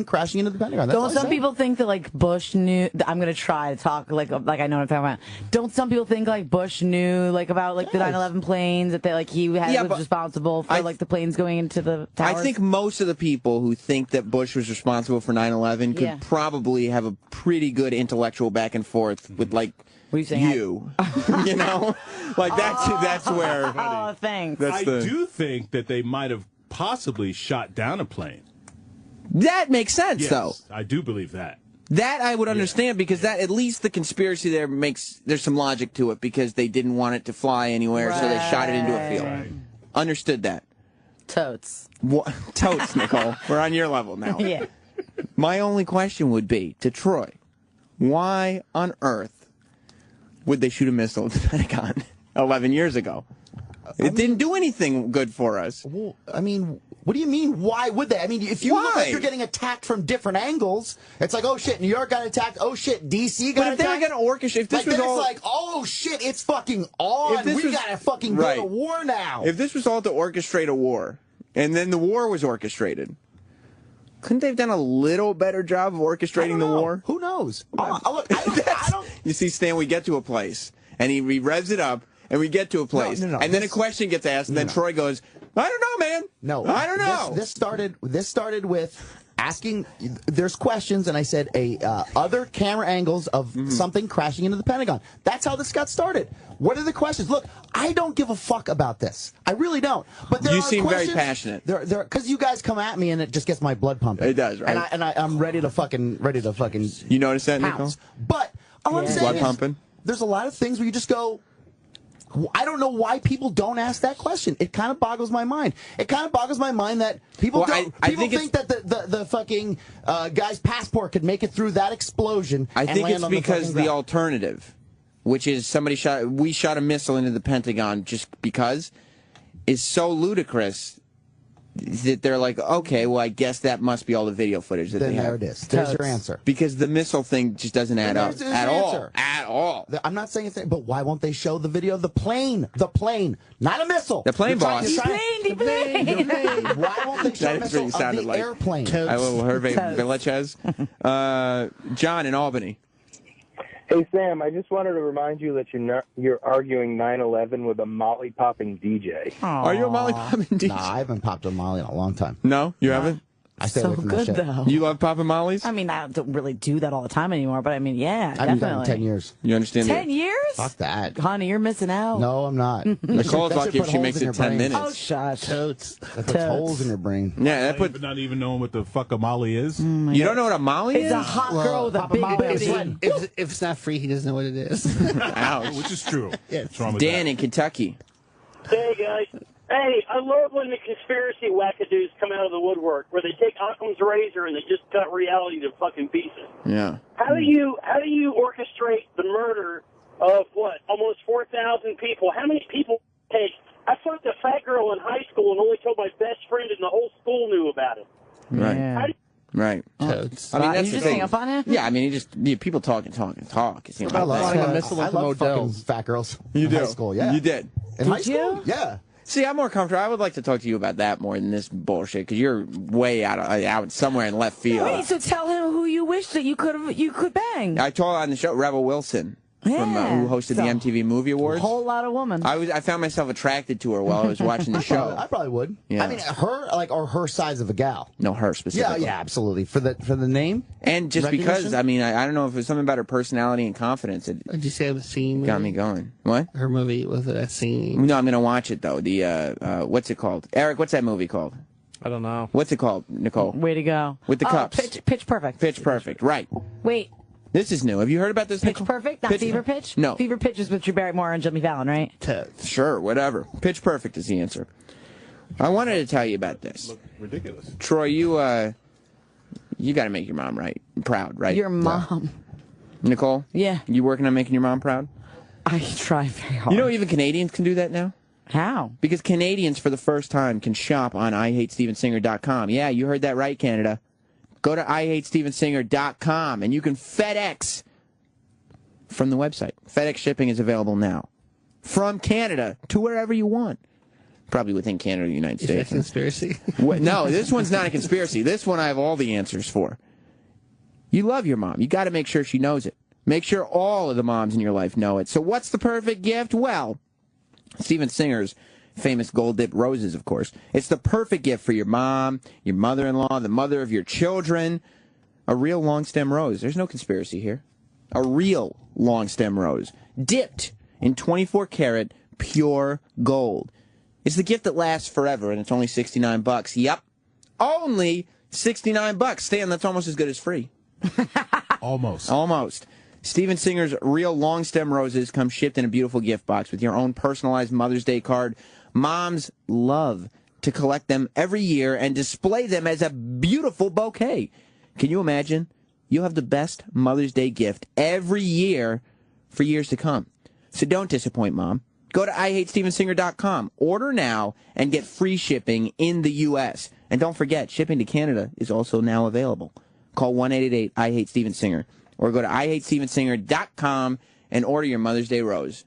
crashing into the Pentagon. That's Don't some people think that like Bush knew? I'm gonna try to talk like I know what I'm talking about. Don't some people think like Bush knew like about like the 9/11 planes that they like he was responsible for like the planes going into the towers? I think most of the people who think that Bush was responsible for 9/11 could probably have a pretty good intellectual back and forth with like. What are you saying? You know, like that's where. Oh, thanks. I do think that they might have possibly shot down a plane. That makes sense, Yes, though. I do believe that. That I would understand because that at least the conspiracy there's some logic to it because they didn't want it to fly anywhere, so they shot it into a field. Right. Understood that. Totes. Totes, Nicole. We're on your level now. Yeah. My only question would be to Troy, why on earth would they shoot a missile at the Pentagon 11 years ago? It didn't do anything good for us. Well, I mean, what do you mean, why would they? I mean, if you look like you're getting attacked from different angles, it's like, oh shit, New York got attacked, oh shit, DC got attacked. But if they were going to orchestrate, if this was all... it's like, oh shit, it's fucking on, we gotta fucking go to war now. If this was all to orchestrate a war, and then the war was orchestrated, couldn't they have done a little better job of orchestrating the war? Who knows? You see, Stan, we get to a place, and he revs it up, and we get to a place, No. and then a question gets asked, and then Troy goes, I don't know, man. No. I don't know. This started with asking, there's questions, and I said, other camera angles of something crashing into the Pentagon. That's how this got started. What are the questions? Look, I don't give a fuck about this. I really don't. But there you are seem questions, very passionate. Because you guys come at me, and it just gets my blood pumping. It does, right? And I'm ready to fucking. You notice that, Nicole? pounce. But all I'm saying blood is, pumping. There's a lot of things where you just go, I don't know why people don't ask that question. It kind of boggles my mind. It kind of boggles my mind that people think that the fucking guy's passport could make it through that explosion. I think land it's on because the the alternative, which is we shot a missile into the Pentagon just because, is so ludicrous that they're like, okay, well, I guess that must be all the video footage that then they have. there it is. There's your answer. Because the missile thing just doesn't add up There's at your all. answer. At all. I'm not saying it's, but why won't they show the video of the plane? The plane, not a missile. The plane boss. The plane. Why won't they show That a is what missile you of sounded the like. airplane? I will Hervé Villachez. John in Albany. Hey, Sam, I just wanted to remind you that you're arguing 9/11 with a Molly-popping DJ. Are you a Molly-popping DJ? Nah, I haven't popped a Molly in a long time. No? You haven't? I stay So away from good, that shit. though. You love popping Mollies? I mean, I don't really do that all the time anymore, but I mean, yeah, I haven't done it definitely. in 10 years. You understand 10 years? Fuck that. Honey, you're missing out. No, I'm not. Nicole's That should lucky if put she holes makes in it your 10 brain. minutes. Oh, shush. Totes. That puts holes in your brain. Yeah, that put. Not even knowing what the fuck a Molly is. You don't know what a Molly is? It's a hot girl with a Papa big Molly booty. If it's not free, he doesn't know what it is. Ouch. Which is true. Yeah. What's wrong with Dan in Kentucky. Hey, guys. Hey, I love when the conspiracy wackadoos come out of the woodwork, where they take Occam's razor and they just cut reality to fucking pieces. Yeah. How do you orchestrate the murder of almost 4,000 people? How many people take? I fucked a fat girl in high school and only told my best friend, and the whole school knew about it. Right. How do Right. Totes. I mean, that's you the just thing. hang up on him? Yeah, I mean, people talk. It's I my love thing. fucking missile into fucking Modell's. fat girls. You in do. high school, yeah. You did. In high school? Yeah. See, I'm more comfortable. I would like to talk to you about that more than this bullshit because you're way out somewhere in left field. Wait, so tell him who you wish that you could bang. I told on the show Rebel Wilson from who hosted the MTV Movie Awards. A whole lot of women. I found myself attracted to her while I was watching the show. I probably would. Yeah. I mean, her, or her size of a gal. No, her Yeah, specifically. yeah, absolutely. For the name? And just because, I mean, I don't know if it was something about her personality and confidence. It Did you say the scene? got me going. What? Her movie was it that scene? No, I'm going to watch it, though. The, what's it called? Eric, what's that movie called? I don't know. What's it called, Nicole? Way to go. With the cups. Pitch Perfect. Pitch Perfect, right. Wait, This is new. Have you heard about this, Pitch Nicole? Perfect? Not Fever Pitch? No. Fever Pitch is with Drew Barrymore and Jimmy Fallon, right? Sure, whatever. Pitch Perfect is the answer. I wanted to tell you about this. Ridiculous. Troy, you got to make your mom proud, right? Your mom. Nicole? Yeah. You working on making your mom proud? I try very hard. You know even Canadians can do that now? How? Because Canadians, for the first time, can shop on IHateStevenSinger.com. Yeah, you heard that right, Canada. Go to IHateStevenSinger.com, and you can FedEx from the website. FedEx shipping is available now. From Canada to wherever you want. Probably within Canada or the United States. Is that a conspiracy? No, this one's not a conspiracy. This one I have all the answers for. You love your mom. You got to make sure she knows it. Make sure all of the moms in your life know it. So what's the perfect gift? Well, Steven Singer's famous gold-dipped roses, of course. It's the perfect gift for your mom, your mother-in-law, the mother of your children. A real long-stem rose. There's no conspiracy here. A real long-stem rose. Dipped in 24-karat pure gold. It's the gift that lasts forever, and it's only $69. Yep. Only $69. Stan, that's almost as good as free. Almost. Almost. Steven Singer's real long-stem roses come shipped in a beautiful gift box with your own personalized Mother's Day card. Moms love to collect them every year and display them as a beautiful bouquet. Can you imagine? You'll have the best Mother's Day gift every year for years to come. So don't disappoint, Mom. Go to IHateStevenSinger.com. Order now and get free shipping in the U.S. And don't forget, shipping to Canada is also now available. Call 1-888-I-HATE-STEVEN-SINGER or go to IHateStevenSinger.com and order your Mother's Day rose.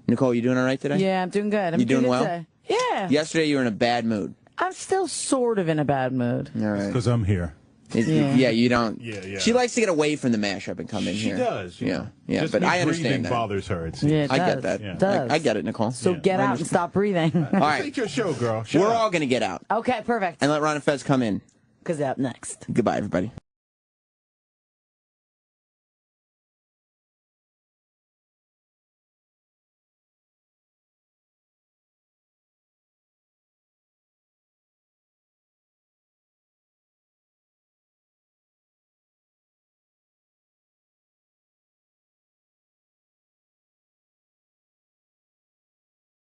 Nicole, you doing all right today? Yeah, I'm doing good. You doing well? Today. Yeah. Yesterday you were in a bad mood. I'm still sort of in a bad mood. All right. Because I'm here. Yeah, you don't. Yeah. She likes to get away from the mashup and come in here. She does. Yeah. Just but me I understand breathing that. bothers her. It seems. Yeah, it I does. get that. It does. I get it, Nicole. So get out and stop breathing. All right. Take your show, girl. We're all going to get out. Okay, perfect. And let Ron and Fez come in. Because up next. Goodbye, everybody.